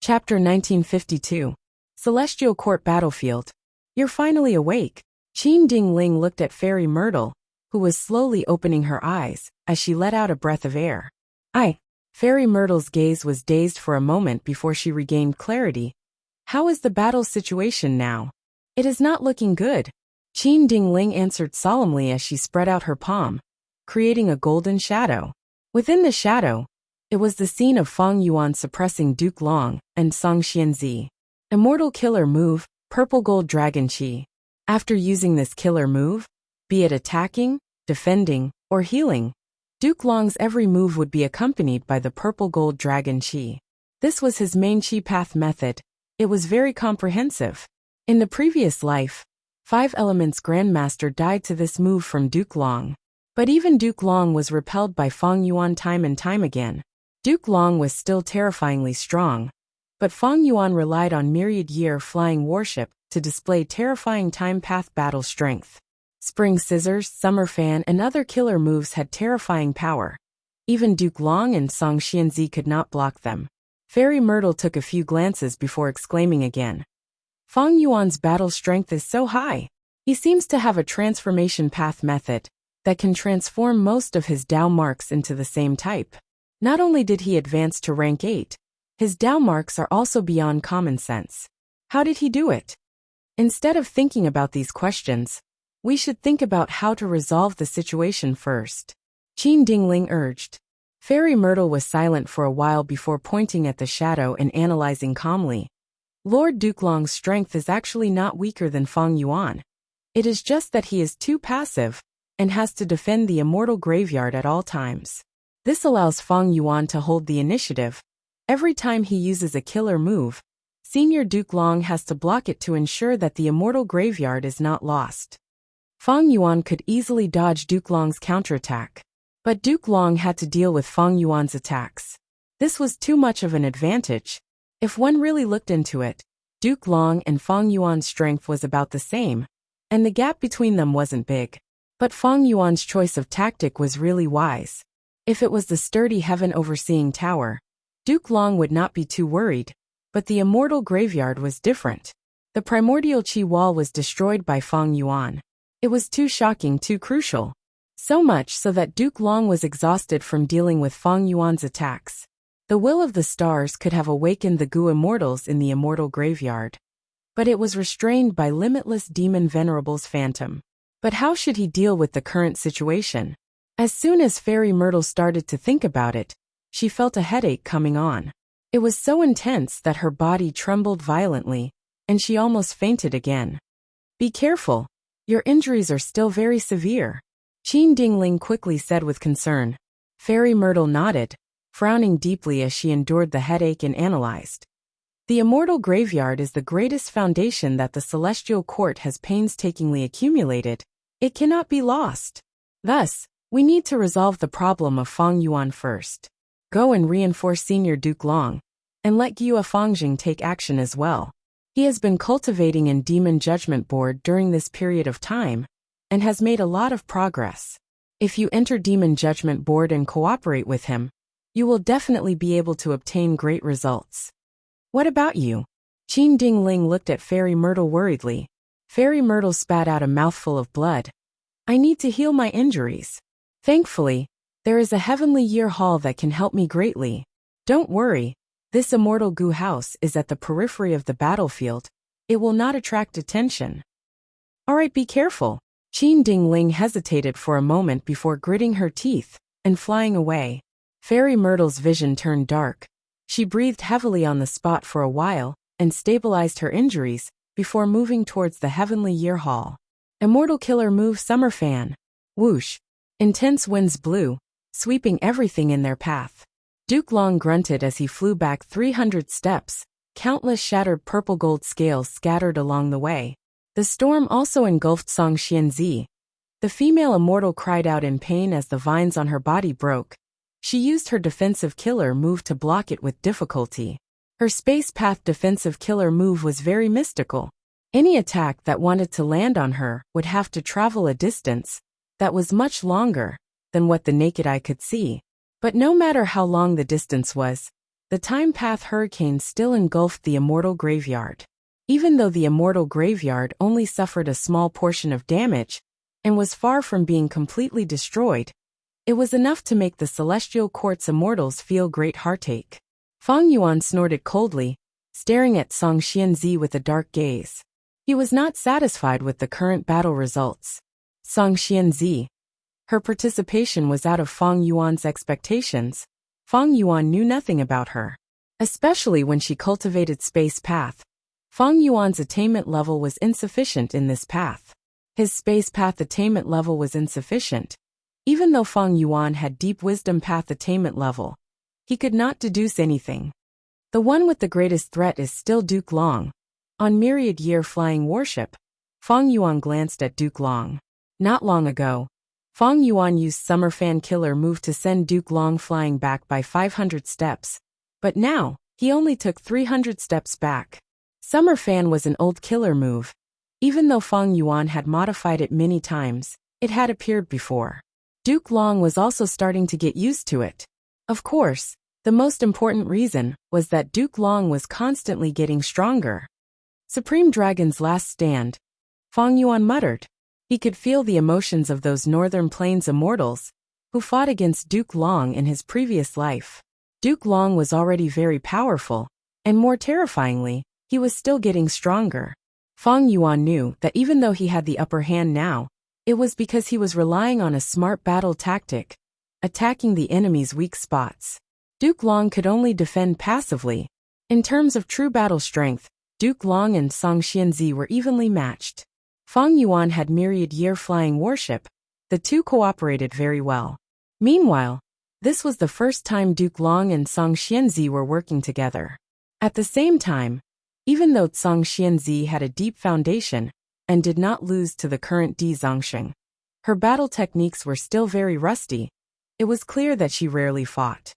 Chapter 1952. Celestial Court Battlefield. You're finally awake. Qin Dingling looked at Fairy Myrtle, who was slowly opening her eyes, as she let out a breath of air. Fairy Myrtle's gaze was dazed for a moment before she regained clarity. How is the battle situation now? It is not looking good. Qin Dingling answered solemnly as she spread out her palm, creating a golden shadow. Within the shadow, it was the scene of Fang Yuan suppressing Duke Long and Song Xianzi. Immortal killer move, Purple Gold Dragon Chi. After using this killer move, be it attacking, defending, or healing, Duke Long's every move would be accompanied by the Purple Gold Dragon Chi. This was his main Chi path method. It was very comprehensive. In the previous life, 5 Elements Grandmaster died to this move from Duke Long. But even Duke Long was repelled by Fang Yuan time and time again. Duke Long was still terrifyingly strong, but Fang Yuan relied on Myriad Year Flying Warship to display terrifying time path battle strength. Spring Scissors, Summer Fan, and other killer moves had terrifying power. Even Duke Long and Song Xianzi could not block them. Fairy Myrtle took a few glances before exclaiming again. Fang Yuan's battle strength is so high. He seems to have a transformation path method that can transform most of his Dao marks into the same type. Not only did he advance to rank 8, his Dao marks are also beyond common sense. How did he do it? Instead of thinking about these questions, we should think about how to resolve the situation first. Qin Dingling urged. Fairy Myrtle was silent for a while before pointing at the shadow and analyzing calmly. Lord Duke Long's strength is actually not weaker than Fang Yuan. It is just that he is too passive and has to defend the immortal graveyard at all times. This allows Fang Yuan to hold the initiative. Every time he uses a killer move, Senior Duke Long has to block it to ensure that the immortal graveyard is not lost. Fang Yuan could easily dodge Duke Long's counterattack, but Duke Long had to deal with Fang Yuan's attacks. This was too much of an advantage. If one really looked into it, Duke Long and Fang Yuan's strength was about the same, and the gap between them wasn't big. But Fang Yuan's choice of tactic was really wise. If it was the sturdy heaven-overseeing tower, Duke Long would not be too worried, but the immortal graveyard was different. The primordial Qi wall was destroyed by Fang Yuan. It was too shocking, too crucial. So much so that Duke Long was exhausted from dealing with Fang Yuan's attacks. The will of the stars could have awakened the Gu immortals in the immortal graveyard, but it was restrained by limitless demon Venerable's phantom. But how should he deal with the current situation? As soon as Fairy Myrtle started to think about it, she felt a headache coming on. It was so intense that her body trembled violently, and she almost fainted again. Be careful. Your injuries are still very severe, Qin Dingling quickly said with concern. Fairy Myrtle nodded, frowning deeply as she endured the headache and analyzed. The immortal graveyard is the greatest foundation that the Celestial Court has painstakingly accumulated. It cannot be lost. Thus, we need to resolve the problem of Fang Yuan first. Go and reinforce Senior Duke Long, and let Gyua Fangjing take action as well. He has been cultivating in Demon Judgment Board during this period of time, and has made a lot of progress. If you enter Demon Judgment Board and cooperate with him, you will definitely be able to obtain great results. What about you? Qin Dingling looked at Fairy Myrtle worriedly. Fairy Myrtle spat out a mouthful of blood. I need to heal my injuries. Thankfully, there is a Heavenly Year Hall that can help me greatly. Don't worry, this immortal Gu house is at the periphery of the battlefield. It will not attract attention. Alright, be careful. Qin Dingling hesitated for a moment before gritting her teeth and flying away. Fairy Myrtle's vision turned dark. She breathed heavily on the spot for a while and stabilized her injuries before moving towards the Heavenly Year Hall. Immortal killer move Summer Fan. Whoosh. Intense winds blew, sweeping everything in their path. Duke Long grunted as he flew back 300 steps, countless shattered purple gold scales scattered along the way. The storm also engulfed Song Xianzi. The female immortal cried out in pain as the vines on her body broke. She used her defensive killer move to block it with difficulty. Her space path defensive killer move was very mystical. Any attack that wanted to land on her would have to travel a distance that was much longer than what the naked eye could see. But no matter how long the distance was, The time path hurricane still engulfed the immortal graveyard. Even though the immortal graveyard only suffered a small portion of damage and was far from being completely destroyed, it was enough to make the celestial court's immortals feel great heartache. Feng Yuan snorted coldly, staring at Song Xianzi with a dark gaze. He was not satisfied with the current battle results. Song Xianzi. Her participation was out of Feng Yuan's expectations. Feng Yuan knew nothing about her. Especially when she cultivated space path. Feng Yuan's attainment level was insufficient in this path. His space path attainment level was insufficient. Even though Feng Yuan had deep wisdom path attainment level, he could not deduce anything. The one with the greatest threat is still Duke Long. On Myriad Year Flying Warship, Feng Yuan glanced at Duke Long. Not long ago, Feng Yuan used Summer Fan Killer move to send Duke Long flying back by 500 steps. But now, he only took 300 steps back. Summer Fan was an old killer move. Even though Feng Yuan had modified it many times, it had appeared before. Duke Long was also starting to get used to it. Of course, the most important reason was that Duke Long was constantly getting stronger. Supreme Dragon's last stand, Feng Yuan muttered. He could feel the emotions of those Northern Plains immortals who fought against Duke Long in his previous life. Duke Long was already very powerful, and more terrifyingly, he was still getting stronger. Feng Yuan knew that even though he had the upper hand now, it was because he was relying on a smart battle tactic, attacking the enemy's weak spots. Duke Long could only defend passively. In terms of true battle strength, Duke Long and Song Xianzi were evenly matched. Feng Yuan had Myriad Year Flying Warship. The two cooperated very well. Meanwhile, this was the first time Duke Long and Song Xianzi were working together. At the same time, even though Song Xianzi had a deep foundation and did not lose to the current Di Zongsheng, her battle techniques were still very rusty. It was clear that she rarely fought.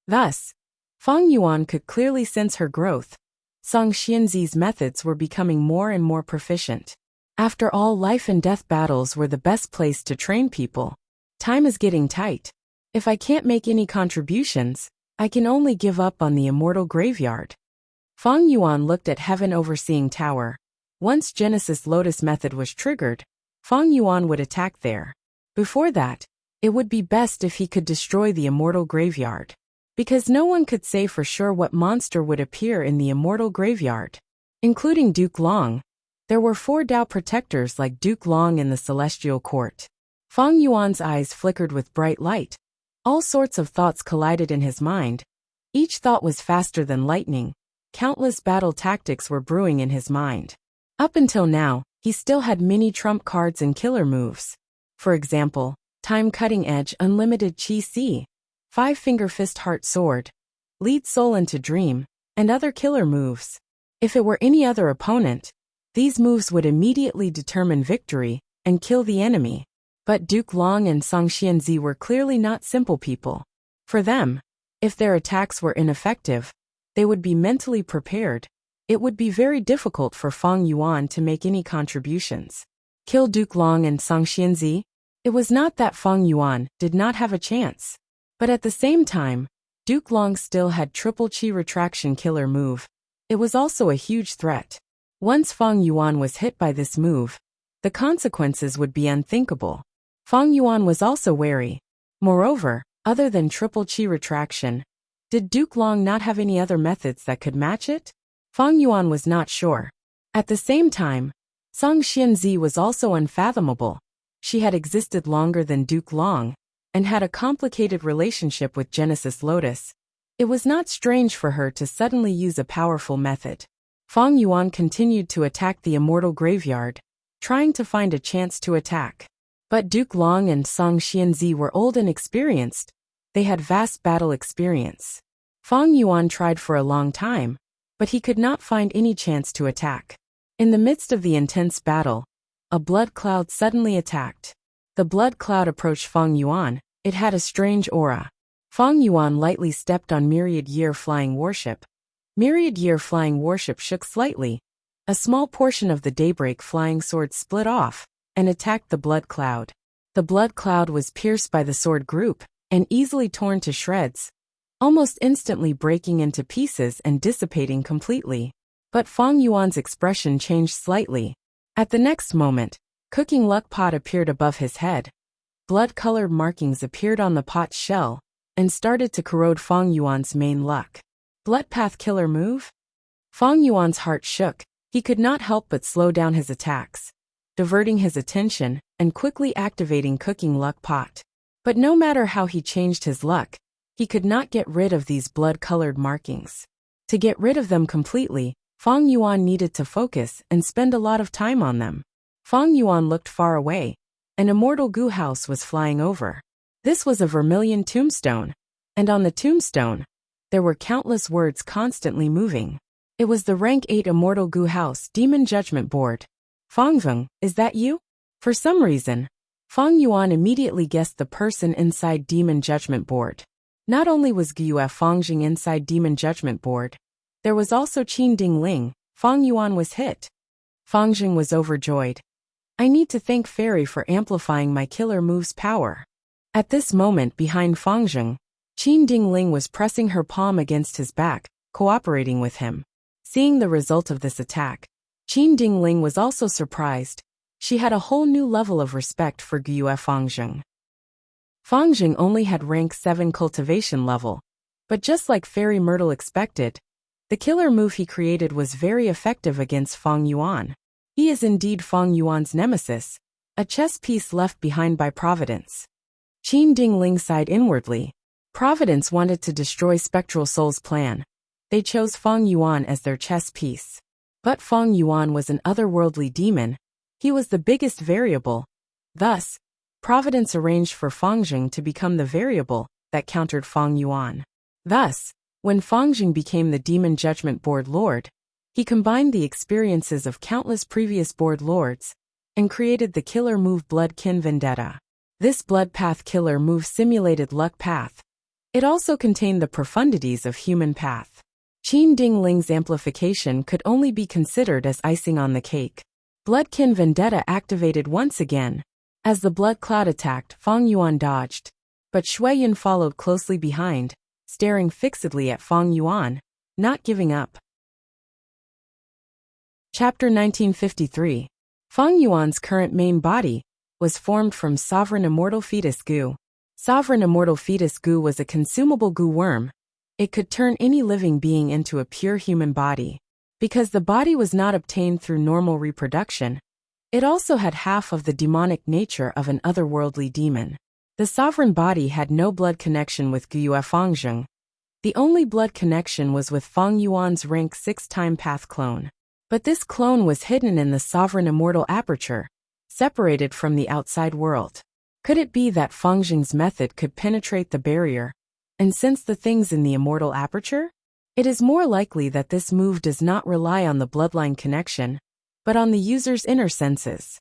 Thus, Feng Yuan could clearly sense her growth. Song Xianzi's methods were becoming more and more proficient. After all, life and death battles were the best place to train people. Time is getting tight. If I can't make any contributions, I can only give up on the immortal graveyard. Feng Yuan looked at Heaven Overseeing Tower. Once Genesis Lotus method was triggered, Feng Yuan would attack there. Before that, it would be best if he could destroy the immortal graveyard. Because no one could say for sure what monster would appear in the immortal graveyard. Including Duke Long, there were 4 Dao protectors like Duke Long in the Celestial Court. Feng Yuan's eyes flickered with bright light. All sorts of thoughts collided in his mind. Each thought was faster than lightning. Countless battle tactics were brewing in his mind. Up until now, he still had many trump cards and killer moves. For example, Time Cutting Edge Unlimited Chi Si, 5-Finger Fist Heart Sword, Lead Soul into Dream, and other killer moves. If it were any other opponent, these moves would immediately determine victory and kill the enemy. But Duke Long and Song Xianzi were clearly not simple people. For them, if their attacks were ineffective, they would be mentally prepared. It would be very difficult for Feng Yuan to make any contributions. Kill Duke Long and Song Xianzi? It was not that Feng Yuan did not have a chance. But at the same time, Duke Long still had Triple Chi Retraction killer move. It was also a huge threat. Once Feng Yuan was hit by this move, the consequences would be unthinkable. Feng Yuan was also wary. Moreover, other than Triple Chi Retraction, did Duke Long not have any other methods that could match it? Feng Yuan was not sure. At the same time, Song Xianzi was also unfathomable. She had existed longer than Duke Long, and had a complicated relationship with Genesis Lotus. It was not strange for her to suddenly use a powerful method. Feng Yuan continued to attack the immortal graveyard, trying to find a chance to attack. But Duke Long and Song Xianzi were old and experienced. They had vast battle experience. Feng Yuan tried for a long time, but he could not find any chance to attack. In the midst of the intense battle, a blood cloud suddenly attacked. The blood cloud approached Feng Yuan. It had a strange aura. Feng Yuan lightly stepped on Myriad Year Flying Warship. Myriad Year Flying Warship shook slightly. A small portion of the Daybreak Flying Sword split off and attacked the blood cloud. The blood cloud was pierced by the sword group and easily torn to shreds. almost instantly breaking into pieces and dissipating completely. But Fang Yuan's expression changed slightly. At the next moment, cooking luck pot appeared above his head. Blood-colored markings appeared on the pot's shell and started to corrode Fang Yuan's main luck. Blood path killer move? Fang Yuan's heart shook. He could not help but slow down his attacks, diverting his attention and quickly activating cooking luck pot. But no matter how he changed his luck, he could not get rid of these blood-colored markings. To get rid of them completely, Fang Yuan needed to focus and spend a lot of time on them. Fang Yuan looked far away. An immortal goo house was flying over. This was a vermilion tombstone, and on the tombstone, there were countless words constantly moving. It was the rank 8 immortal goo house demon judgment board. Fangzheng, is that you? For some reason, Fang Yuan immediately guessed the person inside demon judgment board. Not only was Gu Fangzheng inside demon judgment board, there was also Qin Ding Ling. Fang Yuan was hit. Fangzheng was overjoyed. I need to thank Fairy for amplifying my killer move's power. At this moment behind Fangzheng, Qin Ding Ling was pressing her palm against his back, cooperating with him. Seeing the result of this attack, Qin Ding Ling was also surprised. She had a whole new level of respect for Gu Fangzheng. Fangzheng only had rank 7 cultivation level, but just like Fairy Myrtle expected, the killer move he created was very effective against Fang Yuan. He is indeed Fang Yuan's nemesis, a chess piece left behind by Providence. Qin Ding Ling sighed inwardly. Providence wanted to destroy Spectral Soul's plan. They chose Fang Yuan as their chess piece. But Fang Yuan was an otherworldly demon. He was the biggest variable. Thus, Providence arranged for Fangzheng to become the variable that countered Fang Yuan. Thus, when Fangzheng became the Demon Judgment Board Lord, he combined the experiences of countless previous board lords and created the killer move Blood Kin Vendetta. This blood path killer move simulated luck path. It also contained the profundities of human path. Qin Ding Ling's amplification could only be considered as icing on the cake. Bloodkin Vendetta activated once again. As the blood cloud attacked, Fang Yuan dodged, but Shuiyan followed closely behind, staring fixedly at Fang Yuan, not giving up. Chapter 1953. Fang Yuan's current main body was formed from Sovereign Immortal Fetus Goo. Sovereign Immortal Fetus Goo was a consumable goo worm. It could turn any living being into a pure human body. Because the body was not obtained through normal reproduction, it also had half of the demonic nature of an otherworldly demon. The sovereign body had no blood connection with Gu Fangzheng. The only blood connection was with Fang Yuan's rank 6 time path clone. But this clone was hidden in the sovereign immortal aperture, separated from the outside world. Could it be that Fangzheng's method could penetrate the barrier and sense the things in the immortal aperture? It is more likely that this move does not rely on the bloodline connection, but on the user's inner senses.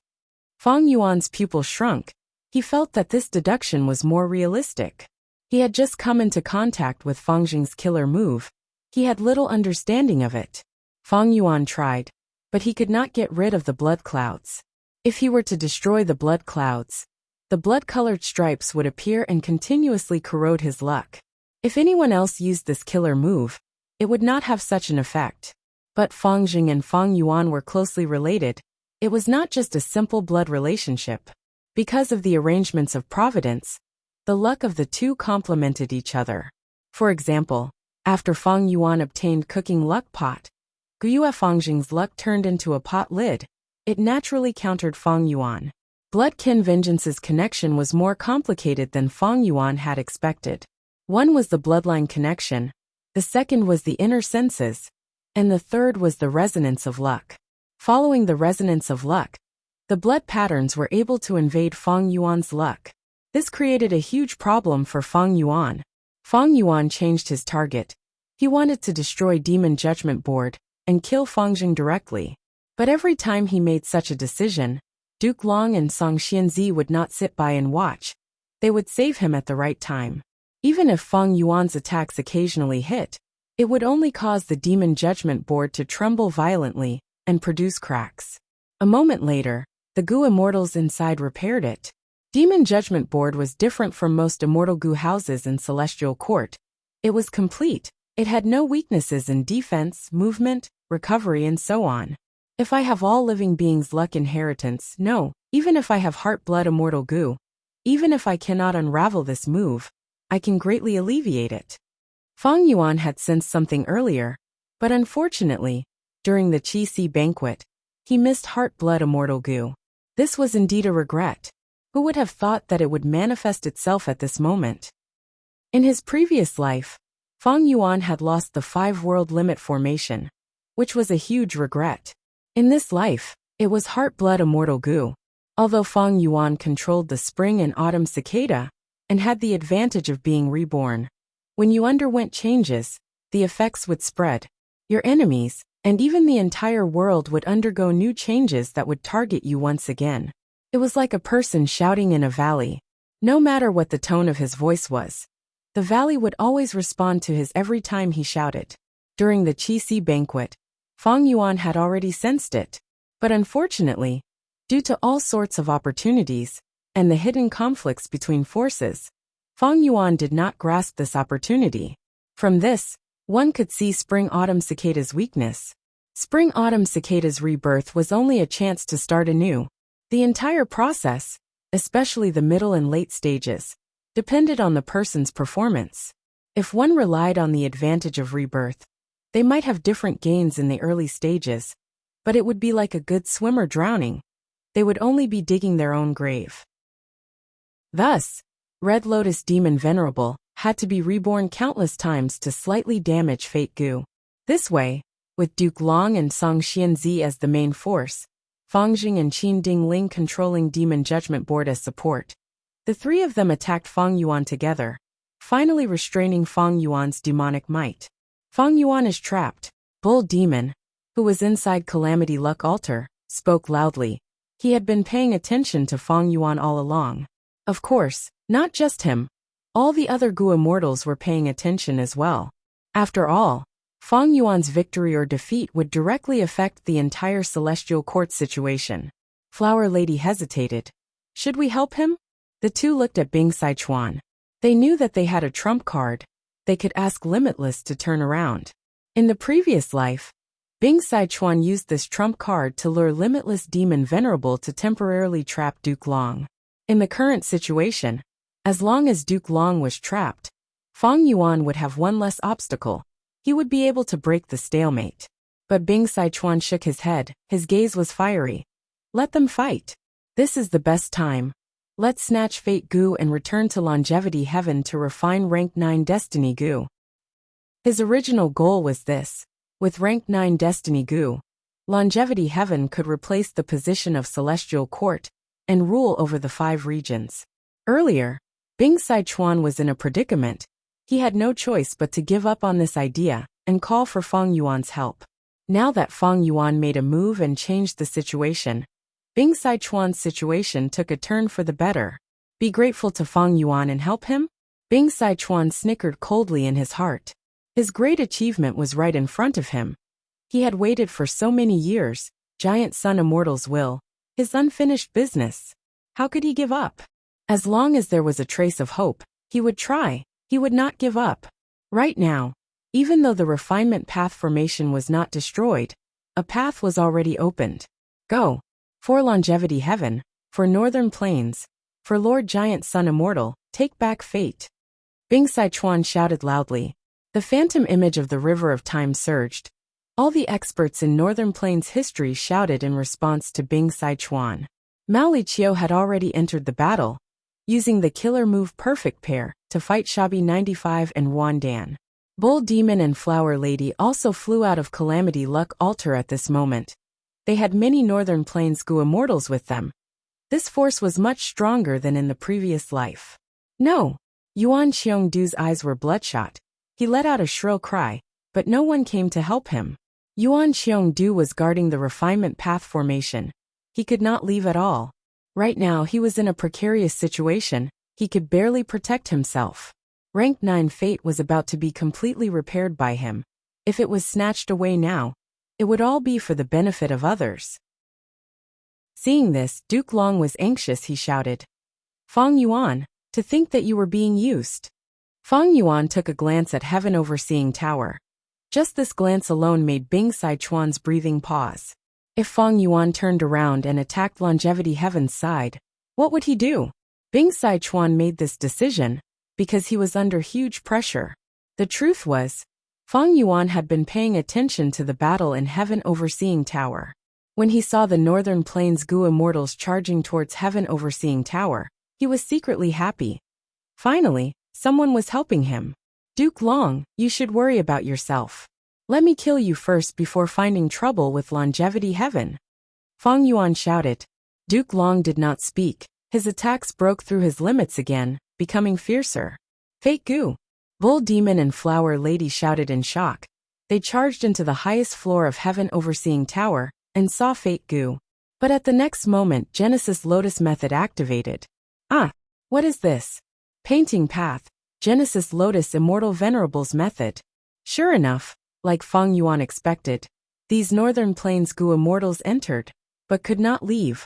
Fang Yuan's pupil shrunk. He felt that this deduction was more realistic. He had just come into contact with Fangzheng's killer move. He had little understanding of it. Fang Yuan tried, but he could not get rid of the blood clouds. If he were to destroy the blood clouds, the blood-colored stripes would appear and continuously corrode his luck. If anyone else used this killer move, it would not have such an effect. But Fangzheng and Fang Yuan were closely related. It was not just a simple blood relationship. Because of the arrangements of Providence, the luck of the two complemented each other. For example, after Fang Yuan obtained cooking luck pot, Gu Fangzheng's luck turned into a pot lid. It naturally countered Fang Yuan. Bloodkin Vengeance's connection was more complicated than Fang Yuan had expected. One was the bloodline connection, the second was the inner senses, and the third was the resonance of luck. Following the resonance of luck, the blood patterns were able to invade Fang Yuan's luck. This created a huge problem for Fang Yuan. Fang Yuan changed his target. He wanted to destroy Demon Judgment Board and kill Fangzheng directly. But every time he made such a decision, Duke Long and Song Xianzi would not sit by and watch. They would save him at the right time. Even if Fang Yuan's attacks occasionally hit, it would only cause the Demon Judgment Board to tremble violently and produce cracks. A moment later, the Gu Immortals inside repaired it. Demon Judgment Board was different from most immortal Gu houses in Celestial Court. It was complete. It had no weaknesses in defense, movement, recovery, and so on. If I have all living beings' luck inheritance, no, even if I have heart blood immortal goo, even if I cannot unravel this move, I can greatly alleviate it. Fang Yuan had sensed something earlier, but unfortunately, during the Qi Si banquet, he missed heart blood immortal goo. This was indeed a regret. Who would have thought that it would manifest itself at this moment? In his previous life, Fang Yuan had lost the 5-world limit formation, which was a huge regret. In this life, it was heart blood immortal goo. Although Fang Yuan controlled the spring and autumn cicada, and had the advantage of being reborn, when you underwent changes, the effects would spread. Your enemies, and even the entire world would undergo new changes that would target you once again. It was like a person shouting in a valley. No matter what the tone of his voice was, the valley would always respond to his every time he shouted. During the Qi Si banquet, Fang Yuan had already sensed it. But unfortunately, due to all sorts of opportunities, and the hidden conflicts between forces, Fang Yuan did not grasp this opportunity. From this, one could see Spring-Autumn Cicada's weakness. Spring-Autumn Cicada's rebirth was only a chance to start anew. The entire process, especially the middle and late stages, depended on the person's performance. If one relied on the advantage of rebirth, they might have different gains in the early stages, but it would be like a good swimmer drowning. They would only be digging their own grave. Thus, Red Lotus Demon Venerable had to be reborn countless times to slightly damage Fate Gu. This way, with Duke Long and Song Xianzi as the main force, Fang Jing and Qin Dingling controlling Demon Judgment Board as support, the three of them attacked Fang Yuan together, finally restraining Fang Yuan's demonic might. Fang Yuan is trapped. Bull Demon, who was inside Calamity Luck Altar, spoke loudly. He had been paying attention to Fang Yuan all along. Of course, not just him. All the other Gu immortals were paying attention as well. After all, Fang Yuan's victory or defeat would directly affect the entire Celestial Court situation. Flower Lady hesitated. Should we help him? The two looked at Bing Sichuan. They knew that they had a trump card. They could ask Limitless to turn around. In the previous life, Bing Sichuan used this trump card to lure Limitless Demon Venerable to temporarily trap Duke Long. In the current situation, as long as Duke Long was trapped, Fang Yuan would have one less obstacle. He would be able to break the stalemate. But Bing Sichuan shook his head. His gaze was fiery. Let them fight. This is the best time. Let's snatch Fate Gu and return to Longevity Heaven to refine Rank 9 Destiny Gu. His original goal was this. With Rank 9 Destiny Gu, Longevity Heaven could replace the position of Celestial Court and rule over the 5 regions. Earlier, Bing Sichuan was in a predicament. He had no choice but to give up on this idea and call for Fang Yuan's help. Now that Fang Yuan made a move and changed the situation, Bing Sichuan's situation took a turn for the better. Be grateful to Fang Yuan and help him? Bing Sichuan snickered coldly in his heart. His great achievement was right in front of him. He had waited for so many years, Giant Sun Immortal's will, his unfinished business. How could he give up? As long as there was a trace of hope, he would try. He would not give up. Right now, even though the refinement path formation was not destroyed, a path was already opened. Go. For Longevity Heaven, for Northern Plains, for Lord Giant Sun Immortal, take back fate. Bing Sichuan shouted loudly. The phantom image of the River of Time surged. All the experts in Northern Plains history shouted in response to Bing Sichuan. Mao Liqiu had already entered the battle, using the killer move Perfect Pair to fight Shabi 95 and Wan Dan. Bull Demon and Flower Lady also flew out of Calamity Luck Altar at this moment. They had many Northern Plains Gu immortals with them. This force was much stronger than in the previous life. No! Yuan Xiongdu's eyes were bloodshot. He let out a shrill cry, but no one came to help him. Yuan Xiongdu was guarding the refinement path formation. He could not leave at all. Right now he was in a precarious situation. He could barely protect himself. Rank 9 fate was about to be completely repaired by him. If it was snatched away now, it would all be for the benefit of others. Seeing this, Duke Long was anxious. He shouted, Fang Yuan, to think that you were being used. Fang Yuan took a glance at Heaven Overseeing Tower. Just this glance alone made Bing Sichuan's breathing pause. If Fang Yuan turned around and attacked Longevity Heaven's side, what would he do? Bing Sichuan made this decision because he was under huge pressure. The truth was, Fang Yuan had been paying attention to the battle in Heaven Overseeing Tower. When he saw the Northern Plains Gu immortals charging towards Heaven Overseeing Tower, he was secretly happy. Finally, someone was helping him. Duke Long, you should worry about yourself. Let me kill you first before finding trouble with Longevity Heaven. Fang Yuan shouted. Duke Long did not speak. His attacks broke through his limits again, becoming fiercer. Fate Gu! Bull Demon and Flower Lady shouted in shock. They charged into the highest floor of Heaven Overseeing Tower and saw Fate Gu. But at the next moment, Genesis Lotus method activated. Ah! What is this? Painting Path, Genesis Lotus Immortal Venerables method. Sure enough, like Fang Yuan expected, these Northern Plains Gu immortals entered, but could not leave.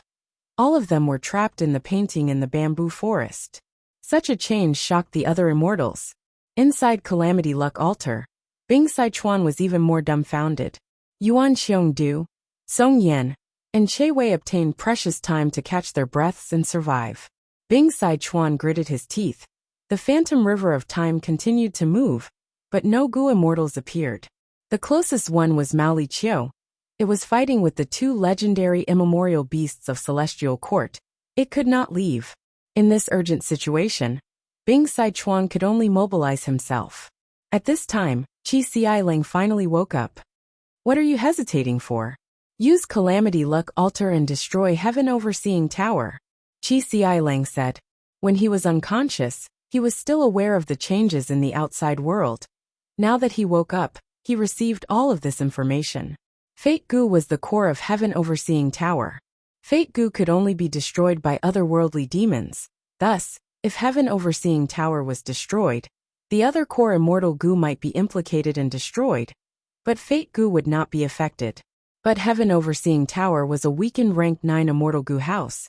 All of them were trapped in the painting in the bamboo forest. Such a change shocked the other immortals. Inside Calamity Luck Altar, Bing Sichuan was even more dumbfounded. Yuan Xiongdu, Song Yan, and Che Wei obtained precious time to catch their breaths and survive. Bing Sichuan gritted his teeth. The phantom river of time continued to move, but no Gu immortals appeared. The closest one was Mao Li Qiu. It was fighting with the two legendary immemorial beasts of Celestial Court. It could not leave. In this urgent situation, Bing Sichuan could only mobilize himself. At this time, Qi Xiaileng finally woke up. What are you hesitating for? Use Calamity Luck Altar and destroy Heaven Overseeing Tower. Qi Xiaileng said. When he was unconscious, he was still aware of the changes in the outside world. Now that he woke up, he received all of this information. Fate Gu was the core of Heaven Overseeing Tower. Fate Gu could only be destroyed by otherworldly demons. Thus, if Heaven Overseeing Tower was destroyed, the other core immortal Gu might be implicated and destroyed, but Fate Gu would not be affected. But Heaven Overseeing Tower was a weakened rank 9 immortal Gu house.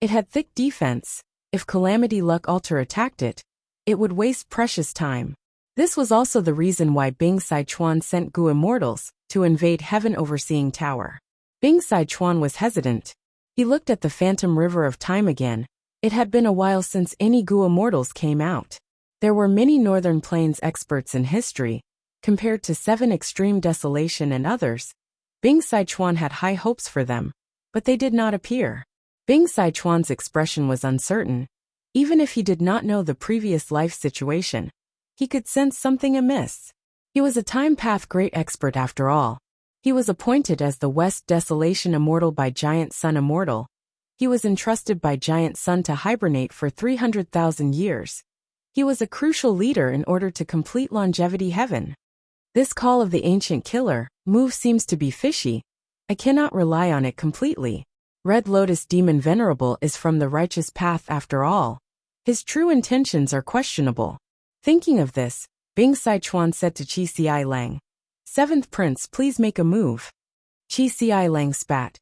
It had thick defense. If Calamity Luck Altar attacked it, it would waste precious time. This was also the reason why Bing Sichuan sent Gu immortals to invade Heaven Overseeing Tower. Bing Sichuan was hesitant. He looked at the phantom river of time again. It had been a while since any Gu immortals came out. There were many Northern Plains experts in history. Compared to 7 Extreme Desolation and others, Bing Sichuan had high hopes for them, but they did not appear. Bing Sichuan's expression was uncertain. Even if he did not know the previous life situation, he could sense something amiss. He was a time path great expert after all. He was appointed as the West Desolation Immortal by Giant Sun Immortal. He was entrusted by Giant Sun to hibernate for 300,000 years. He was a crucial leader in order to complete Longevity Heaven. This call of the Ancient Killer move seems to be fishy. I cannot rely on it completely. Red Lotus Demon Venerable is from the righteous path after all. His true intentions are questionable. Thinking of this, Bing Sichuan said to Qi Xiaileng, 7th Prince, please make a move. Qi Xiaileng spat.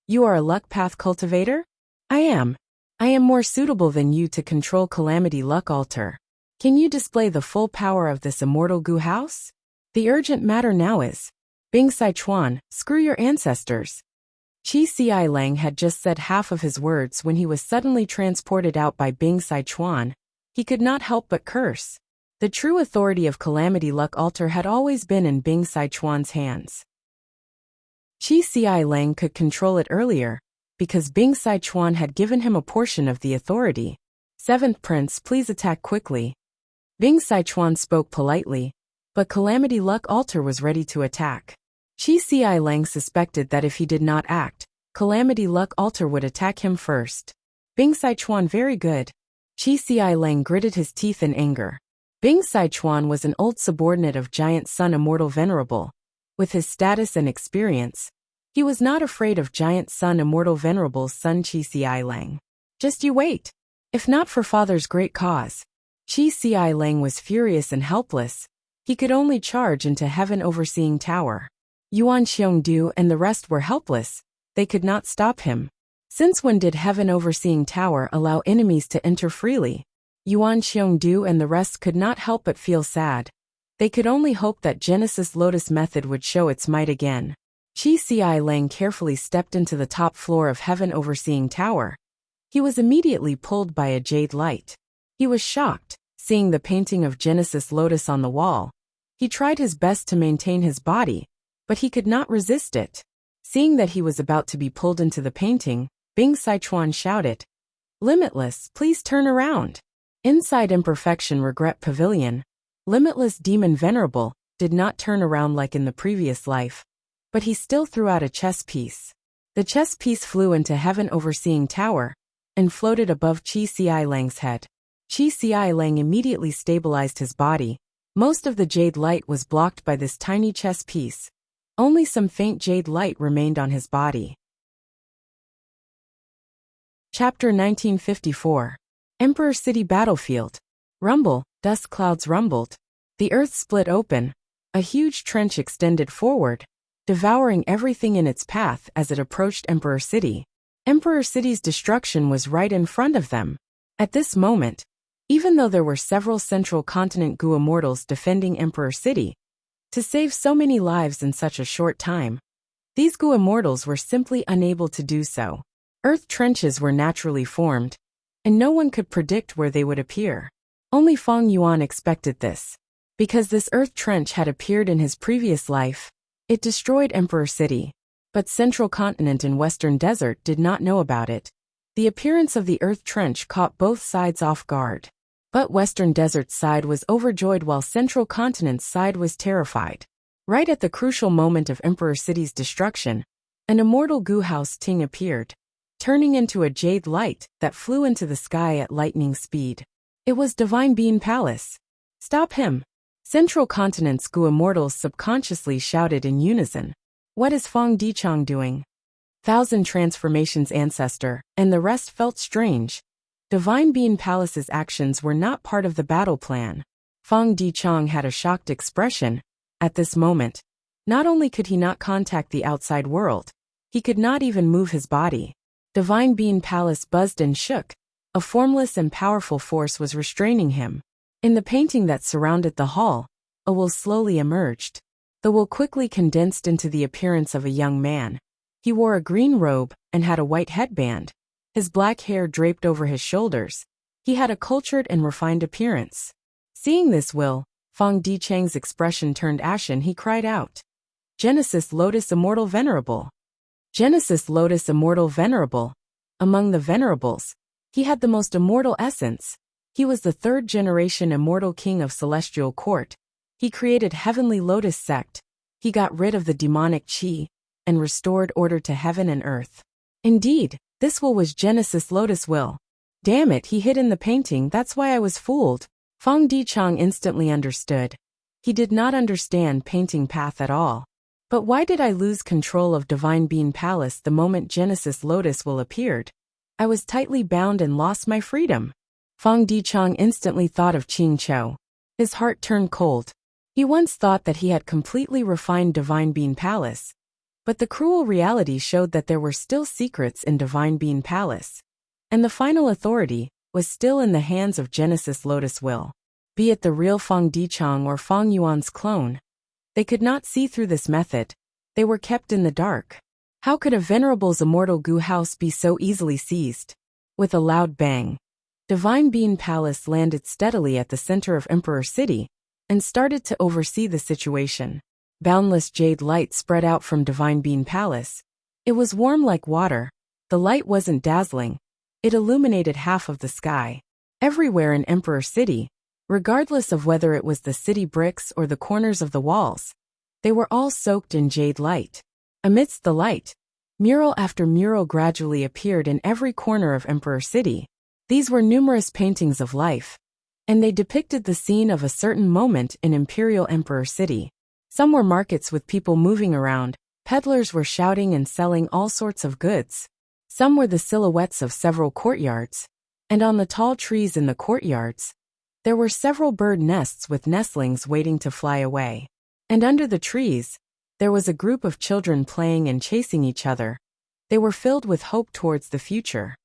You are a luck path cultivator? I am. I am more suitable than you to control Calamity Luck Altar. Can you display the full power of this immortal Gu house? The urgent matter now is, Bing Sichuan, screw your ancestors. Qi Xiaileng had just said half of his words when he was suddenly transported out by Bing Sichuan. He could not help but curse. The true authority of Calamity Luck Altar had always been in Bing Sichuan's hands. Qi Xiaileng could control it earlier, because Bing Sichuan had given him a portion of the authority. 7th Prince, please attack quickly. Bing Sichuan spoke politely, but Calamity Luck Altar was ready to attack. Qi Xiaileng suspected that if he did not act, Calamity Luck Altar would attack him first. Bing Sichuan, very good. Qi Xiaileng gritted his teeth in anger. Bing Sichuan was an old subordinate of Giant Sun Immortal Venerable. With his status and experience, he was not afraid of Giant Sun Immortal Venerable's son Qi Xiaileng. Just you wait. If not for father's great cause. Qi Xiaileng was furious and helpless. He could only charge into Heaven Overseeing Tower. Yuan Xiongdu and the rest were helpless. They could not stop him. Since when did Heaven Overseeing Tower allow enemies to enter freely? Yuan Xiongdu and the rest could not help but feel sad. They could only hope that Genesis Lotus method would show its might again. Qi Ci Lang carefully stepped into the top floor of Heaven Overseeing Tower. He was immediately pulled by a jade light. He was shocked, seeing the painting of Genesis Lotus on the wall. He tried his best to maintain his body, but he could not resist it. Seeing that he was about to be pulled into the painting, Bing Sichuan shouted, "Limitless, please turn around." Inside Imperfection Regret Pavilion, Limitless Demon Venerable did not turn around like in the previous life, but he still threw out a chess piece. The chess piece flew into Heaven Overseeing Tower and floated above Qi Ci Lang's head. Qi Ci Lang immediately stabilized his body. Most of the jade light was blocked by this tiny chess piece. Only some faint jade light remained on his body. Chapter 1954. Emperor City Battlefield. Rumble, dust clouds rumbled. The earth split open. A huge trench extended forward, devouring everything in its path as it approached Emperor City. Emperor City's destruction was right in front of them. At this moment, even though there were several Central Continent Gu immortals defending Emperor City, to save so many lives in such a short time, these Gu immortals were simply unable to do so. Earth trenches were naturally formed, and no one could predict where they would appear. Only Feng Yuan expected this. Because this earth trench had appeared in his previous life, it destroyed Emperor City. But Central Continent and Western Desert did not know about it. The appearance of the earth trench caught both sides off guard. But Western Desert's side was overjoyed while Central Continent's side was terrified. Right at the crucial moment of Emperor City's destruction, an immortal Gu House Ting appeared, turning into a jade light that flew into the sky at lightning speed. It was Divine Being Palace. "Stop him!" Central Continent's Gu immortals subconsciously shouted in unison. "What is Feng Dichang doing?" Thousand Transformations Ancestor, and the rest felt strange. Divine Being Palace's actions were not part of the battle plan. Feng Dichang had a shocked expression. At this moment, not only could he not contact the outside world, he could not even move his body. Divine Being Palace buzzed and shook. A formless and powerful force was restraining him. In the painting that surrounded the hall, a will slowly emerged. The will quickly condensed into the appearance of a young man. He wore a green robe and had a white headband. His black hair draped over his shoulders. He had a cultured and refined appearance. Seeing this will, Feng Dichang's expression turned ashen. He cried out, "Genesis Lotus Immortal Venerable! Genesis Lotus Immortal Venerable!" Among the venerables, he had the most immortal essence. He was the third-generation immortal king of Celestial Court. He created Heavenly Lotus Sect. He got rid of the demonic qi and restored order to heaven and earth. Indeed, this will was Genesis Lotus will. Damn it, he hid in the painting, that's why I was fooled. Feng Dichang instantly understood. He did not understand painting path at all. But why did I lose control of Divine Being Palace the moment Genesis Lotus will appeared? I was tightly bound and lost my freedom. Feng Dichang instantly thought of Qing Chou. His heart turned cold. He once thought that he had completely refined Divine Being Palace. But the cruel reality showed that there were still secrets in Divine Being Palace. And the final authority was still in the hands of Genesis Lotus Will. Be it the real Feng Dichang or Feng Yuan's clone. They could not see through this method. They were kept in the dark. How could a venerable's immortal Gu house be so easily seized? With a loud bang, Divine Being Palace landed steadily at the center of Emperor City and started to oversee the situation. Boundless jade light spread out from Divine Being Palace. It was warm like water. The light wasn't dazzling. It illuminated half of the sky. Everywhere in Emperor City, regardless of whether it was the city bricks or the corners of the walls, they were all soaked in jade light. Amidst the light, mural after mural gradually appeared in every corner of Emperor City. These were numerous paintings of life, and they depicted the scene of a certain moment in Imperial Emperor City. Some were markets with people moving around, peddlers were shouting and selling all sorts of goods. Some were the silhouettes of several courtyards, and on the tall trees in the courtyards, there were several bird nests with nestlings waiting to fly away. And under the trees, there was a group of children playing and chasing each other. They were filled with hope towards the future.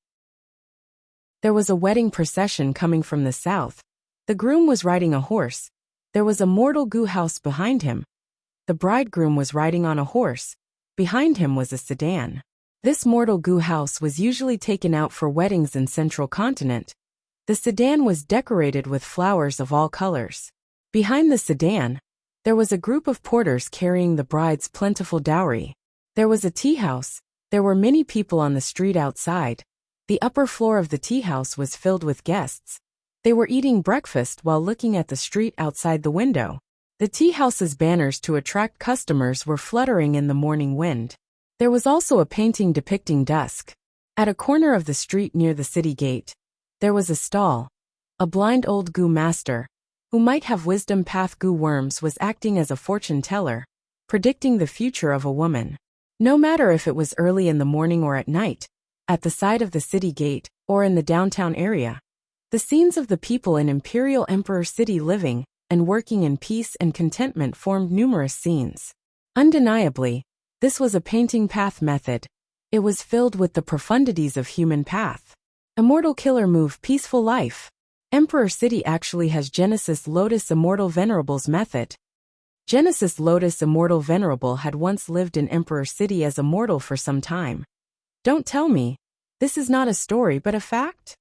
There was a wedding procession coming from the south. The groom was riding a horse. There was a mortal goo house behind him. The bridegroom was riding on a horse. Behind him was a sedan. This mortal goo house was usually taken out for weddings in Central Continent. The sedan was decorated with flowers of all colors. Behind the sedan, there was a group of porters carrying the bride's plentiful dowry. There was a tea house. There were many people on the street outside. The upper floor of the tea house was filled with guests. They were eating breakfast while looking at the street outside the window. The tea house's banners to attract customers were fluttering in the morning wind. There was also a painting depicting dusk. At a corner of the street near the city gate, there was a stall. A blind old goo master, who might have wisdom path goo worms, was acting as a fortune teller, predicting the future of a woman. No matter if it was early in the morning or at night, at the side of the city gate, or in the downtown area, the scenes of the people in Imperial Emperor City living and working in peace and contentment formed numerous scenes. Undeniably, this was a painting path method. It was filled with the profundities of human path. Immortal killer move peaceful life. Emperor City actually has Genesis Lotus Immortal Venerables method. Genesis Lotus Immortal Venerable had once lived in Emperor City as immortal for some time. Don't tell me. This is not a story but a fact?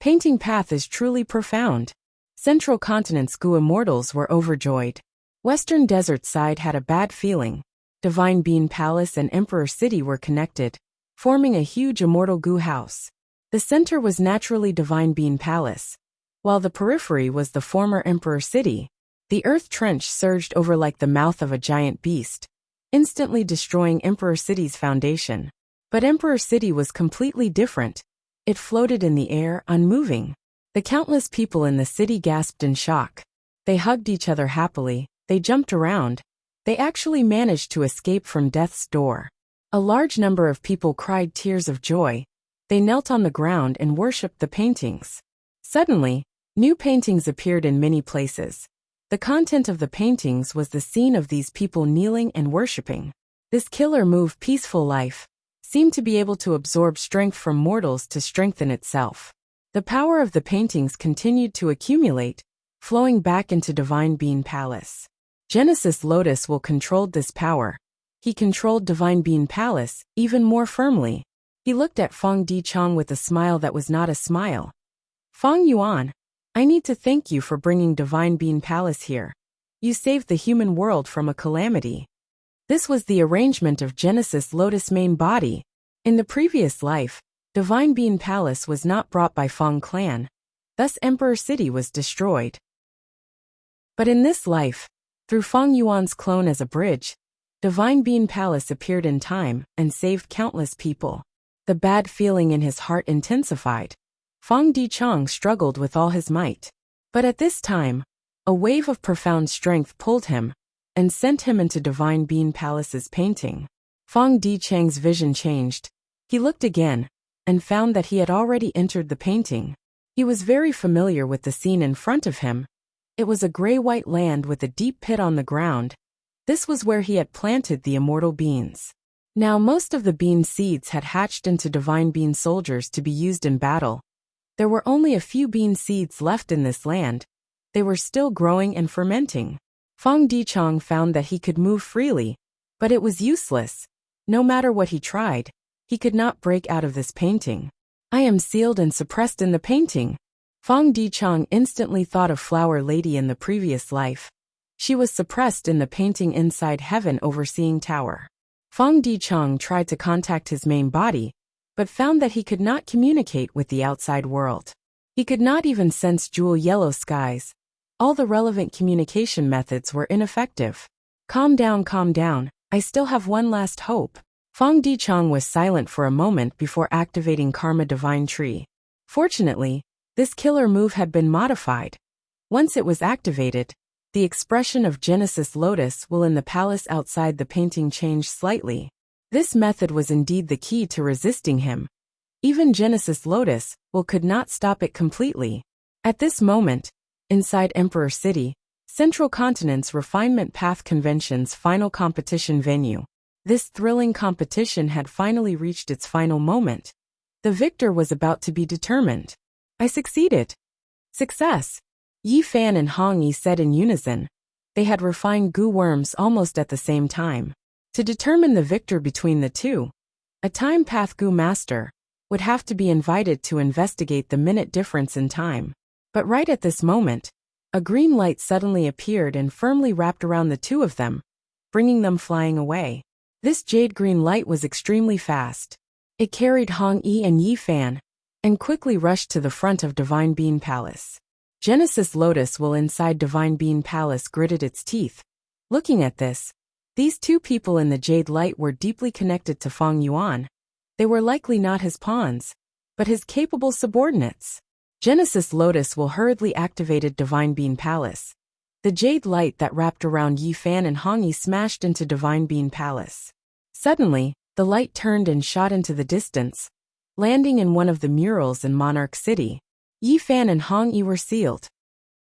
Painting path is truly profound. Central Continent's goo immortals were overjoyed. Western Desert side had a bad feeling. Divine Bean Palace and Emperor City were connected, forming a huge immortal goo house. The center was naturally Divine Bean Palace, while the periphery was the former Emperor City. The earth trench surged over like the mouth of a giant beast, instantly destroying Emperor City's foundation. But Emperor City was completely different. It floated in the air, unmoving. The countless people in the city gasped in shock. They hugged each other happily, they jumped around. They actually managed to escape from death's door. A large number of people cried tears of joy. They knelt on the ground and worshipped the paintings. Suddenly, new paintings appeared in many places. The content of the paintings was the scene of these people kneeling and worshipping. This killer move, peaceful life, seemed to be able to absorb strength from mortals to strengthen itself. The power of the paintings continued to accumulate, flowing back into Divine Bean Palace. Genesis Lotus will controlled this power. He controlled Divine Bean Palace even more firmly. He looked at Feng Dichang with a smile that was not a smile. Feng Yuan, I need to thank you for bringing Divine Bean Palace here. You saved the human world from a calamity. This was the arrangement of Genesis Lotus' main body. In the previous life, Divine Bean Palace was not brought by Feng clan. Thus Emperor City was destroyed. But in this life, through Feng Yuan's clone as a bridge, Divine Bean Palace appeared in time and saved countless people. The bad feeling in his heart intensified. Feng Dichang struggled with all his might. But at this time, a wave of profound strength pulled him and sent him into Divine Bean Palace's painting. Feng Dichang's vision changed. He looked again and found that he had already entered the painting. He was very familiar with the scene in front of him. It was a gray-white land with a deep pit on the ground. This was where he had planted the immortal beans. Now most of the bean seeds had hatched into Divine Bean soldiers to be used in battle. There were only a few bean seeds left in this land. They were still growing and fermenting. Feng Dichang found that he could move freely, but it was useless. No matter what he tried, he could not break out of this painting. I am sealed and suppressed in the painting. Feng Dichang instantly thought of Flower Lady in the previous life. She was suppressed in the painting inside Heaven Overseeing Tower. Feng Dichang tried to contact his main body, but found that he could not communicate with the outside world. He could not even sense jewel yellow skies. All the relevant communication methods were ineffective. Calm down, I still have one last hope. Feng Dichang was silent for a moment before activating Karma Divine Tree. Fortunately, this killer move had been modified. Once it was activated, the expression of Genesis Lotus will in the palace outside the painting change slightly. This method was indeed the key to resisting him. Even Genesis Lotus will could not stop it completely. At this moment, inside Emperor City, Central Continent's Refinement Path Convention's final competition venue. This thrilling competition had finally reached its final moment. The victor was about to be determined. I succeeded. Success. Yi Fan and Hong Yi said in unison. They had refined goo worms almost at the same time. To determine the victor between the two, a time path goo master would have to be invited to investigate the minute difference in time. But right at this moment, a green light suddenly appeared and firmly wrapped around the two of them, bringing them flying away. This jade green light was extremely fast. It carried Hong Yi and Yi Fan, and quickly rushed to the front of Divine Bean Palace. Genesis Lotus while inside Divine Bean Palace gritted its teeth. Looking at this, these two people in the jade light were deeply connected to Feng Yuan. They were likely not his pawns, but his capable subordinates. Genesis Lotus will hurriedly activated Divine Bean Palace. The jade light that wrapped around Yi Fan and Hong Yi smashed into Divine Bean Palace. Suddenly, the light turned and shot into the distance, landing in one of the murals in Monarch City. Yi Fan and Hong Yi were sealed.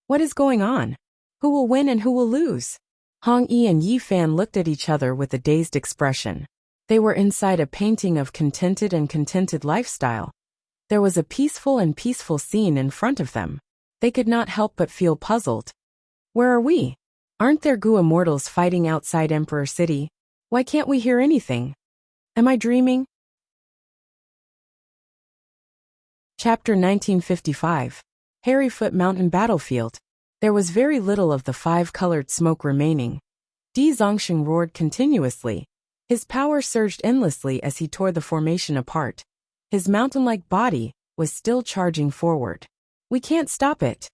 What is going on? Who will win and who will lose? Hong Yi and Yi Fan looked at each other with a dazed expression. They were inside a painting of contented lifestyle. There was a peaceful scene in front of them. They could not help but feel puzzled. Where are we? Aren't there goo immortals fighting outside Emperor City? Why can't we hear anything? Am I dreaming? Chapter 1955. Harryfoot Mountain Battlefield. There was very little of the five-colored smoke remaining. Di Zongxing roared continuously. His power surged endlessly as he tore the formation apart. His mountain-like body was still charging forward. We can't stop it.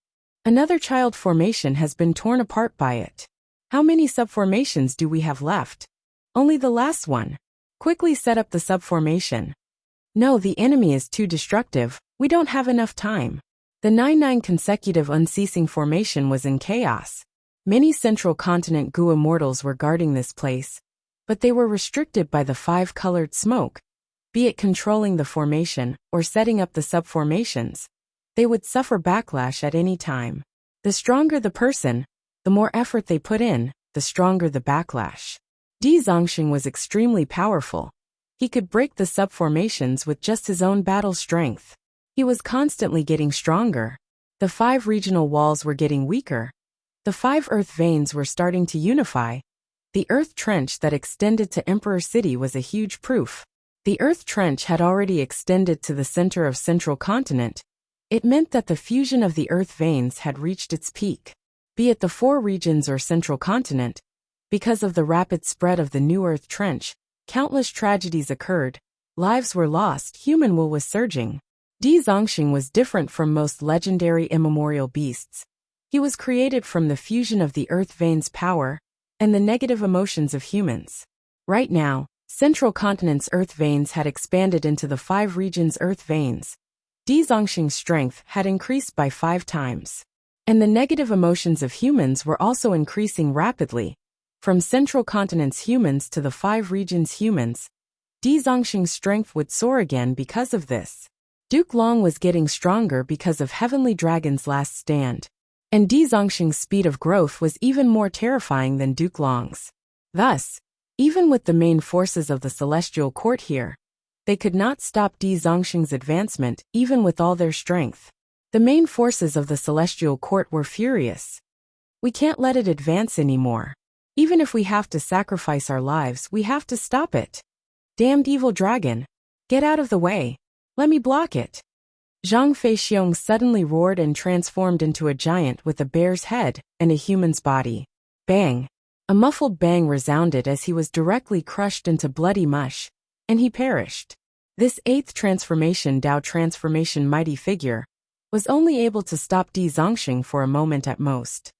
Another child formation has been torn apart by it. How many subformations do we have left? Only the last one. Quickly set up the subformation. No, the enemy is too destructive. We don't have enough time. The 9-9 consecutive unceasing formation was in chaos. Many central continent goo immortals were guarding this place, but they were restricted by the five-colored smoke. Be it controlling the formation or setting up the subformations, they would suffer backlash at any time. The stronger the person, the more effort they put in, the stronger the backlash. Di Zongxing was extremely powerful. He could break the subformations with just his own battle strength. He was constantly getting stronger. The 5 regional walls were getting weaker. The 5 earth veins were starting to unify. The earth trench that extended to Emperor City was a huge proof. The earth trench had already extended to the center of Central Continent. It meant that the fusion of the earth veins had reached its peak. Be it the 4 regions or Central Continent, because of the rapid spread of the new earth trench, countless tragedies occurred. Lives were lost, human will was surging. Di Zongxing was different from most legendary immemorial beasts. He was created from the fusion of the earth veins' power and the negative emotions of humans. Right now, Central Continent's earth veins had expanded into the 5 regions' earth veins. Di Zongxing's strength had increased by 5 times. And the negative emotions of humans were also increasing rapidly. From Central Continent's humans to the 5 regions' humans, Di Zongxing's strength would soar again because of this. Duke Long was getting stronger because of Heavenly Dragon's last stand. And Di Zongxing's speed of growth was even more terrifying than Duke Long's. Thus, even with the main forces of the Celestial Court here, they could not stop Di Zongxing's advancement even with all their strength. The main forces of the Celestial Court were furious. We can't let it advance anymore. Even if we have to sacrifice our lives, we have to stop it. Damned evil dragon. Get out of the way. Let me block it. Zhang Feixiong suddenly roared and transformed into a giant with a bear's head and a human's body. Bang! A muffled bang resounded as he was directly crushed into bloody mush, and he perished. This 8th transformation Dao transformation mighty figure was only able to stop Di Zongxing for a moment at most.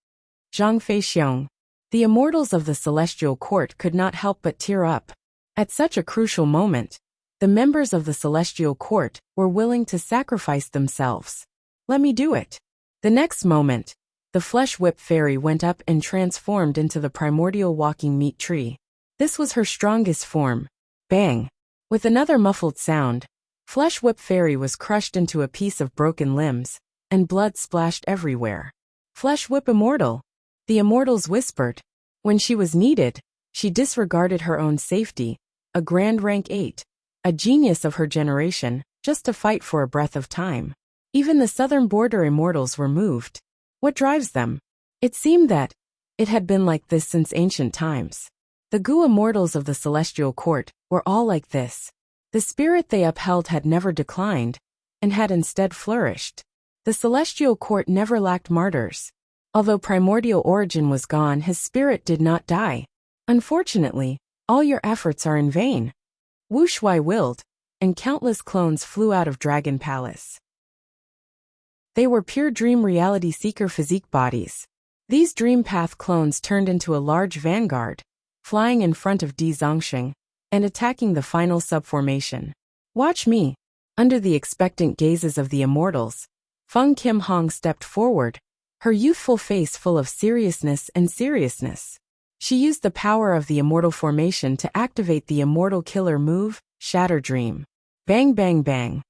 Zhang Feixiong. The immortals of the Celestial Court could not help but tear up. At such a crucial moment, the members of the Celestial Court were willing to sacrifice themselves. Let me do it. The next moment, the Flesh Whip Fairy went up and transformed into the primordial walking meat tree. This was her strongest form. Bang! With another muffled sound, Flesh Whip Fairy was crushed into a piece of broken limbs, and blood splashed everywhere. Flesh Whip Immortal! The immortals whispered. When she was needed, she disregarded her own safety, a grand rank 8. A genius of her generation, just to fight for a breath of time. Even the southern border immortals were moved. What drives them? It seemed that it had been like this since ancient times. The Gu immortals of the celestial court were all like this. The spirit they upheld had never declined, and had instead flourished. The celestial court never lacked martyrs. Although primordial origin was gone, his spirit did not die. Unfortunately, all your efforts are in vain. Wuxia willed, and countless clones flew out of Dragon Palace. They were pure dream reality seeker physique bodies. These dream path clones turned into a large vanguard, flying in front of Di Zongxing, and attacking the final subformation. Watch me. Under the expectant gazes of the immortals, Feng Kim Hong stepped forward, her youthful face full of seriousness. She used the power of the immortal formation to activate the immortal killer move, Shatter Dream. Bang bang bang.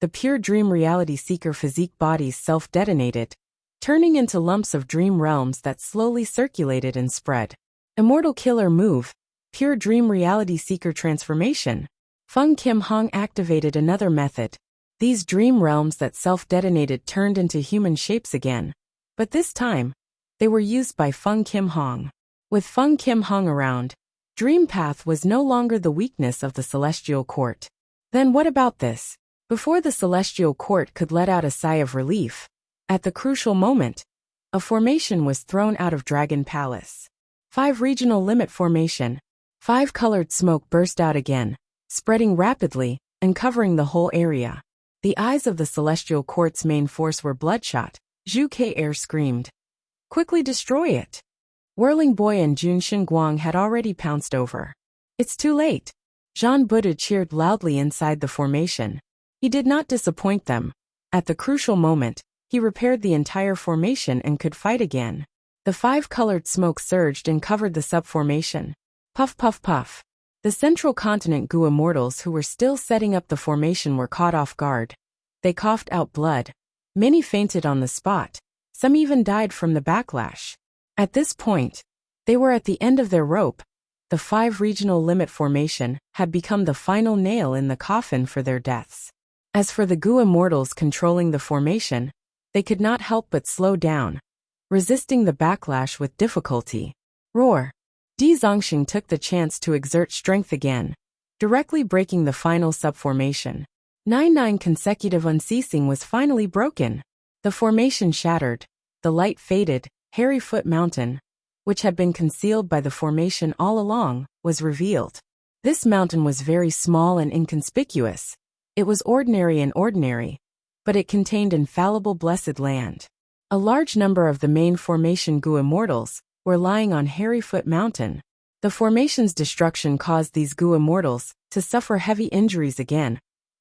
The pure dream reality seeker physique bodies self-detonated, turning into lumps of dream realms that slowly circulated and spread. Immortal killer move, pure dream reality seeker transformation. Feng Kim Hong activated another method. These dream realms that self-detonated turned into human shapes again. But this time, they were used by Feng Kim Hong. With Feng Kim Hong around, Dream Path was no longer the weakness of the Celestial Court. Then what about this? Before the Celestial Court could let out a sigh of relief, at the crucial moment, a formation was thrown out of Dragon Palace. 5 regional limit formation. 5 colored smoke burst out again, spreading rapidly and covering the whole area. The eyes of the Celestial Court's main force were bloodshot. Zhu Ke screamed. Quickly destroy it. Whirling Boy and Jun Shenguang had already pounced over. It's too late. Jean Buddha cheered loudly inside the formation. He did not disappoint them. At the crucial moment, he repaired the entire formation and could fight again. The 5-colored smoke surged and covered the subformation. Puff puff puff. The Central Continent Gu immortals who were still setting up the formation were caught off guard. They coughed out blood. Many fainted on the spot. Some even died from the backlash. At this point, they were at the end of their rope. The 5 regional limit formation had become the final nail in the coffin for their deaths. As for the Gu immortals controlling the formation, they could not help but slow down, resisting the backlash with difficulty. Roar! Di Zongxing took the chance to exert strength again, directly breaking the final subformation. 9 consecutive unceasing was finally broken. The formation shattered. The light faded. Hairy Foot Mountain, which had been concealed by the formation all along, was revealed. This mountain was very small and inconspicuous. It was ordinary, but it contained infallible blessed land. A large number of the main formation Gu immortals were lying on Hairy Foot Mountain. The formation's destruction caused these Gu immortals to suffer heavy injuries again.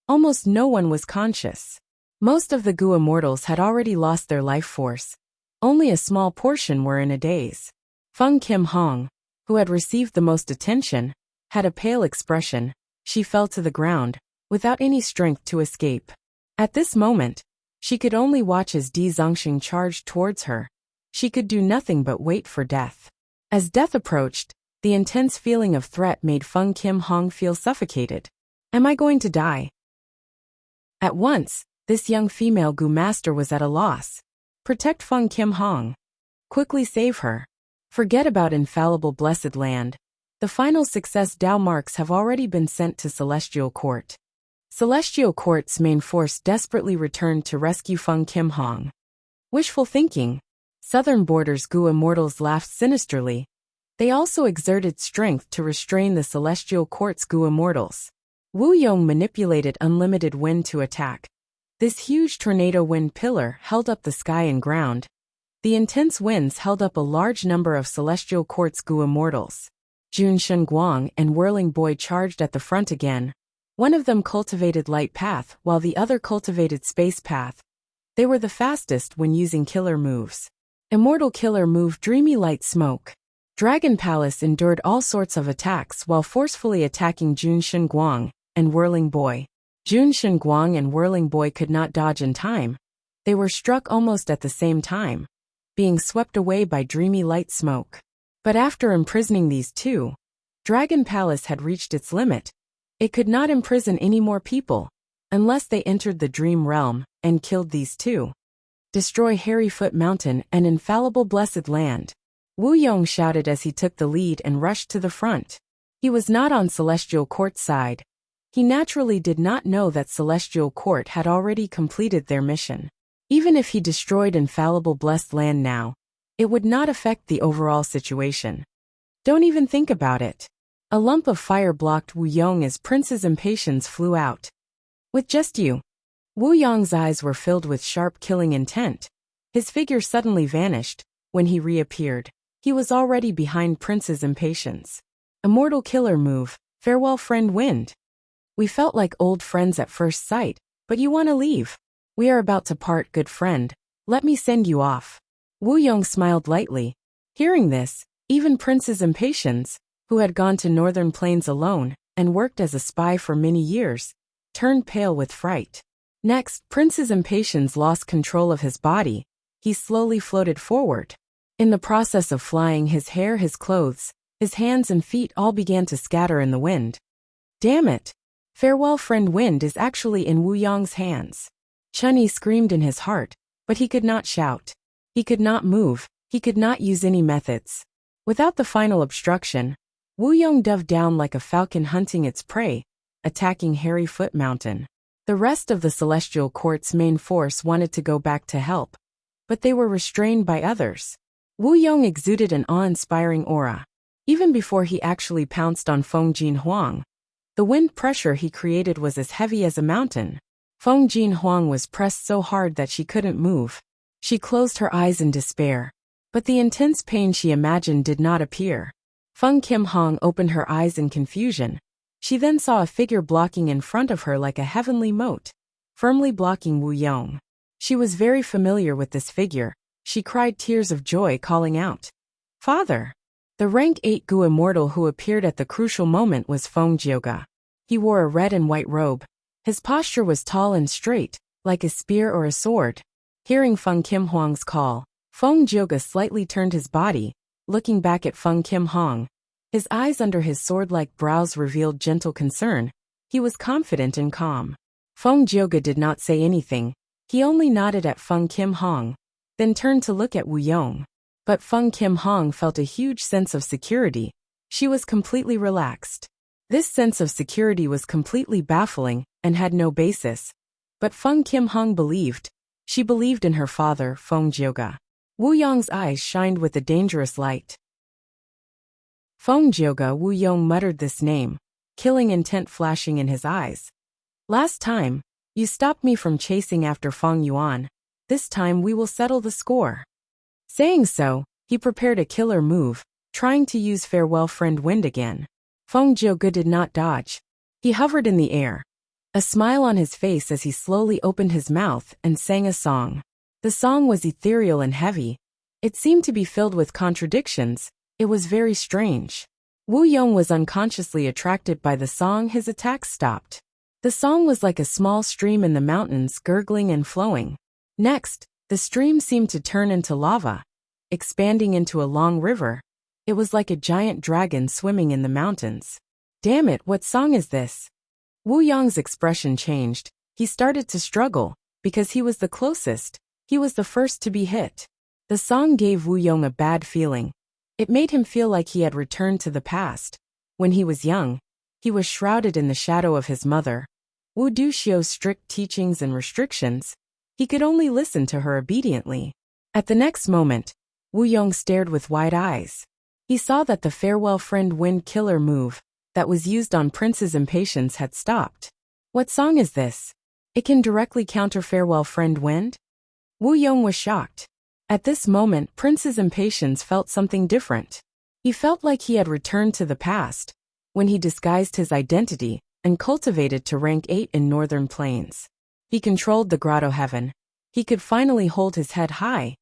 Almost no one was conscious. Most of the Gu immortals had already lost their life force. Only a small portion were in a daze. Feng Kim Hong, who had received the most attention, had a pale expression. She fell to the ground, without any strength to escape. At this moment, she could only watch as Di Zongxing charged towards her. She could do nothing but wait for death. As death approached, the intense feeling of threat made Feng Kim Hong feel suffocated. Am I going to die? At once, this young female Gu master was at a loss. Protect Feng Kim Hong. Quickly save her. Forget about infallible blessed land. The final success Dao marks have already been sent to Celestial Court. Celestial Court's main force desperately returned to rescue Feng Kim Hong. Wishful thinking. Southern Border's Gu immortals laughed sinisterly. They also exerted strength to restrain the Celestial Court's Gu immortals. Wu Yong manipulated unlimited wind to attack. This huge tornado wind pillar held up the sky and ground. The intense winds held up a large number of Celestial Court's Gu immortals. Jun Shenguang and Whirling Boy charged at the front again. One of them cultivated light path while the other cultivated space path. They were the fastest when using killer moves. Immortal killer move Dreamy Light Smoke. Dragon Palace endured all sorts of attacks while forcefully attacking Jun Shenguang and Whirling Boy. Jun Shenguang and Whirling Boy could not dodge in time. They were struck almost at the same time, being swept away by Dreamy Light Smoke. But after imprisoning these two, Dragon Palace had reached its limit. It could not imprison any more people, unless they entered the Dream Realm, and killed these two. Destroy Hairyfoot Mountain and infallible blessed land. Wu Yong shouted as he took the lead and rushed to the front. He was not on Celestial Court's side. He naturally did not know that Celestial Court had already completed their mission. Even if he destroyed infallible blessed land now, it would not affect the overall situation. Don't even think about it. A lump of fire blocked Wu Yong as Prince's impatience flew out. With just you. Wu Yong's eyes were filled with sharp killing intent. His figure suddenly vanished. When he reappeared, he was already behind Prince's impatience. Immortal killer move, farewell friend Wind. We felt like old friends at first sight, but you want to leave. We are about to part, good friend. Let me send you off. Wu Yong smiled lightly. Hearing this, even Prince's impatience, who had gone to Northern Plains alone and worked as a spy for many years, turned pale with fright. Next, Prince's impatience lost control of his body. He slowly floated forward. In the process of flying, his hair, his clothes, his hands and feet all began to scatter in the wind. Damn it! Farewell friend Wind is actually in Wu Yong's hands. Chunyi screamed in his heart, but he could not shout. He could not move, he could not use any methods. Without the final obstruction, Wu Yong dove down like a falcon hunting its prey, attacking Hairyfoot Mountain. The rest of the Celestial Court's main force wanted to go back to help, but they were restrained by others. Wu Yong exuded an awe-inspiring aura. Even before he actually pounced on Feng Jinhuang, the wind pressure he created was as heavy as a mountain. Feng Jinhuang was pressed so hard that she couldn't move. She closed her eyes in despair, but the intense pain she imagined did not appear. Feng Qimhong opened her eyes in confusion. She then saw a figure blocking in front of her like a heavenly moat, firmly blocking Wu Yong. She was very familiar with this figure. She cried tears of joy, calling out, "Father!" The rank 8 Gu immortal who appeared at the crucial moment was Feng Jioge. He wore a red and white robe. His posture was tall and straight, like a spear or a sword. Hearing Feng Qimhuang's call, Feng Jioge slightly turned his body, looking back at Feng Qimhong. His eyes under his sword-like brows revealed gentle concern. He was confident and calm. Feng Jioge did not say anything. He only nodded at Feng Qimhong, then turned to look at Wu Yong. But Feng Qimhong felt a huge sense of security. She was completely relaxed. This sense of security was completely baffling and had no basis. But Feng Qimhong believed. She believed in her father, Feng Jioge. Wu Yong's eyes shined with a dangerous light. Feng Jioge. Wu Yong muttered this name, killing intent flashing in his eyes. Last time, you stopped me from chasing after Feng Yuan. This time we will settle the score. Saying so, he prepared a killer move, trying to use farewell friend Wind again. Feng Jioge did not dodge. He hovered in the air, a smile on his face as he slowly opened his mouth and sang a song. The song was ethereal and heavy. It seemed to be filled with contradictions. It was very strange. Wu Yong was unconsciously attracted by the song. His attacks stopped. The song was like a small stream in the mountains, gurgling and flowing. Next, the stream seemed to turn into lava, expanding into a long river. It was like a giant dragon swimming in the mountains. Damn it, what song is this? Wu Yong's expression changed. He started to struggle, because he was the closest. He was the first to be hit. The song gave Wu Yong a bad feeling. It made him feel like he had returned to the past. When he was young, he was shrouded in the shadow of his mother. Wu Duxiu's strict teachings and restrictions. He could only listen to her obediently. At the next moment, Wu Yong stared with wide eyes. He saw that the farewell friend Wind killer move that was used on Prince's impatience had stopped. What song is this? It can directly counter farewell friend Wind? Wu Yong was shocked. At this moment, Prince's impatience felt something different. He felt like he had returned to the past, when he disguised his identity and cultivated to rank 8 in Northern Plains. He controlled the grotto heaven. He could finally hold his head high.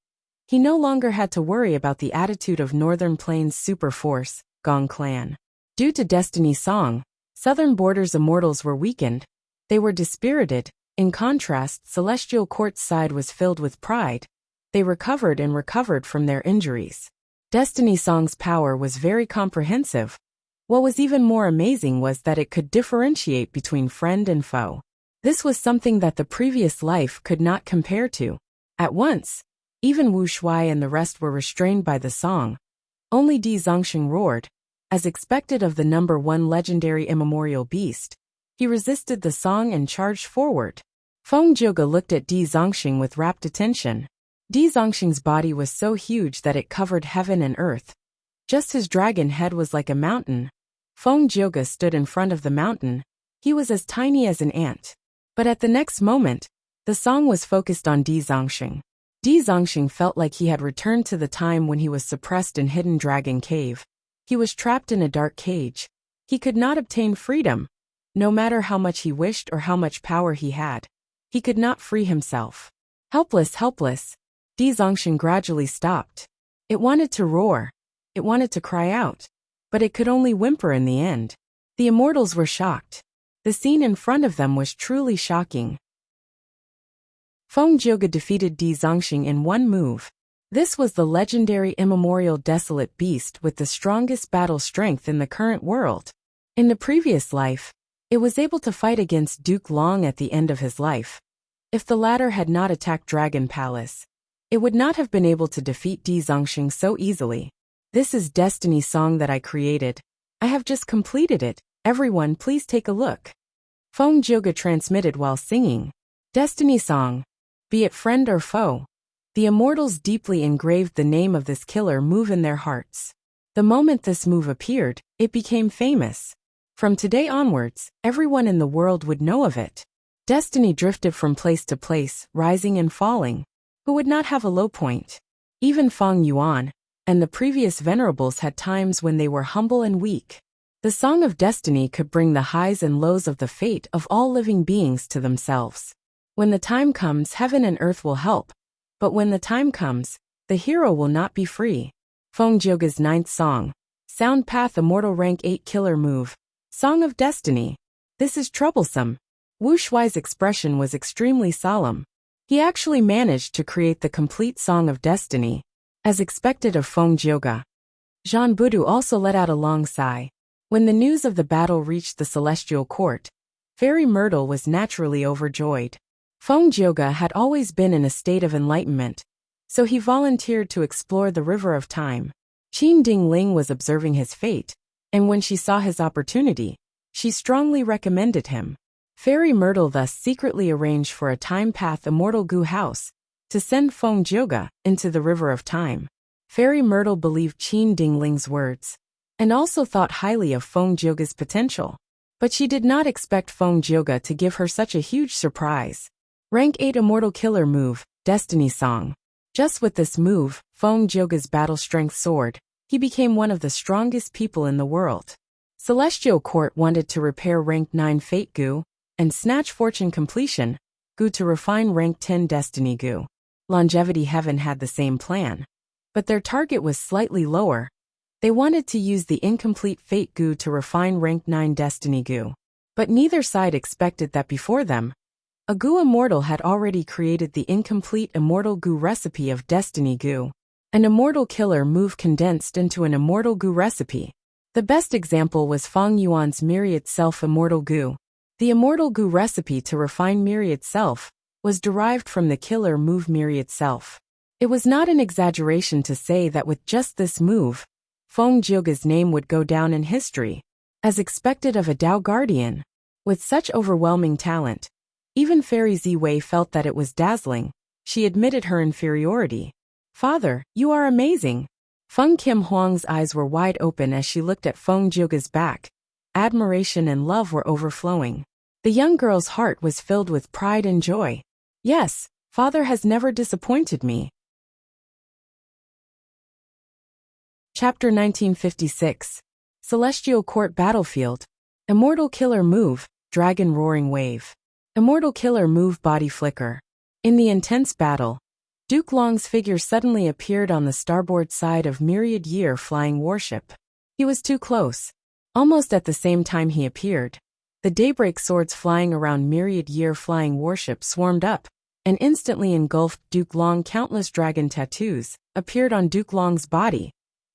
He no longer had to worry about the attitude of Northern Plains super force, Gong Clan. Due to Destiny's song, Southern Border's immortals were weakened. They were dispirited. In contrast, Celestial Court's side was filled with pride. They recovered and recovered from their injuries. Destiny Song's power was very comprehensive. What was even more amazing was that it could differentiate between friend and foe. This was something that the previous life could not compare to. At once, even Wuxia and the rest were restrained by the song. Only Di Zongxing roared. As expected of the number one legendary immemorial beast, he resisted the song and charged forward. Feng Zhuge looked at Di Zongxing with rapt attention. Di Zongxing's body was so huge that it covered heaven and earth. Just his dragon head was like a mountain. Feng Zhuge stood in front of the mountain. He was as tiny as an ant. But at the next moment, the song was focused on Di Zongxing. Di Zongxing felt like he had returned to the time when he was suppressed in Hidden Dragon Cave. He was trapped in a dark cage. He could not obtain freedom. No matter how much he wished or how much power he had, he could not free himself. Helpless, helpless, Di Zongxing gradually stopped. It wanted to roar. It wanted to cry out. But it could only whimper in the end. The immortals were shocked. The scene in front of them was truly shocking. Feng Zhuge defeated Di Zongxing in one move. This was the legendary immemorial desolate beast with the strongest battle strength in the current world. In the previous life, it was able to fight against Duke Long at the end of his life. If the latter had not attacked Dragon Palace, it would not have been able to defeat Di Zongxing so easily. This is Destiny song that I created. I have just completed it. Everyone please take a look. Feng Zhuge transmitted while singing. Destiny song. Be it friend or foe. The immortals deeply engraved the name of this killer move in their hearts. The moment this move appeared, it became famous. From today onwards, everyone in the world would know of it. Destiny drifted from place to place, rising and falling. Who would not have a low point? Even Feng Yuan and the previous venerables had times when they were humble and weak. The Song of Destiny could bring the highs and lows of the fate of all living beings to themselves. When the time comes, heaven and earth will help. But when the time comes, the hero will not be free. Feng Zhuge's 9th song. Sound Path Immortal Rank 8 Killer Move. Song of Destiny. This is troublesome. Wu Shuai's expression was extremely solemn. He actually managed to create the complete Song of Destiny, as expected of Feng Zhuge. Zhan Budu also let out a long sigh. When the news of the battle reached the celestial court, Fairy Myrtle was naturally overjoyed. Feng Zhuge had always been in a state of enlightenment, so he volunteered to explore the river of time. Qin Dingling was observing his fate, and when she saw his opportunity, she strongly recommended him. Fairy Myrtle thus secretly arranged for a time path immortal Gu house to send Feng Zhuge into the river of time. Fairy Myrtle believed Qin Dingling's words, and also thought highly of Feng Zhuge's potential. But she did not expect Feng Zhuge to give her such a huge surprise. Rank 8 Immortal Killer Move, Destiny Song. Just with this move, Feng Zhuge's battle strength soared. He became one of the strongest people in the world. Celestial Court wanted to repair Rank 9 Fate Gu, and snatch Fortune Completion Gu to refine Rank 10 Destiny Gu. Longevity Heaven had the same plan. But their target was slightly lower. They wanted to use the incomplete Fate Gu to refine Rank 9 Destiny Gu. But neither side expected that before them, a Gu Immortal had already created the incomplete Immortal Gu recipe of Destiny Gu. An Immortal Killer move condensed into an Immortal Gu recipe. The best example was Feng Yuan's Myriad Self Immortal Gu. The Immortal Gu recipe to refine Myriad Self was derived from the killer move Myriad Self. It was not an exaggeration to say that with just this move, Feng Zhuge's name would go down in history, as expected of a Dao Guardian. With such overwhelming talent, even Fairy Ziwei felt that it was dazzling. She admitted her inferiority. Father, you are amazing. Feng Kim Huang's eyes were wide open as she looked at Feng Zhuge's back. Admiration and love were overflowing. The young girl's heart was filled with pride and joy. Yes, Father has never disappointed me. Chapter 1956. Celestial Court Battlefield. Immortal Killer Move, Dragon Roaring Wave. Immortal Killer Move Body Flicker. In the intense battle, Duke Long's figure suddenly appeared on the starboard side of Myriad Year flying warship. He was too close. Almost at the same time he appeared, the daybreak swords flying around Myriad Year flying warship swarmed up, and instantly engulfed Duke Long. Countless dragon tattoos appeared on Duke Long's body,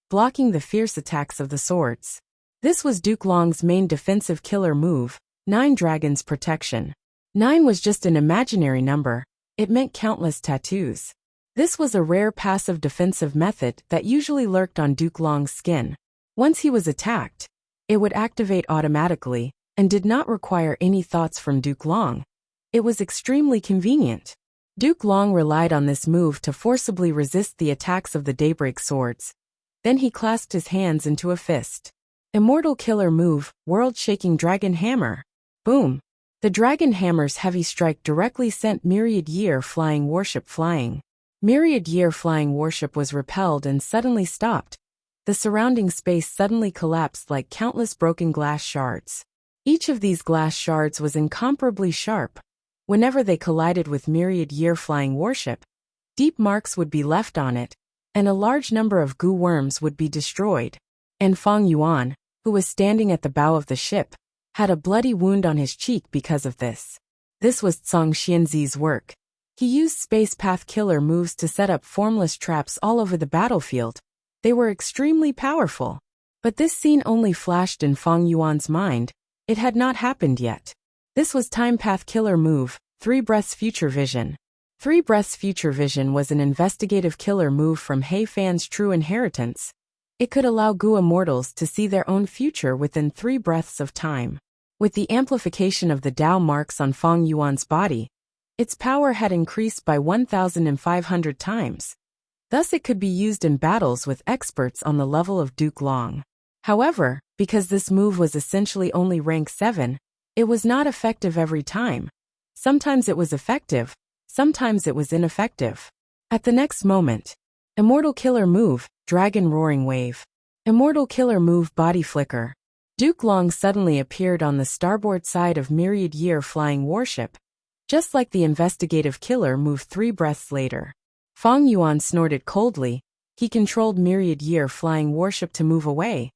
blocking the fierce attacks of the swords. This was Duke Long's main defensive killer move, 9 Dragons Protection. 9 was just an imaginary number. It meant countless tattoos. This was a rare passive defensive method that usually lurked on Duke Long's skin. Once he was attacked, it would activate automatically and did not require any thoughts from Duke Long. It was extremely convenient. Duke Long relied on this move to forcibly resist the attacks of the Daybreak swords. Then he clasped his hands into a fist. Immortal killer move, world-shaking dragon hammer. Boom! The dragon hammer's heavy strike directly sent Myriad Year flying warship flying. Myriad Year flying warship was repelled and suddenly stopped. The surrounding space suddenly collapsed like countless broken glass shards. Each of these glass shards was incomparably sharp. Whenever they collided with Myriad Year flying warship, deep marks would be left on it, and a large number of goo worms would be destroyed. And Fang Yuan, who was standing at the bow of the ship, had a bloody wound on his cheek because of this. This was Zhang Xianzi's work. He used space path killer moves to set up formless traps all over the battlefield. They were extremely powerful. But this scene only flashed in Fang Yuan's mind. It had not happened yet. This was Time Path Killer Move, 3 Breaths Future Vision. 3 Breaths Future Vision was an investigative killer move from He Fan's True Inheritance. It could allow Gu immortals to see their own future within 3 breaths of time. With the amplification of the Dao marks on Fang Yuan's body, its power had increased by 1,500 times. Thus it could be used in battles with experts on the level of Duke Long. However, because this move was essentially only rank 7, it was not effective every time. Sometimes it was effective, sometimes it was ineffective. At the next moment, Immortal Killer Move, Dragon Roaring Wave. Immortal Killer Move Body Flicker. Duke Long suddenly appeared on the starboard side of Myriad Year flying warship, just like the investigative killer move 3 breaths later. Fang Yuan snorted coldly. He controlled Myriad Year flying warship to move away,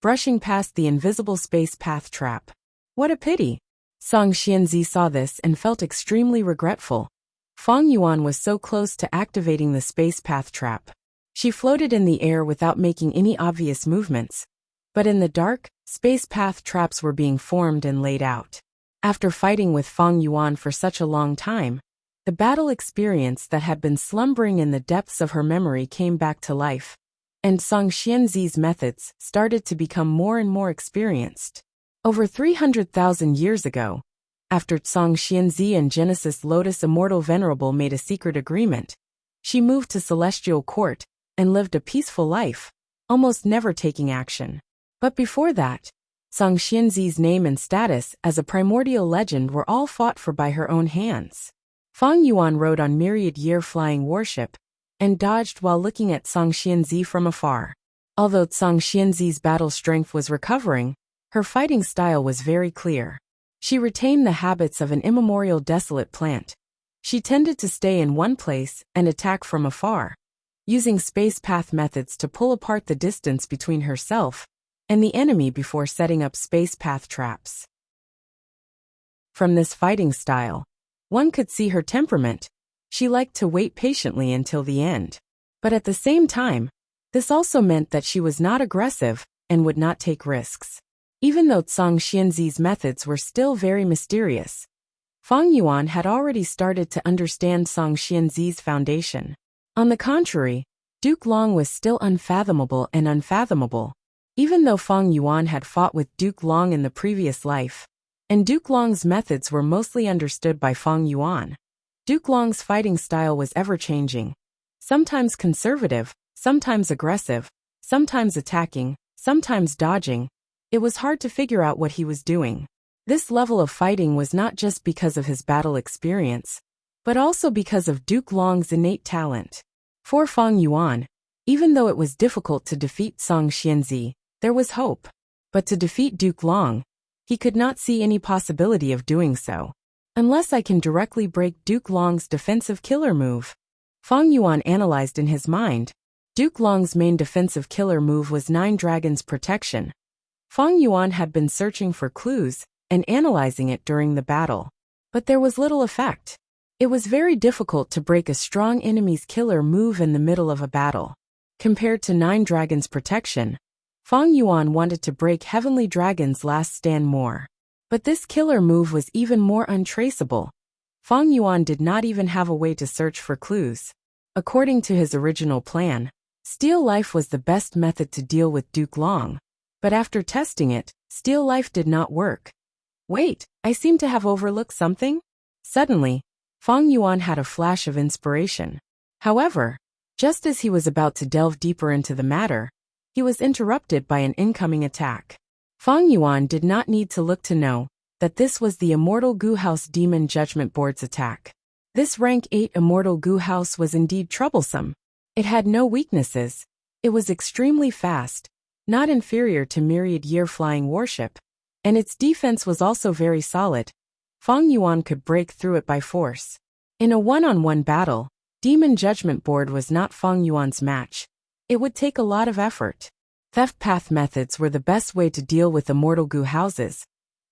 brushing past the invisible space path trap. What a pity! Zhang Xianzi saw this and felt extremely regretful. Fang Yuan was so close to activating the space path trap. She floated in the air without making any obvious movements. But in the dark, space path traps were being formed and laid out. After fighting with Fang Yuan for such a long time, the battle experience that had been slumbering in the depths of her memory came back to life, and Zhang Xianzi's methods started to become more and more experienced. Over 300,000 years ago, after Zhang Xianzi and Genesis Lotus Immortal Venerable made a secret agreement, she moved to Celestial Court and lived a peaceful life, almost never taking action. But before that, Zhang Xianzi's name and status as a primordial legend were all fought for by her own hands. Fang Yuan rode on Myriad Year flying warship and dodged while looking at Zhang Xianzi from afar. Although Zhang Xianzi's battle strength was recovering, her fighting style was very clear. She retained the habits of an immemorial desolate plant. She tended to stay in one place and attack from afar, using space path methods to pull apart the distance between herself and the enemy before setting up space path traps. From this fighting style, one could see her temperament. She liked to wait patiently until the end. But at the same time, this also meant that she was not aggressive and would not take risks. Even though Zhang Xianzi's methods were still very mysterious, Fang Yuan had already started to understand Zhang Xianzi's foundation. On the contrary, Duke Long was still unfathomable and unfathomable. Even though Fang Yuan had fought with Duke Long in the previous life, and Duke Long's methods were mostly understood by Fang Yuan, Duke Long's fighting style was ever-changing. Sometimes conservative, sometimes aggressive, sometimes attacking, sometimes dodging. It was hard to figure out what he was doing. This level of fighting was not just because of his battle experience, but also because of Duke Long's innate talent. For Fang Yuan, even though it was difficult to defeat Zhang Xianzi, there was hope. But to defeat Duke Long, he could not see any possibility of doing so. Unless I can directly break Duke Long's defensive killer move. Fang Yuan analyzed in his mind. Duke Long's main defensive killer move was 9 Dragons Protection. Fang Yuan had been searching for clues and analyzing it during the battle. But there was little effect. It was very difficult to break a strong enemy's killer move in the middle of a battle. Compared to 9 Dragons Protection, Fang Yuan wanted to break Heavenly Dragon's Last Stand more. But this killer move was even more untraceable. Fang Yuan did not even have a way to search for clues. According to his original plan, steal life was the best method to deal with Duke Long. But after testing it, steal life did not work. Wait, I seem to have overlooked something? Suddenly, Fang Yuan had a flash of inspiration. However, just as he was about to delve deeper into the matter, he was interrupted by an incoming attack. Fang Yuan did not need to look to know that this was the Immortal Gu House Demon Judgment Board's attack. This rank 8 Immortal Gu House was indeed troublesome. It had no weaknesses. It was extremely fast, not inferior to Myriad Year Flying Warship, and its defense was also very solid. Fang Yuan could break through it by force. In a one-on-one battle, Demon Judgment Board was not Fang Yuan's match. It would take a lot of effort. Theft path methods were the best way to deal with Immortal Gu houses,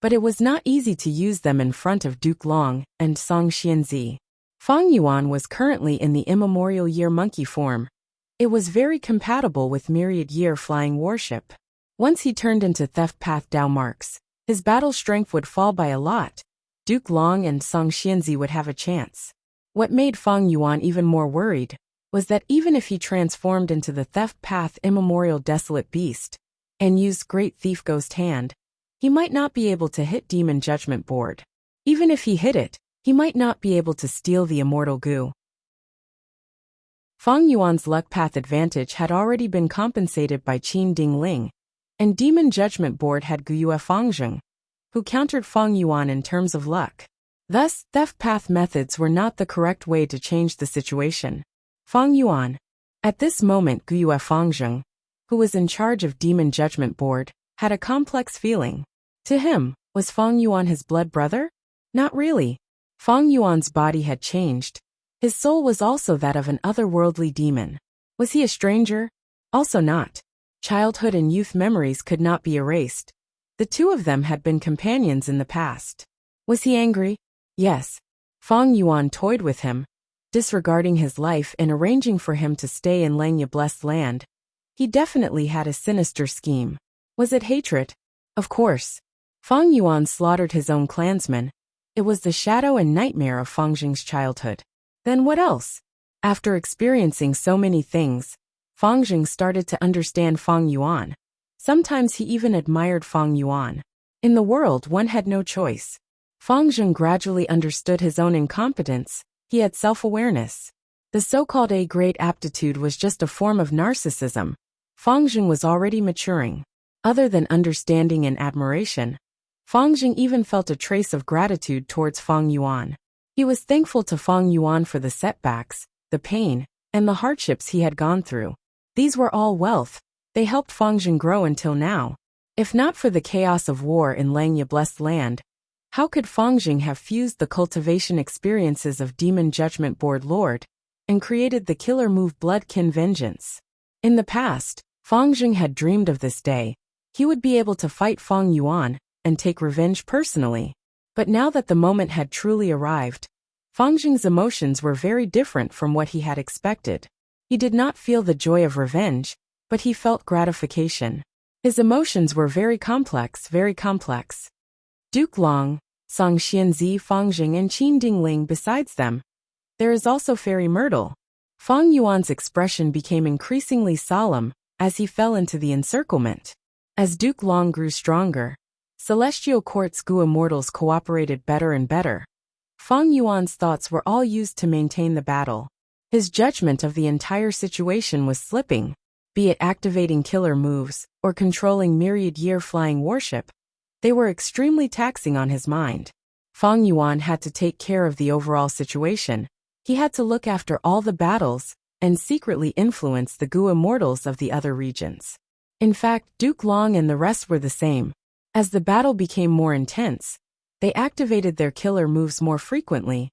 but it was not easy to use them in front of Duke Long and Song Xianzi. Fang Yuan was currently in the Immemorial Year Monkey form. It was very compatible with Myriad Year Flying Warship. Once he turned into Theft Path Dao marks, his battle strength would fall by a lot. Duke Long and Song Xianzi would have a chance. What made Fang Yuan even more worried was that even if he transformed into the Theft Path Immemorial Desolate Beast and used Great Thief Ghost Hand, he might not be able to hit Demon Judgment Board. Even if he hit it, he might not be able to steal the Immortal Gu. Fang Yuan's luck path advantage had already been compensated by Qin Ding Ling, and Demon Judgment Board had Guyue Fangzheng, who countered Fang Yuan in terms of luck. Thus, theft path methods were not the correct way to change the situation. Fang Yuan. At this moment, Guyue Fangzheng, who was in charge of Demon Judgment Board, had a complex feeling. To him, was Fang Yuan his blood brother? Not really. Fang Yuan's body had changed. His soul was also that of an otherworldly demon. Was he a stranger? Also not. Childhood and youth memories could not be erased. The two of them had been companions in the past. Was he angry? Yes. Fang Yuan toyed with him, disregarding his life and arranging for him to stay in Langya Blessed Land. He definitely had a sinister scheme. Was it hatred? Of course. Fang Yuan slaughtered his own clansmen. It was the shadow and nightmare of Fangzheng's childhood. Then what else? After experiencing so many things, Fangzheng started to understand Fang Yuan. Sometimes he even admired Fang Yuan. In the world, one had no choice. Fangzheng gradually understood his own incompetence. He had self-awareness. The so-called A-grade aptitude was just a form of narcissism. Fangzheng was already maturing. Other than understanding and admiration, Fangzheng even felt a trace of gratitude towards Fang Yuan. He was thankful to Fang Yuan for the setbacks, the pain, and the hardships he had gone through. These were all wealth. They helped Fangzheng grow until now. If not for the chaos of war in Langya Blessed Land, how could Fangzheng have fused the cultivation experiences of Demon Judgment Board Lord and created the killer move Bloodkin Vengeance? In the past, Fangzheng had dreamed of this day. He would be able to fight Fang Yuan and take revenge personally. But now that the moment had truly arrived, Fangzheng's emotions were very different from what he had expected. He did not feel the joy of revenge, but he felt gratification. His emotions were very complex, very complex. Duke Long, Song Xianzi, Fangzheng and Qin Dingling besides them. There is also Fairy Myrtle. Fang Yuan's expression became increasingly solemn as he fell into the encirclement. As Duke Long grew stronger, Celestial Court's Gu Immortals cooperated better and better. Fang Yuan's thoughts were all used to maintain the battle. His judgment of the entire situation was slipping, be it activating killer moves or controlling Myriad Year Flying Warship. They were extremely taxing on his mind. Fang Yuan had to take care of the overall situation. He had to look after all the battles and secretly influence the Gu Immortals of the other regions. In fact, Duke Long and the rest were the same. As the battle became more intense, they activated their killer moves more frequently.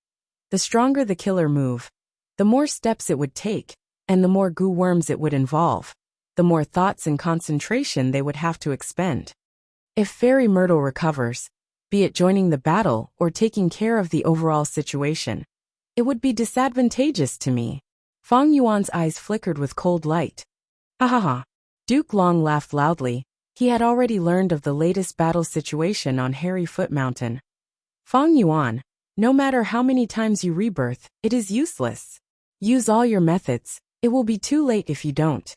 The stronger the killer move, the more steps it would take, and the more Gu worms it would involve, the more thoughts and concentration they would have to expend. If Fairy Myrtle recovers, be it joining the battle or taking care of the overall situation, it would be disadvantageous to me. Fang Yuan's eyes flickered with cold light. Ha ha ha. Duke Long laughed loudly. He had already learned of the latest battle situation on Hairy Foot Mountain. Fang Yuan, no matter how many times you rebirth, it is useless. Use all your methods, it will be too late if you don't.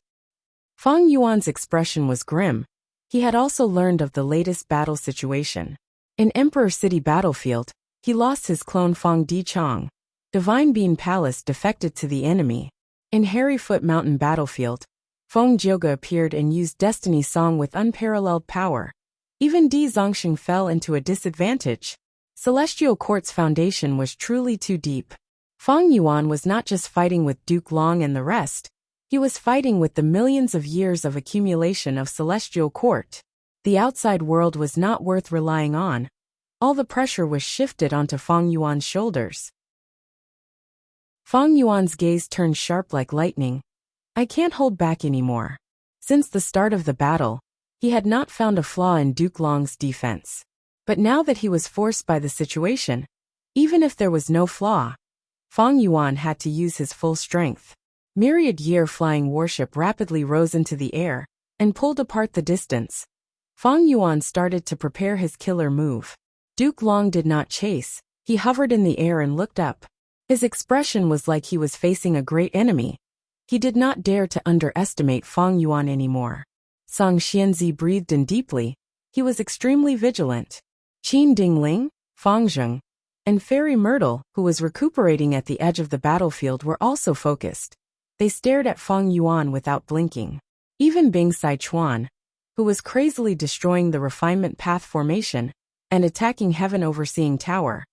Fang Yuan's expression was grim. He had also learned of the latest battle situation. In Emperor City battlefield, he lost his clone Fang Dichang. Divine Bean Palace defected to the enemy. In Hairy Foot Mountain battlefield, Feng Jioge appeared and used Destiny Song with unparalleled power. Even Di Zongxing fell into a disadvantage. Celestial Court's foundation was truly too deep. Fang Yuan was not just fighting with Duke Long and the rest. He was fighting with the millions of years of accumulation of Celestial Court. The outside world was not worth relying on. All the pressure was shifted onto Fang Yuan's shoulders. Fang Yuan's gaze turned sharp like lightning. I can't hold back anymore. Since the start of the battle, he had not found a flaw in Duke Long's defense. But now that he was forced by the situation, even if there was no flaw, Fang Yuan had to use his full strength. Myriad Year Flying Warship rapidly rose into the air and pulled apart the distance. Fang Yuan started to prepare his killer move. Duke Long did not chase, he hovered in the air and looked up. His expression was like he was facing a great enemy. He did not dare to underestimate Fang Yuan anymore. Song Xianzi breathed in deeply. He was extremely vigilant. Qin Dingling, Fang Zheng, and Fairy Myrtle, who was recuperating at the edge of the battlefield, were also focused. They stared at Fang Yuan without blinking. Even Bing Sichuan, who was crazily destroying the refinement path formation and attacking Heaven Overseeing Tower,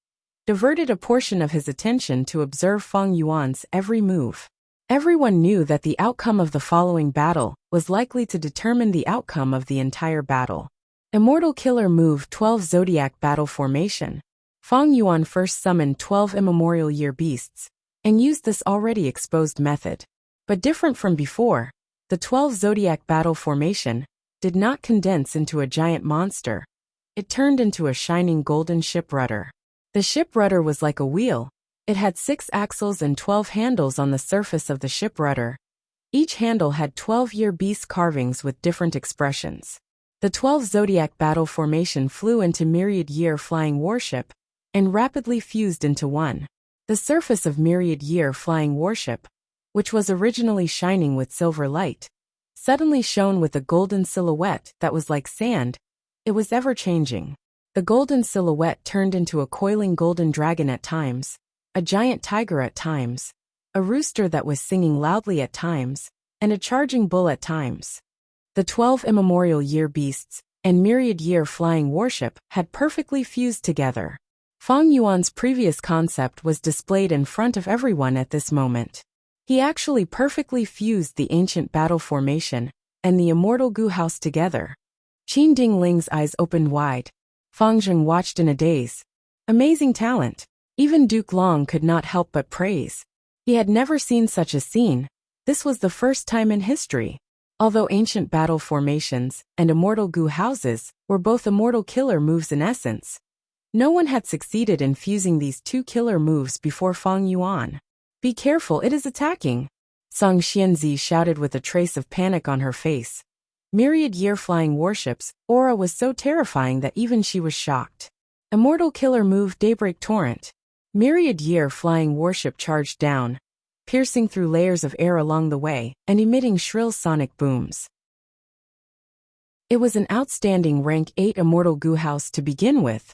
diverted a portion of his attention to observe Fang Yuan's every move. Everyone knew that the outcome of the following battle was likely to determine the outcome of the entire battle. Immortal Killer Move 12 Zodiac Battle Formation. Fang Yuan first summoned 12 immemorial year beasts and used this already exposed method. But different from before, the 12 Zodiac Battle Formation did not condense into a giant monster. It turned into a shining golden ship rudder. The ship rudder was like a wheel. It had 6 axles and 12 handles on the surface of the ship rudder. Each handle had 12-year beast carvings with different expressions. The 12 Zodiac Battle Formation flew into Myriad Year Flying Warship and rapidly fused into one. The surface of Myriad Year Flying Warship, which was originally shining with silver light, suddenly shone with a golden silhouette that was like sand. It was ever-changing. The golden silhouette turned into a coiling golden dragon at times, a giant tiger at times, a rooster that was singing loudly at times, and a charging bull at times. The 12 immemorial year beasts and Myriad Year Flying Warship had perfectly fused together. Fang Yuan's previous concept was displayed in front of everyone at this moment. He actually perfectly fused the ancient battle formation and the immortal Gu House together. Qin Dingling's eyes opened wide. Fang Zheng watched in a daze. Amazing talent. Even Duke Long could not help but praise. He had never seen such a scene. This was the first time in history. Although ancient battle formations and immortal Gu houses were both immortal killer moves in essence, no one had succeeded in fusing these two killer moves before Fang Yuan. Be careful, it is attacking. Song Xianzi shouted with a trace of panic on her face. Myriad Year Flying Warship's aura was so terrifying that even she was shocked. Immortal Killer Move Daybreak Torrent. Myriad Year Flying Warship charged down, piercing through layers of air along the way and emitting shrill sonic booms. It was an outstanding rank 8 Immortal Gu House to begin with,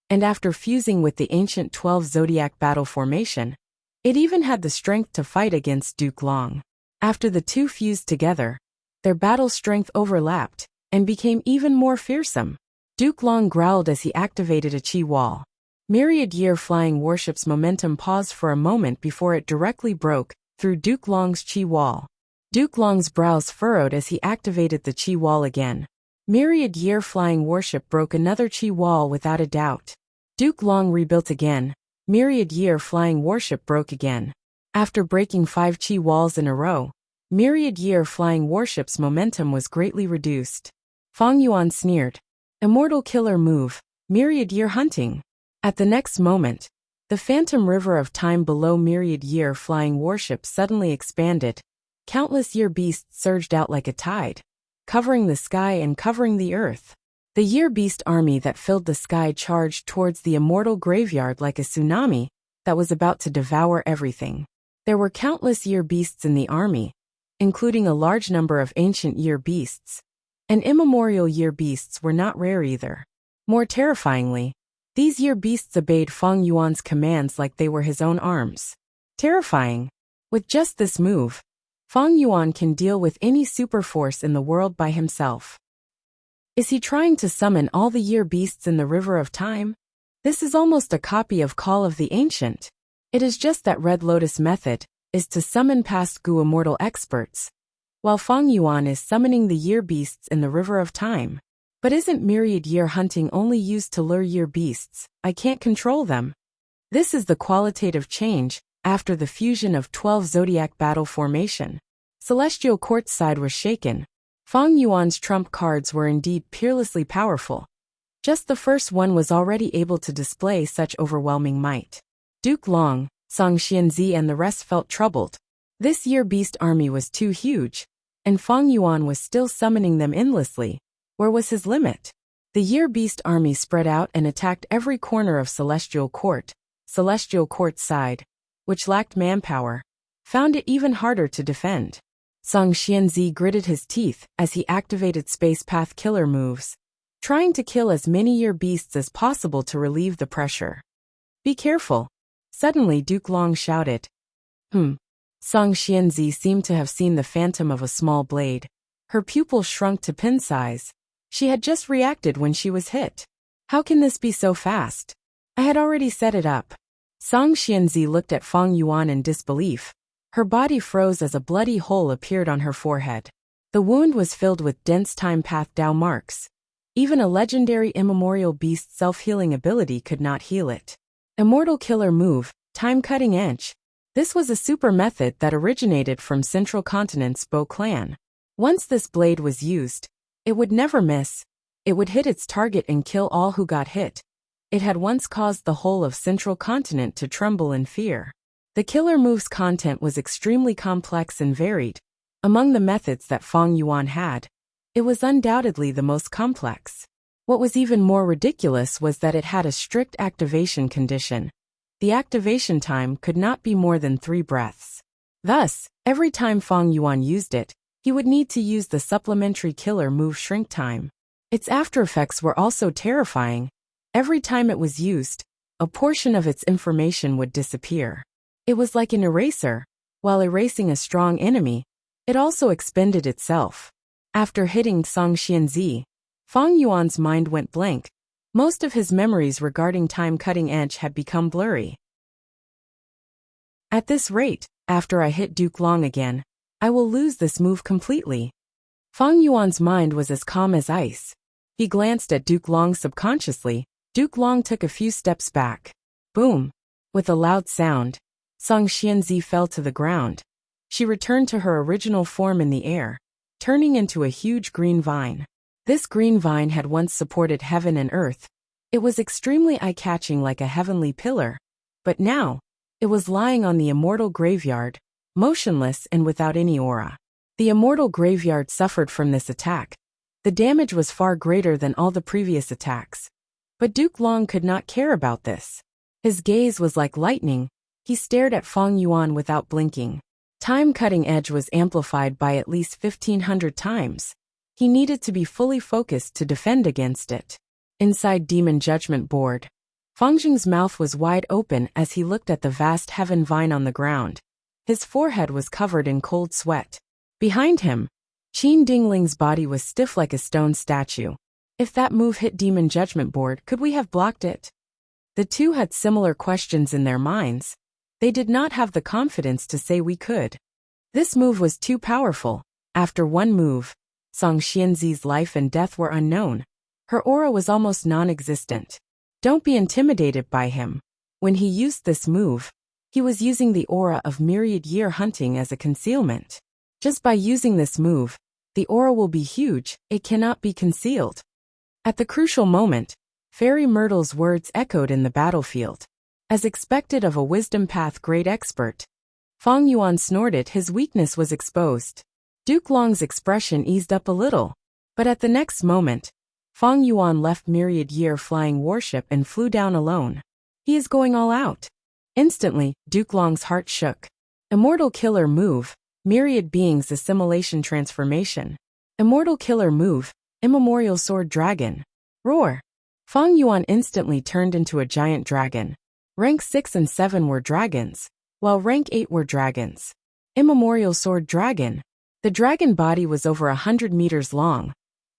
and after fusing with the ancient 12 Zodiac Battle Formation, it even had the strength to fight against Duke Long. After the two fused together, their battle strength overlapped and became even more fearsome. Duke Long growled as he activated a chi wall. Myriad Year Flying Warship's momentum paused for a moment before it directly broke through Duke Long's chi wall. Duke Long's brows furrowed as he activated the chi wall again. Myriad Year Flying Warship broke another chi wall without a doubt. Duke Long rebuilt again. Myriad Year Flying Warship broke again. After breaking 5 chi walls in a row, Myriad Year Flying Warship's momentum was greatly reduced. Fang Yuan sneered. Immortal Killer Move, Myriad Year Hunting. At the next moment, the phantom river of time below Myriad Year Flying Warship suddenly expanded. Countless year beasts surged out like a tide. covering the sky and covering the earth. The year beast army that filled the sky charged towards the immortal graveyard like a tsunami that was about to devour everything. There were countless year beasts in the army, including a large number of ancient year beasts. And immemorial year beasts were not rare either. More terrifyingly, these year beasts obeyed Feng Yuan's commands like they were his own arms. Terrifying. With just this move, Feng Yuan can deal with any superforce in the world by himself. Is he trying to summon all the year beasts in the River of Time? This is almost a copy of Call of the Ancient. It is just that Red Lotus method is to summon past Gu immortal experts, while Feng Yuan is summoning the year beasts in the River of Time. But isn't myriad year hunting only used to lure year beasts? I can't control them. This is the qualitative change after the fusion of 12 zodiac battle formation. Celestial Court's side was shaken. Feng Yuan's trump cards were indeed peerlessly powerful. Just the first one was already able to display such overwhelming might. Duke Long, Song Xianzi and the rest felt troubled. This year beast army was too huge, and Feng Yuan was still summoning them endlessly. Where was his limit? The year beast army spread out and attacked every corner of Celestial Court's side, which lacked manpower, found it even harder to defend. Song Xianzi gritted his teeth as he activated Space Path killer moves, trying to kill as many year beasts as possible to relieve the pressure. Be careful. Suddenly Duke Long shouted. Song Xianzi seemed to have seen the phantom of a small blade. Her pupils shrunk to pin size. She had just reacted when she was hit. How can this be so fast? I had already set it up. Song Xianzi looked at Feng Yuan in disbelief. Her body froze as a bloody hole appeared on her forehead. The wound was filled with dense time path Dao marks. Even a legendary immemorial beast's self-healing ability could not heal it. Immortal killer move, time cutting edge. This was a super method that originated from Central Continent's Bo clan. Once this blade was used, it would never miss. It would hit its target and kill all who got hit. It had once caused the whole of Central Continent to tremble in fear. The killer move's content was extremely complex and varied. Among the methods that Feng Yuan had, it was undoubtedly the most complex. What was even more ridiculous was that it had a strict activation condition. The activation time could not be more than 3 breaths. Thus, every time Feng Yuan used it, he would need to use the supplementary killer move shrink time. Its aftereffects were also terrifying. Every time it was used, a portion of its information would disappear. It was like an eraser. While erasing a strong enemy, it also expended itself. After hitting Song Xianzi, Feng Yuan's mind went blank. Most of his memories regarding time cutting edge had become blurry. At this rate, after I hit Duke Long again, I will lose this move completely. Feng Yuan's mind was as calm as ice. He glanced at Duke Long subconsciously. Duke Long took a few steps back. Boom! With a loud sound, Song Xianzi fell to the ground. She returned to her original form in the air, turning into a huge green vine. This green vine had once supported heaven and earth. It was extremely eye-catching like a heavenly pillar. But now, it was lying on the immortal graveyard, motionless and without any aura. The immortal graveyard suffered from this attack. The damage was far greater than all the previous attacks. But Duke Long could not care about this. His gaze was like lightning. He stared at Feng Yuan without blinking. Time cutting edge was amplified by at least 1,500 times. He needed to be fully focused to defend against it. Inside Demon Judgment Board, Feng Jing's mouth was wide open as he looked at the vast heaven vine on the ground. His forehead was covered in cold sweat. Behind him, Qin Dingling's body was stiff like a stone statue. If that move hit Demon Judgment Board, could we have blocked it? The two had similar questions in their minds. They did not have the confidence to say we could. This move was too powerful. After one move, Song Xianzi's life and death were unknown. Her aura was almost non-existent. Don't be intimidated by him. When he used this move, he was using the aura of myriad year hunting as a concealment. Just by using this move, the aura will be huge, it cannot be concealed. At the crucial moment, Fairy Myrtle's words echoed in the battlefield. As expected of a wisdom path great expert, Feng Yuan snorted. His weakness was exposed. Duke Long's expression eased up a little. But at the next moment, Fang Yuan left Myriad Year flying warship and flew down alone. He is going all out. Instantly, Duke Long's heart shook. Immortal Killer Move, Myriad Beings Assimilation Transformation. Immortal Killer Move, Immemorial Sword Dragon. Roar! Fang Yuan instantly turned into a giant dragon. Rank 6 and 7 were dragons, while rank 8 were dragons. Immemorial Sword Dragon. The dragon body was over 100 meters long.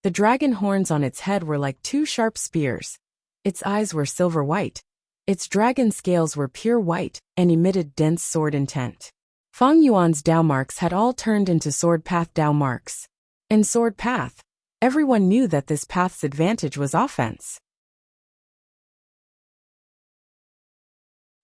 The dragon horns on its head were like 2 sharp spears. Its eyes were silver white. Its dragon scales were pure white and emitted dense sword intent. Fang Yuan's Dao marks had all turned into Sword Path Dao marks. In Sword Path, everyone knew that this path's advantage was offense.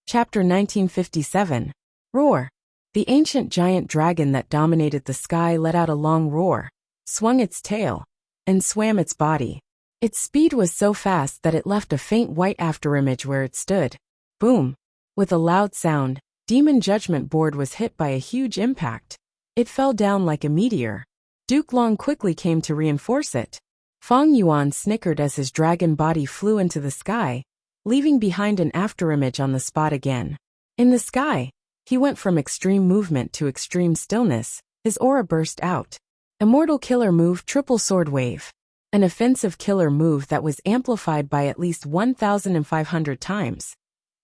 Chapter 1957. Roar. The ancient giant dragon that dominated the sky let out a long roar, swung its tail, and swam its body. Its speed was so fast that it left a faint white afterimage where it stood. Boom! With a loud sound, Demon Judgment Board was hit by a huge impact. It fell down like a meteor. Duke Long quickly came to reinforce it. Fang Yuan snickered as his dragon body flew into the sky, leaving behind an afterimage on the spot again. In the sky, he went from extreme movement to extreme stillness. His aura burst out. Immortal Killer Move Triple Sword Wave. An offensive killer move that was amplified by at least 1,500 times.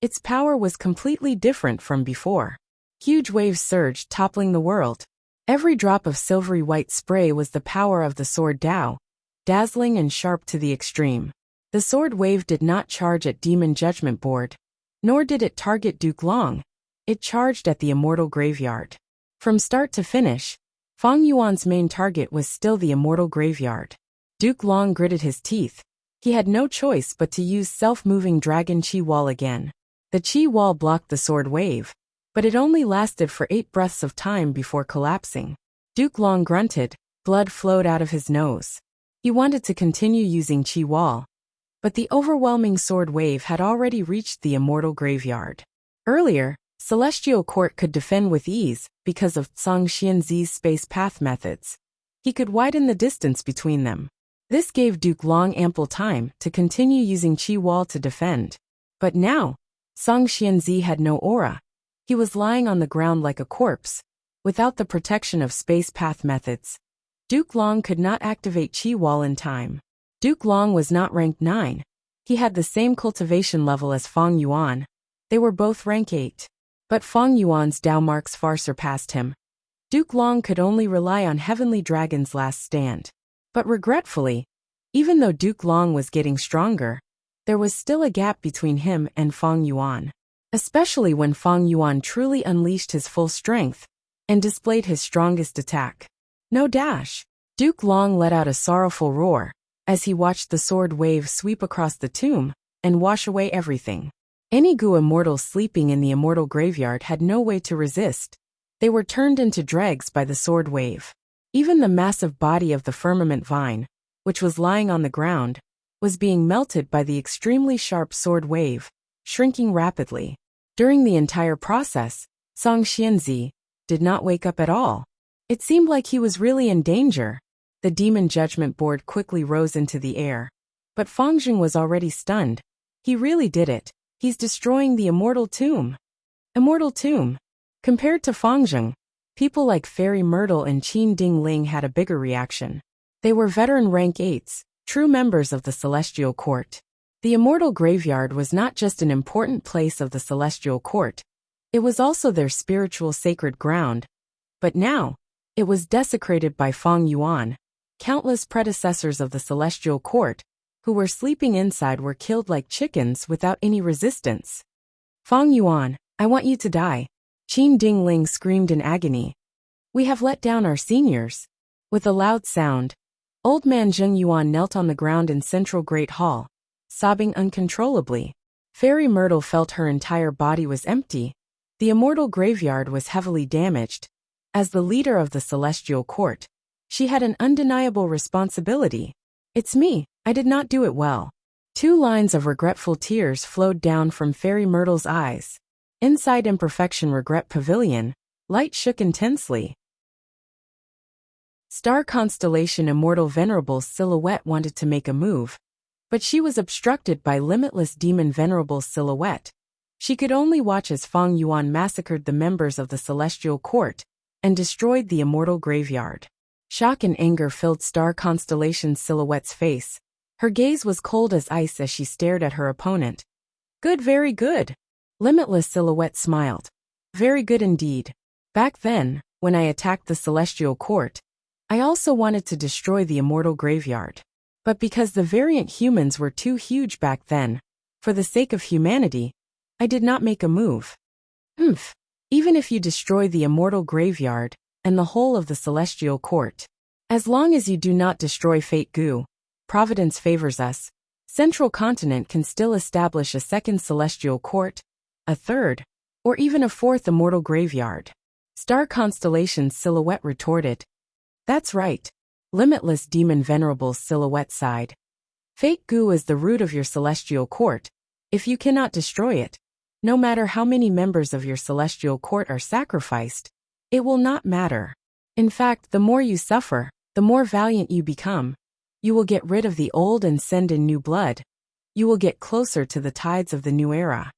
Its power was completely different from before. Huge waves surged, toppling the world. Every drop of silvery white spray was the power of the Sword Dao, dazzling and sharp to the extreme. The sword wave did not charge at Demon Judgment Board, nor did it target Duke Long. It charged at the Immortal Graveyard. From start to finish, Fang Yuan's main target was still the Immortal Graveyard. Duke Long gritted his teeth. He had no choice but to use self-moving Dragon Chi Wall again. The Chi Wall blocked the sword wave, but it only lasted for 8 breaths of time before collapsing. Duke Long grunted, blood flowed out of his nose. He wanted to continue using Chi Wall, but the overwhelming sword wave had already reached the Immortal Graveyard. Earlier, Celestial Court could defend with ease because of Zhang Xianzi's space path methods. He could widen the distance between them. This gave Duke Long ample time to continue using Chi Wall to defend. But now, Zhang Xianzi had no aura. He was lying on the ground like a corpse. Without the protection of space path methods, Duke Long could not activate Chi Wall in time. Duke Long was not ranked 9. He had the same cultivation level as Fang Yuan. They were both rank 8. But Fang Yuan's Dao marks far surpassed him. Duke Long could only rely on Heavenly Dragon's last stand. But regretfully, even though Duke Long was getting stronger, there was still a gap between him and Fang Yuan. Especially when Fang Yuan truly unleashed his full strength and displayed his strongest attack. No dash. Duke Long let out a sorrowful roar as he watched the sword wave sweep across the tomb and wash away everything. Any Gu immortals sleeping in the Immortal Graveyard had no way to resist. They were turned into dregs by the sword wave. Even the massive body of the firmament vine, which was lying on the ground, was being melted by the extremely sharp sword wave, shrinking rapidly. During the entire process, Zhang Xianzi did not wake up at all. It seemed like he was really in danger. The Demon Judgment Board quickly rose into the air. But Fang Zheng was already stunned. He really did it. He's destroying the Immortal Tomb. Immortal Tomb. Compared to Fang Zheng, people like Fairy Myrtle and Qin Ding Ling had a bigger reaction. They were veteran rank 8s, true members of the Celestial Court. The Immortal Graveyard was not just an important place of the Celestial Court. It was also their spiritual sacred ground. But now, it was desecrated by Fang Yuan. Countless predecessors of the Celestial Court, who were sleeping inside, were killed like chickens without any resistance. Fang Yuan, I want you to die. Qin Ding Ling screamed in agony. We have let down our seniors. With a loud sound, Old Man Zheng Yuan knelt on the ground in Central Great Hall, sobbing uncontrollably. Fairy Myrtle felt her entire body was empty. The Immortal Graveyard was heavily damaged. As the leader of the Celestial Court, she had an undeniable responsibility. It's me, I did not do it well. 2 lines of regretful tears flowed down from Fairy Myrtle's eyes. Inside Imperfection Regret Pavilion, light shook intensely. Star constellation Immortal Venerable's silhouette wanted to make a move, but she was obstructed by Limitless Demon Venerable's silhouette. She could only watch as Feng Yuan massacred the members of the Celestial Court and destroyed the Immortal Graveyard. Shock and anger filled Star Constellation's silhouette's face. Her gaze was cold as ice as she stared at her opponent. Good, very good. Limitless Silhouette smiled. Very good indeed. Back then, when I attacked the Celestial Court, I also wanted to destroy the Immortal Graveyard. But because the variant humans were too huge back then, for the sake of humanity, I did not make a move. Even if you destroy the Immortal Graveyard and the whole of the Celestial Court, as long as you do not destroy Fate Gu, Providence favors us. Central Continent can still establish a second Celestial Court, a third, or even a fourth Immortal Graveyard. Star Constellation's silhouette retorted. That's right. Limitless Demon Venerable's silhouette sighed. Fate Gu is the root of your Celestial Court. If you cannot destroy it, no matter how many members of your Celestial Court are sacrificed, it will not matter. In fact, the more you suffer, the more valiant you become. You will get rid of the old and send in new blood. You will get closer to the tides of the new era.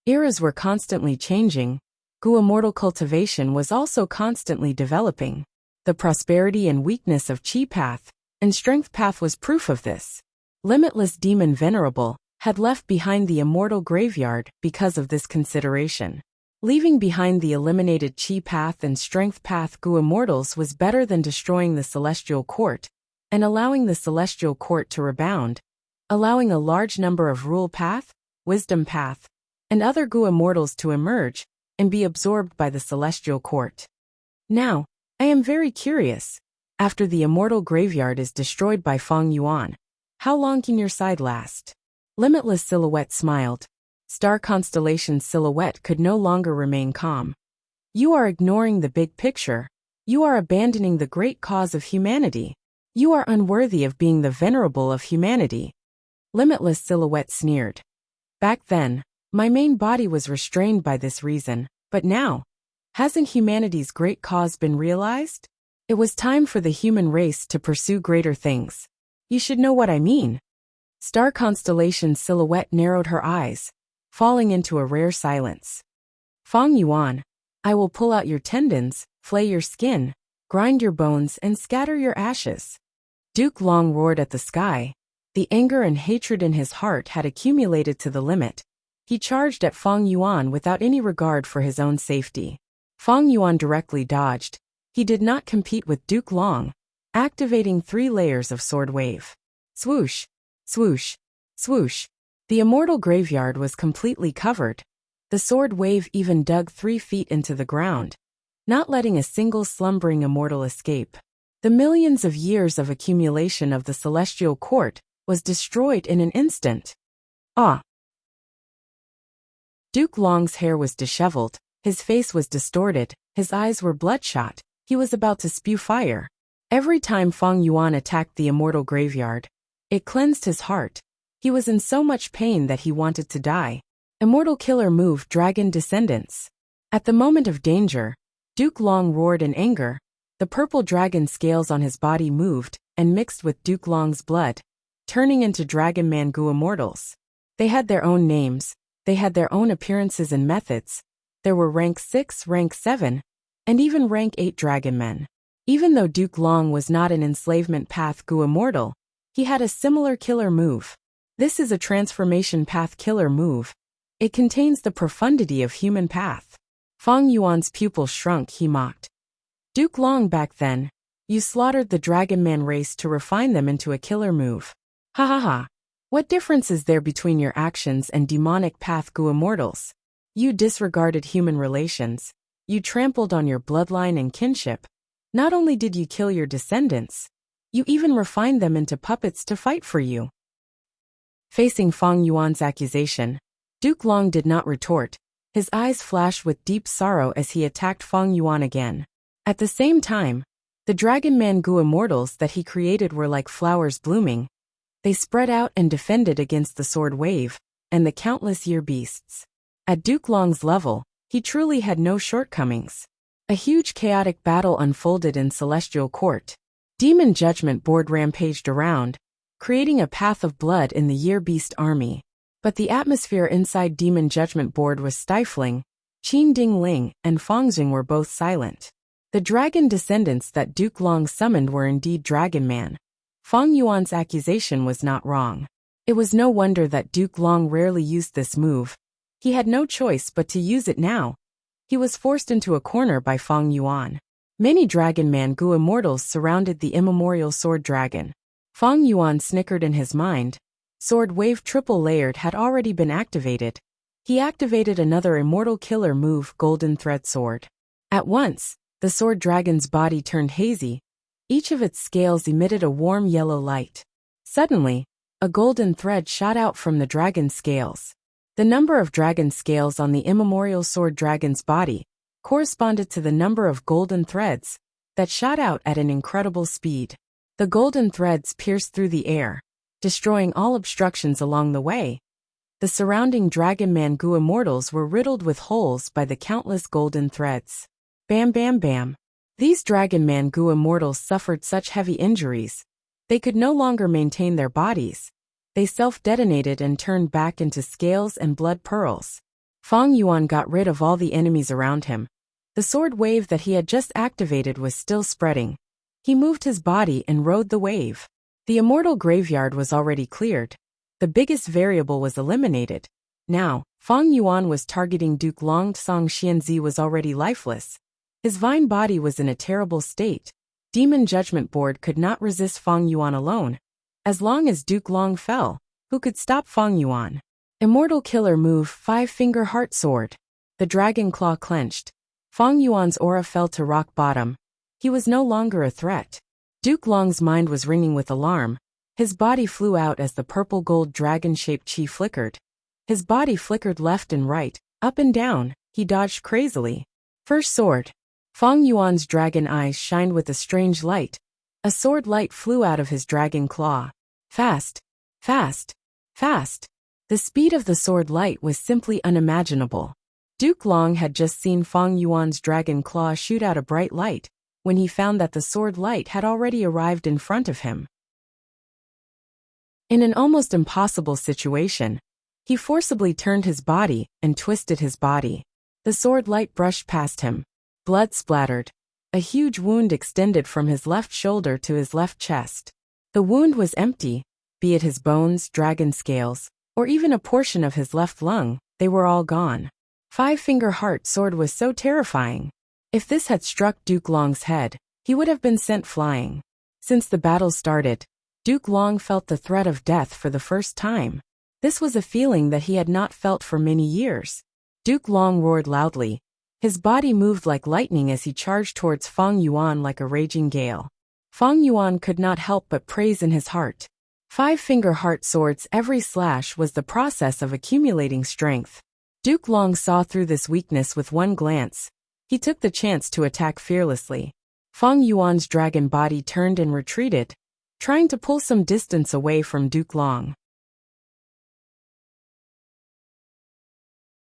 Eras were constantly changing. Gu Immortal cultivation was also constantly developing. The prosperity and weakness of Chi Path and Strength Path was proof of this. Limitless Demon Venerable had left behind the Immortal Graveyard because of this consideration. Leaving behind the eliminated Chi Path and Strength Path Gu Immortals was better than destroying the Celestial Court and allowing the Celestial Court to rebound, allowing a large number of Rule Path, Wisdom Path, and other Gu Immortals to emerge and be absorbed by the Celestial Court. Now, I am very curious. After the Immortal Graveyard is destroyed by Feng Yuan, how long can your side last? Limitless Silhouette smiled. Star Constellation's silhouette could no longer remain calm. You are ignoring the big picture. You are abandoning the great cause of humanity. You are unworthy of being the venerable of humanity. Limitless Silhouette sneered. Back then, my main body was restrained by this reason, but now, hasn't humanity's great cause been realized? It was time for the human race to pursue greater things. You should know what I mean. Star Constellation's silhouette narrowed her eyes, falling into a rare silence. Feng Yuan, I will pull out your tendons, flay your skin, grind your bones and scatter your ashes. Duke Long roared at the sky. The anger and hatred in his heart had accumulated to the limit. He charged at Feng Yuan without any regard for his own safety. Feng Yuan directly dodged. He did not compete with Duke Long, activating 3 layers of sword wave. Swoosh, swoosh, swoosh. The Immortal Graveyard was completely covered. The sword wave even dug 3 feet into the ground, not letting a single slumbering immortal escape. The millions of years of accumulation of the Celestial Court was destroyed in an instant. Ah! Duke Long's hair was disheveled, his face was distorted, his eyes were bloodshot, he was about to spew fire. Every time Feng Yuan attacked the Immortal Graveyard, it cleansed his heart. He was in so much pain that he wanted to die. Immortal Killer move Dragon Descendants. At the moment of danger, Duke Long roared in anger. The purple dragon scales on his body moved and mixed with Duke Long's blood, turning into Dragon Man Gu Immortals. They had their own names, they had their own appearances and methods. There were rank 6, rank 7, and even rank 8 Dragon Men. Even though Duke Long was not an enslavement path Gu Immortal, he had a similar killer move. This is a transformation path killer move. It contains the profundity of human path. Feng Yuan's pupil shrunk, he mocked. Duke Long back then, you slaughtered the Dragon Man race to refine them into a killer move. Ha ha ha. What difference is there between your actions and demonic path Gu Immortals? You disregarded human relations. You trampled on your bloodline and kinship. Not only did you kill your descendants, you even refined them into puppets to fight for you. Facing Feng Yuan's accusation, Duke Long did not retort. His eyes flashed with deep sorrow as he attacked Feng Yuan again. At the same time, the Dragon Man Gu Immortals that he created were like flowers blooming. They spread out and defended against the sword wave and the countless year beasts. At Duke Long's level, he truly had no shortcomings. A huge chaotic battle unfolded in Celestial Court. Demon Judgment Board rampaged around, creating a path of blood in the Year Beast army. But the atmosphere inside Demon Judgment Board was stifling. Qin Dingling and Fangxing were both silent. The dragon descendants that Duke Long summoned were indeed Dragon Man. Fang Yuan's accusation was not wrong. It was no wonder that Duke Long rarely used this move. He had no choice but to use it now. He was forced into a corner by Fang Yuan. Many Dragon Man Gu immortals surrounded the immemorial sword dragon. Fang Yuan snickered in his mind. Sword Wave Triple Layered had already been activated. He activated another immortal killer move, Golden Thread Sword. At once, the sword dragon's body turned hazy. Each of its scales emitted a warm yellow light. Suddenly, a golden thread shot out from the dragon's scales. The number of dragon scales on the immemorial sword dragon's body corresponded to the number of golden threads that shot out at an incredible speed. The golden threads pierced through the air, destroying all obstructions along the way. The surrounding Dragon Man Gu immortals were riddled with holes by the countless golden threads. Bam bam bam. These Dragon Man Gu immortals suffered such heavy injuries. They could no longer maintain their bodies. They self-detonated and turned back into scales and blood pearls. Fang Yuan got rid of all the enemies around him. The sword wave that he had just activated was still spreading. He moved his body and rode the wave. The immortal graveyard was already cleared. The biggest variable was eliminated. Now, Fang Yuan was targeting Duke Long. Song Xianzi was already lifeless. His vine body was in a terrible state. Demon Judgment Board could not resist Fang Yuan alone. As long as Duke Long fell, who could stop Fang Yuan? Immortal killer move, Five-Finger Heart Sword. The dragon claw clenched. Fang Yuan's aura fell to rock bottom. He was no longer a threat. Duke Long's mind was ringing with alarm. His body flew out as the purple-gold dragon-shaped chi flickered. His body flickered left and right, up and down. He dodged crazily. First sword. Fang Yuan's dragon eyes shined with a strange light. A sword light flew out of his dragon claw. Fast, fast, fast. The speed of the sword light was simply unimaginable. Duke Long had just seen Fang Yuan's dragon claw shoot out a bright light, when he found that the sword light had already arrived in front of him. In an almost impossible situation, he forcibly turned his body and twisted his body. The sword light brushed past him. Blood splattered. A huge wound extended from his left shoulder to his left chest. The wound was empty, be it his bones, dragon scales, or even a portion of his left lung, they were all gone. Five-Finger Heart Sword was so terrifying. If this had struck Duke Long's head, he would have been sent flying. Since the battle started, Duke Long felt the threat of death for the first time. This was a feeling that he had not felt for many years. Duke Long roared loudly. His body moved like lightning as he charged towards Fang Yuan like a raging gale. Fang Yuan could not help but praise in his heart. Five-Finger Heart Sword's every slash was the process of accumulating strength. Duke Long saw through this weakness with one glance. He took the chance to attack fearlessly. Fang Yuan's dragon body turned and retreated, trying to pull some distance away from Duke Long.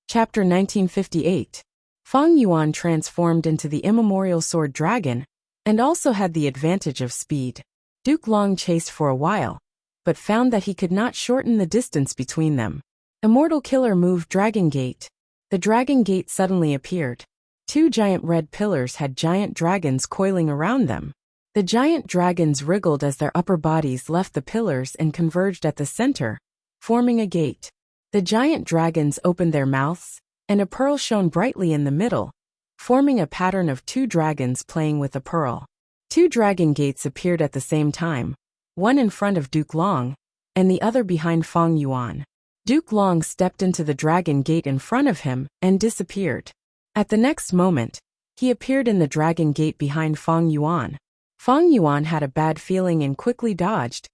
Chapter 1958. Fang Yuan transformed into the immemorial sword dragon, and also had the advantage of speed. Duke Long chased for a while, but found that he could not shorten the distance between them. Immortal killer move, Dragon Gate. The Dragon Gate suddenly appeared. Two giant red pillars had giant dragons coiling around them. The giant dragons wriggled as their upper bodies left the pillars and converged at the center, forming a gate. The giant dragons opened their mouths, and a pearl shone brightly in the middle, forming a pattern of two dragons playing with a pearl. Two dragon gates appeared at the same time, one in front of Duke Long, and the other behind Fang Yuan. Duke Long stepped into the dragon gate in front of him and disappeared. At the next moment, he appeared in the dragon gate behind Fang Yuan. Fang Yuan had a bad feeling and quickly dodged,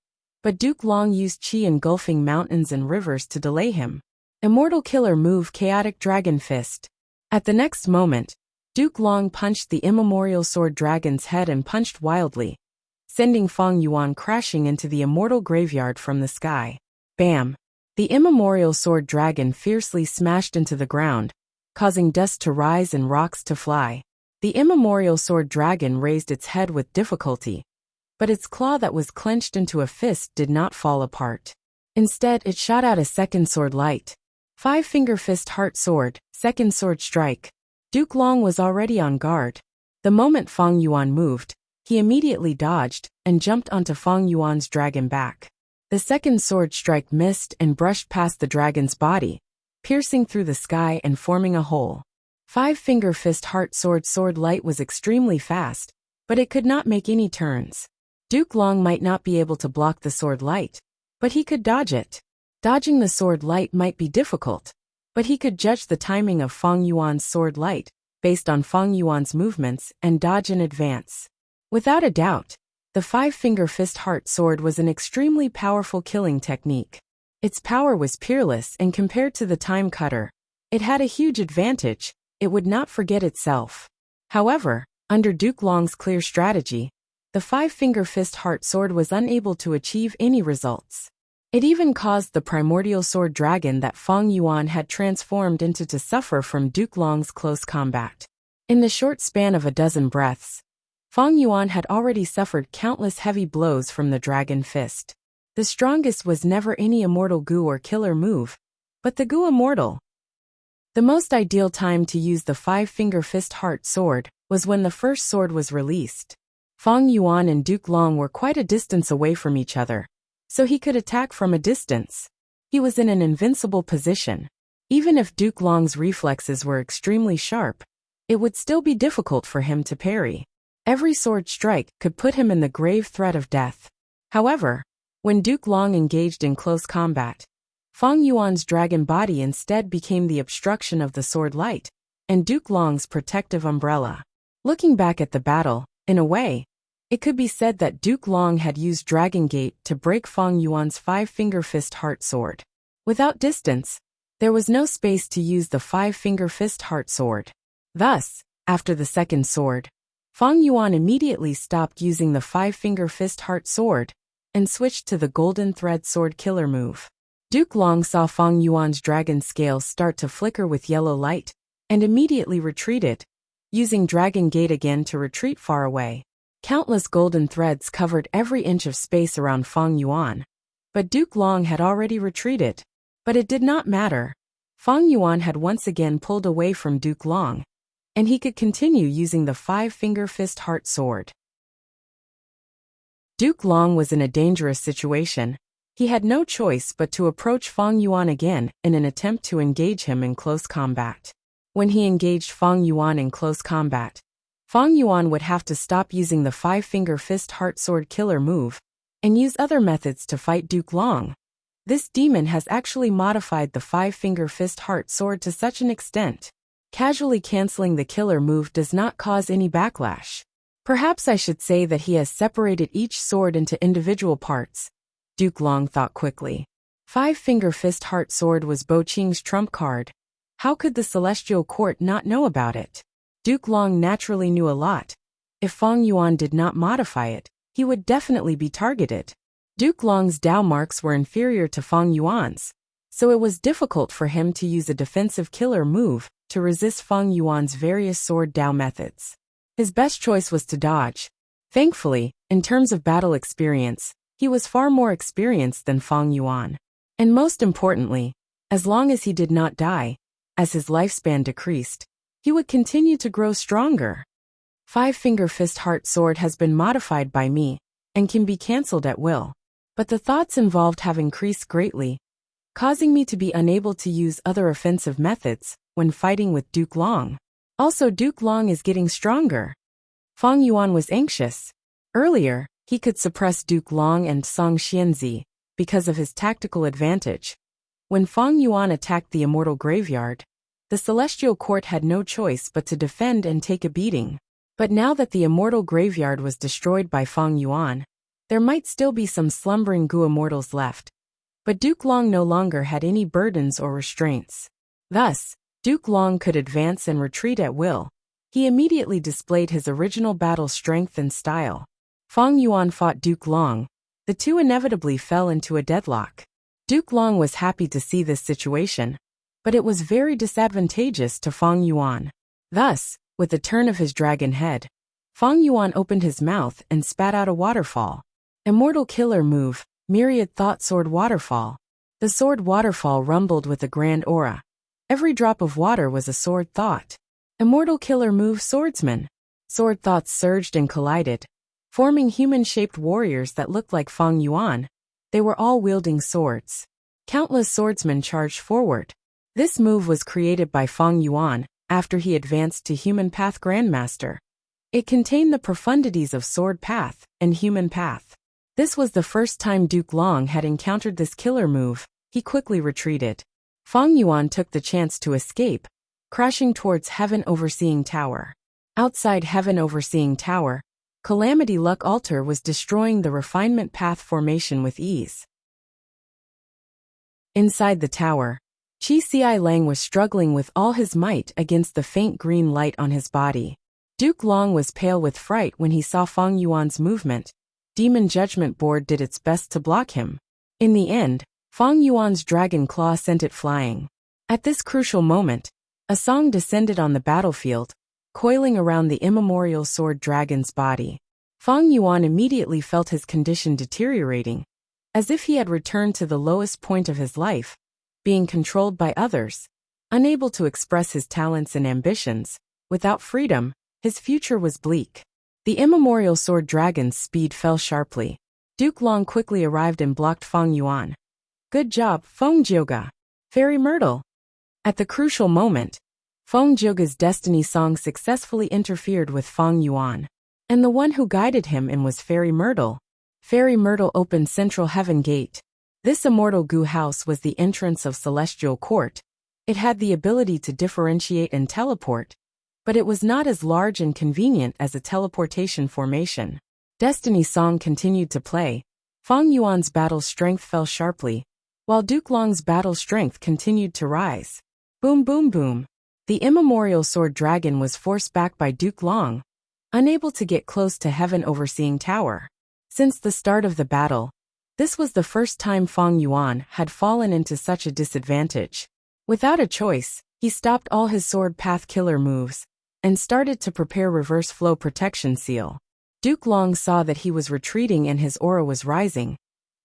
but Duke Long used chi engulfing mountains and rivers to delay him. Immortal killer move, Chaotic Dragon Fist. At the next moment, Duke Long punched the immemorial sword dragon's head and punched wildly, sending Fang Yuan crashing into the immortal graveyard from the sky. Bam! The immemorial sword dragon fiercely smashed into the ground, causing dust to rise and rocks to fly. The immemorial sword dragon raised its head with difficulty, but its claw that was clenched into a fist did not fall apart. Instead, it shot out a second sword light. Five-finger fist heart sword, second sword strike. Duke Long was already on guard. The moment Fang Yuan moved, he immediately dodged and jumped onto Fang Yuan's dragon back. The second sword strike missed and brushed past the dragon's body, piercing through the sky and forming a hole. Five-finger fist heart sword light was extremely fast, but it could not make any turns. Duke Long might not be able to block the sword light, but he could dodge it. Dodging the sword light might be difficult, but he could judge the timing of Fang Yuan's sword light based on Fang Yuan's movements and dodge in advance. Without a doubt, the five-finger fist heart sword was an extremely powerful killing technique. Its power was peerless, and compared to the time cutter, it had a huge advantage. It would not forget itself. However, under Duke Long's clear strategy, the five-finger fist heart sword was unable to achieve any results. It even caused the primordial sword dragon that Fang Yuan had transformed into to suffer from Duke Long's close combat. In the short span of a dozen breaths, Fang Yuan had already suffered countless heavy blows from the dragon fist. The strongest was never any immortal Gu or killer move, but the Gu immortal. The most ideal time to use the five-finger fist heart sword was when the first sword was released. Fang Yuan and Duke Long were quite a distance away from each other, so he could attack from a distance. He was in an invincible position. Even if Duke Long's reflexes were extremely sharp, it would still be difficult for him to parry. Every sword strike could put him in the grave threat of death. However, when Duke Long engaged in close combat, Fang Yuan's dragon body instead became the obstruction of the sword light, and Duke Long's protective umbrella. Looking back at the battle, in a way, it could be said that Duke Long had used Dragon Gate to break Fang Yuan's five-finger fist heart sword. Without distance, there was no space to use the five-finger fist heart sword. Thus, after the second sword, Fang Yuan immediately stopped using the five-finger fist heart sword and switched to the golden thread sword killer move. Duke Long saw Fang Yuan's dragon scales start to flicker with yellow light and immediately retreated, using Dragon Gate again to retreat far away. Countless golden threads covered every inch of space around Fang Yuan, but Duke Long had already retreated. But it did not matter. Fang Yuan had once again pulled away from Duke Long, and he could continue using the five-finger fist heart sword. Duke Long was in a dangerous situation. He had no choice but to approach Fang Yuan again in an attempt to engage him in close combat. When he engaged Fang Yuan in close combat, Fang Yuan would have to stop using the five-finger fist heart sword killer move and use other methods to fight Duke Long. This demon has actually modified the five-finger fist heart sword to such an extent. Casually canceling the killer move does not cause any backlash. Perhaps I should say that he has separated each sword into individual parts, Duke Long thought quickly. Five-finger fist heart sword was Bo Qing's trump card. How could the Celestial Court not know about it? Duke Long naturally knew a lot. If Fang Yuan did not modify it, he would definitely be targeted. Duke Long's Dao marks were inferior to Fang Yuan's, so it was difficult for him to use a defensive killer move to resist Fang Yuan's various sword Dao methods. His best choice was to dodge. Thankfully, in terms of battle experience, he was far more experienced than Fang Yuan. And most importantly, as long as he did not die, as his lifespan decreased, he would continue to grow stronger. Five-finger fist heart sword has been modified by me and can be cancelled at will. But the thoughts involved have increased greatly, causing me to be unable to use other offensive methods when fighting with Duke Long. Also, Duke Long is getting stronger. Fang Yuan was anxious. Earlier, he could suppress Duke Long and Song Xianzi because of his tactical advantage. When Fang Yuan attacked the Immortal Graveyard, the Celestial Court had no choice but to defend and take a beating. But now that the Immortal Graveyard was destroyed by Fang Yuan, there might still be some slumbering Gu Immortals left. But Duke Long no longer had any burdens or restraints. Thus, Duke Long could advance and retreat at will. He immediately displayed his original battle strength and style. Fang Yuan fought Duke Long. The two inevitably fell into a deadlock. Duke Long was happy to see this situation, but it was very disadvantageous to Fang Yuan. Thus, With a turn of his dragon head, Fang Yuan opened his mouth and spat out a waterfall. Immortal killer move, myriad thought sword waterfall. The sword waterfall rumbled with a grand aura. Every drop of water was a sword thought. Immortal killer move swordsman. Sword thoughts surged and collided, forming human-shaped warriors that looked like Fang Yuan. They were all wielding swords. Countless swordsmen charged forward. This move was created by Fang Yuan after he advanced to Human Path Grandmaster. It contained the profundities of Sword Path and Human Path. This was the first time Duke Long had encountered this killer move. He quickly retreated. Fang Yuan took the chance to escape, crashing towards Heaven Overseeing Tower. Outside Heaven Overseeing Tower, Calamity Luck Altar was destroying the Refinement Path formation with ease. Inside the tower, Qi Ci Lang was struggling with all his might against the faint green light on his body. Duke Long was pale with fright when he saw Fang Yuan's movement. Demon Judgment Board did its best to block him. In the end, Fang Yuan's dragon claw sent it flying. At this crucial moment, a song descended on the battlefield, coiling around the immemorial sword dragon's body. Fang Yuan immediately felt his condition deteriorating, as if he had returned to the lowest point of his life, being controlled by others, unable to express his talents and ambitions. Without freedom, his future was bleak. The immemorial sword dragon's speed fell sharply. Duke Long quickly arrived and blocked Fang Yuan. Good job, Feng Jioga. Fairy Myrtle. At the crucial moment, Feng Jioga's destiny song successfully interfered with Fang Yuan, and the one who guided him in was Fairy Myrtle. Fairy Myrtle opened Central Heaven Gate. This immortal goo house was the entrance of Celestial Court. It had the ability to differentiate and teleport, but it was not as large and convenient as a teleportation formation. Destiny song continued to play. Fang Yuan's battle strength fell sharply, while Duke Long's battle strength continued to rise. Boom boom boom. The immemorial sword dragon was forced back by Duke Long, unable to get close to Heaven Overseeing Tower. Since the start of the battle, this was the first time Fang Yuan had fallen into such a disadvantage. Without a choice, he stopped all his sword path killer moves and started to prepare reverse flow protection seal. Duke Long saw that he was retreating and his aura was rising.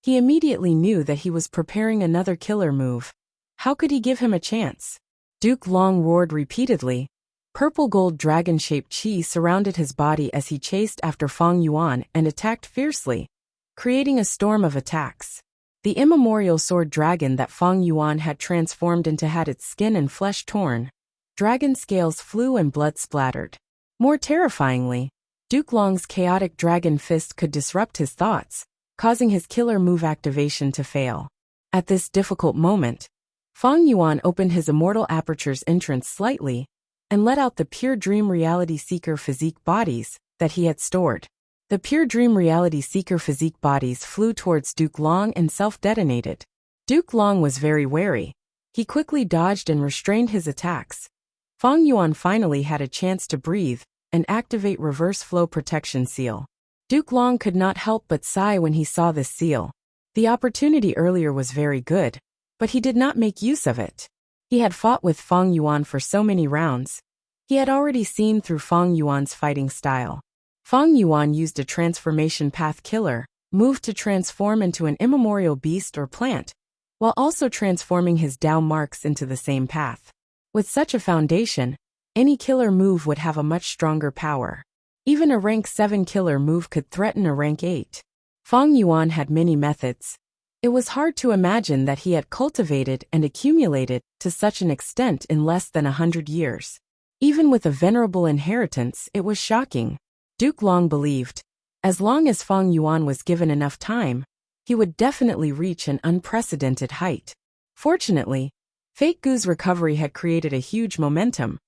He immediately knew that he was preparing another killer move. How could he give him a chance? Duke Long roared repeatedly. Purple gold dragon-shaped chi surrounded his body as he chased after Fang Yuan and attacked fiercely, creating a storm of attacks. The immemorial sword dragon that Fang Yuan had transformed into had its skin and flesh torn. Dragon scales flew and blood splattered. More terrifyingly, Duke Long's chaotic dragon fist could disrupt his thoughts, causing his killer move activation to fail. At this difficult moment, Fang Yuan opened his immortal aperture's entrance slightly and let out the pure dream reality seeker physique bodies that he had stored. The pure dream reality seeker physique bodies flew towards Duke Long and self-detonated. Duke Long was very wary. He quickly dodged and restrained his attacks. Fang Yuan finally had a chance to breathe and activate reverse flow protection seal. Duke Long could not help but sigh when he saw this seal. The opportunity earlier was very good, but he did not make use of it. He had fought with Fang Yuan for so many rounds. He had already seen through Fang Yuan's fighting style. Fang Yuan used a transformation path killer move to transform into an immemorial beast or plant, while also transforming his Dao marks into the same path. With such a foundation, any killer move would have a much stronger power. Even a rank 7 killer move could threaten a rank 8. Fang Yuan had many methods. It was hard to imagine that he had cultivated and accumulated to such an extent in less than 100 years. Even with a venerable inheritance, it was shocking. Duke Long believed, as long as Fang Yuan was given enough time, he would definitely reach an unprecedented height. Fortunately, Fake Gu's recovery had created a huge momentum.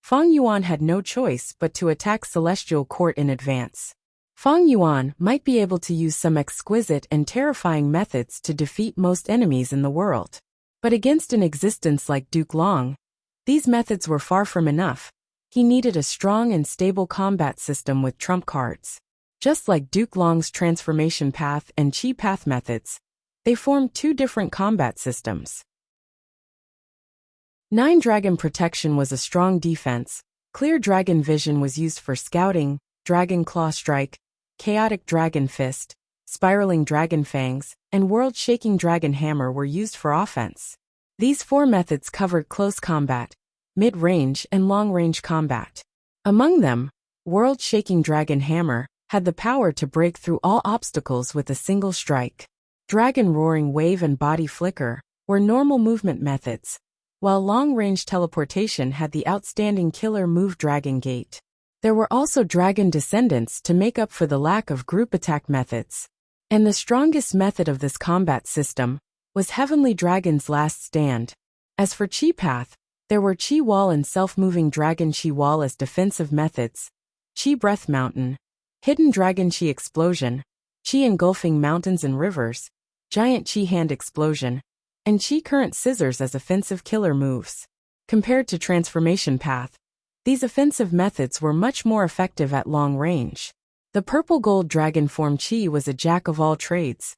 Fang Yuan had no choice but to attack Celestial Court in advance. Fang Yuan might be able to use some exquisite and terrifying methods to defeat most enemies in the world. But against an existence like Duke Long, these methods were far from enough. He needed a strong and stable combat system with trump cards. Just like Duke Long's transformation path and chi path methods, they formed two different combat systems. 9 Dragon Protection was a strong defense, Clear Dragon Vision was used for scouting, Dragon Claw Strike, Chaotic Dragon Fist, Spiraling Dragon Fangs, and World-Shaking Dragon Hammer were used for offense. These 4 methods covered close combat, mid-range, and long-range combat. Among them, World-Shaking Dragon Hammer had the power to break through all obstacles with a single strike. Dragon Roaring Wave and Body Flicker were normal movement methods, while long-range teleportation had the outstanding killer move Dragon Gate. There were also Dragon Descendants to make up for the lack of group attack methods. And the strongest method of this combat system was Heavenly Dragon's Last Stand. As for Chi Path, there were Chi Wall and Self-Moving Dragon Chi Wall as defensive methods, Chi Breath Mountain, Hidden Dragon Chi Explosion, Chi Engulfing Mountains and Rivers, Giant Chi Hand Explosion, and Chi Current Scissors as offensive killer moves. Compared to Transformation Path, these offensive methods were much more effective at long range. The Purple Gold Dragon Form Chi was a jack of all trades.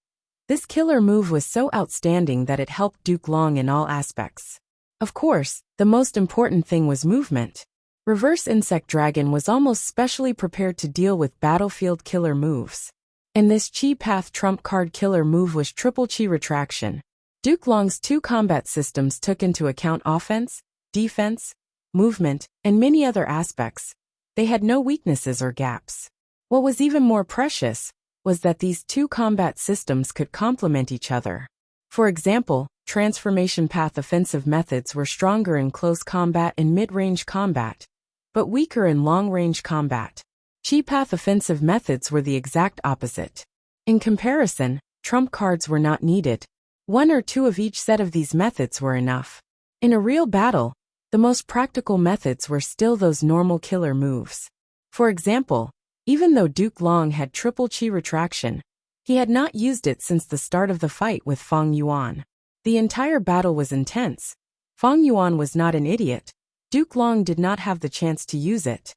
This killer move was so outstanding that it helped Duke Long in all aspects. Of course, the most important thing was movement. Reverse Insect Dragon was almost specially prepared to deal with battlefield killer moves. And this Chi Path trump card killer move was Triple Chi Retraction. Duke Long's 2 combat systems took into account offense, defense, movement, and many other aspects. They had no weaknesses or gaps. What was even more precious was that these 2 combat systems could complement each other. For example, Transformation Path offensive methods were stronger in close combat and mid-range combat, but weaker in long-range combat. Chi Path offensive methods were the exact opposite. In comparison, trump cards were not needed. 1 or 2 of each set of these methods were enough. In a real battle, the most practical methods were still those normal killer moves. For example, even though Duke Long had Triple Chi Retraction, he had not used it since the start of the fight with Fong Yuan. The entire battle was intense. Fong Yuan was not an idiot. Duke Long did not have the chance to use it.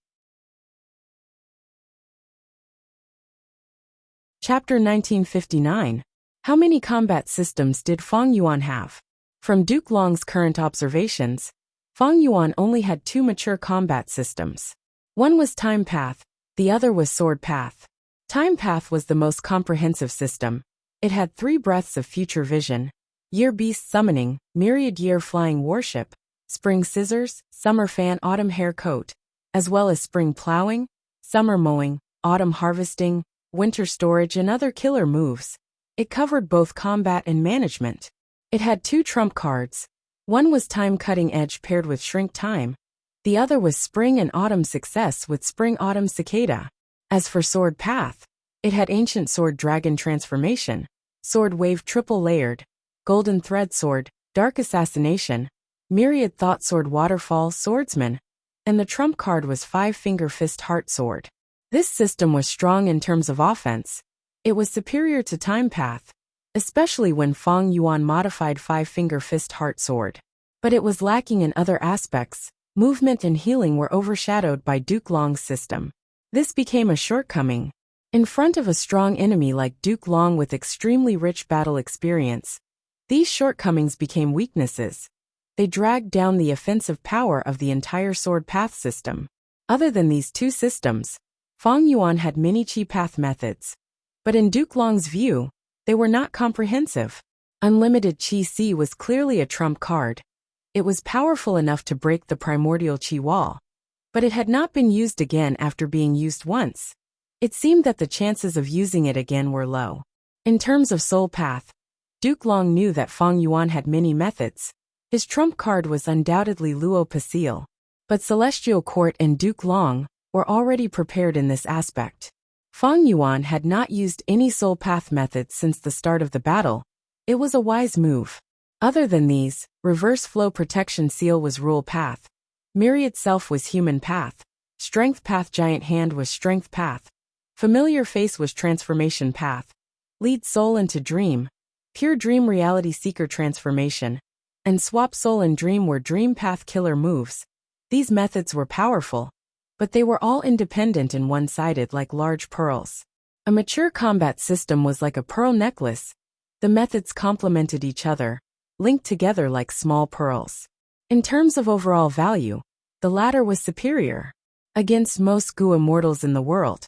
Chapter 1959. How many combat systems did Fong Yuan have? From Duke Long's current observations, Fong Yuan only had 2 mature combat systems. One was Time Path, the other was Sword Path. Time Path was the most comprehensive system. It had 3 breaths of future vision, Year Beast Summoning, Myriad Year Flying Warship, Spring Scissors, Summer Fan Autumn Hair Coat, as well as Spring Plowing, Summer Mowing, Autumn Harvesting, Winter Storage and other killer moves. It covered both combat and management. It had 2 trump cards. One was Time Cutting Edge paired with Shrink Time. The other was Spring and Autumn Success with Spring Autumn Cicada. As for Sword Path, it had Ancient Sword Dragon Transformation, Sword Wave Triple Layered, Golden Thread Sword, Dark Assassination, Myriad Thought Sword Waterfall Swordsman, and the trump card was 5-Finger Fist Heart Sword. This system was strong in terms of offense. It was superior to Time Path, especially when Fong Yuan modified 5-Finger Fist Heart Sword. But it was lacking in other aspects. Movement and healing were overshadowed by Duke Long's system. This became a shortcoming. In front of a strong enemy like Duke Long with extremely rich battle experience, these shortcomings became weaknesses. They dragged down the offensive power of the entire Sword Path system. Other than these 2 systems, Fong Yuan had many Chi Path methods. But in Duke Long's view, they were not comprehensive. Unlimited Chi C was clearly a trump card. It was powerful enough to break the primordial Chi wall. But it had not been used again after being used once. It seemed that the chances of using it again were low. In terms of Soul Path, Duke Long knew that Fong Yuan had many methods. His trump card was undoubtedly Luo Pasil. But Celestial Court and Duke Long were already prepared in this aspect. Fong Yuan had not used any Soul Path methods since the start of the battle. It was a wise move. Other than these, Reverse Flow Protection Seal was Rule Path. Myriad Self was Human Path. Strength Path Giant Hand was Strength Path. Familiar Face was Transformation Path. Lead Soul into Dream. Pure Dream Reality Seeker Transformation. And Swap Soul and Dream were Dream Path killer moves. These methods were powerful, but they were all independent and one-sided like large pearls. A mature combat system was like a pearl necklace. The methods complemented each other, linked together like small pearls. In terms of overall value, the latter was superior. Against most Gu immortals in the world,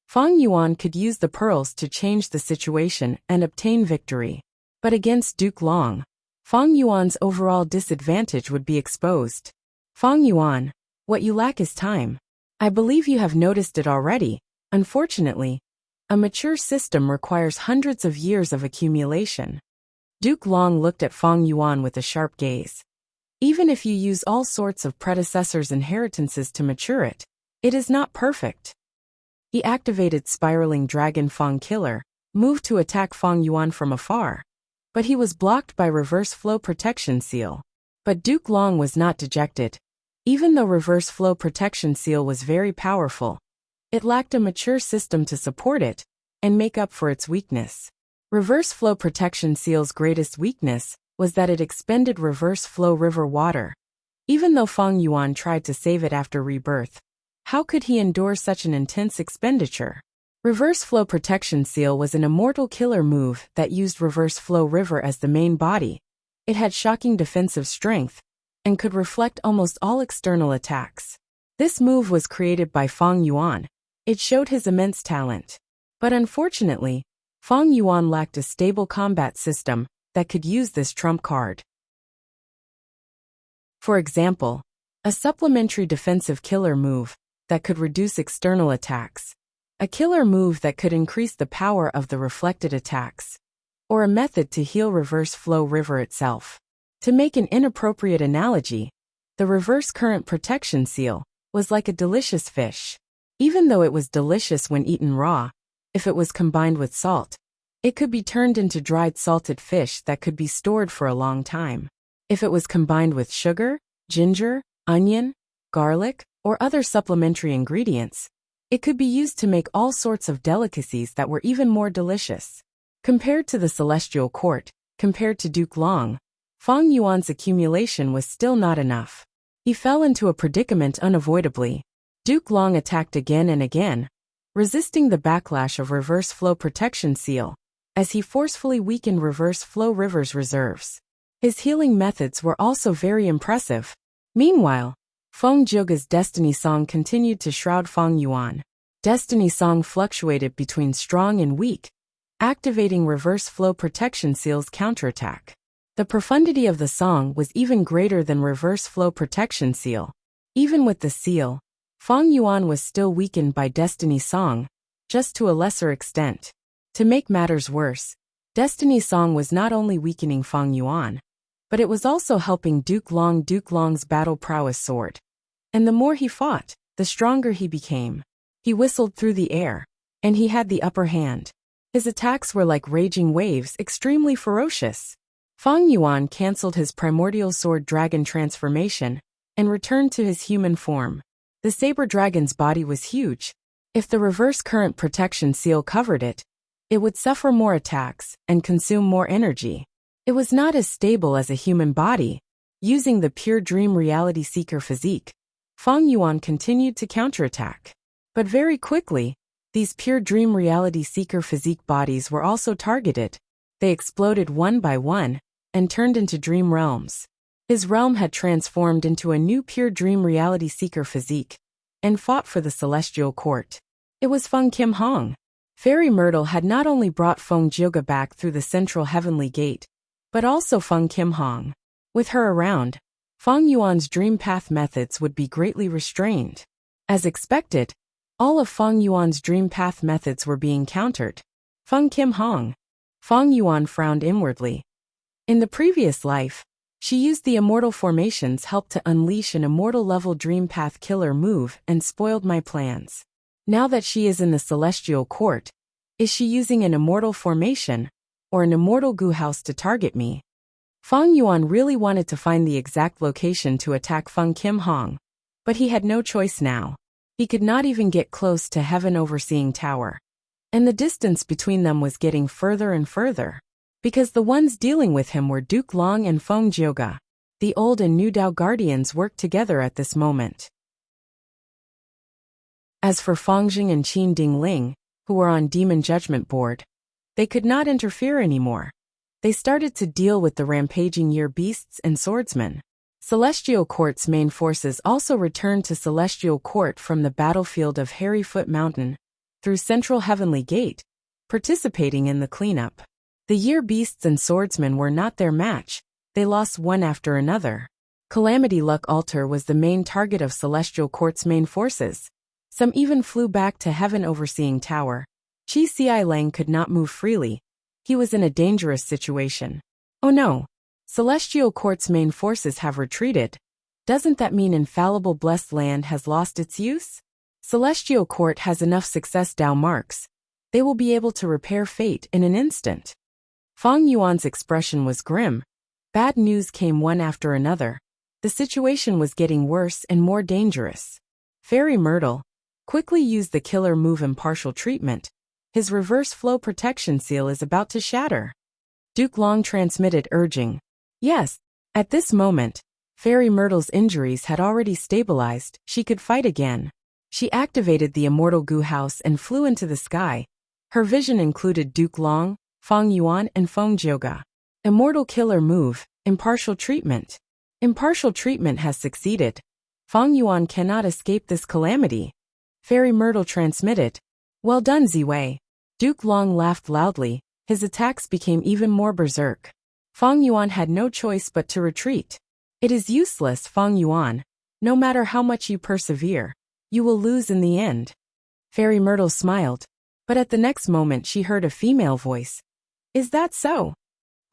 Feng Yuan could use the pearls to change the situation and obtain victory. But against Duke Long, Feng Yuan's overall disadvantage would be exposed. Feng Yuan, what you lack is time. I believe you have noticed it already. Unfortunately, a mature system requires hundreds of years of accumulation. Duke Long looked at Feng Yuan with a sharp gaze. Even if you use all sorts of predecessors' inheritances to mature it, it is not perfect. He activated Spiraling Dragon Feng Killer, moved to attack Feng Yuan from afar. But he was blocked by Reverse Flow Protection Seal. But Duke Long was not dejected. Even though Reverse Flow Protection Seal was very powerful, it lacked a mature system to support it and make up for its weakness. Reverse Flow Protection Seal's greatest weakness was that it expended reverse flow river water. Even though Feng Yuan tried to save it after rebirth, how could he endure such an intense expenditure? Reverse Flow Protection Seal was an immortal killer move that used Reverse Flow River as the main body. It had shocking defensive strength and could reflect almost all external attacks. This move was created by Feng Yuan. It showed his immense talent. But unfortunately, Feng Yuan lacked a stable combat system that could use this trump card. For example, a supplementary defensive killer move that could reduce external attacks, a killer move that could increase the power of the reflected attacks, or a method to heal Reverse Flow River itself. To make an inappropriate analogy, the Reverse Current Protection Seal was like a delicious fish. Even though it was delicious when eaten raw, if it was combined with salt, it could be turned into dried salted fish that could be stored for a long time. If it was combined with sugar, ginger, onion, garlic, or other supplementary ingredients, it could be used to make all sorts of delicacies that were even more delicious. Compared to the Celestial Court, compared to Duke Long, Feng Yuan's accumulation was still not enough. He fell into a predicament unavoidably. Duke Long attacked again and again, resisting the backlash of Reverse Flow Protection Seal, as he forcefully weakened Reverse Flow River's reserves. His healing methods were also very impressive. Meanwhile, Feng Zhouge's Destiny Song continued to shroud Feng Yuan. Destiny Song fluctuated between strong and weak, activating Reverse Flow Protection Seal's counterattack. The profundity of the song was even greater than Reverse Flow Protection Seal. Even with the seal, Feng Yuan was still weakened by Destiny Song, just to a lesser extent. To make matters worse, Destiny Song was not only weakening Feng Yuan, but it was also helping Duke Long's battle prowess soared. And the more he fought, the stronger he became. He whistled through the air, and he had the upper hand. His attacks were like raging waves, extremely ferocious. Feng Yuan cancelled his primordial sword dragon transformation and returned to his human form. The saber dragon's body was huge. If the reverse current protection seal covered it, it would suffer more attacks and consume more energy. It was not as stable as a human body. Using the pure dream reality seeker physique, Feng Yuan continued to counterattack. But very quickly, these pure dream reality seeker physique bodies were also targeted. They exploded one by one and turned into dream realms. His realm had transformed into a new pure dream reality seeker physique and fought for the Celestial Court. It was Feng Kim Hong. Fairy Myrtle had not only brought Feng Zhouge back through the central heavenly gate, but also Feng Kim Hong. With her around, Feng Yuan's dream path methods would be greatly restrained. As expected, all of Feng Yuan's dream path methods were being countered. Feng Kim Hong. Feng Yuan frowned inwardly. In the previous life, she used the immortal formations help to unleash an immortal-level dream path killer move and spoiled my plans. Now that she is in the Celestial Court, is she using an immortal formation or an immortal goo house to target me? Feng Yuan really wanted to find the exact location to attack Feng Kim Hong, but he had no choice now. He could not even get close to Heaven Overseeing Tower. And the distance between them was getting further and further, because the ones dealing with him were Duke Long and Feng Zhouge. The old and new Dao Guardians worked together at this moment. As for Fengjing and Qin Dingling, who were on Demon Judgment Board, they could not interfere anymore. They started to deal with the rampaging year beasts and swordsmen. Celestial Court's main forces also returned to Celestial Court from the battlefield of Harryfoot Mountain, through Central Heavenly Gate, participating in the cleanup. The year beasts and swordsmen were not their match, they lost one after another. Calamity Luck Altar was the main target of Celestial Court's main forces. Some even flew back to Heaven Overseeing Tower. Chi Ci Lang could not move freely. He was in a dangerous situation. Oh no! Celestial Court's main forces have retreated. Doesn't that mean Infallible Blessed Land has lost its use? Celestial Court has enough success Dao marks. They will be able to repair fate in an instant. Fang Yuan's expression was grim. Bad news came one after another. The situation was getting worse and more dangerous. Fairy Myrtle quickly used the killer move Impartial Treatment. His reverse flow protection seal is about to shatter. Duke Long transmitted urging. Yes, at this moment, Fairy Myrtle's injuries had already stabilized, she could fight again. She activated the Immortal Goo House and flew into the sky. Her vision included Duke Long, Fang Yuan and Feng Jioga. Immortal Killer Move, Impartial Treatment. Impartial Treatment has succeeded. Fang Yuan cannot escape this calamity. Fairy Myrtle transmitted. Well done, Ziwei. Duke Long laughed loudly. His attacks became even more berserk. Fang Yuan had no choice but to retreat. It is useless, Fang Yuan. No matter how much you persevere, you will lose in the end. Fairy Myrtle smiled. But at the next moment she heard a female voice. Is that so?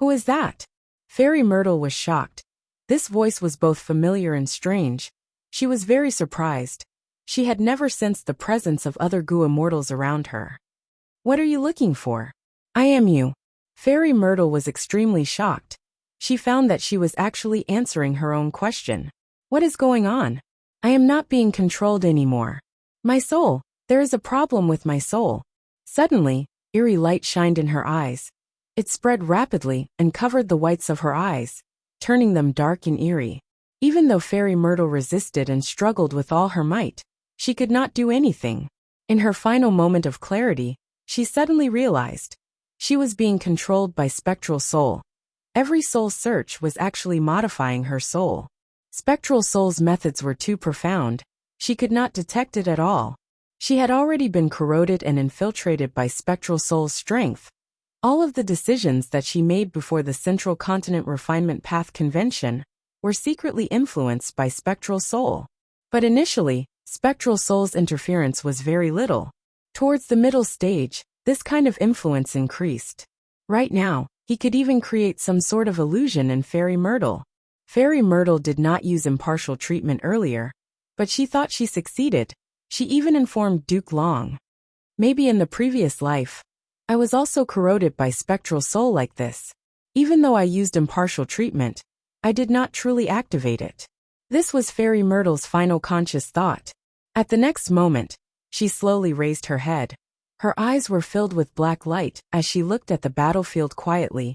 Who is that? Fairy Myrtle was shocked. This voice was both familiar and strange. She was very surprised. She had never sensed the presence of other Goo Immortals around her. What are you looking for? I am you. Fairy Myrtle was extremely shocked. She found that she was actually answering her own question. What is going on? I am not being controlled anymore. My soul, there is a problem with my soul. Suddenly, eerie light shined in her eyes. It spread rapidly and covered the whites of her eyes, turning them dark and eerie. Even though Fairy Myrtle resisted and struggled with all her might, she could not do anything. In her final moment of clarity, she suddenly realized she was being controlled by Spectral Soul. Every soul search was actually modifying her soul. Spectral Soul's methods were too profound. She could not detect it at all. She had already been corroded and infiltrated by Spectral Soul's strength. All of the decisions that she made before the Central Continent Refinement Path Convention were secretly influenced by Spectral Soul. But initially, Spectral Soul's interference was very little. Towards the middle stage, this kind of influence increased. Right now, he could even create some sort of illusion in Fairy Myrtle. Fairy Myrtle did not use impartial treatment earlier, but she thought she succeeded. She even informed Duke Long. Maybe in the previous life, I was also corroded by Spectral Soul like this. Even though I used impartial treatment, I did not truly activate it. This was Fairy Myrtle's final conscious thought. At the next moment, she slowly raised her head. Her eyes were filled with black light as she looked at the battlefield quietly.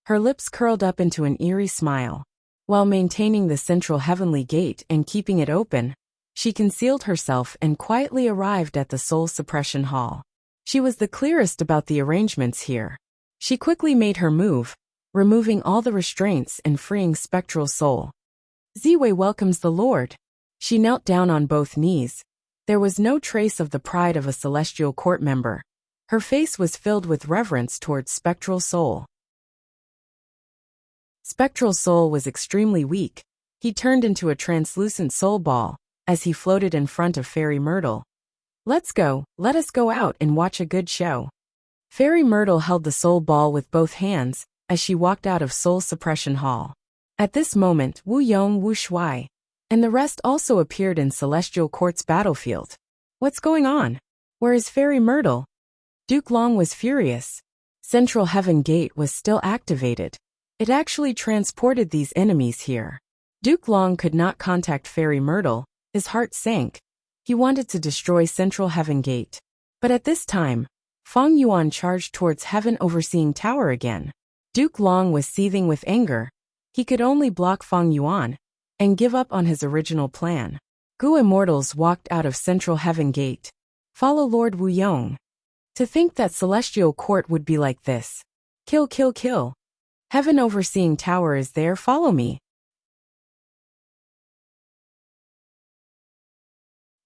Her lips curled up into an eerie smile. While maintaining the central heavenly gate and keeping it open, she concealed herself and quietly arrived at the soul suppression hall. She was the clearest about the arrangements here. She quickly made her move, removing all the restraints and freeing Spectral Soul. Ziwei welcomes the Lord. She knelt down on both knees. There was no trace of the pride of a Celestial Court member. Her face was filled with reverence towards Spectral Soul. Spectral Soul was extremely weak. He turned into a translucent soul ball as he floated in front of Fairy Myrtle. Let's go, let us go out and watch a good show. Fairy Myrtle held the soul ball with both hands as she walked out of Soul Suppression Hall. At this moment, Wu Yong, Wu Shuai, and the rest also appeared in Celestial Court's battlefield. What's going on? Where is Fairy Myrtle? Duke Long was furious. Central Heaven Gate was still activated. It actually transported these enemies here. Duke Long could not contact Fairy Myrtle. His heart sank. He wanted to destroy Central Heaven Gate. But at this time, Fang Yuan charged towards Heaven Overseeing Tower again. Duke Long was seething with anger. He could only block Fang Yuan and give up on his original plan. Goo Immortals walked out of Central Heaven Gate. Follow Lord Wu Yong. To think that Celestial Court would be like this. Kill, kill, kill. Heaven Overseeing Tower is there, follow me.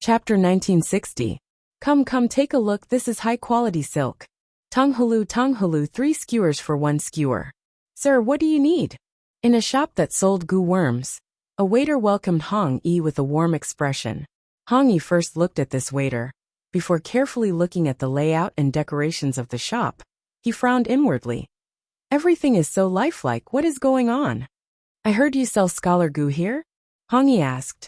Chapter 1960. Come take a look, this is high-quality silk. Tonghalu, 3 skewers for 1 skewer. Sir, what do you need? In a shop that sold goo worms, a waiter welcomed Hong Yi with a warm expression. Hong Yi first looked at this waiter. Before carefully looking at the layout and decorations of the shop, he frowned inwardly. Everything is so lifelike, what is going on? I heard you sell scholar goo here? Hong Yi asked.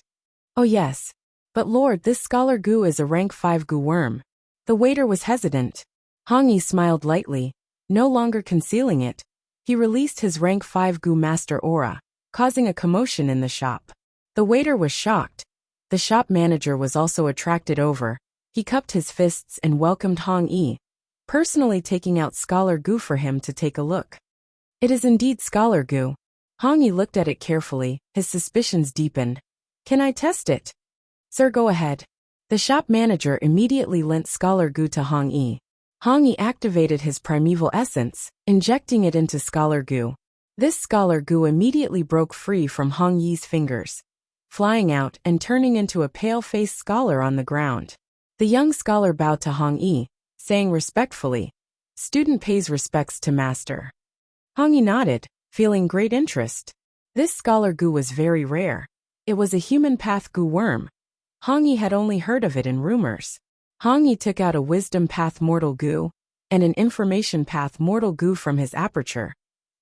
Oh yes. But lord, this scholar goo is a rank 5 goo worm. The waiter was hesitant. Hong Yi smiled lightly, no longer concealing it. He released his rank 5 goo master aura, causing a commotion in the shop. The waiter was shocked. The shop manager was also attracted over. He cupped his fists and welcomed Hong Yi, personally taking out scholar goo for him to take a look. It is indeed scholar goo. Hong Yi looked at it carefully, his suspicions deepened. Can I test it? Sir, go ahead. The shop manager immediately lent scholar goo to Hong Yi. Hong Yi activated his primeval essence, injecting it into scholar goo. This scholar goo immediately broke free from Hong Yi's fingers, flying out and turning into a pale-faced scholar on the ground. The young scholar bowed to Hong Yi, saying respectfully, "Student pays respects to master." Hong Yi nodded, feeling great interest. This scholar goo was very rare. It was a human path goo worm. Hong Yi had only heard of it in rumors. Hong Yi took out a wisdom path mortal goo and an information path mortal goo from his aperture,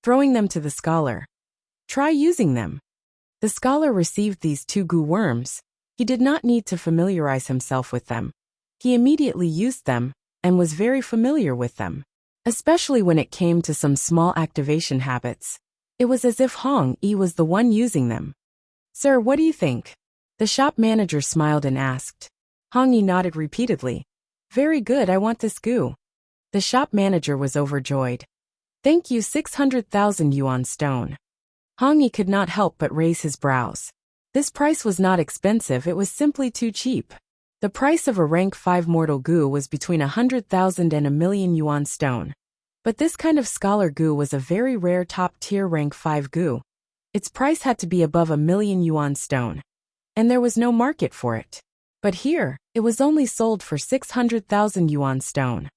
throwing them to the scholar. Try using them. The scholar received these 2 goo worms. He did not need to familiarize himself with them. He immediately used them and was very familiar with them, especially when it came to some small activation habits. It was as if Hong Yi was the one using them. Sir, what do you think? The shop manager smiled and asked. Hong Yi nodded repeatedly. Very good, I want this goo. The shop manager was overjoyed. Thank you, 600,000 yuan stone. Hong Yi could not help but raise his brows. This price was not expensive, it was simply too cheap. The price of a rank 5 mortal goo was between 100,000 and 1,000,000 yuan stone. But this kind of scholar goo was a very rare top-tier rank 5 goo. Its price had to be above 1,000,000 yuan stone. And there was no market for it. But here, it was only sold for 600,000 yuan stone.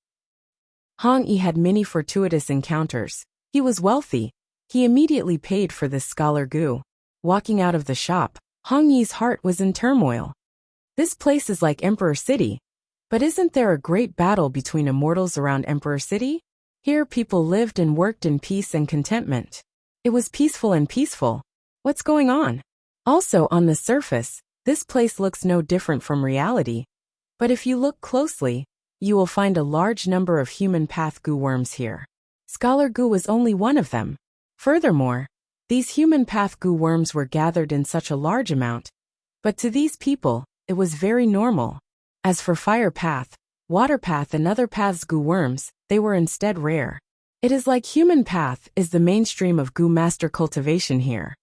Hong Yi had many fortuitous encounters. He was wealthy. He immediately paid for this scholar goo. Walking out of the shop, Hong Yi's heart was in turmoil. This place is like Emperor City. But isn't there a great battle between immortals around Emperor City? Here people lived and worked in peace and contentment. It was peaceful and peaceful. What's going on? Also, on the surface, this place looks no different from reality. But if you look closely, you will find a large number of human path goo worms here. Scholar goo was only one of them. Furthermore, these human path goo worms were gathered in such a large amount. But to these people, it was very normal. As for fire path, water path and other paths goo worms, they were instead rare. It is like human path is the mainstream of goo master cultivation here.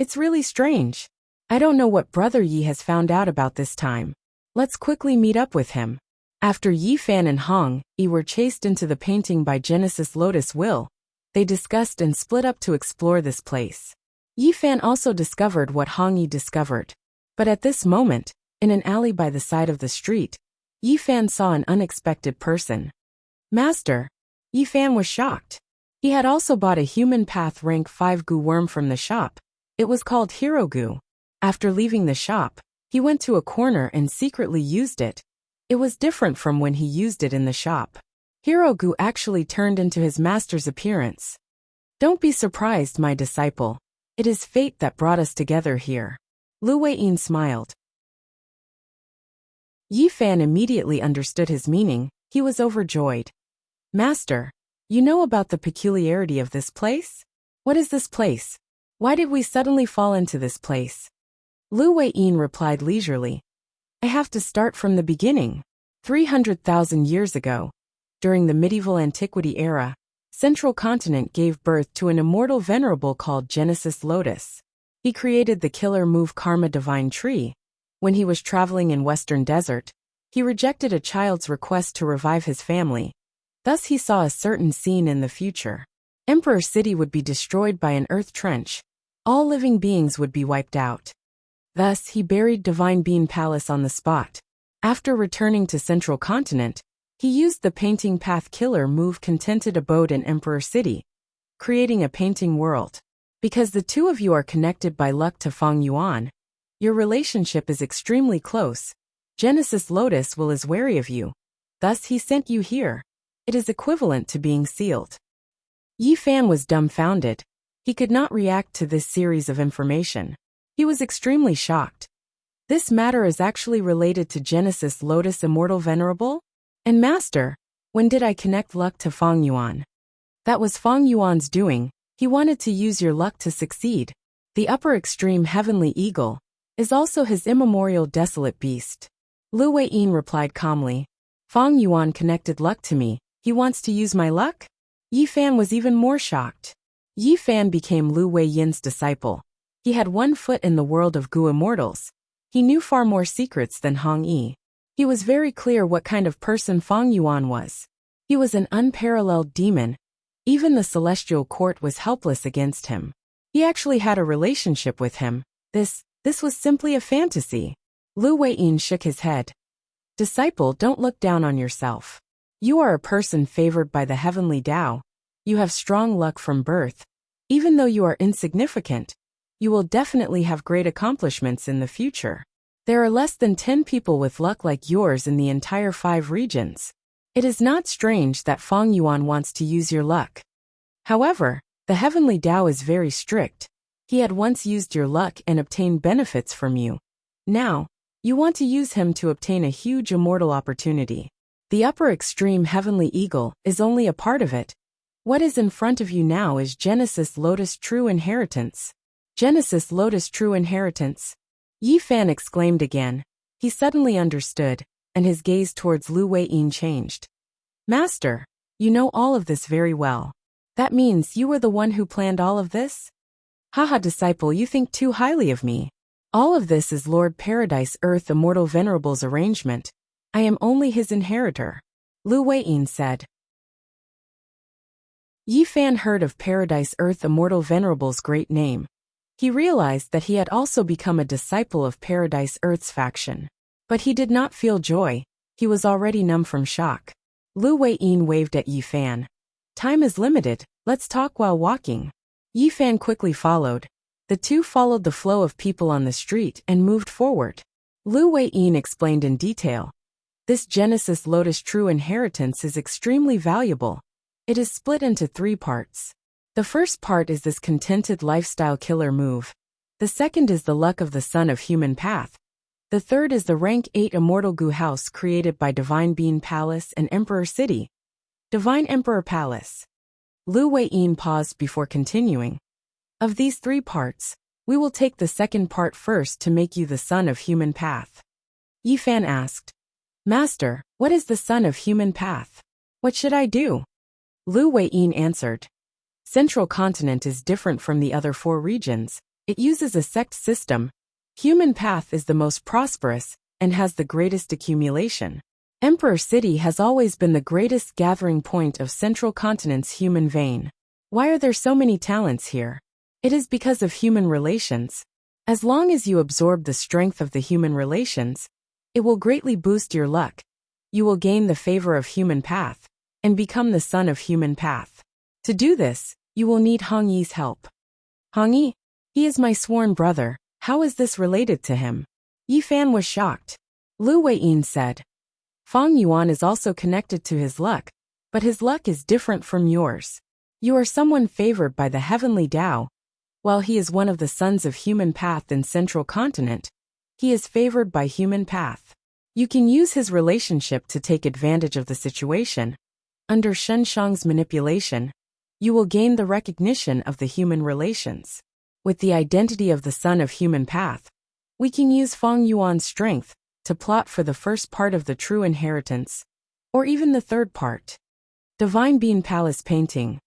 It's really strange. I don't know what Brother Yi has found out about this time. Let's quickly meet up with him. After Yi Fan and Hong Yi were chased into the painting by Genesis Lotus Will, they discussed and split up to explore this place. Yi Fan also discovered what Hong Yi discovered. But at this moment, in an alley by the side of the street, Yi Fan saw an unexpected person. Master. Yi Fan was shocked. He had also bought a human path rank 5 goo worm from the shop. It was called Hero Goo. After leaving the shop, he went to a corner and secretly used it. It was different from when he used it in the shop. Hero Goo actually turned into his master's appearance. Don't be surprised, my disciple. It is fate that brought us together here. Lu Weiyin smiled. Yi Fan immediately understood his meaning. He was overjoyed. Master, you know about the peculiarity of this place? What is this place? Why did we suddenly fall into this place? Lu Weiyin replied leisurely. I have to start from the beginning. 300,000 years ago, during the medieval antiquity era, Central Continent gave birth to an immortal venerable called Genesis Lotus. He created the killer move Karma Divine Tree. When he was traveling in Western Desert, he rejected a child's request to revive his family. Thus he saw a certain scene in the future. Emperor City would be destroyed by an earth trench. All living beings would be wiped out. Thus he buried Divine Bean Palace on the spot. After returning to Central Continent, he used the painting path killer move Contented Abode in Emperor City, creating a painting world. Because the two of you are connected by luck to Feng Yuan, your relationship is extremely close. Genesis Lotus will is wary of you. Thus he sent you here. It is equivalent to being sealed. Yi Fan was dumbfounded. He could not react to this series of information. He was extremely shocked. This matter is actually related to Genesis Lotus Immortal Venerable? And Master, when did I connect luck to Feng Yuan? That was Feng Yuan's doing. He wanted to use your luck to succeed. The upper extreme Heavenly Eagle is also his immemorial desolate beast. Lu Weiyin replied calmly. Feng Yuan connected luck to me. He wants to use my luck? Yi Fan was even more shocked. Yi Fan became Lu Weiyin's disciple. He had one foot in the world of Gu Immortals. He knew far more secrets than Hong Yi. He was very clear what kind of person Feng Yuan was. He was an unparalleled demon. Even the celestial court was helpless against him. He actually had a relationship with him. This was simply a fantasy. Lu Weiyin shook his head. Disciple, don't look down on yourself. You are a person favored by the heavenly Tao. You have strong luck from birth. Even though you are insignificant, you will definitely have great accomplishments in the future. There are less than 10 people with luck like yours in the entire 5 regions. It is not strange that Feng Yuan wants to use your luck. However, the heavenly Tao is very strict. He had once used your luck and obtained benefits from you. Now, you want to use him to obtain a huge immortal opportunity. The upper extreme Heavenly Eagle is only a part of it. What is in front of you now is Genesis Lotus True Inheritance. Genesis Lotus True Inheritance. Yi Fan exclaimed again. He suddenly understood, and his gaze towards Lu Weiyin changed. Master, you know all of this very well. That means you were the one who planned all of this? Haha, disciple, you think too highly of me. All of this is Lord Paradise Earth Immortal Venerable's arrangement. I am only his inheritor. Lu Weiyin said. Yi Fan heard of Paradise Earth Immortal Venerable's great name. He realized that he had also become a disciple of Paradise Earth's faction. But he did not feel joy. He was already numb from shock. Lu Weiyin waved at Yi Fan. Time is limited, let's talk while walking. Yi Fan quickly followed. The two followed the flow of people on the street and moved forward. Lu Weiyin explained in detail. This Genesis Lotus True Inheritance is extremely valuable. It is split into 3 parts. The first part is this Contented Lifestyle Killer move. The second is the Luck of the Son of Human Path. The third is the Rank 8 Immortal Gu House created by Divine Bean Palace and Emperor City. Divine Emperor Palace. Lu Weiyin paused before continuing. Of these 3 parts, we will take the second part first to make you the Son of Human Path. Yi Fan asked. Master, what is the Son of Human Path? What should I do? Lu Weiyin answered. Central Continent is different from the other 4 regions. It uses a sect system. Human Path is the most prosperous and has the greatest accumulation. Emperor City has always been the greatest gathering point of Central Continent's human vein. Why are there so many talents here? It is because of human relations. As long as you absorb the strength of the human relations, it will greatly boost your luck. You will gain the favor of Human Path and become the Son of Human Path. To do this, you will need Hong Yi's help. Hong Yi? He is my sworn brother. How is this related to him? Yi Fan was shocked. Lu Weiyin said. Feng Yuan is also connected to his luck, but his luck is different from yours. You are someone favored by the heavenly Tao. While he is one of the sons of Human Path in Central Continent, he is favored by Human Path. You can use his relationship to take advantage of the situation. Under Shenshang's manipulation, you will gain the recognition of the human relations. With the identity of the Son of Human Path, we can use Feng Yuan's strength to plot for the first part of the True Inheritance, or even the third part. Divine Bean Palace Painting.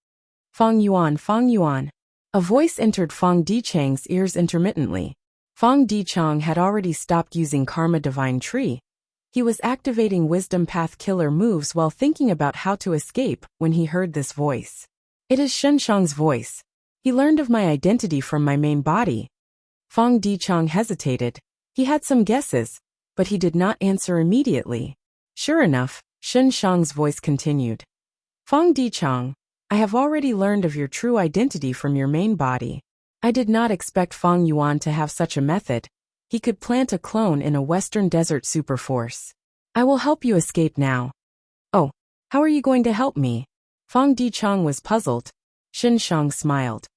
Feng Yuan, Feng Yuan. A voice entered Feng Dichang's ears intermittently. Feng Dichang had already stopped using Karma Divine Tree. He was activating Wisdom Path Killer moves while thinking about how to escape when he heard this voice. It is Shenshang's voice. He learned of my identity from my main body. Feng Dichang hesitated. He had some guesses, but he did not answer immediately. Sure enough, Shen Shang's voice continued. Feng Dichang, I have already learned of your true identity from your main body. I did not expect Feng Yuan to have such a method. He could plant a clone in a Western Desert superforce. I will help you escape now. Oh, how are you going to help me? Feng Dichang was puzzled. Shen Shang smiled.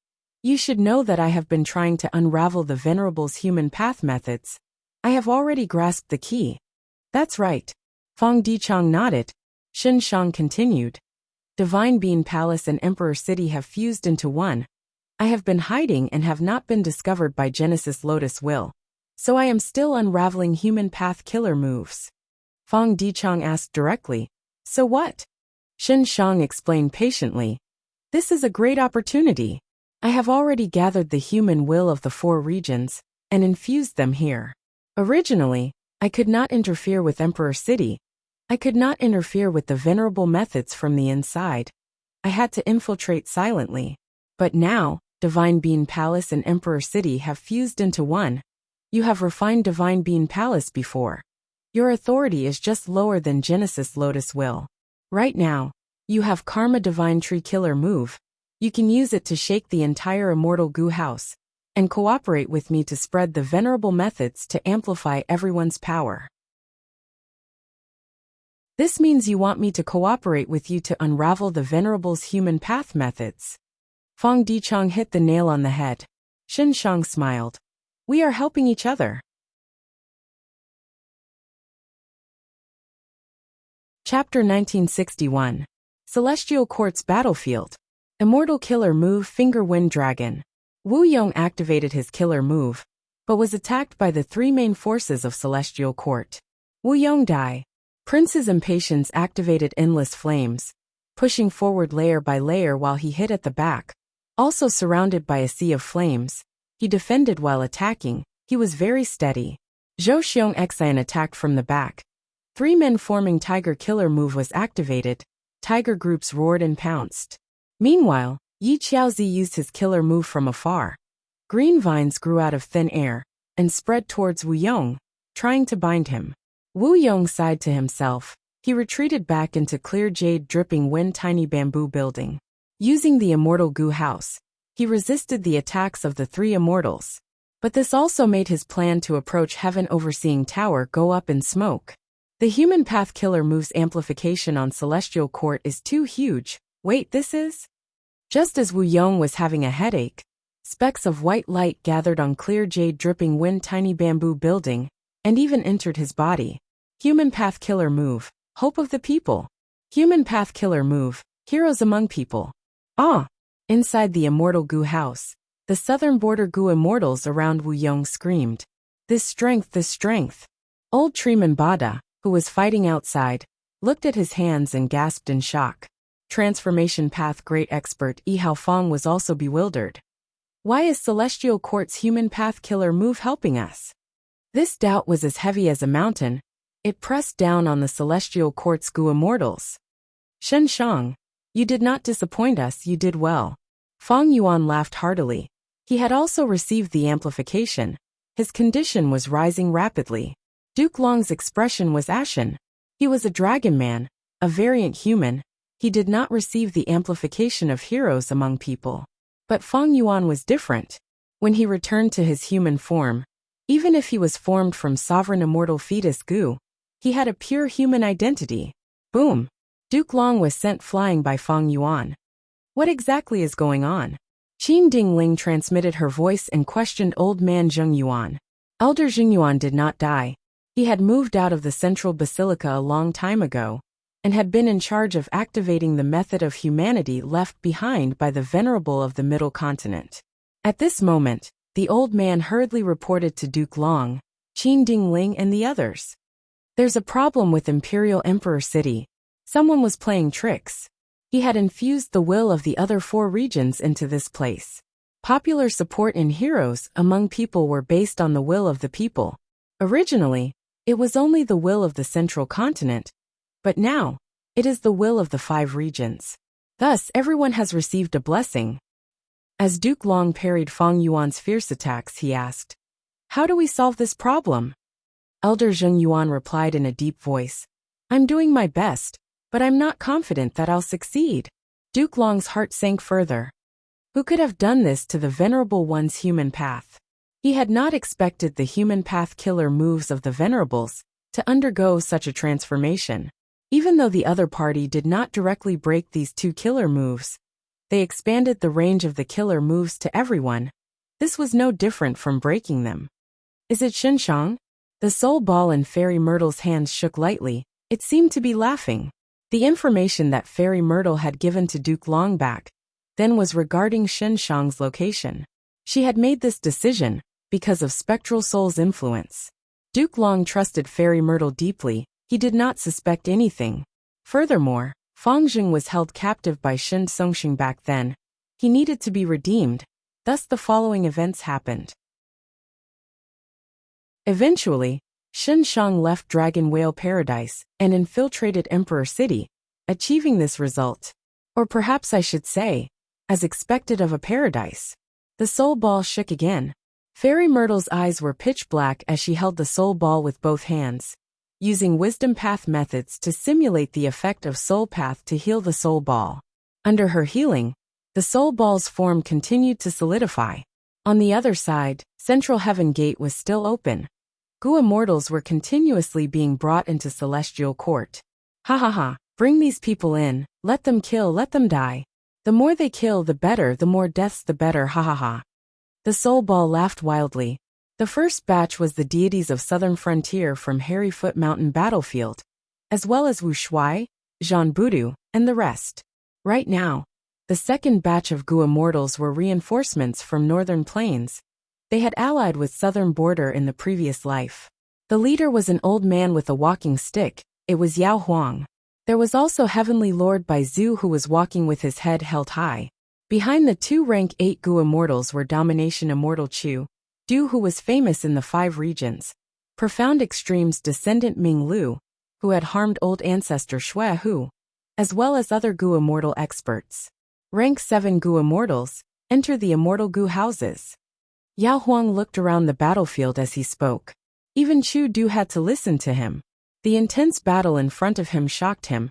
You should know that I have been trying to unravel the Venerable's human path methods. I have already grasped the key. That's right. Feng Dichang nodded. Shen Shang continued. Divine Being Palace and Emperor City have fused into one. I have been hiding and have not been discovered by Genesis Lotus Will. So I am still unraveling human path killer moves. Feng Dichang asked directly. So what? Shen Shang explained patiently. This is a great opportunity. I have already gathered the human will of the 4 regions and infused them here. Originally, I could not interfere with Emperor City. I could not interfere with the venerable methods from the inside. I had to infiltrate silently. But now, Divine Being Palace and Emperor City have fused into one. You have refined Divine Being Palace before. Your authority is just lower than Genesis Lotus Will. Right now, you have Karma Divine Tree Killer move. You can use it to shake the entire Immortal Goo House, and cooperate with me to spread the venerable methods to amplify everyone's power. This means you want me to cooperate with you to unravel the Venerable's human path methods. Feng Dichang hit the nail on the head. Shen Shang smiled. We are helping each other. Chapter 1961. Celestial Court's Battlefield. Immortal Killer Move Finger Wind Dragon. Wu Yong activated his killer move, but was attacked by the 3 main forces of Celestial Court. Wu Yong died. Prince's Impatience activated Endless Flames, pushing forward layer by layer while he hit at the back. Also surrounded by a sea of flames, he defended while attacking. He was very steady. Zhou Xiong Xian attacked from the back. 3 men forming Tiger Killer move was activated. Tiger groups roared and pounced. Meanwhile, Yi Qiaozi used his killer move from afar. Green vines grew out of thin air and spread towards Wu Yong, trying to bind him. Wu Yong sighed to himself. He retreated back into clear jade dripping wind tiny bamboo building. Using the Immortal Goo House, he resisted the attacks of the 3 immortals. But this also made his plan to approach Heaven Overseeing Tower go up in smoke. The human path killer move's amplification on Celestial Court is too huge. Wait, this is? Just as Wu Yong was having a headache, specks of white light gathered on clear jade dripping wind tiny bamboo building, and even entered his body. Human path killer move, hope of the people. Human path killer move, heroes among people. Ah! Inside the Immortal Goo House, the southern border Goo immortals around Wu Yong screamed. This strength, this strength. Old Treeman Bada, who was fighting outside, looked at his hands and gasped in shock. Transformation Path Great Expert Yi Haofeng was also bewildered. Why is Celestial Court's human path killer move helping us? This doubt was as heavy as a mountain. It pressed down on the Celestial Court's Goo immortals. Shen Shang, you did not disappoint us, you did well. Feng Yuan laughed heartily. He had also received the amplification. His condition was rising rapidly. Duke Long's expression was ashen. He was a dragon man, a variant human. He did not receive the amplification of heroes among people. But Feng Yuan was different. When he returned to his human form, even if he was formed from sovereign immortal fetus Goo, he had a pure human identity. Boom! Duke Long was sent flying by Feng Yuan. What exactly is going on? Qin Dingling transmitted her voice and questioned old man Zheng Yuan. Elder Zheng Yuan did not die. He had moved out of the central basilica a long time ago, and had been in charge of activating the method of humanity left behind by the Venerable of the Middle Continent. At this moment, the old man hurriedly reported to Duke Long, Qin Dingling and the others. There's a problem with Imperial Emperor City. Someone was playing tricks. He had infused the will of the other 4 regions into this place. Popular support and heroes among people were based on the will of the people. Originally, it was only the will of the central continent, but now, it is the will of the 5 regions. Thus, everyone has received a blessing. As Duke Long parried Feng Yuan's fierce attacks, he asked, how do we solve this problem? Elder Zheng Yuan replied in a deep voice. I'm doing my best, but I'm not confident that I'll succeed. Duke Long's heart sank further. Who could have done this to the Venerable One's human path? He had not expected the human path killer moves of the Venerables to undergo such a transformation. Even though the other party did not directly break these two killer moves, they expanded the range of the killer moves to everyone. This was no different from breaking them. Is it Xinshang? The soul ball in Fairy Myrtle's hands shook lightly. It seemed to be laughing. The information that Fairy Myrtle had given to Duke Long back then was regarding Xinshang's location. She had made this decision because of Spectral Soul's influence. Duke Long trusted Fairy Myrtle deeply. He did not suspect anything. Furthermore, Fangzheng was held captive by Shin Songxing back then. He needed to be redeemed. Thus the following events happened. Eventually, Xinshang left Dragon Whale Paradise and infiltrated Emperor City, achieving this result. Or perhaps I should say, as expected of a paradise. The soul ball shook again. Fairy Myrtle's eyes were pitch black as she held the soul ball with both hands, using wisdom path methods to simulate the effect of soul path to heal the soul ball. Under her healing, the soul ball's form continued to solidify. On the other side, Central Heaven Gate was still open. Gu immortals were continuously being brought into Celestial Court. Ha ha ha, bring these people in, let them kill, let them die. The more they kill the better, the more deaths the better, ha ha ha. The soul ball laughed wildly. The first batch was the deities of Southern Frontier from Harryfoot Mountain Battlefield, as well as Wu Shuai, Zhan Budu, and the rest. Right now, the second batch of Gu immortals were reinforcements from Northern Plains. They had allied with Southern Border in the previous life. The leader was an old man with a walking stick. It was Yao Huang. There was also Heavenly Lord Bai Zhu, who was walking with his head held high. Behind the two rank 8 Gu immortals were Domination Immortal Chu Du, who was famous in the 5 regions, Profound Extremes descendant Ming Lu, who had harmed old ancestor Xue Hu, as well as other Gu immortal experts. Rank 7 Gu immortals enter the immortal Gu houses. Yao Huang looked around the battlefield as he spoke. Even Chu Du had to listen to him. The intense battle in front of him shocked him.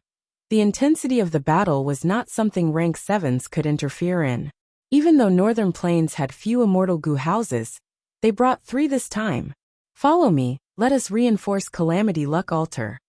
The intensity of the battle was not something rank 7s could interfere in. Even though Northern Plains had few immortal Gu houses, they brought 3 this time. Follow me, let us reinforce Calamity Luck Altar.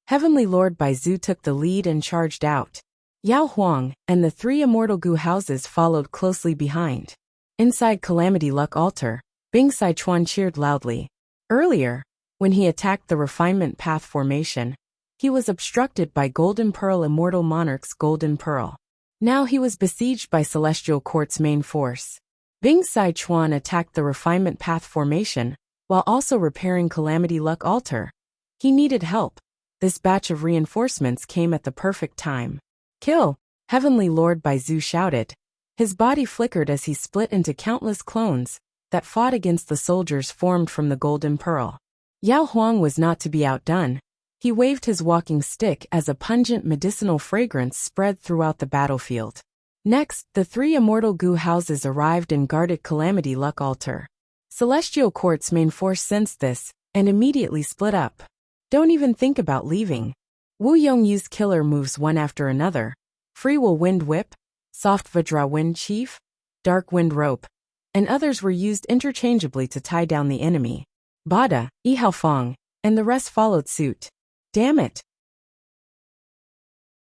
Heavenly Lord Bai Zhu took the lead and charged out. Yao Huang and the 3 immortal Gu houses followed closely behind. Inside Calamity Luck Altar, Bing Sichuan cheered loudly. Earlier, when he attacked the Refinement Path formation, he was obstructed by Golden Pearl Immortal Monarch's Golden Pearl. Now he was besieged by Celestial Court's main force. Bing Sichuan attacked the Refinement Path formation, while also repairing Calamity Luck Altar. He needed help. This batch of reinforcements came at the perfect time. Kill! Heavenly Lord Bai Zhu shouted. His body flickered as he split into countless clones that fought against the soldiers formed from the Golden Pearl. Yao Huang was not to be outdone. He waved his walking stick as a pungent medicinal fragrance spread throughout the battlefield. Next, the 3 immortal Gu houses arrived and guarded Calamity Luck Altar. Celestial Court's main force sensed this and immediately split up. Don't even think about leaving. Wu Yong used killer moves one after another. Free Will Wind Whip, Soft Vajra Wind Chief, Dark Wind Rope, and others were used interchangeably to tie down the enemy. Bada, Yi Haofeng, and the rest followed suit. Damn it!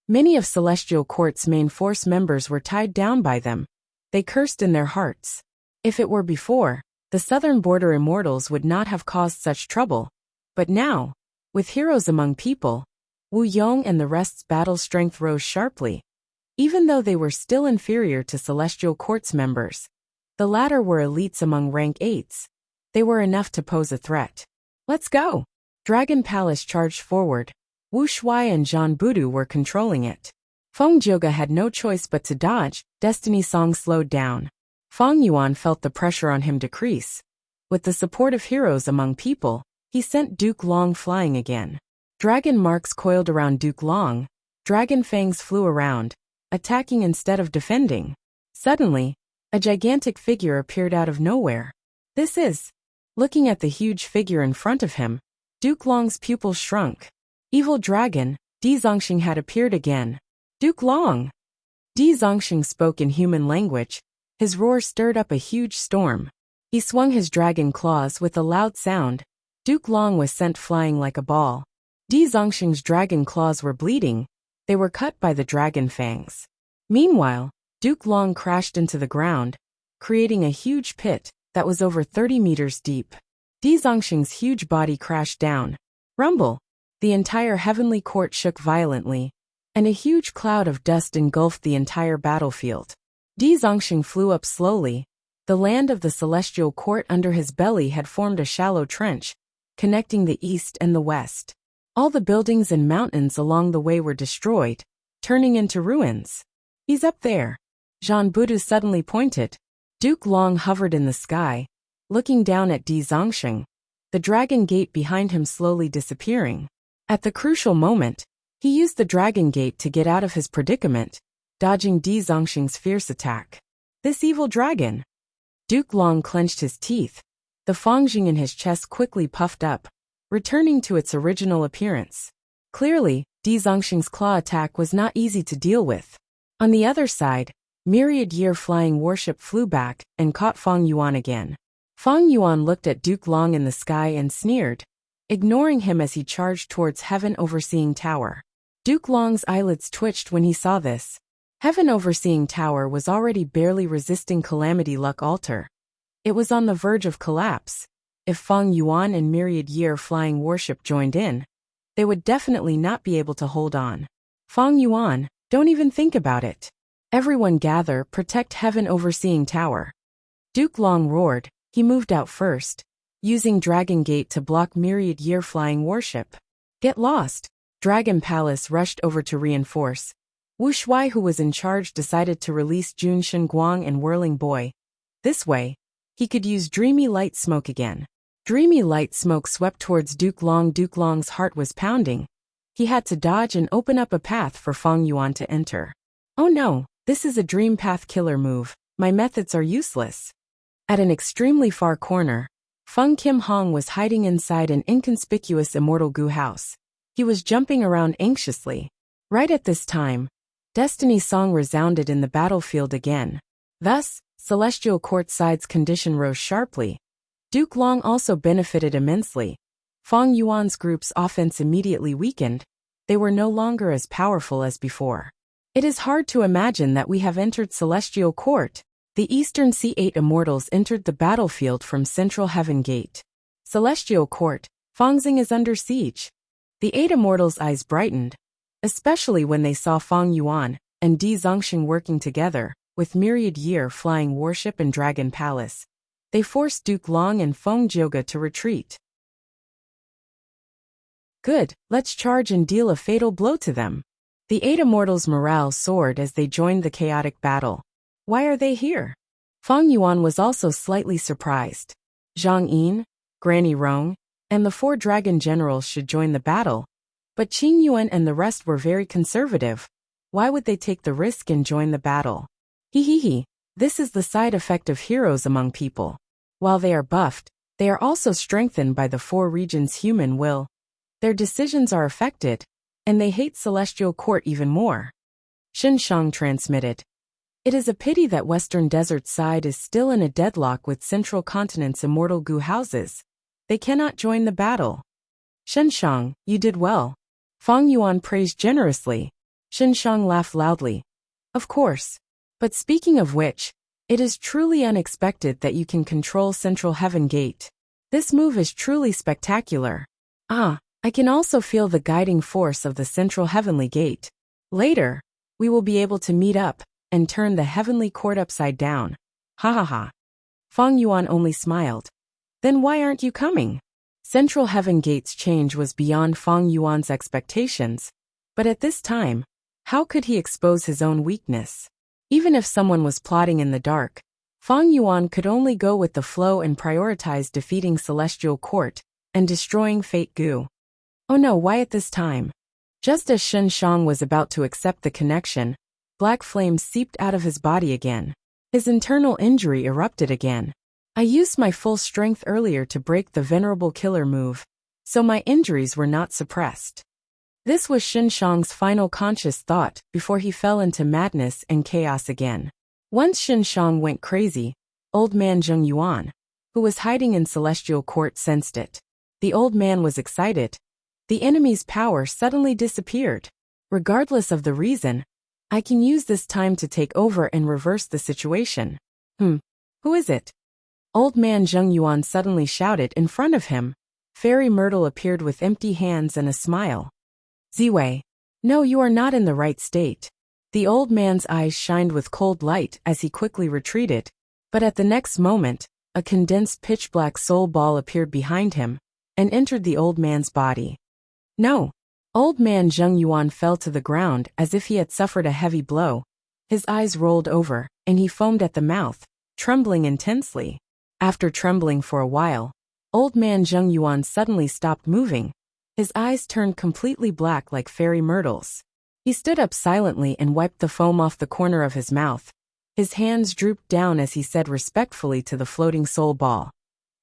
Many of Celestial Court's main force members were tied down by them. They cursed in their hearts. If it were before, the Southern Border Immortals would not have caused such trouble. But now, with heroes among people, Wu Yong and the rest's battle strength rose sharply. Even though they were still inferior to Celestial Court's members, the latter were elites among rank 8s. They were enough to pose a threat. Let's go! Dragon Palace charged forward. Wu Shuai and Zhan Budu were controlling it. Feng Jioge had no choice but to dodge. Destiny Song slowed down. Feng Yuan felt the pressure on him decrease. With the support of heroes among people, he sent Duke Long flying again. Dragon marks coiled around Duke Long. Dragon fangs flew around, attacking instead of defending. Suddenly, a gigantic figure appeared out of nowhere. This is... Looking at the huge figure in front of him, Duke Long's pupils shrunk. Evil dragon, Di Zongxing had appeared again. Duke Long! Di Zongxing spoke in human language. His roar stirred up a huge storm. He swung his dragon claws with a loud sound. Duke Long was sent flying like a ball. Di Zongxing's dragon claws were bleeding. They were cut by the dragon fangs. Meanwhile, Duke Long crashed into the ground, creating a huge pit that was over 30 meters deep. Di Zongxing's huge body crashed down. Rumble! The entire heavenly court shook violently, and a huge cloud of dust engulfed the entire battlefield. Di Zongxing flew up slowly. The land of the celestial court under his belly had formed a shallow trench, connecting the east and the west. All the buildings and mountains along the way were destroyed, turning into ruins. He's up there. Jean Budu suddenly pointed. Duke Long hovered in the sky, looking down at Di Zongxing, the dragon gate behind him slowly disappearing. At the crucial moment, he used the dragon gate to get out of his predicament, dodging Di Zongxing's fierce attack. This evil dragon! Duke Long clenched his teeth. The Fangjing in his chest quickly puffed up, returning to its original appearance. Clearly, Di Zongxing's claw attack was not easy to deal with. On the other side, myriad year flying warship flew back and caught Fang Yuan again. Fang Yuan looked at Duke Long in the sky and sneered, ignoring him as he charged towards Heaven Overseeing Tower. Duke Long's eyelids twitched when he saw this. Heaven Overseeing Tower was already barely resisting Calamity Luck Altar. It was on the verge of collapse. If Fang Yuan and myriad year flying warship joined in, they would definitely not be able to hold on. Fang Yuan, don't even think about it. Everyone gather, protect Heaven Overseeing Tower. Duke Long roared. He moved out first, using Dragon Gate to block myriad year flying warship. Get lost. Dragon Palace rushed over to reinforce. Wu Shuai, who was in charge, decided to release Jun Shenguang and Whirling Boy. This way, he could use Dreamy Light Smoke again. Dreamy Light Smoke swept towards Duke Long. Duke Long's heart was pounding. He had to dodge and open up a path for Fang Yuan to enter. Oh no, this is a dream path killer move. My methods are useless. At an extremely far corner, Feng Kim Hong was hiding inside an inconspicuous immortal goo house. He was jumping around anxiously. Right at this time, Destiny's song resounded in the battlefield again. Thus, Celestial Courtside's condition rose sharply. Duke Long also benefited immensely. Fang Yuan's group's offense immediately weakened. They were no longer as powerful as before. It is hard to imagine that we have entered Celestial Court. The Eastern C8 Immortals entered the battlefield from Central Heaven Gate. Celestial Court, Fangxing is under siege. The 8 Immortals' eyes brightened, especially when they saw Fang Yuan and Di Zongxing working together, with myriad year flying warship and Dragon Palace. They forced Duke Long and Feng Jioge to retreat. Good, let's charge and deal a fatal blow to them. The 8 Immortals' morale soared as they joined the chaotic battle. Why are they here? Fang Yuan was also slightly surprised. Zhang Yin, Granny Rong, and the 4 dragon generals should join the battle. But Qing Yuan and the rest were very conservative. Why would they take the risk and join the battle? This is the side effect of heroes among people. While they are buffed, they are also strengthened by the 4 regions' human will. Their decisions are affected, and they hate Celestial Court even more. Shen Shang transmitted. It is a pity that Western Desert side is still in a deadlock with Central Continent's immortal goo houses. They cannot join the battle. Shen Shang, you did well. Fang Yuan praised generously. Shen Shang laughed loudly. Of course. But speaking of which, it is truly unexpected that you can control Central Heaven Gate. This move is truly spectacular. I can also feel the guiding force of the Central Heavenly Gate. Later, we will be able to meet up and turn the Heavenly Court upside down. Ha ha ha. Fang Yuan only smiled. Then why aren't you coming? Central Heaven Gate's change was beyond Fang Yuan's expectations, but at this time, how could he expose his own weakness? Even if someone was plotting in the dark, Fang Yuan could only go with the flow and prioritize defeating Celestial Court and destroying Fate Goo. Oh no, why at this time? Just as Shen Shang was about to accept the connection, black flames seeped out of his body again. His internal injury erupted again. I used my full strength earlier to break the venerable killer move. so my injuries were not suppressed. This was Xinshang's final conscious thought before he fell into madness and chaos again. Once Xinshang went crazy, old man Zheng Yuan, who was hiding in Celestial Court, sensed it. The old man was excited. The enemy's power suddenly disappeared. Regardless of the reason, I can use this time to take over and reverse the situation. Who is it? Old man Zheng Yuan suddenly shouted in front of him. Fairy Myrtle appeared with empty hands and a smile. Ziwei. No, you are not in the right state. The old man's eyes shined with cold light as he quickly retreated, but at the next moment, a condensed pitch-black soul ball appeared behind him and entered the old man's body. No. Old man Zheng Yuan fell to the ground as if he had suffered a heavy blow. His eyes rolled over, and he foamed at the mouth, trembling intensely. After trembling for a while, old man Zheng Yuan suddenly stopped moving. His eyes turned completely black like fairy myrtles. He stood up silently and wiped the foam off the corner of his mouth. His hands drooped down as he said respectfully to the floating soul ball.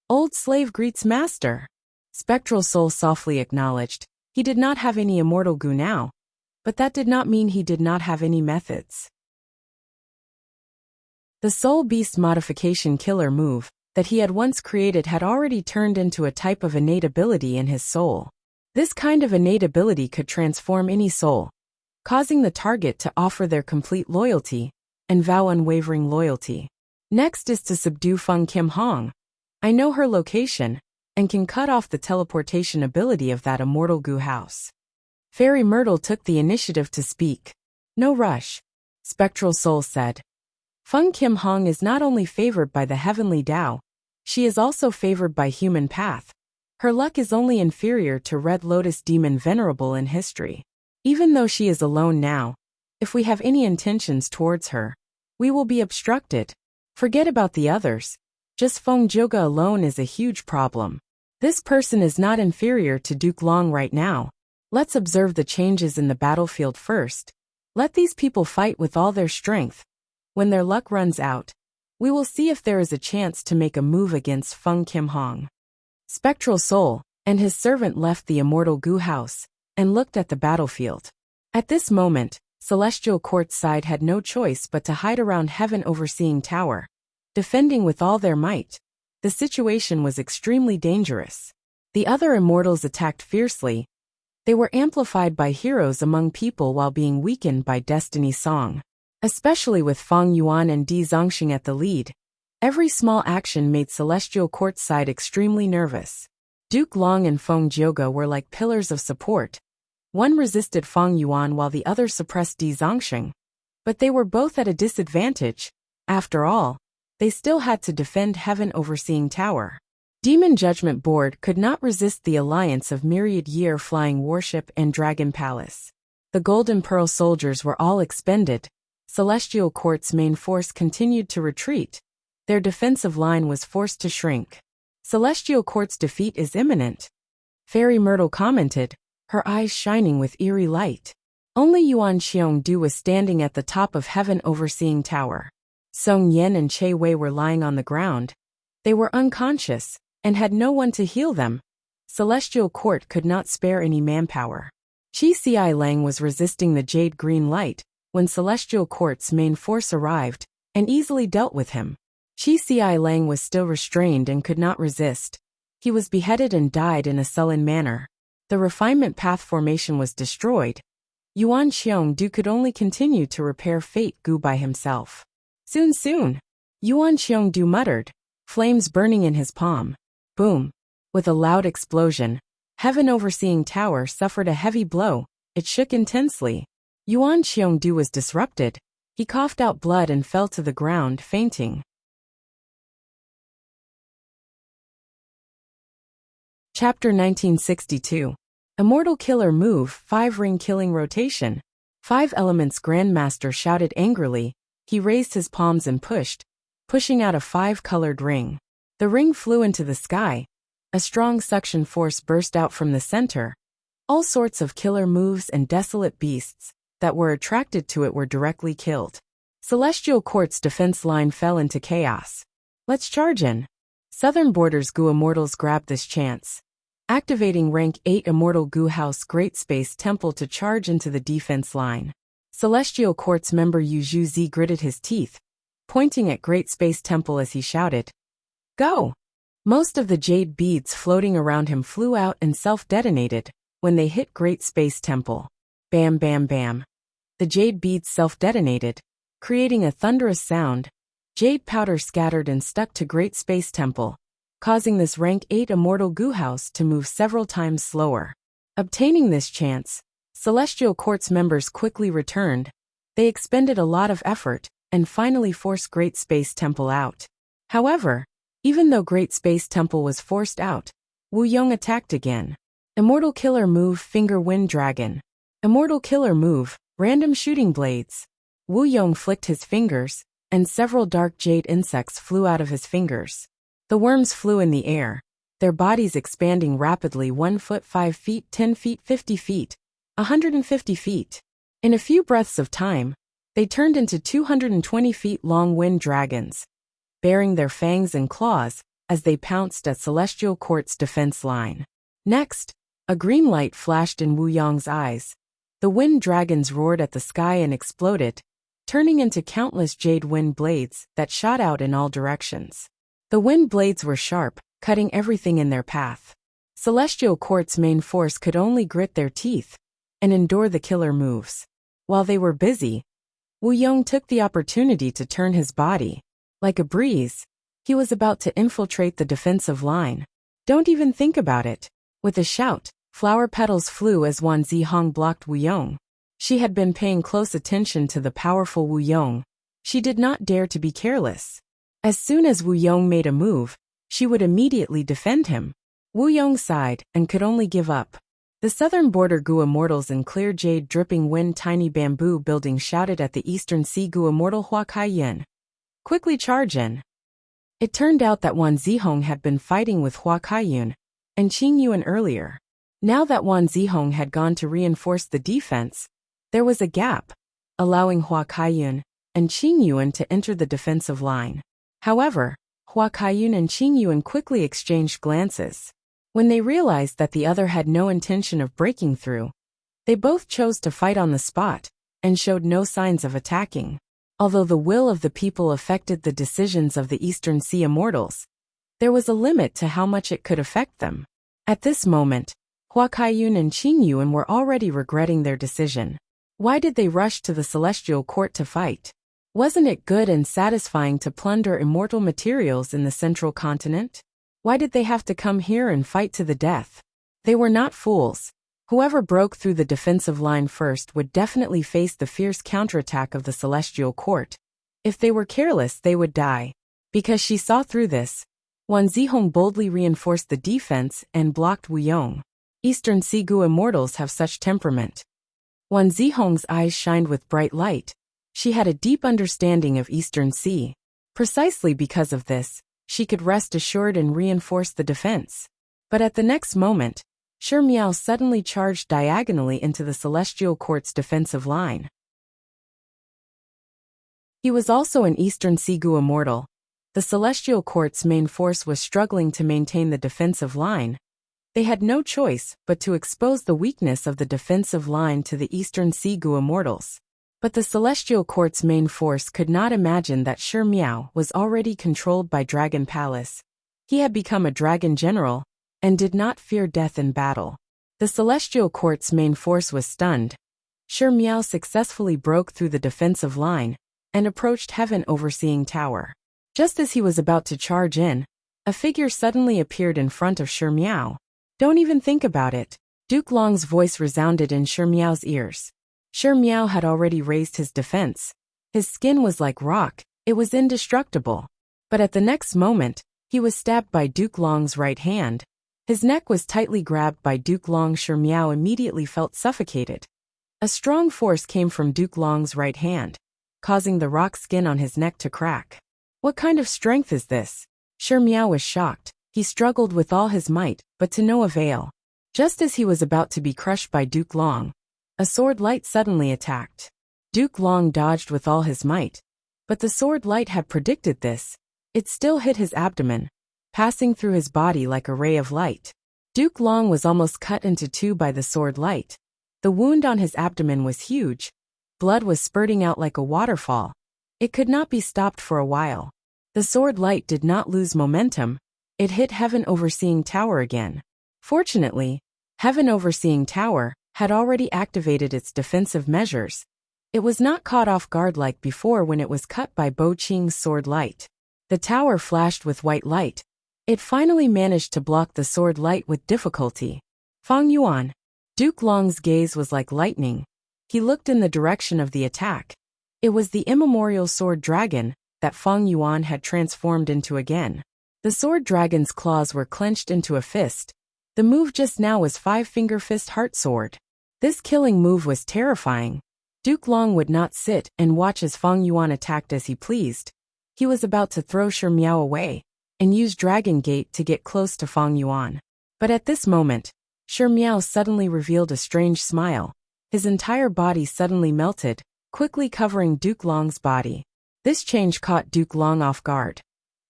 Old slave greets master. Spectral soul softly acknowledged. He did not have any immortal goo now, but that did not mean he did not have any methods. The soul beast modification killer move that he had once created had already turned into a type of innate ability in his soul. This kind of innate ability could transform any soul, causing the target to offer their complete loyalty and vow unwavering loyalty. Next is to subdue Feng Kim Hong. I know her location and can cut off the teleportation ability of that immortal goo house. Fairy Myrtle took the initiative to speak. No rush, Spectral Soul said. Feng Kim Hong is not only favored by the heavenly Tao, she is also favored by human path. Her luck is only inferior to Red Lotus Demon Venerable in history. Even though she is alone now, if we have any intentions towards her, we will be obstructed. Forget about the others. Just Feng Joga alone is a huge problem. This person is not inferior to Duke Long right now. Let's observe the changes in the battlefield first. Let these people fight with all their strength. When their luck runs out, we will see if there is a chance to make a move against Feng Kim Hong. Spectral Soul and his servant left the immortal goo house and looked at the battlefield. At this moment, Celestial Court's side had no choice but to hide around Heaven Overseeing Tower, defending with all their might. The situation was extremely dangerous. The other immortals attacked fiercely. They were amplified by heroes among people while being weakened by Destiny Song. Especially with Feng Yuan and Di Zongxing at the lead, every small action made Celestial Court's side extremely nervous. Duke Long and Feng Jioge were like pillars of support. One resisted Feng Yuan while the other suppressed Di Zongxing. But they were both at a disadvantage. After all, they still had to defend Heaven Overseeing Tower. Demon Judgment Board could not resist the alliance of Myriad Year Flying Warship and Dragon Palace. The Golden Pearl soldiers were all expended. Celestial Court's main force continued to retreat. Their defensive line was forced to shrink. Celestial Court's defeat is imminent. Fairy Myrtle commented, her eyes shining with eerie light. Only Yuan Xiongdu was standing at the top of Heaven Overseeing Tower. Song Yen and Che Wei were lying on the ground. They were unconscious and had no one to heal them. Celestial Court could not spare any manpower. Qi Ci Lang was resisting the jade green light when Celestial Court's main force arrived and easily dealt with him. Qi Ci Lang was still restrained and could not resist. He was beheaded and died in a sullen manner. The refinement path formation was destroyed. Yuan Xiongdu could only continue to repair Fate Gu by himself. Soon, Yuan Xiongdu muttered, flames burning in his palm. Boom! With a loud explosion, Heaven Overseeing Tower suffered a heavy blow. It shook intensely. Yuan Xiongdu was disrupted. He coughed out blood and fell to the ground, fainting. Chapter 1962. Immortal Killer Move, 5-Ring Killing Rotation. 5 Elements Grandmaster shouted angrily. He raised his palms and pushing out a 5-colored ring. The ring flew into the sky. A strong suction force burst out from the center. All sorts of killer moves and desolate beasts that were attracted to it were directly killed. Celestial Court's defense line fell into chaos. Let's charge in. Southern Borders Gu Immortals grabbed this chance. activating rank 8 Immortal Goo House Great Space Temple to charge into the defense line. Celestial Courts member Yu Zhu gritted his teeth, pointing at Great Space Temple as he shouted, "Go!" Most of the jade beads floating around him flew out and self-detonated when they hit Great Space Temple. Bam bam bam. The jade beads self-detonated, creating a thunderous sound. Jade powder scattered and stuck to Great Space Temple, causing this rank 8 Immortal Goo House to move several times slower. Obtaining this chance, Celestial Courts members quickly returned. They expended a lot of effort and finally forced Great Space Temple out. However, even though Great Space Temple was forced out, Wu Yong attacked again. Immortal Killer Move Finger Wind Dragon. Immortal Killer Move, Random Shooting Blades. Wu Yong flicked his fingers, and several dark jade insects flew out of his fingers. The worms flew in the air, their bodies expanding rapidly 1 foot 5 feet 10 feet 50 feet, 150 feet. In a few breaths of time, they turned into 220 feet long wind dragons, baring their fangs and claws as they pounced at Celestial Court's defense line. Next, a green light flashed in Wu Yong's eyes. The wind dragons roared at the sky and exploded, turning into countless jade wind blades that shot out in all directions. The wind blades were sharp, cutting everything in their path. Celestial Court's main force could only grit their teeth and endure the killer moves. While they were busy, Wu Yong took the opportunity to turn his body. Like a breeze, he was about to infiltrate the defensive line. Don't even think about it. With a shout, flower petals flew as Wan Zihong blocked Wu Yong. She had been paying close attention to the powerful Wu Yong. She did not dare to be careless. As soon as Wu Yong made a move, she would immediately defend him. Wu Yong sighed and could only give up. The southern border Gu Immortals in clear jade dripping wind tiny bamboo building shouted at the eastern sea Gu Immortal Hua Kai Yin, "Quickly charge in." It turned out that Wan Zihong had been fighting with Hua Kaiyun and Qing Yuan earlier. Now that Wan Zihong had gone to reinforce the defense, there was a gap, allowing Hua Kaiyun and Qing Yuan to enter the defensive line. However, Hua Kaiyun and Qing Yuan quickly exchanged glances. When they realized that the other had no intention of breaking through, they both chose to fight on the spot and showed no signs of attacking. Although the will of the people affected the decisions of the Eastern Sea Immortals, there was a limit to how much it could affect them. At this moment, Hua Kaiyun and Qing Yuan were already regretting their decision. Why did they rush to the Celestial Court to fight? Wasn't it good and satisfying to plunder immortal materials in the Central Continent? Why did they have to come here and fight to the death? They were not fools. Whoever broke through the defensive line first would definitely face the fierce counterattack of the Celestial Court. If they were careless, they would die. Because she saw through this, Wan Zihong boldly reinforced the defense and blocked Wu Yong. Eastern Sea Gu Immortals have such temperament. Wan Zihong's eyes shined with bright light. She had a deep understanding of Eastern Sea. Precisely because of this, she could rest assured and reinforce the defense. But at the next moment, Shi Miao suddenly charged diagonally into the Celestial Court's defensive line. He was also an Eastern Sea Gu Immortal. The Celestial Court's main force was struggling to maintain the defensive line. They had no choice but to expose the weakness of the defensive line to the Eastern Sea Gu Immortals. But the Celestial Court's main force could not imagine that Shi Miao was already controlled by Dragon Palace. He had become a dragon general and did not fear death in battle. The Celestial Court's main force was stunned. Shi Miao successfully broke through the defensive line and approached Heaven Overseeing Tower. Just as he was about to charge in, a figure suddenly appeared in front of Shi Miao. "Don't even think about it." Duke Long's voice resounded in Shi Miao's ears. Shi Miao had already raised his defense. His skin was like rock, it was indestructible. But at the next moment, he was stabbed by Duke Long's right hand. His neck was tightly grabbed by Duke Long. Shi Miao immediately felt suffocated. A strong force came from Duke Long's right hand, causing the rock skin on his neck to crack. What kind of strength is this? Shi Miao was shocked. He struggled with all his might, but to no avail. Just as he was about to be crushed by Duke Long, a sword light suddenly attacked. Duke Long dodged with all his might, but the sword light had predicted this. It still hit his abdomen, passing through his body like a ray of light. Duke Long was almost cut into two by the sword light. The wound on his abdomen was huge. Blood was spurting out like a waterfall. It could not be stopped for a while. The sword light did not lose momentum. It hit Heaven Overseeing Tower again. Fortunately, Heaven Overseeing Tower had already activated its defensive measures. It was not caught off guard like before when it was cut by Bo Qing's sword light. The tower flashed with white light. It finally managed to block the sword light with difficulty. Fang Yuan. Duke Long's gaze was like lightning. He looked in the direction of the attack. It was the immemorial sword dragon that Fang Yuan had transformed into again. The sword dragon's claws were clenched into a fist. The move just now was five-finger fist heart sword. This killing move was terrifying. Duke Long would not sit and watch as Fang Yuan attacked as he pleased. He was about to throw Shi Miao away and use Dragon Gate to get close to Fang Yuan. But at this moment, Shi Miao suddenly revealed a strange smile. His entire body suddenly melted, quickly covering Duke Long's body. This change caught Duke Long off guard.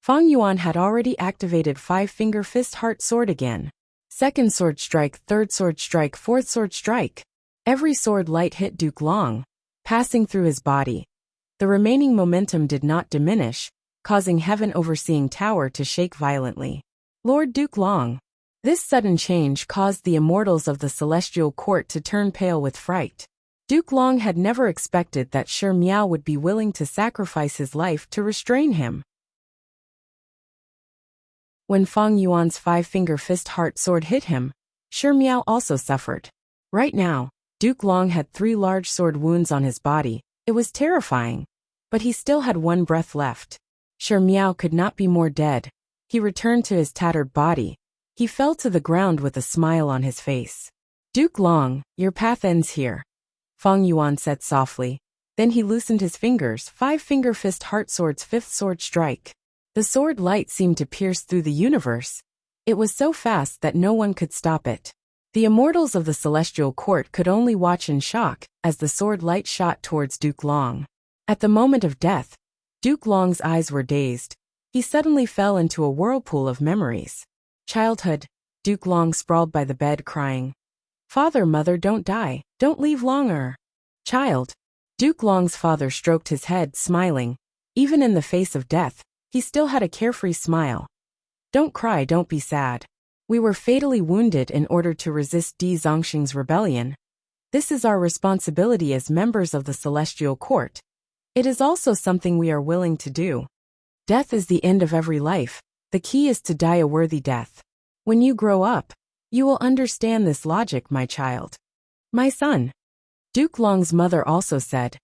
Fang Yuan had already activated five-finger fist heart sword again. Second sword strike, third sword strike, fourth sword strike. Every sword light hit Duke Long, passing through his body. The remaining momentum did not diminish, causing Heaven Overseeing Tower to shake violently. Lord Duke Long. This sudden change caused the immortals of the Celestial Court to turn pale with fright. Duke Long had never expected that Shi Miao would be willing to sacrifice his life to restrain him. When Fang Yuan's five-finger fist heart sword hit him, Shi Miao also suffered. Right now, Duke Long had 3 large sword wounds on his body. It was terrifying. But he still had one breath left. Shi Miao could not be more dead. He returned to his tattered body. He fell to the ground with a smile on his face. Duke Long, your path ends here. Fang Yuan said softly. Then he loosened his fingers, five-finger fist heart sword's fifth sword strike. The sword light seemed to pierce through the universe. It was so fast that no one could stop it. The immortals of the Celestial Court could only watch in shock as the sword light shot towards Duke Long. At the moment of death, Duke Long's eyes were dazed. He suddenly fell into a whirlpool of memories. Childhood, Duke Long sprawled by the bed crying. Father, mother, don't die, don't leave longer. Child. Duke Long's father stroked his head, smiling. Even in the face of death, he still had a carefree smile. Don't cry, don't be sad. We were fatally wounded in order to resist Di Zongxing's rebellion. This is our responsibility as members of the Celestial Court. It is also something we are willing to do. Death is the end of every life. The key is to die a worthy death. When you grow up, you will understand this logic, my child. My son. Duke Long's mother also said,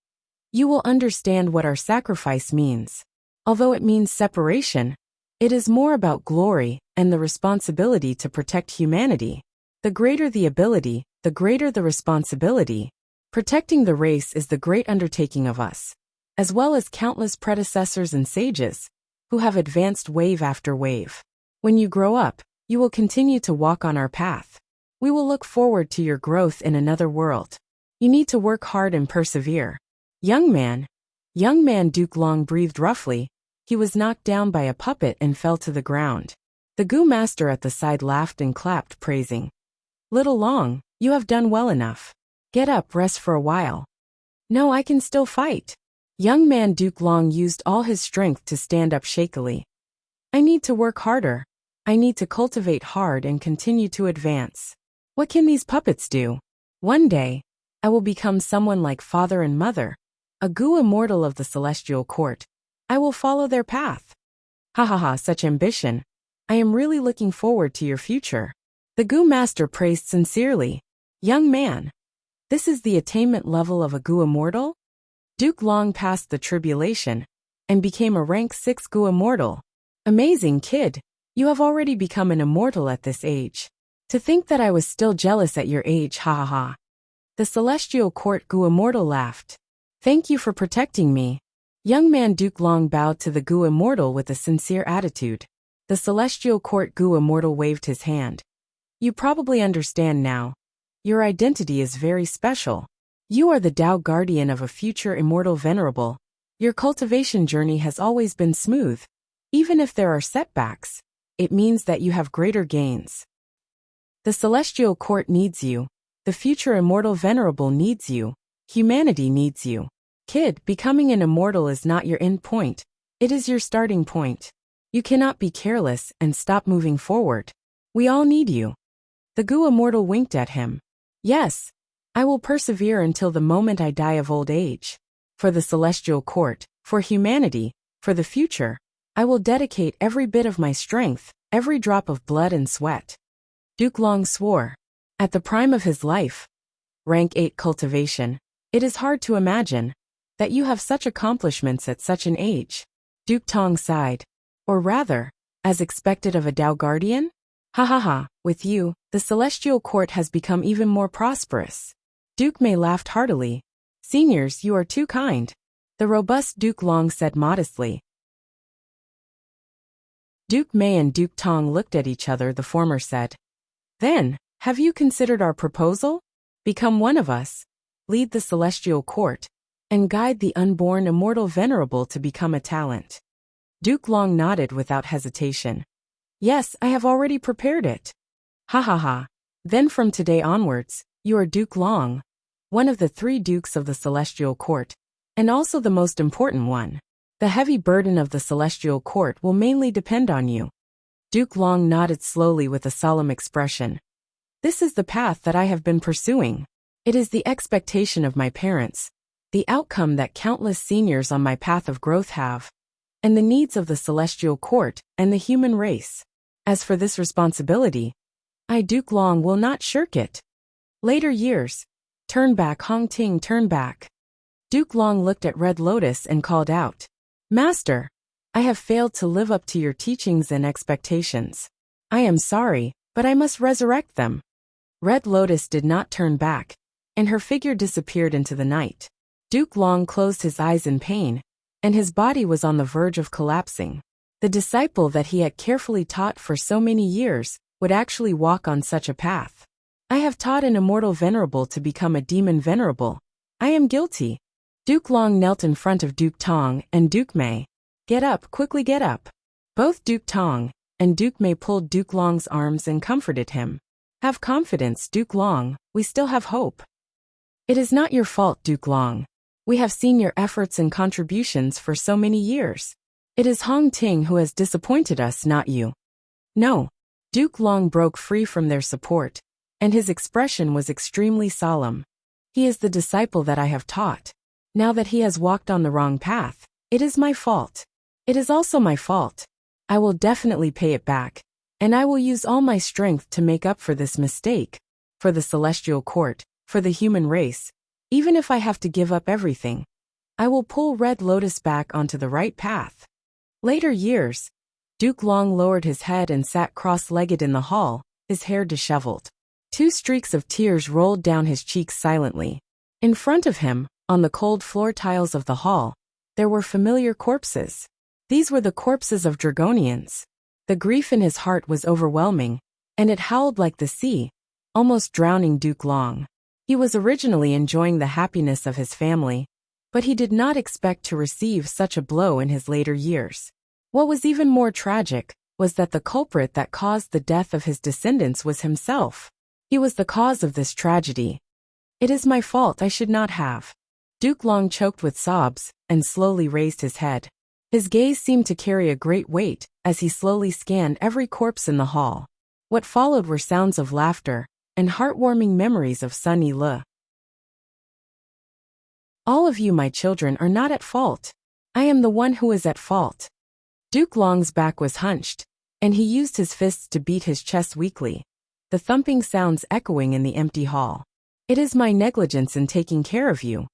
you will understand what our sacrifice means. Although it means separation, it is more about glory and the responsibility to protect humanity. The greater the ability, the greater the responsibility. Protecting the race is the great undertaking of us, as well as countless predecessors and sages, who have advanced wave after wave. When you grow up, you will continue to walk on our path. We will look forward to your growth in another world. You need to work hard and persevere. Young man. Duke Long breathed roughly. He was knocked down by a puppet and fell to the ground. The Gu master at the side laughed and clapped, praising. Little Long, you have done well enough. Get up, rest for a while. No, I can still fight. Young man Duke Long used all his strength to stand up shakily. I need to work harder. I need to cultivate hard and continue to advance. What can these puppets do? One day, I will become someone like father and mother, a Gu immortal of the Celestial Court. I will follow their path. Ha ha ha, such ambition. I am really looking forward to your future. The Gu master praised sincerely. Young man. This is the attainment level of a Gu immortal? Duke Long passed the tribulation and became a rank 6 Gu immortal. Amazing kid. You have already become an immortal at this age. To think that I was still jealous at your age, ha ha ha. The Celestial Court Gu immortal laughed. Thank you for protecting me. Young man Duke Long bowed to the Gu immortal with a sincere attitude. The Celestial Court Gu immortal waved his hand. You probably understand now. Your identity is very special. You are the Tao guardian of a future immortal venerable. Your cultivation journey has always been smooth. Even if there are setbacks, it means that you have greater gains. The celestial court needs you. The future immortal venerable needs you. Humanity needs you. Kid, becoming an immortal is not your end point. It is your starting point. You cannot be careless and stop moving forward. We all need you. The Gu immortal winked at him. Yes, I will persevere until the moment I die of old age. For the celestial court, for humanity, for the future, I will dedicate every bit of my strength, every drop of blood and sweat. Duke Long swore. At the prime of his life, rank 8 cultivation, it is hard to imagine that you have such accomplishments at such an age. Duke Tong sighed. Or rather, as expected of a Dao guardian? Ha ha ha, with you, the celestial court has become even more prosperous. Duke Mei laughed heartily. Seniors, you are too kind. The robust Duke Long said modestly. Duke Mei and Duke Tong looked at each other. The former said, Then, have you considered our proposal? Become one of us, lead the celestial court, and guide the unborn immortal venerable to become a talent. Duke Long nodded without hesitation. Yes, I have already prepared it. Ha ha ha. Then from today onwards, you are Duke Long, one of the 3 dukes of the celestial court, and also the most important one. The heavy burden of the celestial court will mainly depend on you. Duke Long nodded slowly with a solemn expression. This is the path that I have been pursuing. It is the expectation of my parents, the outcome that countless seniors on my path of growth have, and the needs of the celestial court and the human race. As for this responsibility, I, Duke Long, will not shirk it. Later years. Turn back, Hong Ting, turn back. Duke Long looked at Red Lotus and called out, Master, I have failed to live up to your teachings and expectations. I am sorry, but I must resurrect them. Red Lotus did not turn back, and her figure disappeared into the night. Duke Long closed his eyes in pain, and his body was on the verge of collapsing. The disciple that he had carefully taught for so many years would actually walk on such a path. I have taught an immortal venerable to become a demon venerable. I am guilty. Duke Long knelt in front of Duke Tong and Duke Mei. Get up, quickly get up. Both Duke Tong and Duke Mei pulled Duke Long's arms and comforted him. Have confidence, Duke Long, we still have hope. It is not your fault, Duke Long. We have seen your efforts and contributions for so many years. It is Hong Ting who has disappointed us, not you. No. Duke Long broke free from their support, and his expression was extremely solemn. He is the disciple that I have taught. Now that he has walked on the wrong path, it is my fault. It is also my fault. I will definitely pay it back, and I will use all my strength to make up for this mistake, for the celestial court, for the human race. Even if I have to give up everything, I will pull Red Lotus back onto the right path. Later years. Duke Long lowered his head and sat cross-legged in the hall, his hair disheveled. 2 streaks of tears rolled down his cheeks silently. In front of him, on the cold floor tiles of the hall, there were familiar corpses. These were the corpses of Dragonians. The grief in his heart was overwhelming, and it howled like the sea, almost drowning Duke Long. He was originally enjoying the happiness of his family, but he did not expect to receive such a blow in his later years. What was even more tragic was that the culprit that caused the death of his descendants was himself. He was the cause of this tragedy. It is my fault, I should not have. Duke Long choked with sobs and slowly raised his head. His gaze seemed to carry a great weight as he slowly scanned every corpse in the hall. What followed were sounds of laughter and heartwarming memories of Sunny Le. All of you, my children, are not at fault. I am the one who is at fault. Duke Long's back was hunched, and he used his fists to beat his chest weakly, the thumping sounds echoing in the empty hall. It is my negligence in taking care of you.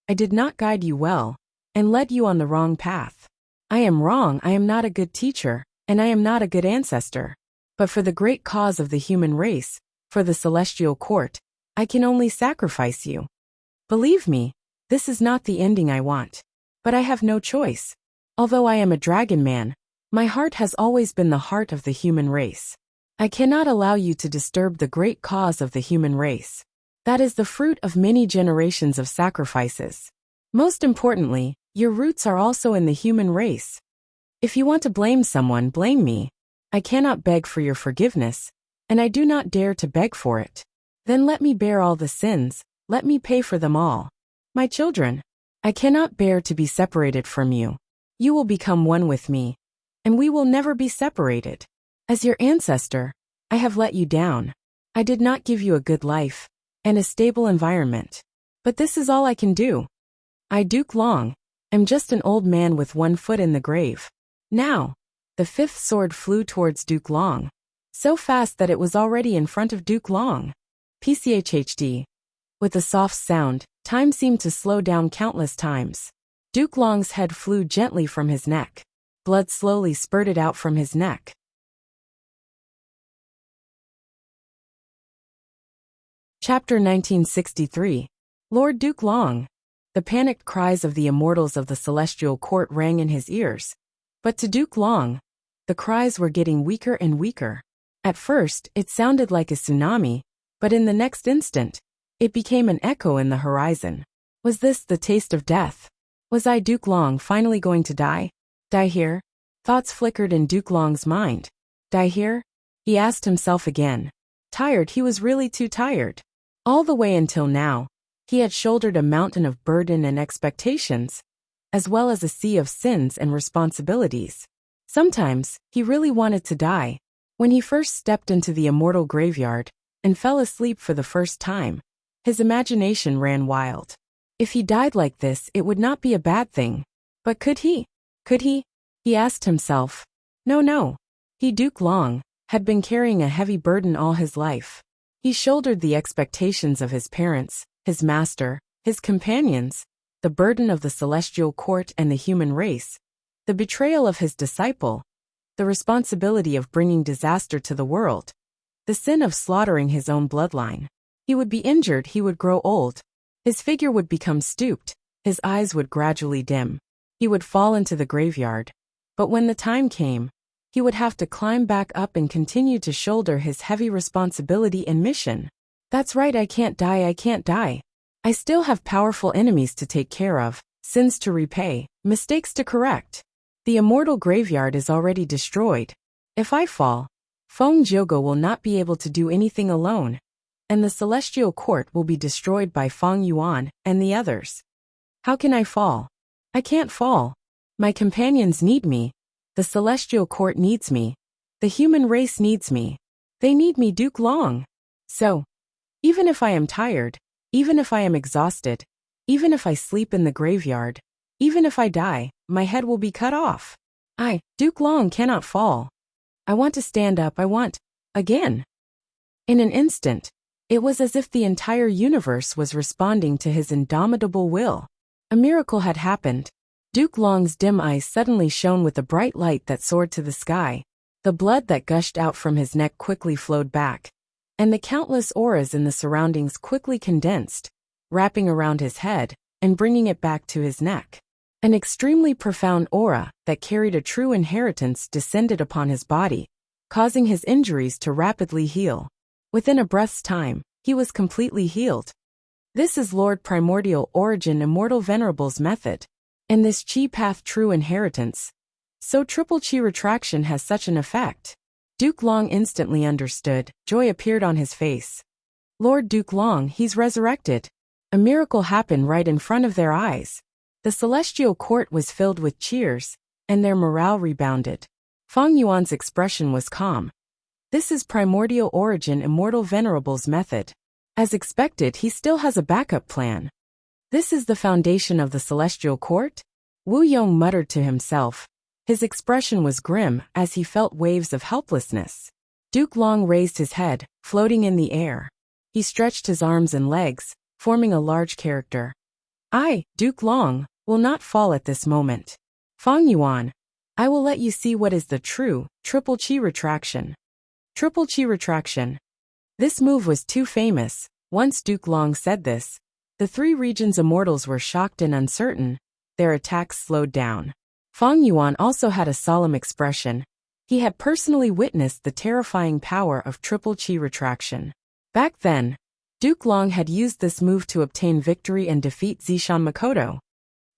I did not guide you well, and led you on the wrong path. I am wrong, I am not a good teacher, and I am not a good ancestor. But for the great cause of the human race, for the celestial court, I can only sacrifice you. Believe me, this is not the ending I want. But I have no choice. Although I am a dragon man, my heart has always been the heart of the human race. I cannot allow you to disturb the great cause of the human race. That is the fruit of many generations of sacrifices. Most importantly, your roots are also in the human race. If you want to blame someone, blame me. I cannot beg for your forgiveness, and I do not dare to beg for it. Then let me bear all the sins, let me pay for them all. My children, I cannot bear to be separated from you. You will become one with me, and we will never be separated. As your ancestor, I have let you down. I did not give you a good life and a stable environment. But this is all I can do. I, Duke Long, am just an old man with one foot in the grave. Now, the fifth sword flew towards Duke Long, so fast that it was already in front of Duke Long. PCHHD. With a soft sound, time seemed to slow down countless times. Duke Long's head flew gently from his neck. Blood slowly spurted out from his neck. Chapter 1963. Lord Duke Long. The panicked cries of the immortals of the celestial court rang in his ears. But to Duke Long, the cries were getting weaker and weaker. At first, it sounded like a tsunami, but in the next instant, it became an echo in the horizon. Was this the taste of death? Was I, Duke Long, finally going to die? Die here? Thoughts flickered in Duke Long's mind. Die here? He asked himself again. Tired, he was really too tired. All the way until now, he had shouldered a mountain of burden and expectations, as well as a sea of sins and responsibilities. Sometimes, he really wanted to die. When he first stepped into the immortal graveyard and fell asleep for the first time, his imagination ran wild. If he died like this, it would not be a bad thing. But could he? Could he? He asked himself. No. He, Duke Long, had been carrying a heavy burden all his life. He shouldered the expectations of his parents, his master, his companions, the burden of the celestial court and the human race, the betrayal of his disciple, the responsibility of bringing disaster to the world, the sin of slaughtering his own bloodline. He would be injured, he would grow old. His figure would become stooped, his eyes would gradually dim. He would fall into the graveyard. But when the time came, he would have to climb back up and continue to shoulder his heavy responsibility and mission. That's right, I can't die. I still have powerful enemies to take care of, sins to repay, mistakes to correct. The immortal graveyard is already destroyed. If I fall, Feng Jiogo will not be able to do anything alone, and the celestial court will be destroyed by Feng Yuan and the others. How can I fall? I can't fall. My companions need me. The celestial court needs me. The human race needs me. They need me, Duke Long. So, even if I am tired, even if I am exhausted, even if I sleep in the graveyard, even if I die, my head will be cut off. I, Duke Long, cannot fall. I want to stand up, again. In an instant, it was as if the entire universe was responding to his indomitable will. A miracle had happened. Duke Long's dim eyes suddenly shone with a bright light that soared to the sky. The blood that gushed out from his neck quickly flowed back, and the countless auras in the surroundings quickly condensed, wrapping around his head and bringing it back to his neck. An extremely profound aura that carried a true inheritance descended upon his body, causing his injuries to rapidly heal. Within a breath's time, he was completely healed. This is Lord Primordial Origin Immortal Venerable's method. And this chi path true inheritance. So triple chi retraction has such an effect. Duke Long instantly understood. Joy appeared on his face. Lord Duke Long, he's resurrected. A miracle happened right in front of their eyes. The celestial court was filled with cheers, and their morale rebounded. Feng Yuan's expression was calm. This is Primordial Origin Immortal Venerable's method. As expected, he still has a backup plan. This is the foundation of the celestial court? Wu Yong muttered to himself. His expression was grim as he felt waves of helplessness. Duke Long raised his head, floating in the air. He stretched his arms and legs, forming a large character. I, Duke Long, will not fall at this moment. Feng Yuan, I will let you see what is the true triple chi retraction. Triple chi retraction. This move was too famous. Once Duke Long said this, the three regions' immortals were shocked and uncertain. Their attacks slowed down. Feng Yuan also had a solemn expression. He had personally witnessed the terrifying power of triple chi retraction. Back then, Duke Long had used this move to obtain victory and defeat Zishan Makoto.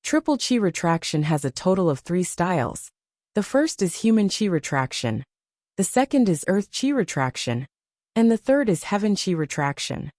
Triple chi retraction has a total of 3 styles. The first is human chi retraction. The second is earth chi retraction. and the third is heaven chi retraction.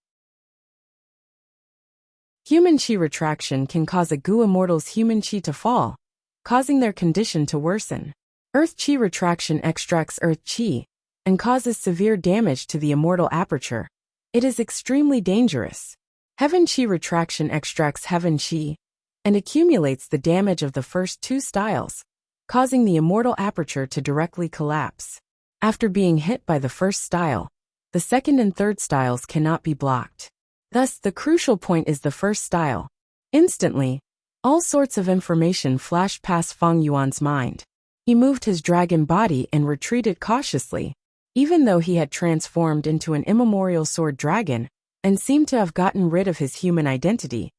Human chi retraction can cause a Gu immortal's human chi to fall, causing their condition to worsen. Earth chi retraction extracts earth chi and causes severe damage to the immortal aperture. It is extremely dangerous. Heaven chi retraction extracts heaven chi and accumulates the damage of the first two styles, causing the immortal aperture to directly collapse. After being hit by the first style, the second and third styles cannot be blocked. Thus, the crucial point is the first style. Instantly, all sorts of information flashed past Feng Yuan's mind. He moved his dragon body and retreated cautiously, even though he had transformed into an immemorial sword dragon and seemed to have gotten rid of his human identity.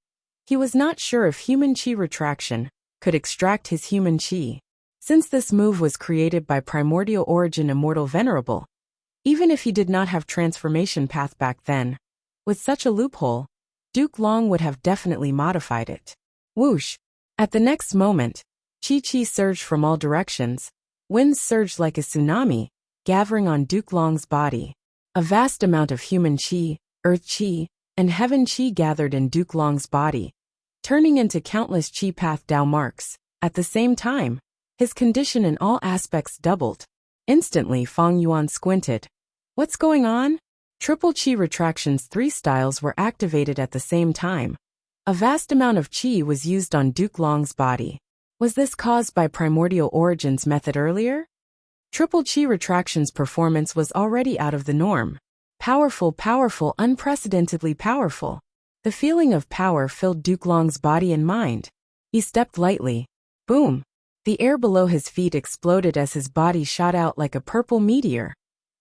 He was not sure if human chi retraction could extract his human chi. Since this move was created by primordial origin immortal venerable, even if he did not have transformation path back then, with such a loophole, Duke Long would have definitely modified it. Whoosh! At the next moment, chi surged from all directions. Winds surged like a tsunami, gathering on Duke Long's body. A vast amount of human chi, earth chi, and heaven chi gathered in Duke Long's body, turning into countless chi path Dao marks. At the same time, his condition in all aspects doubled. Instantly, Feng Yuan squinted. What's going on? Triple chi retraction's three styles were activated at the same time. A vast amount of chi was used on Duke Long's body. Was this caused by primordial origins method earlier? Triple chi retraction's performance was already out of the norm. Powerful, unprecedentedly powerful. The feeling of power filled Duke Long's body and mind. He stepped lightly. Boom! The air below his feet exploded as his body shot out like a purple meteor,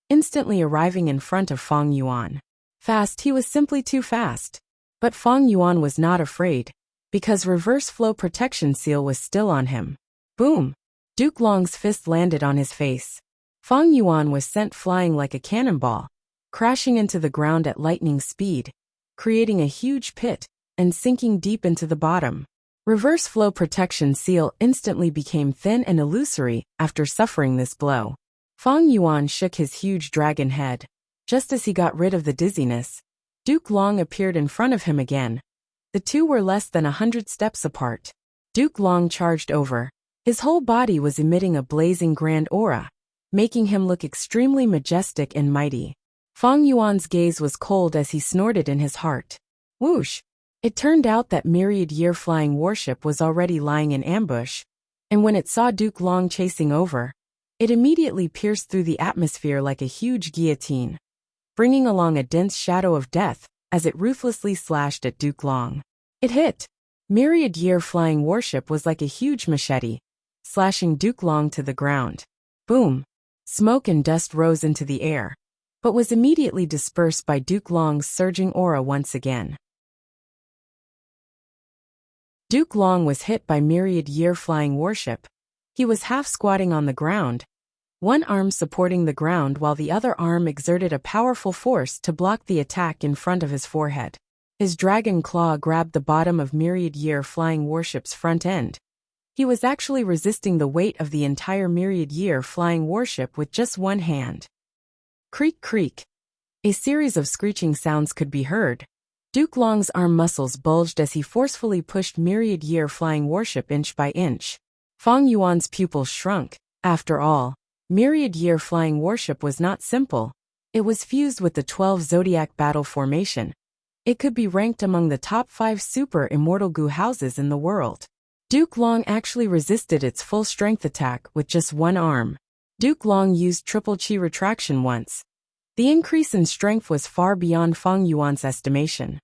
instantly arriving in front of Feng Yuan. Fast, he was simply too fast. But Feng Yuan was not afraid, because reverse flow protection seal was still on him. Boom! Duke Long's fist landed on his face. Feng Yuan was sent flying like a cannonball, crashing into the ground at lightning speed, creating a huge pit, and sinking deep into the bottom. Reverse flow protection seal instantly became thin and illusory after suffering this blow. Feng Yuan shook his huge dragon head. Just as he got rid of the dizziness, Duke Long appeared in front of him again. The two were less than 100 steps apart. Duke Long charged over. His whole body was emitting a blazing grand aura, making him look extremely majestic and mighty. Feng Yuan's gaze was cold as he snorted in his heart. Whoosh! It turned out that myriad year flying warship was already lying in ambush, and when it saw Duke Long chasing over, it immediately pierced through the atmosphere like a huge guillotine, bringing along a dense shadow of death as it ruthlessly slashed at Duke Long. It hit. Myriad year flying warship was like a huge machete, slashing Duke Long to the ground. Boom! Smoke and dust rose into the air, but was immediately dispersed by Duke Long's surging aura once again. Duke Long was hit by myriad year flying warship. He was half squatting on the ground, one arm supporting the ground while the other arm exerted a powerful force to block the attack in front of his forehead. His dragon claw grabbed the bottom of myriad year flying warship's front end. He was actually resisting the weight of the entire myriad year flying warship with just one hand. Creak, creak. A series of screeching sounds could be heard. Duke Long's arm muscles bulged as he forcefully pushed myriad year flying warship inch by inch. Feng Yuan's pupils shrunk. After all, myriad year flying warship was not simple. It was fused with the 12 zodiac battle formation. It could be ranked among the top 5 super immortal Gu houses in the world. Duke Long actually resisted its full strength attack with just one arm. Duke Long used triple chi retraction once. The increase in strength was far beyond Feng Yuan's estimation.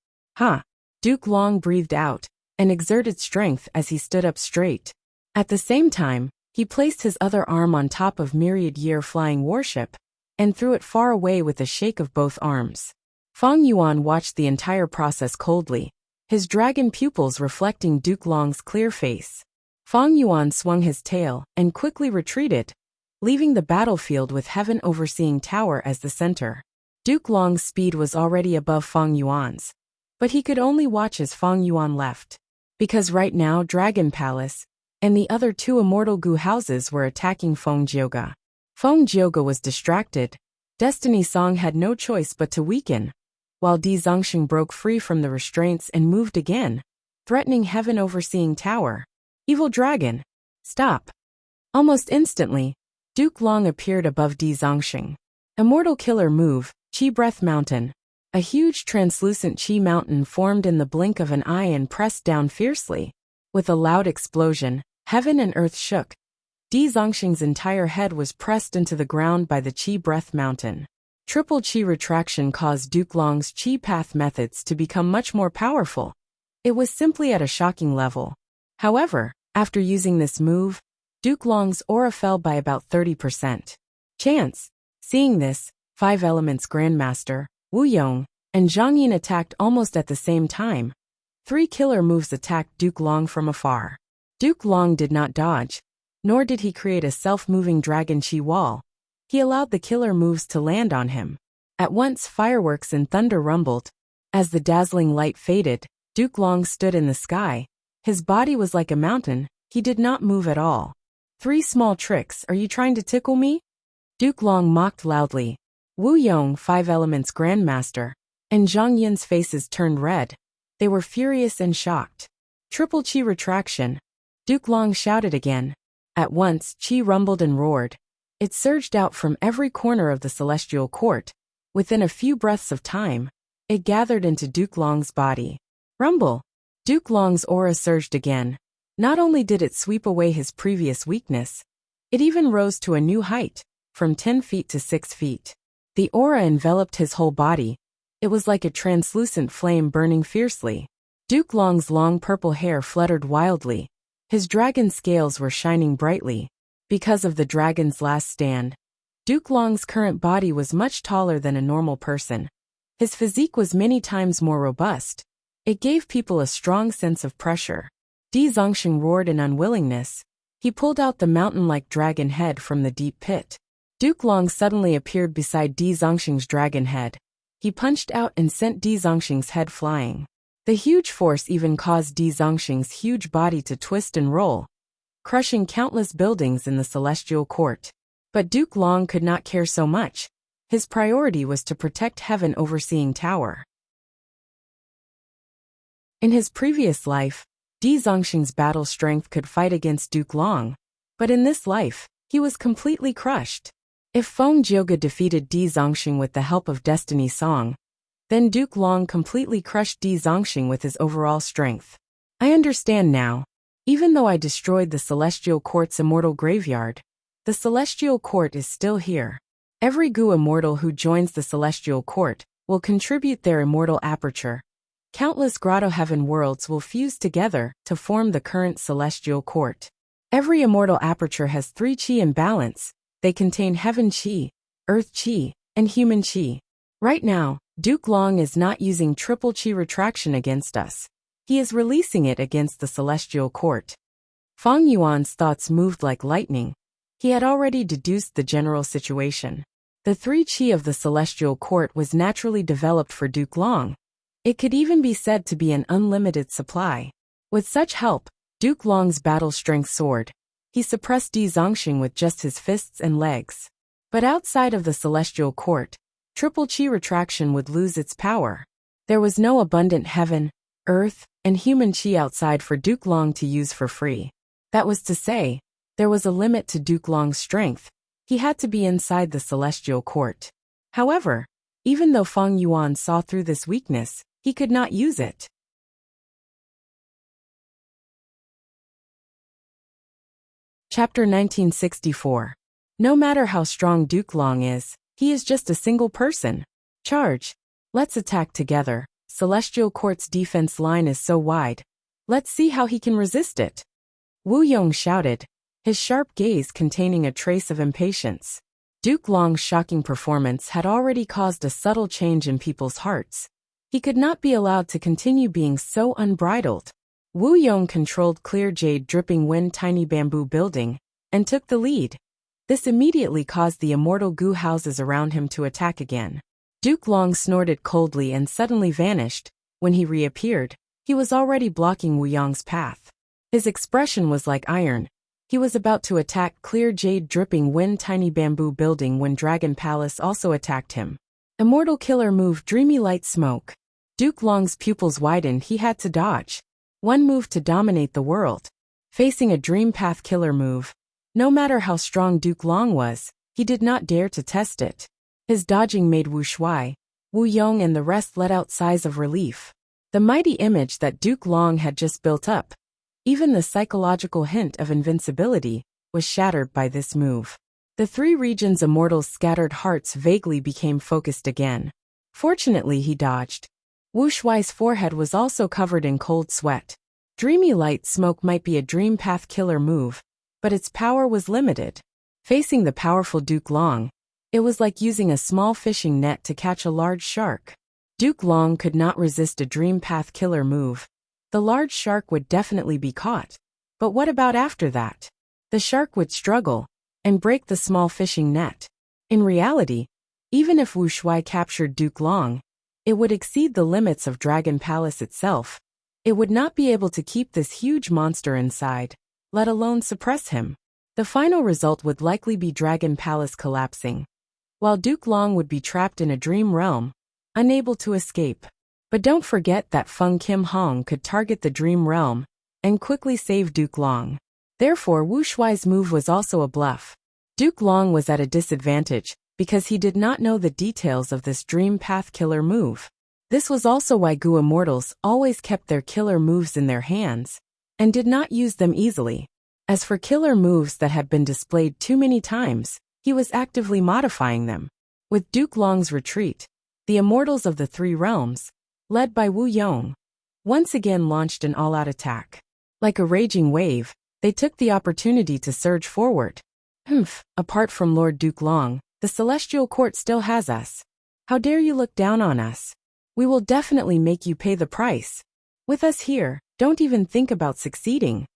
Duke Long breathed out and exerted strength as he stood up straight. At the same time, he placed his other arm on top of myriad year flying warship and threw it far away with a shake of both arms. Feng Yuan watched the entire process coldly, his dragon pupils reflecting Duke Long's clear face. Feng Yuan swung his tail and quickly retreated, leaving the battlefield with Heaven Overseeing Tower as the center. Duke Long's speed was already above Feng Yuan's, but he could only watch as Feng Yuan left, because right now Dragon Palace and the other 2 immortal Gu houses were attacking Feng Jioge. Feng Jioge was distracted, Destiny Song had no choice but to weaken, while Di Zongxing broke free from the restraints and moved again, threatening Heaven Overseeing Tower. Evil Dragon! Stop! Almost instantly, Duke Long appeared above Di Zongxing. Immortal Killer Move, Qi Breath Mountain. A huge translucent Qi mountain formed in the blink of an eye and pressed down fiercely. With a loud explosion, heaven and earth shook. Di Zongxing's entire head was pressed into the ground by the Qi Breath Mountain. Triple Qi retraction caused Duke Long's Qi Path methods to become much more powerful. It was simply at a shocking level. However, after using this move, Duke Long's aura fell by about 30%. Chance. Seeing this, Five Elements Grandmaster, Wu Yong, and Zhang Yin attacked almost at the same time. 3 killer moves attacked Duke Long from afar. Duke Long did not dodge, nor did he create a self-moving dragon Qi wall. He allowed the killer moves to land on him. At once fireworks and thunder rumbled. As the dazzling light faded, Duke Long stood in the sky. His body was like a mountain, he did not move at all. 3 small tricks, are you trying to tickle me? Duke Long mocked loudly. Wu Yong, Five Elements Grandmaster, and Zhang Yin's faces turned red. They were furious and shocked. Triple Qi retraction. Duke Long shouted again. At once, Qi rumbled and roared. It surged out from every corner of the celestial court. Within a few breaths of time, it gathered into Duke Long's body. Rumble! Duke Long's aura surged again. Not only did it sweep away his previous weakness, it even rose to a new height, from 10 feet to 6 feet. The aura enveloped his whole body. It was like a translucent flame burning fiercely. Duke Long's long purple hair fluttered wildly. His dragon scales were shining brightly. Because of the dragon's last stand, Duke Long's current body was much taller than a normal person. His physique was many times more robust. It gave people a strong sense of pressure. Di Zongxing roared in unwillingness. He pulled out the mountain-like dragon head from the deep pit. Duke Long suddenly appeared beside Di Zongxing's dragon head. He punched out and sent Di Zongxing's head flying. The huge force even caused Di Zongxing's huge body to twist and roll, crushing countless buildings in the celestial court. But Duke Long could not care so much. His priority was to protect Heaven Overseeing Tower. In his previous life, Di Zongxing's battle strength could fight against Duke Long, but in this life, he was completely crushed. If Feng Jioge defeated Di Zongxing with the help of Destiny Song, then Duke Long completely crushed Di Zongxing with his overall strength. I understand now. Even though I destroyed the Celestial Court's immortal graveyard, the Celestial Court is still here. Every Gu immortal who joins the Celestial Court will contribute their immortal aperture. Countless Grotto Heaven worlds will fuse together to form the current Celestial Court. Every immortal aperture has 3 Qi in balance. They contain Heaven Qi, Earth Qi, and Human Qi. Right now, Duke Long is not using Triple Qi retraction against us. He is releasing it against the Celestial Court. Feng Yuan's thoughts moved like lightning. He had already deduced the general situation. The 3 Qi of the Celestial Court was naturally developed for Duke Long. It could even be said to be an unlimited supply. With such help, Duke Long's battle strength soared. He suppressed Di Zongxing with just his fists and legs. But outside of the Celestial Court, Triple Qi retraction would lose its power. There was no abundant heaven, earth, and human Qi outside for Duke Long to use for free. That was to say, there was a limit to Duke Long's strength. He had to be inside the Celestial Court. However, even though Feng Yuan saw through this weakness, he could not use it. Chapter 1964. No matter how strong Duke Long is, he is just a single person. Charge. Let's attack together. Celestial Court's defense line is so wide. Let's see how he can resist it. Wu Yong shouted, his sharp gaze containing a trace of impatience. Duke Long's shocking performance had already caused a subtle change in people's hearts. He could not be allowed to continue being so unbridled. Wu Yong controlled Clear Jade Dripping Wind Tiny Bamboo Building, and took the lead. This immediately caused the immortal Gu houses around him to attack again. Duke Long snorted coldly and suddenly vanished. When he reappeared, he was already blocking Wu Yong's path. His expression was like iron. He was about to attack clear jade-dripping wind tiny bamboo building when Dragon Palace also attacked him. Immortal killer move Dreamy Light Smoke. Duke Long's pupils widened. He had to dodge. One move to dominate the world. Facing a Dream Path killer move. No matter how strong Duke Long was, he did not dare to test it. His dodging made Wu Shuai, Wu Yong and the rest let out sighs of relief. The mighty image that Duke Long had just built up, even the psychological hint of invincibility, was shattered by this move. The three regions' immortals' scattered hearts vaguely became focused again. Fortunately he dodged. Wu Shuai's forehead was also covered in cold sweat. Dreamy Light Smoke might be a Dream Path killer move, but its power was limited. Facing the powerful Duke Long, it was like using a small fishing net to catch a large shark. Duke Long could not resist a Dream Path killer move. The large shark would definitely be caught. But what about after that? The shark would struggle and break the small fishing net. In reality, even if Wu Shuai captured Duke Long, it would exceed the limits of Dragon Palace itself. It would not be able to keep this huge monster inside, let alone suppress him. The final result would likely be Dragon Palace collapsing, while Duke Long would be trapped in a dream realm, unable to escape. But don't forget that Feng Kim Hong could target the dream realm and quickly save Duke Long. Therefore Wu Shuai's move was also a bluff. Duke Long was at a disadvantage because he did not know the details of this Dream Path killer move. This was also why Gu Immortals always kept their killer moves in their hands and did not use them easily. As for killer moves that had been displayed too many times, he was actively modifying them. With Duke Long's retreat, the Immortals of the Three Realms, led by Wu Yong, once again launched an all-out attack. Like a raging wave, they took the opportunity to surge forward. Apart from Lord Duke Long, the Celestial Court still has us. How dare you look down on us? We will definitely make you pay the price. With us here, don't even think about succeeding.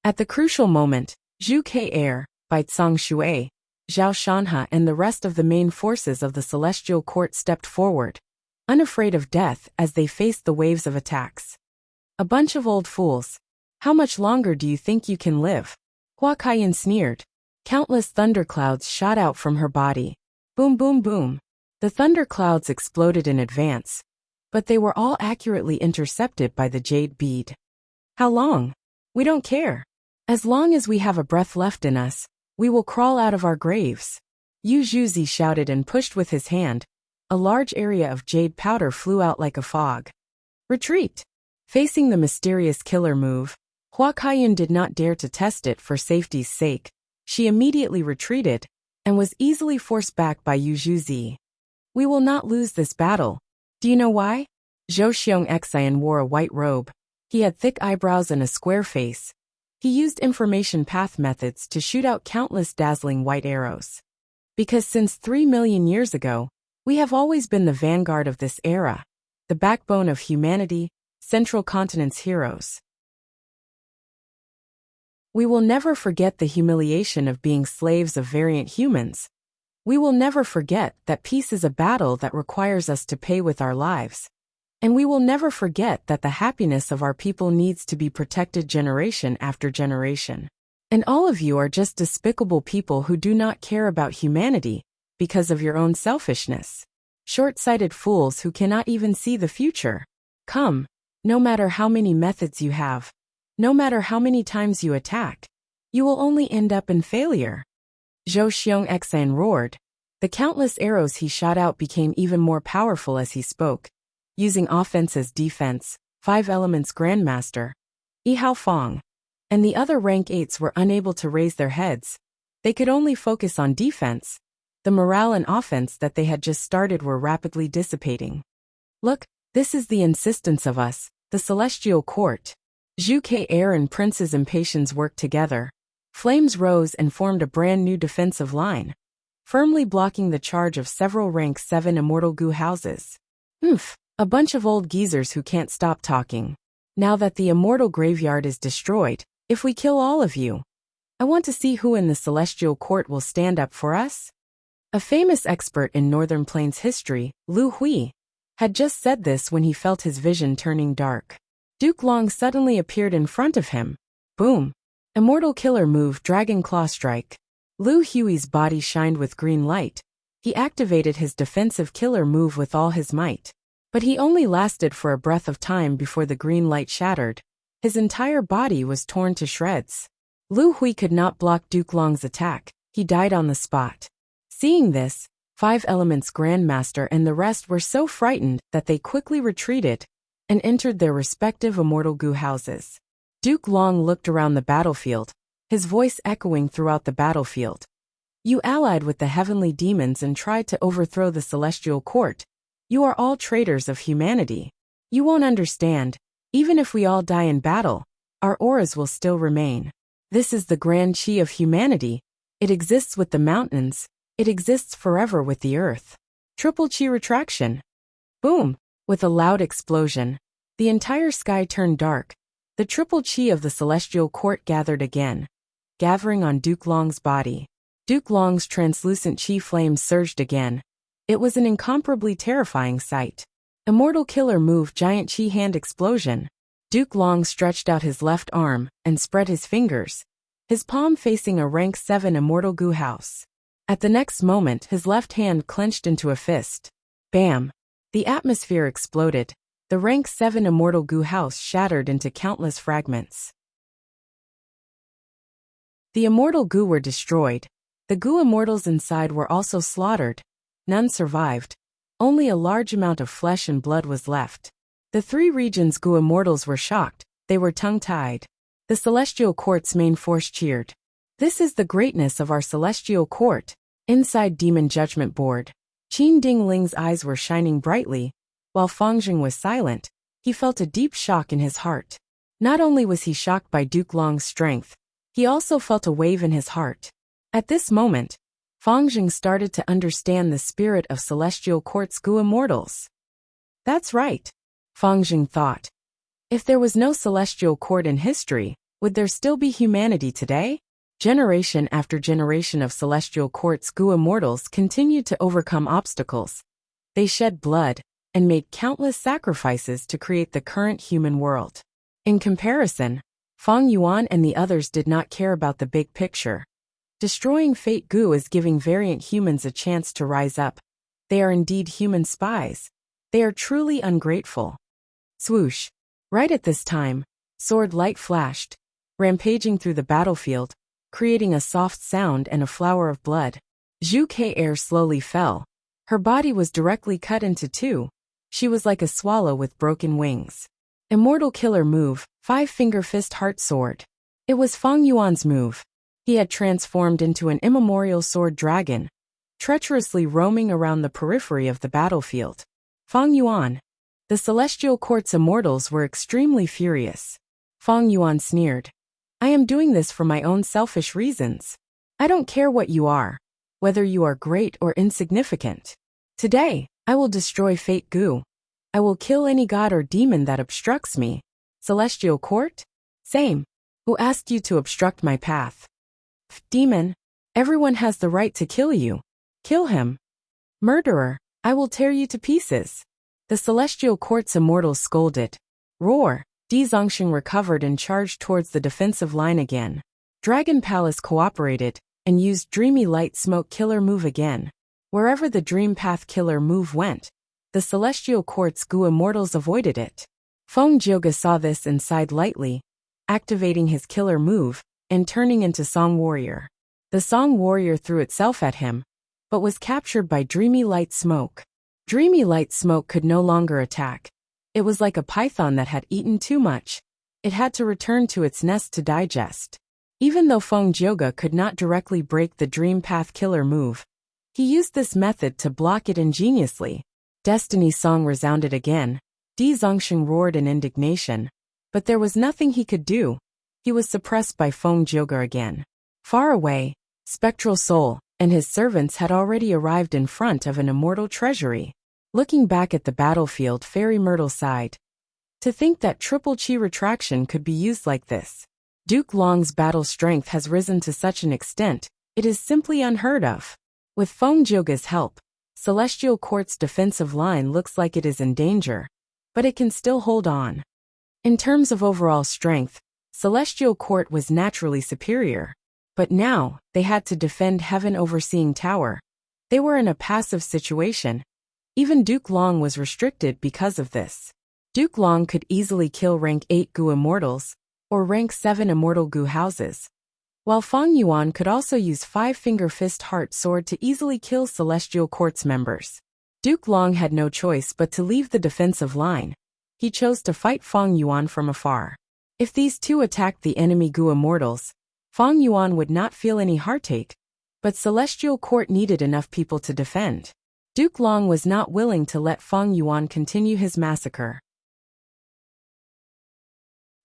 At the crucial moment, Zhu Ke-er, Bai Tsang Shui, Zhao Shanhe and the rest of the main forces of the Celestial Court stepped forward, unafraid of death as they faced the waves of attacks. A bunch of old fools. How much longer do you think you can live? Hua Kaiyan sneered. Countless thunderclouds shot out from her body. Boom boom boom. The thunderclouds exploded in advance, but they were all accurately intercepted by the jade bead. How long? We don't care. As long as we have a breath left in us, we will crawl out of our graves. Yu Zhuzi shouted and pushed with his hand. A large area of jade powder flew out like a fog. Retreat! Facing the mysterious killer move, Hua Kaiyan did not dare to test it for safety's sake. She immediately retreated and was easily forced back by Yu Zhuzi. We will not lose this battle. Do you know why? Zhou Xiong Xian wore a white robe. He had thick eyebrows and a square face. He used information path methods to shoot out countless dazzling white arrows. Because since 3 million years ago, we have always been the vanguard of this era, the backbone of humanity, Central Continent's heroes. We will never forget the humiliation of being slaves of variant humans. We will never forget that peace is a battle that requires us to pay with our lives. And we will never forget that the happiness of our people needs to be protected generation after generation. And all of you are just despicable people who do not care about humanity because of your own selfishness. Short-sighted fools who cannot even see the future. Come, no matter how many methods you have, no matter how many times you attack, you will only end up in failure. Zhou Xiong Xian roared. The countless arrows he shot out became even more powerful as he spoke. Using offense as defense, 5 Elements Grandmaster, Yi Hao Fong, and the other rank 8s were unable to raise their heads. They could only focus on defense. The morale and offense that they had just started were rapidly dissipating. Look, this is the insistence of us, the Celestial Court. Zhu Ke-er and Prince's Impatience worked together. Flames rose and formed a brand new defensive line, firmly blocking the charge of several rank 7 immortal Gu houses. A bunch of old geezers who can't stop talking. Now that the immortal graveyard is destroyed, if we kill all of you, I want to see who in the Celestial Court will stand up for us. A famous expert in Northern Plains history, Lu Hui, had just said this when he felt his vision turning dark. Duke Long suddenly appeared in front of him. Boom! Immortal Killer Move Dragon Claw Strike. Lu Hui's body shined with green light. He activated his defensive killer move with all his might. But he only lasted for a breath of time before the green light shattered. His entire body was torn to shreds. Lu Hui could not block Duke Long's attack. He died on the spot. Seeing this, Five Elements Grandmaster and the rest were so frightened that they quickly retreated and entered their respective immortal goo houses. Duke Long looked around the battlefield, his voice echoing throughout the battlefield. You allied with the heavenly demons and tried to overthrow the celestial court. You are all traitors of humanity. You won't understand. Even if we all die in battle, our auras will still remain. This is the grand chi of humanity. It exists with the mountains. It exists forever with the earth. Triple chi retraction. Boom! With a loud explosion, the entire sky turned dark. The triple chi of the celestial court gathered again, gathering on Duke Long's body. Duke Long's translucent chi flames surged again. It was an incomparably terrifying sight. Immortal Killer Move Giant Chi Hand Explosion. Duke Long stretched out his left arm and spread his fingers, his palm facing a rank 7 immortal goo house. At the next moment, his left hand clenched into a fist. Bam! The atmosphere exploded. The rank 7 immortal goo house shattered into countless fragments. The immortal goo were destroyed. The goo immortals inside were also slaughtered. None survived. Only a large amount of flesh and blood was left. The 3 regions goo immortals were shocked. They were tongue-tied. The celestial court's main force cheered. This is the greatness of our celestial court. Inside Demon Judgment Board, Qin Dingling's eyes were shining brightly. While Fangjing was silent, he felt a deep shock in his heart. Not only was he shocked by Duke Long's strength, he also felt a wave in his heart. At this moment, Fangjing started to understand the spirit of Celestial Court's goo immortals. That's right, Fangjing thought. If there was no Celestial Court in history, would there still be humanity today? Generation after generation of Celestial Court's goo immortals continued to overcome obstacles. They shed blood and made countless sacrifices to create the current human world. In comparison, Feng Yuan and the others did not care about the big picture. Destroying Fate Goo is giving variant humans a chance to rise up. They are indeed human spies. They are truly ungrateful. Swoosh! Right at this time, sword light flashed, rampaging through the battlefield, creating a soft sound and a flower of blood. Zhu Ke slowly fell. Her body was directly cut into 2. She was like a swallow with broken wings. Immortal Killer Move, 5-Finger Fist Heart Sword. It was Feng Yuan's move. He had transformed into an immemorial sword dragon, treacherously roaming around the periphery of the battlefield. Feng Yuan. The Celestial Court's immortals were extremely furious. Feng Yuan sneered. I am doing this for my own selfish reasons. I don't care what you are, whether you are great or insignificant. Today, I will destroy Fate Goo. I will kill any god or demon that obstructs me. Celestial Court? Same. Who asked you to obstruct my path? Demon. Everyone has the right to kill you. Kill him. Murderer. I will tear you to pieces. The Celestial Court's immortals scolded. Roar. Di Zongxing recovered and charged towards the defensive line again. Dragon Palace cooperated and used Dreamy Light Smoke Killer Move again. Wherever the Dream Path Killer Move went, the Celestial Court's goo immortals avoided it. Feng Jioge saw this and sighed lightly, activating his killer move and turning into Song Warrior. The Song Warrior threw itself at him, but was captured by Dreamy Light Smoke. Dreamy Light Smoke could no longer attack. It was like a python that had eaten too much. It had to return to its nest to digest. Even though Feng Jioge could not directly break the Dream Path Killer Move, he used this method to block it ingeniously. Destiny's song resounded again. Di Zongxing roared in indignation, but there was nothing he could do. He was suppressed by Feng Jioge again. Far away, Spectral Soul and his servants had already arrived in front of an immortal treasury. Looking back at the battlefield, Fairy Myrtle sighed. To think that triple chi retraction could be used like this. Duke Long's battle strength has risen to such an extent, it is simply unheard of. With Feng Jioge's help, Celestial Court's defensive line looks like it is in danger, but it can still hold on. In terms of overall strength, Celestial Court was naturally superior. But now, they had to defend Heaven Overseeing Tower. They were in a passive situation. Even Duke Long was restricted because of this. Duke Long could easily kill rank 8 Gu Immortals, or rank 7 Immortal Gu houses. While Feng Yuan could also use 5-finger fist heart sword to easily kill Celestial Court's members. Duke Long had no choice but to leave the defensive line. He chose to fight Feng Yuan from afar. If these two attacked the enemy Gu Immortals, Feng Yuan would not feel any heartache, but Celestial Court needed enough people to defend. Duke Long was not willing to let Feng Yuan continue his massacre.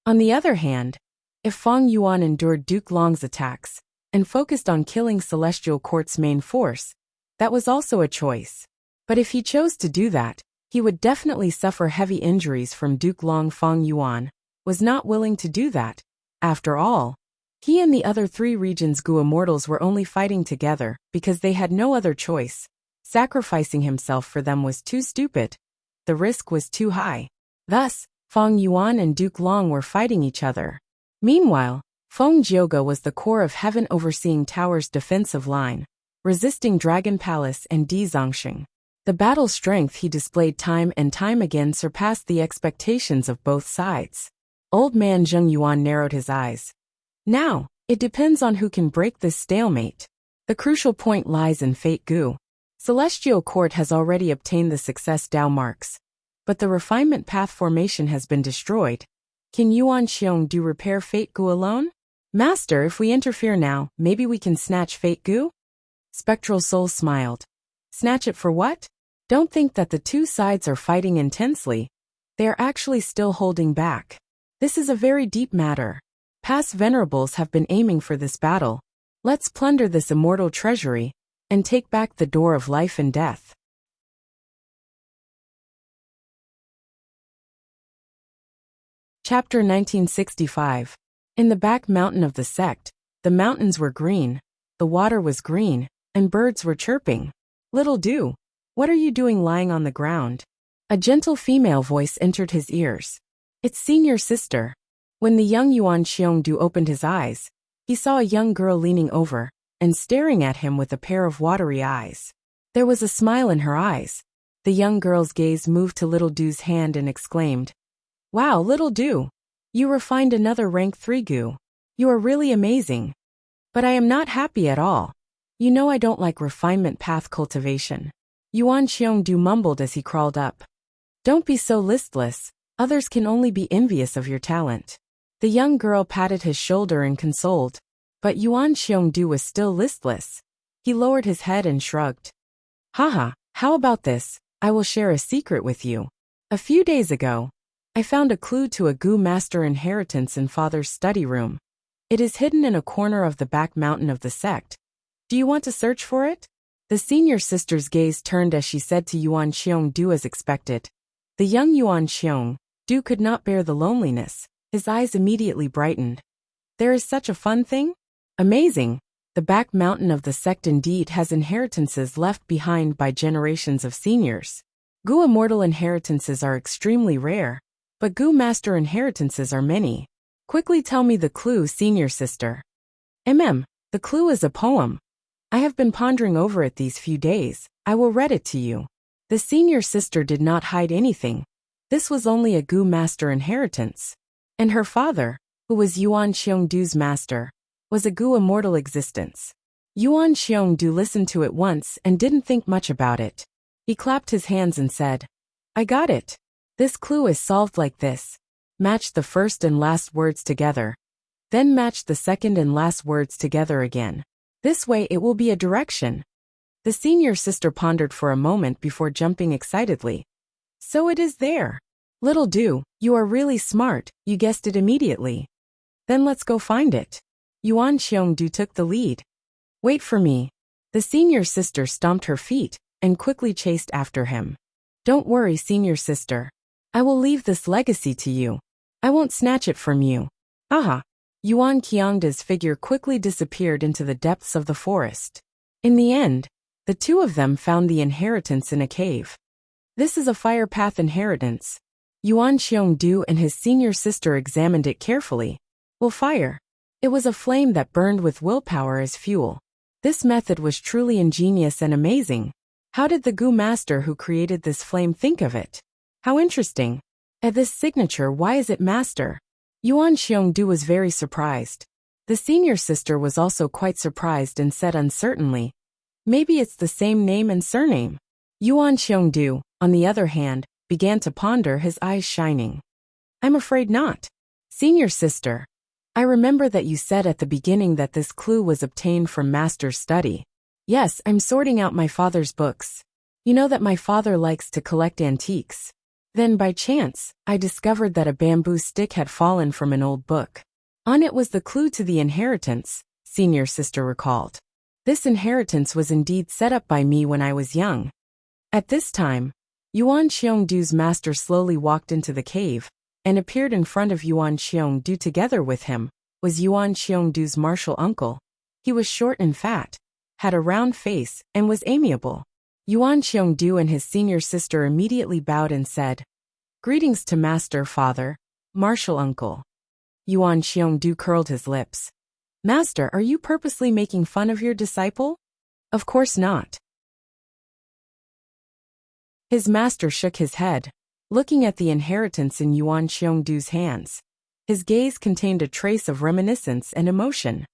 On the other hand, if Feng Yuan endured Duke Long's attacks and focused on killing Celestial Court's main force, that was also a choice. But if he chose to do that, he would definitely suffer heavy injuries from Duke Long. Feng Yuan was not willing to do that. After all, he and the other 3 regions Gu Immortals were only fighting together because they had no other choice. Sacrificing himself for them was too stupid. The risk was too high. Thus, Feng Yuan and Duke Long were fighting each other. Meanwhile, Feng Jioge was the core of Heaven Overseeing Tower's defensive line, resisting Dragon Palace and Di Zongxing. The battle strength he displayed time and time again surpassed the expectations of both sides. Old man Zheng Yuan narrowed his eyes. Now, it depends on who can break this stalemate. The crucial point lies in Fate Gu. Celestial Court has already obtained the success Dao marks, but the refinement path formation has been destroyed. Can Yuan Xiongdu repair Fate Gu alone? Master, if we interfere now, maybe we can snatch Fate Gu? Spectral Soul smiled. Snatch it for what? Don't think that the two sides are fighting intensely. They are actually still holding back. This is a very deep matter. Past venerables have been aiming for this battle. Let's plunder this immortal treasury and take back the door of life and death. Chapter 1965. In the back mountain of the sect, the mountains were green, the water was green, and birds were chirping. Little Du, what are you doing lying on the ground? A gentle female voice entered his ears. It's senior sister. When the young Yuan Xiongdu opened his eyes, he saw a young girl leaning over and staring at him with a pair of watery eyes. There was a smile in her eyes. The young girl's gaze moved to Little Du's hand and exclaimed, Wow, Little Du! You refined another rank 3 Gu. You are really amazing. But I am not happy at all. You know I don't like refinement path cultivation. Yuan Xiongdu mumbled as he crawled up. Don't be so listless. Others can only be envious of your talent. The young girl patted his shoulder and consoled, but Yuan Xiongdu was still listless. He lowered his head and shrugged. Haha, how about this? I will share a secret with you. A few days ago, I found a clue to a Gu master inheritance in Father's study room. It is hidden in a corner of the back mountain of the sect. Do you want to search for it? The senior sister's gaze turned as she said to Yuan Xiongdu as expected. The young Yuan Xiongdu could not bear the loneliness. His eyes immediately brightened. There is such a fun thing? Amazing. The back mountain of the sect indeed has inheritances left behind by generations of seniors. Gu immortal inheritances are extremely rare, but Gu master inheritances are many. Quickly tell me the clue, senior sister. The clue is a poem. I have been pondering over it these few days. I will read it to you. The senior sister did not hide anything. This was only a Gu master inheritance. And her father, who was Yuan Xiongdu's master, was a Gu immortal existence. Yuan Xiongdu listened to it once and didn't think much about it. He clapped his hands and said, I got it. This clue is solved like this. Match the first and last words together. Then match the second and last words together again. This way it will be a direction. The senior sister pondered for a moment before jumping excitedly. So it is there. Little Du, you are really smart, you guessed it immediately. Then let's go find it. Yuan Xiongdu took the lead. Wait for me. The senior sister stomped her feet and quickly chased after him. Don't worry, senior sister. I will leave this legacy to you. I won't snatch it from you. Aha! Yuan Qiangda's figure quickly disappeared into the depths of the forest. In the end, the two of them found the inheritance in a cave. This is a fire path inheritance. Yuan Xiongdu and his senior sister examined it carefully. Will fire. It was a flame that burned with willpower as fuel. This method was truly ingenious and amazing. How did the Gu master who created this flame think of it? How interesting. At this signature, why is it master? Yuan Xiongdu was very surprised. The senior sister was also quite surprised and said uncertainly, maybe it's the same name and surname. Yuan Xiongdu, on the other hand, began to ponder, his eyes shining. I'm afraid not. Senior sister, I remember that you said at the beginning that this clue was obtained from master's study. Yes, I'm sorting out my father's books. You know that my father likes to collect antiques. Then by chance, I discovered that a bamboo stick had fallen from an old book. On it was the clue to the inheritance, senior sister recalled. This inheritance was indeed set up by me when I was young. At this time, Yuan Xiongdu's master slowly walked into the cave and appeared in front of Yuan Xiongdu. Together with him was Yuan Xiongdu's martial uncle. He was short and fat, had a round face, and was amiable. Yuan Xiongdu and his senior sister immediately bowed and said, Greetings to master, father, martial uncle. Yuan Xiongdu curled his lips. Master, are you purposely making fun of your disciple? Of course not. His master shook his head, looking at the inheritance in Yuan Xiongdu's hands. His gaze contained a trace of reminiscence and emotion.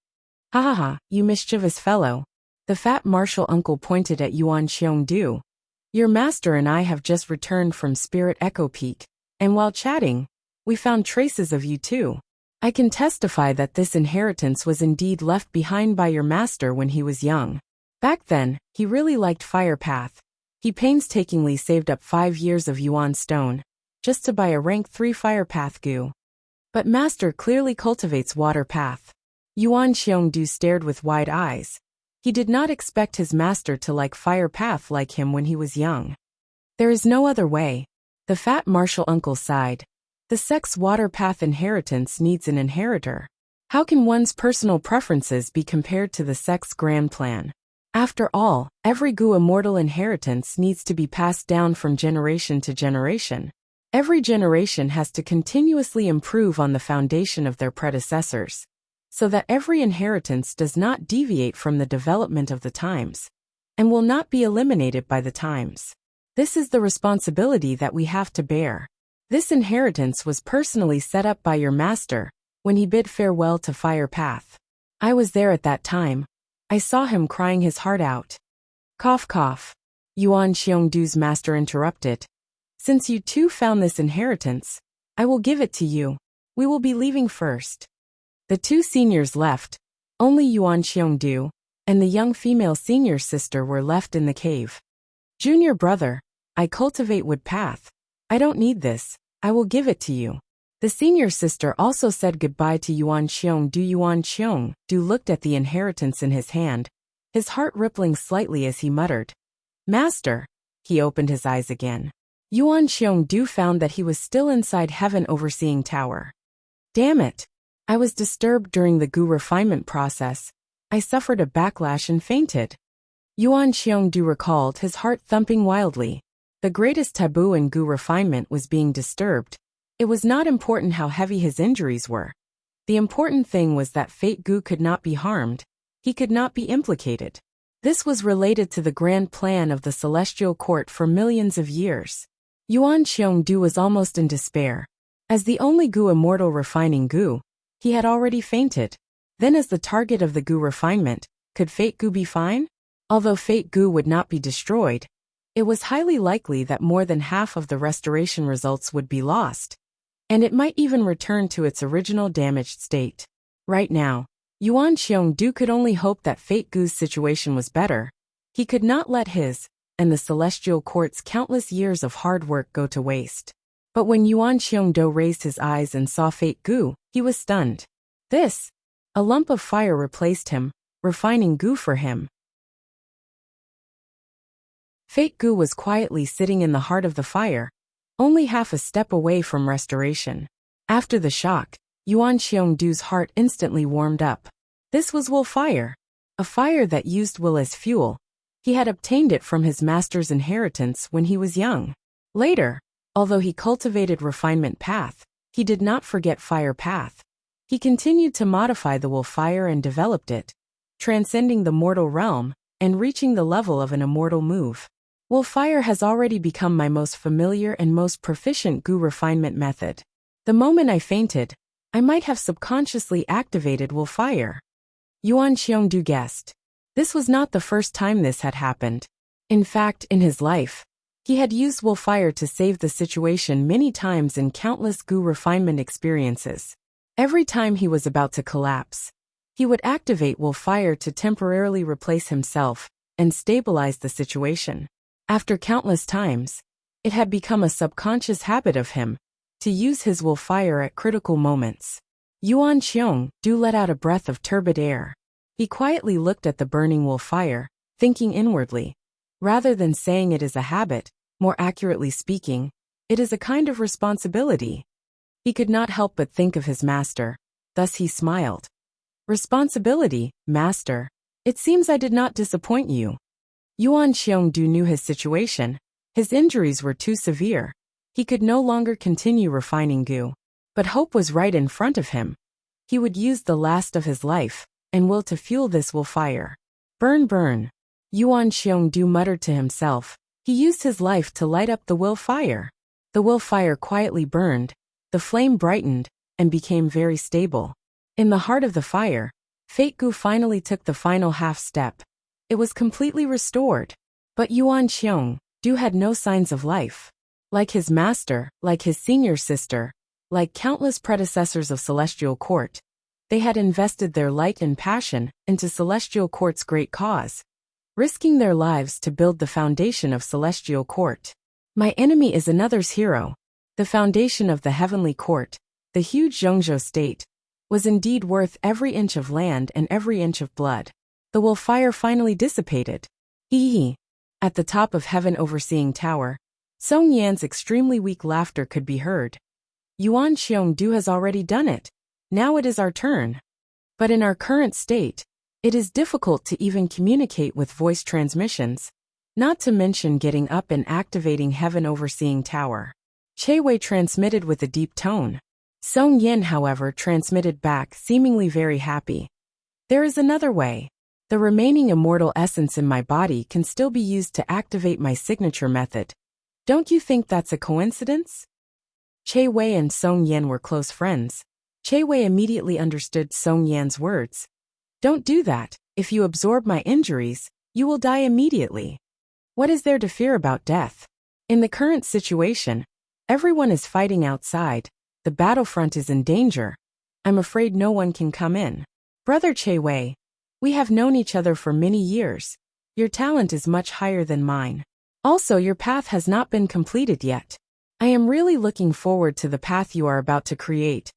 Ha ha ha, you mischievous fellow. The fat martial uncle pointed at Yuan Xiongdu. Your master and I have just returned from Spirit Echo Peak, and while chatting, we found traces of you too. I can testify that this inheritance was indeed left behind by your master when he was young. Back then, he really liked Fire Path. He painstakingly saved up 5 years of Yuan Stone, just to buy a rank 3 Fire Path Gu. But master clearly cultivates Water Path. Yuan Xiongdu stared with wide eyes. He did not expect his master to like Fire Path like him when he was young. There is no other way. The fat martial uncle sighed. The sex Water Path inheritance needs an inheritor. How can one's personal preferences be compared to the sex grand plan? After all, every Gu immortal inheritance needs to be passed down from generation to generation. Every generation has to continuously improve on the foundation of their predecessors, so that every inheritance does not deviate from the development of the times, and will not be eliminated by the times. This is the responsibility that we have to bear. This inheritance was personally set up by your master when he bid farewell to Fire Path. I was there at that time. I saw him crying his heart out. Cough cough. Yuan Xiongdu's master interrupted. Since you too found this inheritance, I will give it to you. We will be leaving first. The two seniors left. Only Yuan Xiongdu and the young female senior sister were left in the cave. Junior brother, I cultivate Wood Path. I don't need this. I will give it to you. The senior sister also said goodbye to Yuan Xiongdu. Yuan Xiongdu looked at the inheritance in his hand, his heart rippling slightly as he muttered, Master. He opened his eyes again. Yuan Xiongdu found that he was still inside Heaven Overseeing Tower. Damn it. I was disturbed during the Gu refinement process. I suffered a backlash and fainted. Yuan Xiongdu recalled, his heart thumping wildly. The greatest taboo in Gu refinement was being disturbed. It was not important how heavy his injuries were. The important thing was that Fate Gu could not be harmed. He could not be implicated. This was related to the grand plan of the Celestial Court for millions of years. Yuan Xiongdu was almost in despair. As the only Gu immortal refining Gu, he had already fainted. Then as the target of the Gu refinement, could Fate Gu be fine? Although Fate Gu would not be destroyed, it was highly likely that more than half of the restoration results would be lost, and it might even return to its original damaged state. Right now, Yuan Xiongdu could only hope that Fate Gu's situation was better. He could not let his and the Celestial Court's countless years of hard work go to waste. But when Yuan Xiongdu raised his eyes and saw Fate Gu, he was stunned. This! A lump of fire replaced him, refining Gu for him. Fate Gu was quietly sitting in the heart of the fire, only half a step away from restoration. After the shock, Yuan Xiongdu's heart instantly warmed up. This was will fire, a fire that used will as fuel. He had obtained it from his master's inheritance when he was young. Later, although he cultivated refinement path, he did not forget Fire Path. He continued to modify the Wolfire and developed it, transcending the mortal realm and reaching the level of an immortal move. Wolfire has already become my most familiar and most proficient Gu refinement method. The moment I fainted, I might have subconsciously activated Wolfire. Yuan Xiongdu guessed. This was not the first time this had happened. In fact, in his life, he had used Wolfire to save the situation many times in countless Gu refinement experiences. Every time he was about to collapse, he would activate Wolfire to temporarily replace himself and stabilize the situation. After countless times, it had become a subconscious habit of him to use his Wolfire at critical moments. Yuan Xiongdu let out a breath of turbid air. He quietly looked at the burning Wolfire, thinking inwardly. Rather than saying it is a habit, more accurately speaking, it is a kind of responsibility. He could not help but think of his master, thus he smiled. Responsibility, master. It seems I did not disappoint you. Yuan Xiongdu knew his situation. His injuries were too severe. He could no longer continue refining Gu. But hope was right in front of him. He would use the last of his life and will to fuel this Wolfire. Burn, burn. Yuan Xiongdu muttered to himself. He used his life to light up the Wolfire. The Wolfire quietly burned, the flame brightened, and became very stable. In the heart of the fire, Fate Gu finally took the final half step. It was completely restored. But Yuan Xiongdu had no signs of life. Like his master, like his senior sister, like countless predecessors of Celestial Court, they had invested their light and passion into Celestial Court's great cause, risking their lives to build the foundation of Celestial Court. My enemy is another's hero. The foundation of the Heavenly Court, the huge Zhongzhou state, was indeed worth every inch of land and every inch of blood. The Wolfire finally dissipated. Hee. At the top of Heaven Overseeing Tower, Song Yan's extremely weak laughter could be heard. Yuan Xiongdu has already done it. Now it is our turn. But in our current state, it is difficult to even communicate with voice transmissions, not to mention getting up and activating Heaven Overseeing Tower. Che Wei transmitted with a deep tone. Song Yan, however, transmitted back, seemingly very happy. There is another way. The remaining immortal essence in my body can still be used to activate my signature method. Don't you think that's a coincidence? Che Wei and Song Yan were close friends. Che Wei immediately understood Song Yan's words. Don't do that. If you absorb my injuries, you will die immediately. What is there to fear about death? In the current situation, everyone is fighting outside. The battlefront is in danger. I'm afraid no one can come in. Brother Che Wei, we have known each other for many years. Your talent is much higher than mine. Also, your path has not been completed yet. I am really looking forward to the path you are about to create.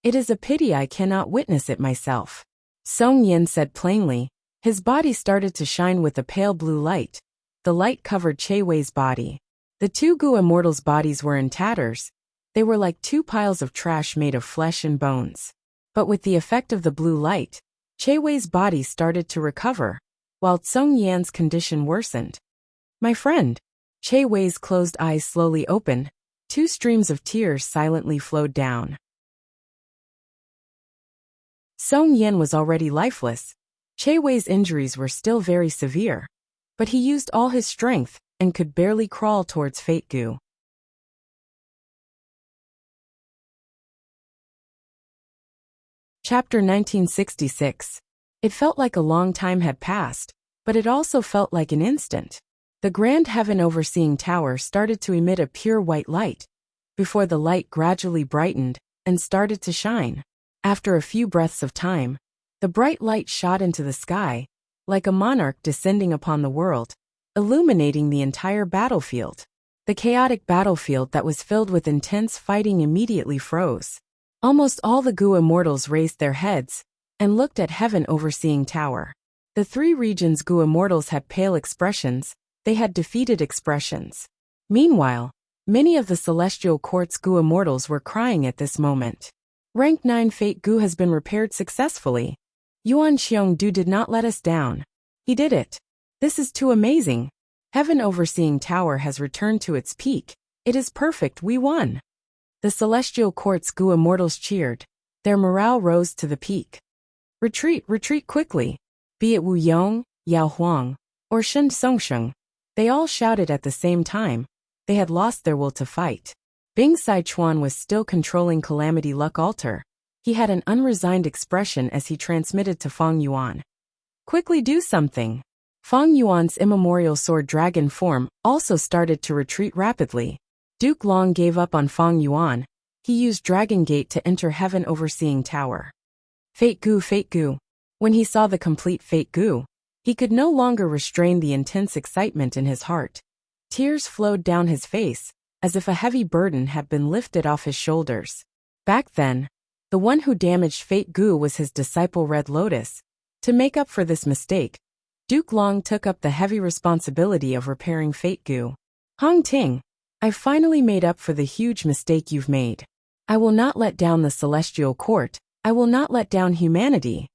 It is a pity I cannot witness it myself. Song Yan said plainly. His body started to shine with a pale blue light. The light covered Che Wei's body. The two Gu immortals' bodies were in tatters. They were like two piles of trash made of flesh and bones. But with the effect of the blue light, Che Wei's body started to recover, while Song Yan's condition worsened. My friend. Che Wei's closed eyes slowly opened. Two streams of tears silently flowed down. Song Yan was already lifeless. Che Wei's injuries were still very severe, but he used all his strength and could barely crawl towards Fate Gu. Chapter 1966. It felt like a long time had passed, but it also felt like an instant. The grand Heaven Overseeing Tower started to emit a pure white light, before the light gradually brightened and started to shine. After a few breaths of time, the bright light shot into the sky, like a monarch descending upon the world, illuminating the entire battlefield. The chaotic battlefield that was filled with intense fighting immediately froze. Almost all the Gu immortals raised their heads and looked at Heaven Overseeing Tower. The three regions' Gu immortals had pale expressions. They had defeated expressions. Meanwhile, many of the Celestial Court's Gu immortals were crying at this moment. Rank 9 Fate Gu has been repaired successfully. Yuan Xiongdu did not let us down. He did it. This is too amazing. Heaven Overseeing Tower has returned to its peak. It is perfect, we won. The Celestial Court's Gu immortals cheered. Their morale rose to the peak. Retreat, retreat quickly. Be it Wu Yong, Yao Huang, or Shen Songsheng. They all shouted at the same time. They had lost their will to fight. Bing Sichuan was still controlling Calamity Luck Altar. He had an unresigned expression as he transmitted to Feng Yuan. Quickly do something. Feng Yuan's immemorial sword dragon form also started to retreat rapidly. Duke Long gave up on Feng Yuan. He used Dragon Gate to enter Heaven Overseeing Tower. Fate Gu, Fate Gu. When he saw the complete Fate Gu, he could no longer restrain the intense excitement in his heart. Tears flowed down his face, as if a heavy burden had been lifted off his shoulders. Back then, the one who damaged Fate Gu was his disciple Red Lotus. To make up for this mistake, Duke Long took up the heavy responsibility of repairing Fate Gu. Hong Ting, I've finally made up for the huge mistake you've made. I will not let down the Celestial Court. I will not let down humanity.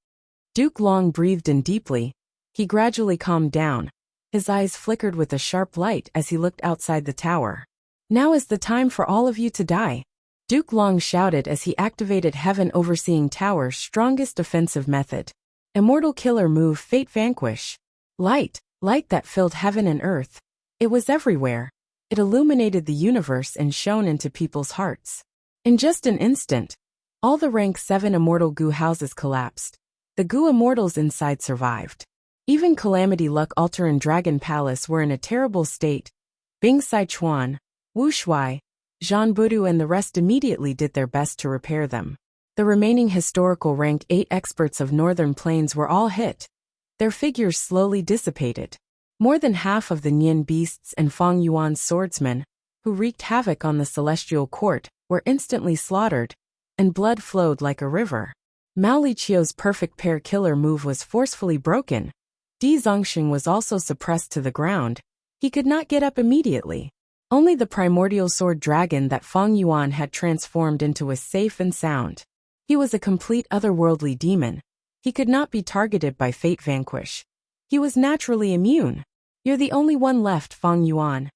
Duke Long breathed in deeply. He gradually calmed down. His eyes flickered with a sharp light as he looked outside the tower. Now is the time for all of you to die. Duke Long shouted as he activated Heaven Overseeing Tower's strongest defensive method. Immortal Killer Move Fate Vanquish. Light, light that filled heaven and earth. It was everywhere. It illuminated the universe and shone into people's hearts. In just an instant, all the rank 7 Immortal Gu houses collapsed. The Gu Immortals inside survived. Even Calamity Luck Altar and Dragon Palace were in a terrible state. Bing Sichuan, Wu Shuai, Zhan Budu and the rest immediately did their best to repair them. The remaining historical rank 8 experts of Northern Plains were all hit. Their figures slowly dissipated. More than half of the Nian beasts and Feng Yuan's swordsmen, who wreaked havoc on the Celestial Court, were instantly slaughtered, and blood flowed like a river. Mao Liqiu's perfect pair killer move was forcefully broken. Di Zongxing was also suppressed to the ground. He could not get up immediately. Only the primordial sword dragon that Feng Yuan had transformed into was safe and sound. He was a complete otherworldly demon. He could not be targeted by Fate Vanquish. He was naturally immune. You're the only one left, Feng Yuan.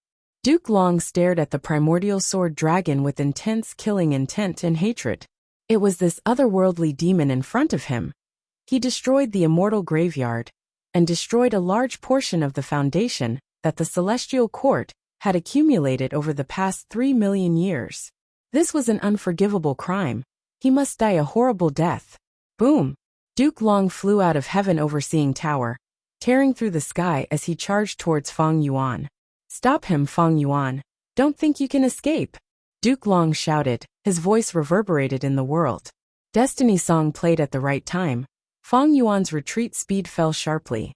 Duke Long stared at the primordial sword dragon with intense killing intent and hatred. It was this otherworldly demon in front of him. He destroyed the immortal graveyard, and destroyed a large portion of the foundation that the Celestial Court had accumulated over the past 3 million years. This was an unforgivable crime. He must die a horrible death. Boom! Duke Long flew out of Heaven Overseeing Tower, tearing through the sky as he charged towards Feng Yuan. Stop him, Feng Yuan. Don't think you can escape. Duke Long shouted, his voice reverberated in the world. Destiny Song played at the right time. Feng Yuan's retreat speed fell sharply.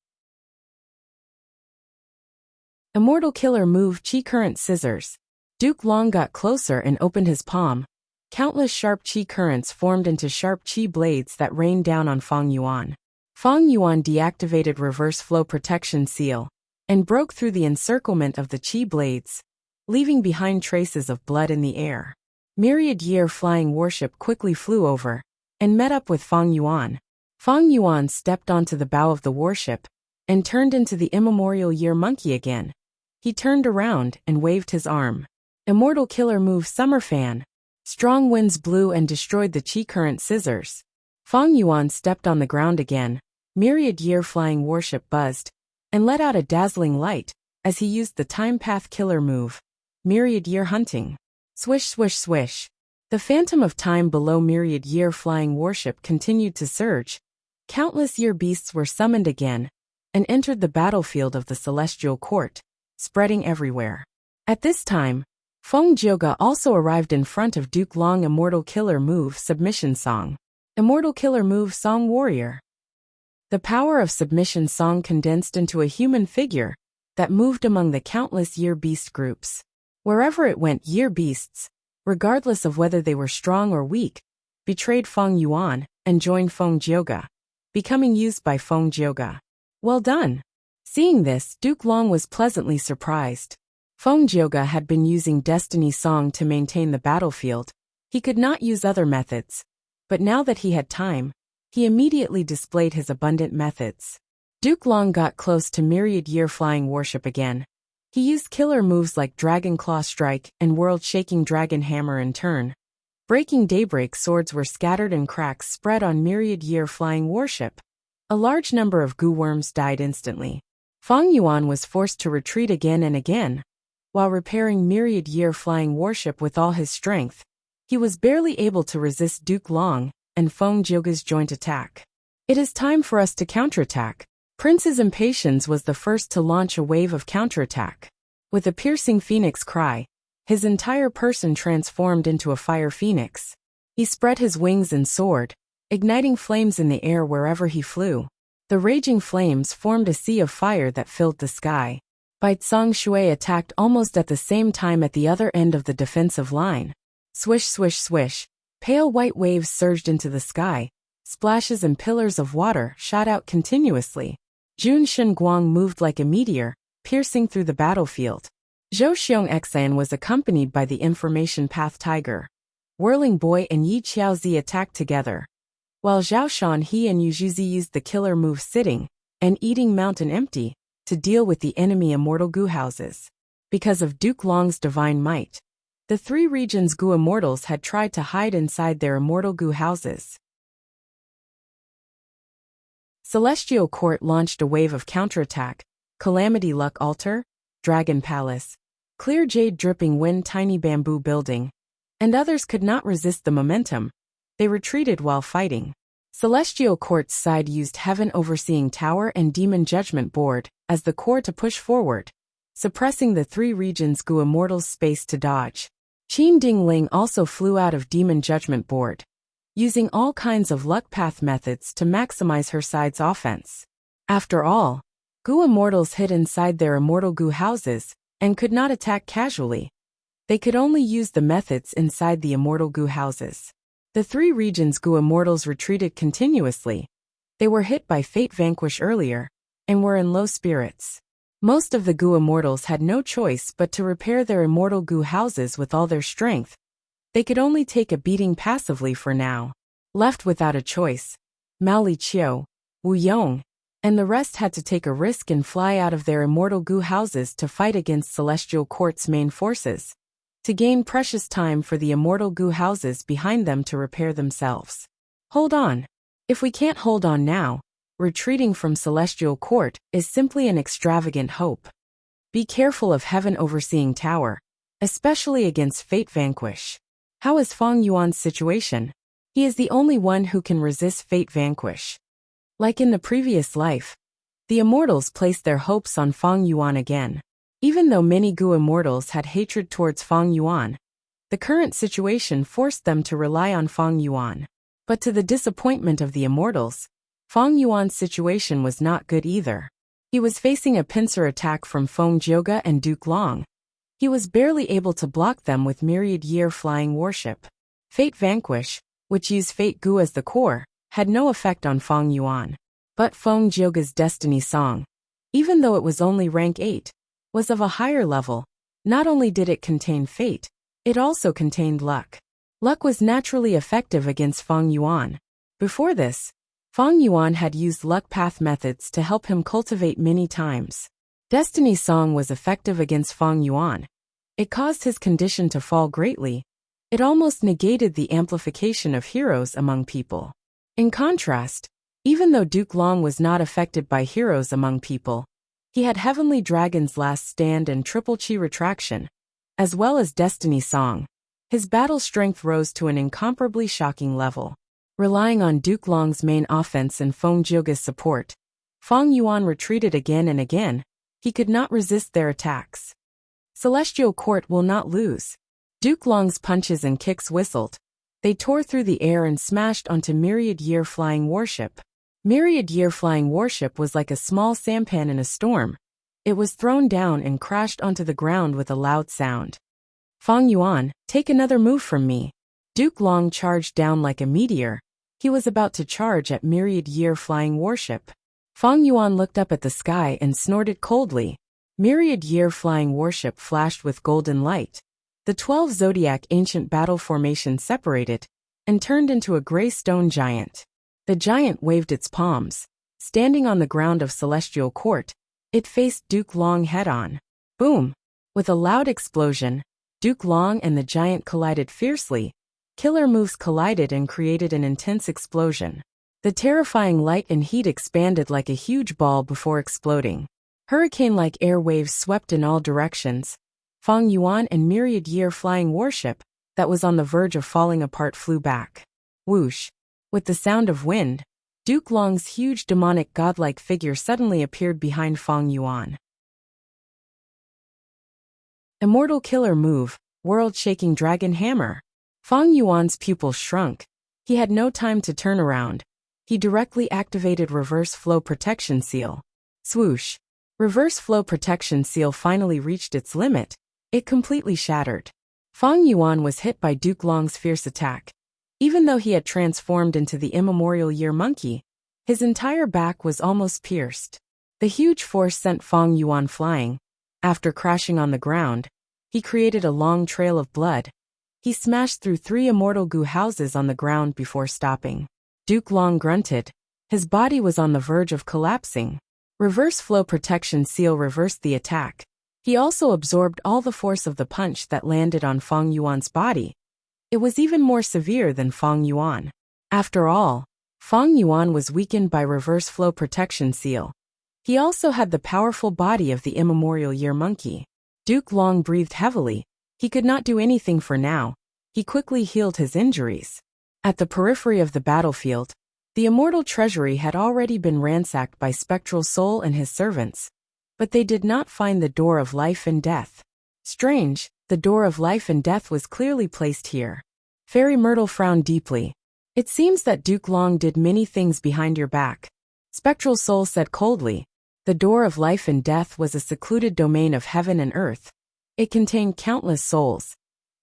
Immortal Killer Move Qi Current Scissors. Duke Long got closer and opened his palm. Countless sharp qi currents formed into sharp qi blades that rained down on Feng Yuan. Feng Yuan deactivated Reverse Flow Protection Seal and broke through the encirclement of the qi blades, leaving behind traces of blood in the air. Myriad Year Flying Warship quickly flew over and met up with Feng Yuan. Feng Yuan stepped onto the bow of the warship and turned into the immemorial Year Monkey again. He turned around and waved his arm. Immortal Killer Move Summer Fan. Strong winds blew and destroyed the Qi Current Scissors. Feng Yuan stepped on the ground again. Myriad Year Flying Warship buzzed and let out a dazzling light as he used the Time Path Killer Move. Myriad Year Hunting. Swish, swish, swish. The phantom of time below Myriad Year Flying Warship continued to surge. Countless year beasts were summoned again and entered the battlefield of the Celestial Court, spreading everywhere. At this time, Feng Jioga also arrived in front of Duke Long. Immortal Killer Move Submission Song. Immortal Killer Move Song Warrior. The power of Submission Song condensed into a human figure that moved among the countless year beast groups. Wherever it went, year beasts, regardless of whether they were strong or weak, betrayed Feng Yuan and joined Feng Jioga, becoming used by Feng Jioga. Well done. Seeing this, Duke Long was pleasantly surprised. Feng Jioga had been using Destiny Song to maintain the battlefield. He could not use other methods. But now that he had time, he immediately displayed his abundant methods. Duke Long got close to Myriad Year Flying Warship again. He used killer moves like Dragon Claw Strike and World-Shaking Dragon Hammer in turn. Breaking daybreak, swords were scattered and cracks spread on myriad-year flying warship. A large number of goo worms died instantly. Fang Yuan was forced to retreat again and again. While repairing myriad-year flying warship with all his strength, he was barely able to resist Duke Long and Feng Jioge's joint attack. It is time for us to counterattack. Prince's impatience was the first to launch a wave of counterattack. With a piercing phoenix cry, his entire person transformed into a fire phoenix. He spread his wings and soared, igniting flames in the air wherever he flew. The raging flames formed a sea of fire that filled the sky. Bai Tsang Shui attacked almost at the same time at the other end of the defensive line. Swish, swish, swish. Pale white waves surged into the sky. Splashes and pillars of water shot out continuously. Jun Shenguang moved like a meteor, piercing through the battlefield. Zhou Xiongxan was accompanied by the Information Path Tiger. Whirling Boy and Yi Qiaozi attacked together, while Zhao Shanhe and Yu Zhuzi used the killer move Sitting and Eating Mountain Empty to deal with the enemy immortal goo houses. Because of Duke Long's divine might, the three regions' goo immortals had tried to hide inside their immortal goo houses. Celestial Court launched a wave of counterattack. Calamity Luck Altar, Dragon Palace, Clear Jade Dripping Wind Tiny Bamboo Building, and others could not resist the momentum. They retreated while fighting. Celestial Court's side used Heaven Overseeing Tower and Demon Judgment Board as the core to push forward, suppressing the three regions' goo immortals' space to dodge. Qin Dingling also flew out of Demon Judgment Board, using all kinds of luck path methods to maximize her side's offense. After all, goo immortals hid inside their immortal goo houses and could not attack casually. They could only use the methods inside the immortal goo houses. The three regions' goo immortals retreated continuously. They were hit by Fate Vanquish earlier and were in low spirits. Most of the goo immortals had no choice but to repair their immortal goo houses with all their strength. They could only take a beating passively for now. Left without a choice, Mao Liqiu, Wu Yong, and the rest had to take a risk and fly out of their immortal goo houses to fight against Celestial Court's main forces, to gain precious time for the immortal goo houses behind them to repair themselves. Hold on. If we can't hold on now, retreating from Celestial Court is simply an extravagant hope. Be careful of Heaven Overseeing Tower, especially against Fate Vanquish. How is Fang Yuan's situation? He is the only one who can resist Fate Vanquish. Like in the previous life, the immortals placed their hopes on Fang Yuan again. Even though many goo immortals had hatred towards Fang Yuan, the current situation forced them to rely on Fang Yuan. But to the disappointment of the immortals, Fang Yuan's situation was not good either. He was facing a pincer attack from Feng Jioge and Duke Long. He was barely able to block them with myriad-year flying warship. Fate Vanquish, which used Fate Goo as the core, had no effect on Fang Yuan. But Feng Jioge's Destiny Song, even though it was only rank 8, was of a higher level. Not only did it contain fate, it also contained luck. Luck was naturally effective against Fang Yuan. Before this, Fang Yuan had used luck path methods to help him cultivate many times. Destiny Song was effective against Fang Yuan. It caused his condition to fall greatly. It almost negated the amplification of heroes among people. In contrast, even though Duke Long was not affected by heroes among people, he had Heavenly Dragon's Last Stand and Triple Chi Retraction, as well as Destiny Song. His battle strength rose to an incomparably shocking level. Relying on Duke Long's main offense and Feng Jioge's support, Fang Yuan retreated again and again. He could not resist their attacks. Celestial Court will not lose. Duke Long's punches and kicks whistled. They tore through the air and smashed onto Myriad-Year Flying Warship. Myriad-Year Flying Warship was like a small sampan in a storm. It was thrown down and crashed onto the ground with a loud sound. Fang Yuan, take another move from me. Duke Long charged down like a meteor. He was about to charge at Myriad-Year Flying Warship. Fang Yuan looked up at the sky and snorted coldly. Myriad-Year Flying Warship flashed with golden light. The 12 Zodiac ancient battle formation separated and turned into a gray stone giant. The giant waved its palms. Standing on the ground of Celestial Court, it faced Duke Long head-on. Boom! With a loud explosion, Duke Long and the giant collided fiercely, killer moves collided and created an intense explosion. The terrifying light and heat expanded like a huge ball before exploding. Hurricane-like air waves swept in all directions. Fang Yuan and myriad year flying warship that was on the verge of falling apart flew back. Whoosh! With the sound of wind, Duke Long's huge demonic godlike figure suddenly appeared behind Fang Yuan. Immortal killer move, world-shaking dragon hammer. Fang Yuan's pupils shrunk. He had no time to turn around. He directly activated reverse flow protection seal. Swoosh! Reverse flow protection seal finally reached its limit. It completely shattered. Fang Yuan was hit by Duke Long's fierce attack. Even though he had transformed into the immemorial year monkey, his entire back was almost pierced. The huge force sent Fang Yuan flying. After crashing on the ground, he created a long trail of blood. He smashed through 3 immortal goo houses on the ground before stopping. Duke Long grunted. His body was on the verge of collapsing. Reverse flow protection seal reversed the attack. He also absorbed all the force of the punch that landed on Fang Yuan's body. It was even more severe than Fang Yuan. After all, Fang Yuan was weakened by reverse flow protection seal. He also had the powerful body of the immemorial year monkey. Duke Long breathed heavily. He could not do anything for now. He quickly healed his injuries. At the periphery of the battlefield, the immortal treasury had already been ransacked by Spectral Soul and his servants. But they did not find the door of life and death. Strange, the door of life and death was clearly placed here. Fairy Myrtle frowned deeply. It seems that Duke Long did many things behind your back. Spectral Soul said coldly. The door of life and death was a secluded domain of heaven and earth. It contained countless souls.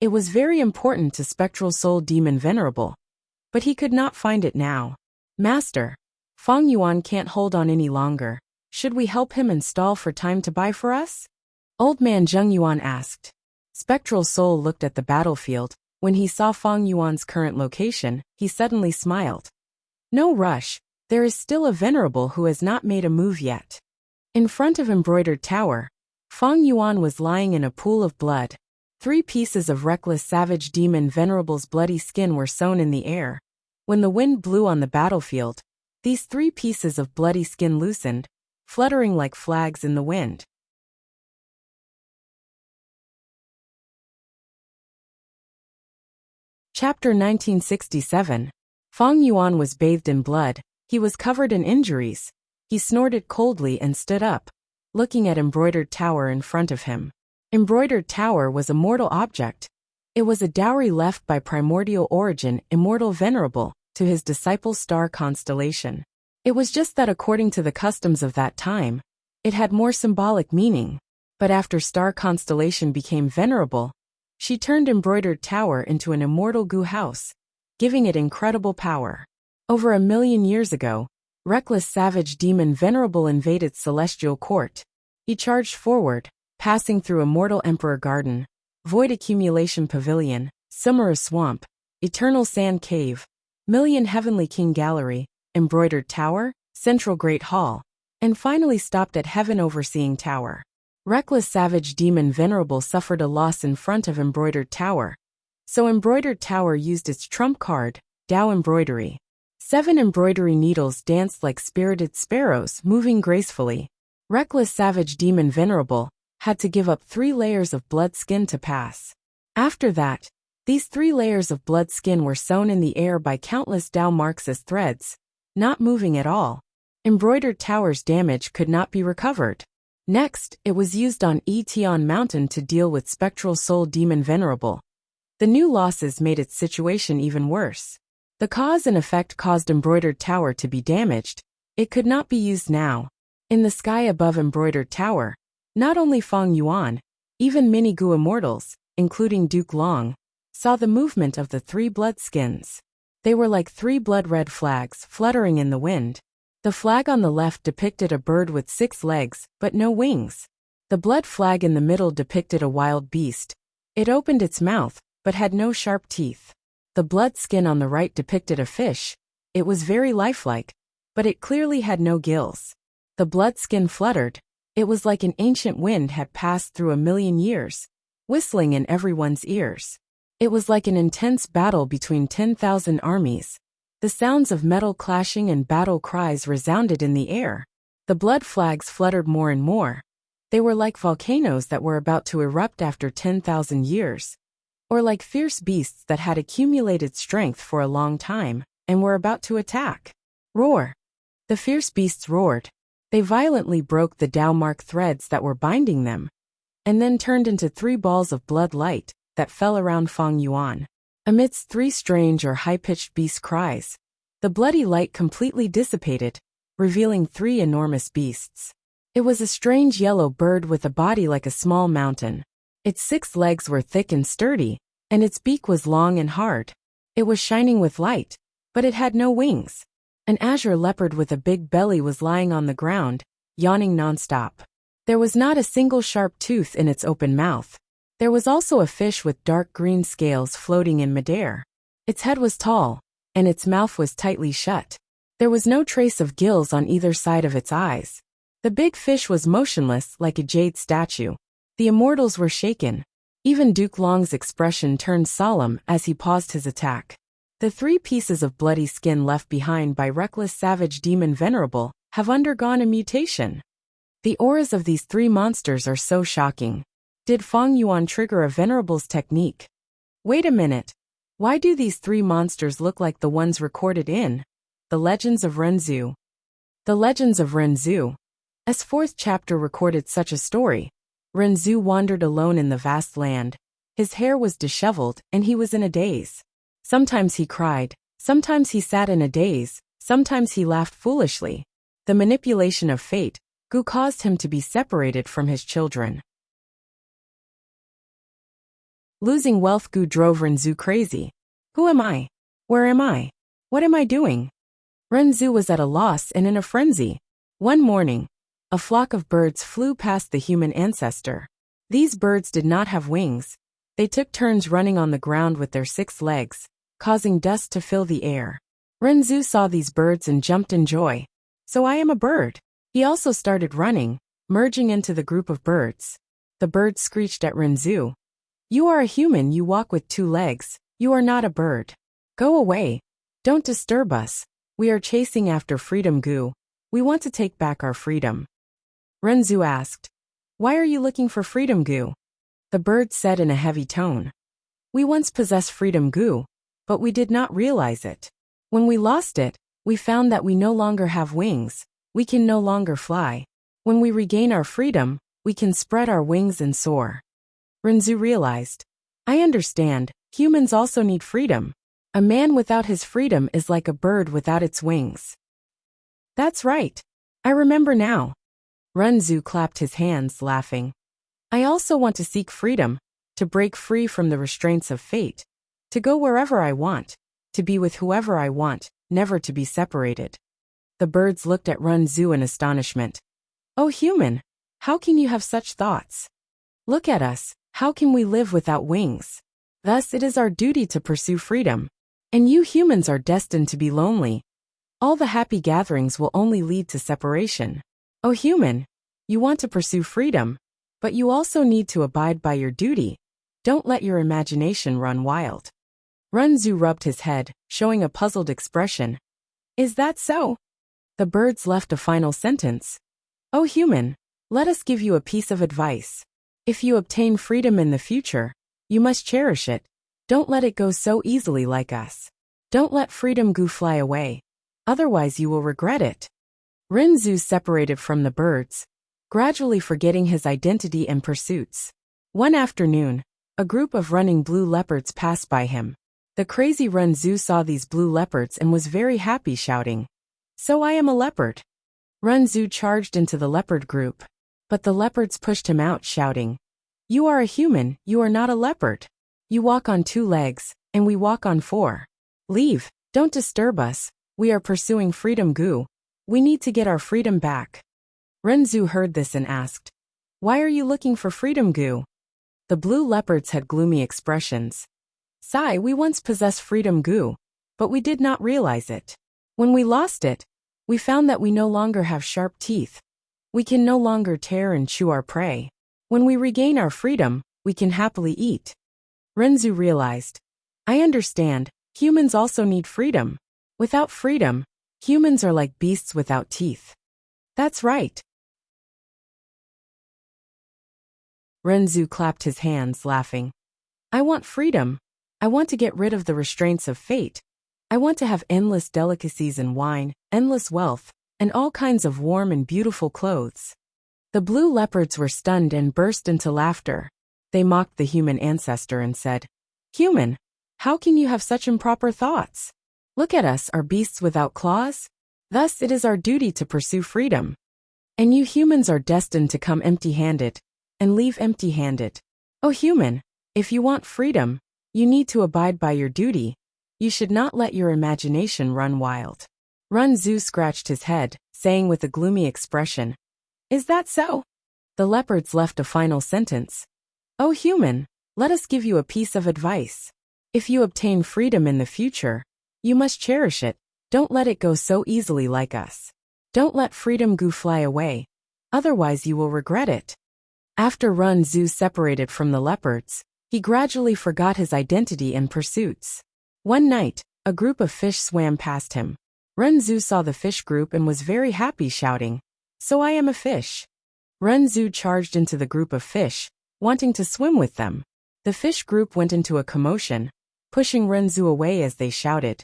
It was very important to Spectral Soul Demon Venerable. But he could not find it now. Master, Fang Yuan can't hold on any longer. Should we help him and stall for time to buy for us? Old man Zheng Yuan asked. Spectral Soul looked at the battlefield. When he saw Fang Yuan's current location, he suddenly smiled. No rush, there is still a venerable who has not made a move yet. In front of Embroidered Tower, Fang Yuan was lying in a pool of blood. 3 pieces of reckless savage demon venerable's bloody skin were sewn in the air. When the wind blew on the battlefield, these 3 pieces of bloody skin loosened, fluttering like flags in the wind. Chapter 1967. Fang Yuan was bathed in blood. He was covered in injuries. He snorted coldly and stood up, looking at Embroidered Tower in front of him. Embroidered Tower was a mortal object. It was a dowry left by primordial origin Immortal Venerable to his disciple star constellation. It was just that according to the customs of that time, it had more symbolic meaning. But after star constellation became venerable, she turned Embroidered Tower into an immortal goo house, giving it incredible power. Over 1,000,000 years ago, reckless savage demon Venerable invaded Celestial Court. He charged forward, passing through Immortal Emperor Garden, Void Accumulation Pavilion, Summer Swamp, Eternal Sand Cave, Million Heavenly King Gallery, Embroidered Tower, Central Great Hall, and finally stopped at Heaven Overseeing Tower. Reckless savage demon Venerable suffered a loss in front of Embroidered Tower, so Embroidered Tower used its trump card, Tao Embroidery. 7 embroidery needles danced like spirited sparrows, moving gracefully. Reckless savage demon Venerable had to give up 3 layers of blood skin to pass. After that, these 3 layers of blood skin were sewn in the air by countless Tao marks as threads, not moving at all. Embroidered Tower's damage could not be recovered. Next, it was used on Etion Mountain to deal with Spectral Soul Demon Venerable. The new losses made its situation even worse. The cause and effect caused Embroidered Tower to be damaged. It could not be used now. In the sky above Embroidered Tower, not only Fang Yuan, even many Gu immortals, including Duke Long, saw the movement of the 3 blood skins. They were like 3 blood-red flags fluttering in the wind. The flag on the left depicted a bird with 6 legs, but no wings. The blood flag in the middle depicted a wild beast. It opened its mouth, but had no sharp teeth. The blood skin on the right depicted a fish. It was very lifelike, but it clearly had no gills. The blood skin fluttered. It was like an ancient wind had passed through 1,000,000 years, whistling in everyone's ears. It was like an intense battle between 10,000 armies. The sounds of metal clashing and battle cries resounded in the air. The blood flags fluttered more and more. They were like volcanoes that were about to erupt after 10,000 years. Or like fierce beasts that had accumulated strength for a long time and were about to attack. Roar! The fierce beasts roared. They violently broke the Dao-mark threads that were binding them, and then turned into 3 balls of blood light that fell around Feng Yuan. Amidst 3 strange or high-pitched beast cries, the bloody light completely dissipated, revealing 3 enormous beasts. It was a strange yellow bird with a body like a small mountain. Its 6 legs were thick and sturdy, and its beak was long and hard. It was shining with light, but it had no wings. An azure leopard with a big belly was lying on the ground, yawning nonstop. There was not a single sharp tooth in its open mouth. There was also a fish with dark green scales floating in midair. Its head was tall, and its mouth was tightly shut. There was no trace of gills on either side of its eyes. The big fish was motionless like a jade statue. The immortals were shaken. Even Duke Long's expression turned solemn as he paused his attack. The 3 pieces of bloody skin left behind by reckless savage demon Venerable have undergone a mutation. The auras of these 3 monsters are so shocking. Did Feng Yuan trigger a Venerable's technique? Wait a minute. Why do these 3 monsters look like the ones recorded in The Legends of Renzu? The Legends of Renzu. As 4th chapter recorded such a story. Renzu wandered alone in the vast land. His hair was disheveled and he was in a daze. Sometimes he cried, sometimes he sat in a daze, sometimes he laughed foolishly. The manipulation of fate, Gu caused him to be separated from his children. Losing wealth Gu drove Renzu crazy. Who am I? Where am I? What am I doing? Renzu was at a loss and in a frenzy. One morning, a flock of birds flew past the human ancestor. These birds did not have wings. They took turns running on the ground with their 6 legs, causing dust to fill the air. Renzu saw these birds and jumped in joy. So I am a bird. He also started running, merging into the group of birds. The birds screeched at Renzu. You are a human, you walk with 2 legs. You are not a bird. Go away. Don't disturb us. We are chasing after freedom Gu. We want to take back our freedom. Renzu asked. Why are you looking for freedom Gu? The bird said in a heavy tone. We once possessed freedom Gu, but we did not realize it. When we lost it, we found that we no longer have wings. We can no longer fly. When we regain our freedom, we can spread our wings and soar. Renzu realized. I understand, humans also need freedom. A man without his freedom is like a bird without its wings. That's right. I remember now. Renzu clapped his hands, laughing. I also want to seek freedom, to break free from the restraints of fate, to go wherever I want, to be with whoever I want, never to be separated. The birds looked at Renzu in astonishment. Oh human, how can you have such thoughts? Look at us, how can we live without wings? Thus it is our duty to pursue freedom. And you humans are destined to be lonely. All the happy gatherings will only lead to separation. Oh human, you want to pursue freedom, but you also need to abide by your duty. Don't let your imagination run wild. Renzu rubbed his head, showing a puzzled expression. Is that so? The birds left a final sentence. Oh human, let us give you a piece of advice. If you obtain freedom in the future, you must cherish it. Don't let it go so easily like us. Don't let freedom Gu fly away. Otherwise you will regret it. Renzu separated from the birds, gradually forgetting his identity and pursuits. One afternoon, a group of running blue leopards passed by him. The crazy Renzu saw these blue leopards and was very happy, shouting, So I am a leopard. Renzu charged into the leopard group, but the leopards pushed him out, shouting, You are a human, you are not a leopard. You walk on 2 legs, and we walk on 4. Leave, don't disturb us, we are pursuing freedom Gu. We need to get our freedom back. Renzu heard this and asked, Why are you looking for freedom Gu? The blue leopards had gloomy expressions. Sigh, we once possessed freedom Gu, but we did not realize it. When we lost it, we found that we no longer have sharp teeth. We can no longer tear and chew our prey. When we regain our freedom, we can happily eat. Renzu realized. I understand, humans also need freedom. Without freedom, humans are like beasts without teeth. That's right. Renzu clapped his hands, laughing. I want freedom. I want to get rid of the restraints of fate. I want to have endless delicacies and wine, endless wealth, and all kinds of warm and beautiful clothes. The blue leopards were stunned and burst into laughter. They mocked the human ancestor and said, Human, how can you have such improper thoughts? Look at us, are beasts without claws? Thus it is our duty to pursue freedom. And you humans are destined to come empty-handed, and leave empty-handed. Oh human, if you want freedom, you need to abide by your duty. You should not let your imagination run wild. Renzu scratched his head, saying with a gloomy expression, Is that so? The leopards left a final sentence. Oh human, let us give you a piece of advice. If you obtain freedom in the future, you must cherish it. Don't let it go so easily like us. Don't let freedom go fly away. Otherwise you will regret it. After Renzu separated from the leopards, he gradually forgot his identity and pursuits. One night, a group of fish swam past him. Renzu saw the fish group and was very happy, shouting, So I am a fish. Renzu charged into the group of fish, wanting to swim with them. The fish group went into a commotion, pushing Renzu away as they shouted,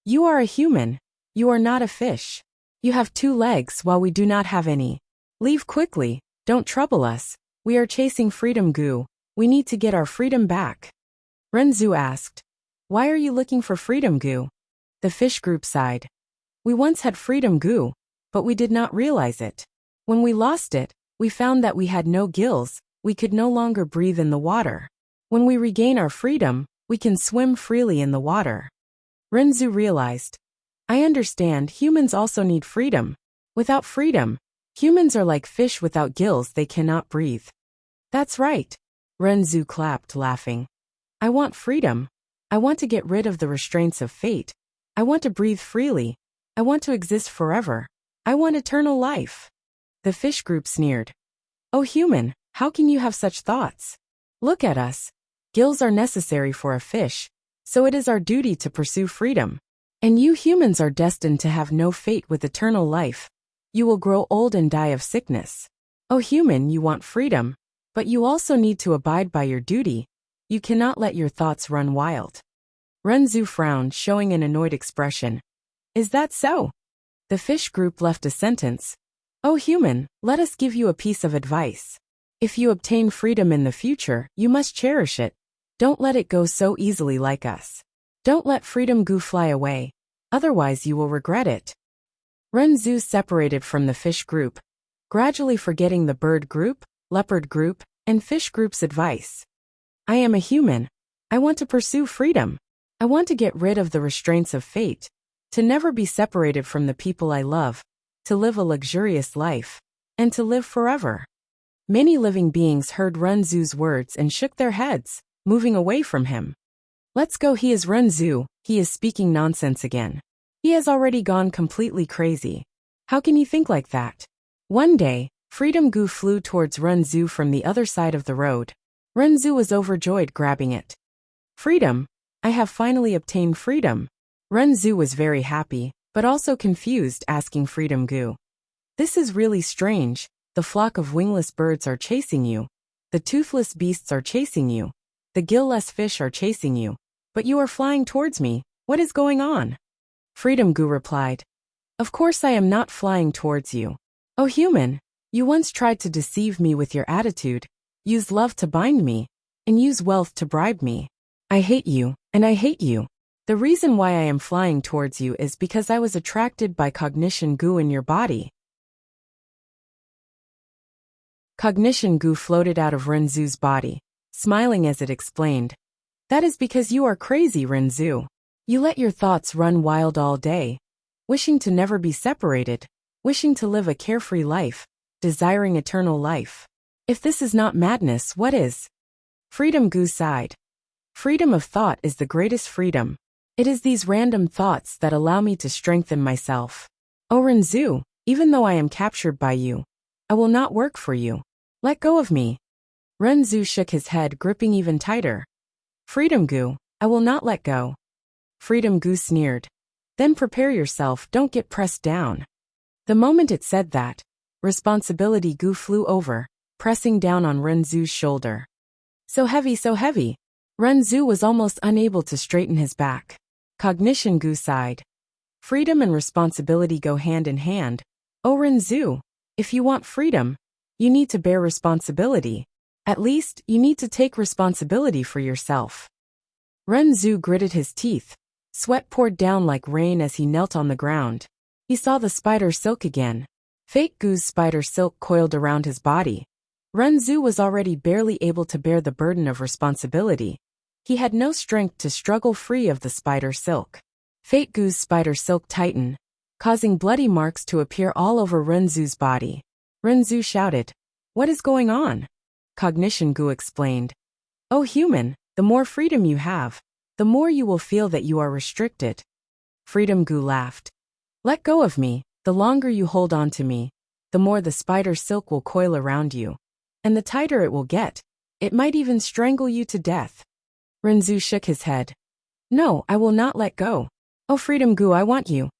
You are a human. You are not a fish. You have 2 legs while we do not have any. Leave quickly, don't trouble us. We are chasing freedom goo. We need to get our freedom back. Renzu asked, Why are you looking for freedom goo? The fish group sighed. We once had freedom goo, but we did not realize it. When we lost it, we found that we had no gills, we could no longer breathe in the water. When we regain our freedom, we can swim freely in the water. Renzu realized. I understand, humans also need freedom. Without freedom, humans are like fish without gills, they cannot breathe. That's right. Renzu clapped, laughing. I want freedom. I want to get rid of the restraints of fate. I want to breathe freely. I want to exist forever. I want eternal life. The fish group sneered. Oh human, how can you have such thoughts? Look at us. Gills are necessary for a fish, so it is our duty to pursue freedom. And you humans are destined to have no fate with eternal life. You will grow old and die of sickness. Oh human, you want freedom, but you also need to abide by your duty. You cannot let your thoughts run wild. Renzu frowned, showing an annoyed expression. Is that so? The fish group left a sentence. Oh human, let us give you a piece of advice. If you obtain freedom in the future, you must cherish it. Don't let it go so easily like us. Don't let freedom go fly away. Otherwise you will regret it. Renzu separated from the fish group, gradually forgetting the bird group, leopard group, and fish group's advice. I am a human. I want to pursue freedom. I want to get rid of the restraints of fate, to never be separated from the people I love, to live a luxurious life, and to live forever. Many living beings heard Renzu's words and shook their heads, moving away from him. Let's go, he is Renzu, he is speaking nonsense again. He has already gone completely crazy. How can he think like that? One day, Freedom Goo flew towards Renzu from the other side of the road. Renzu was overjoyed, grabbing it. Freedom! I have finally obtained freedom. Renzu was very happy, but also confused, asking Freedom Goo. This is really strange. The flock of wingless birds are chasing you. The toothless beasts are chasing you. The gill-less fish are chasing you. But you are flying towards me. What is going on? Freedom Goo replied. Of course I am not flying towards you. Oh human, you once tried to deceive me with your attitude, use love to bind me, and use wealth to bribe me. I hate you, and I hate you. The reason why I am flying towards you is because I was attracted by cognition goo in your body. Cognition goo floated out of Renzu's body, smiling as it explained. That is because you are crazy, Renzu. You let your thoughts run wild all day, wishing to never be separated, wishing to live a carefree life, desiring eternal life. If this is not madness, what is? Freedom Goo sighed. Freedom of thought is the greatest freedom. It is these random thoughts that allow me to strengthen myself. Oh Renzu, even though I am captured by you, I will not work for you. Let go of me. Renzu shook his head, gripping even tighter. Freedom Gu, I will not let go. Freedom Gu sneered. Then prepare yourself, don't get pressed down. The moment it said that, Responsibility Gu flew over, pressing down on Renzu's shoulder. So heavy, so heavy. Renzu was almost unable to straighten his back. Cognition Gu sighed. Freedom and responsibility go hand in hand. Oh Renzu, if you want freedom, you need to bear responsibility. At least, you need to take responsibility for yourself. Renzu gritted his teeth. Sweat poured down like rain as he knelt on the ground. He saw the spider silk again. Fake Gu's spider silk coiled around his body. Renzu was already barely able to bear the burden of responsibility. He had no strength to struggle free of the spider silk. Fake Gu's spider silk tightened, causing bloody marks to appear all over Renzu's body. Renzu shouted, "What is going on?" Cognition Gu explained. Oh human, the more freedom you have, the more you will feel that you are restricted. Freedom Gu laughed. Let go of me, the longer you hold on to me, the more the spider silk will coil around you. And the tighter it will get, it might even strangle you to death. Renzu shook his head. No, I will not let go. Oh Freedom Gu, I want you.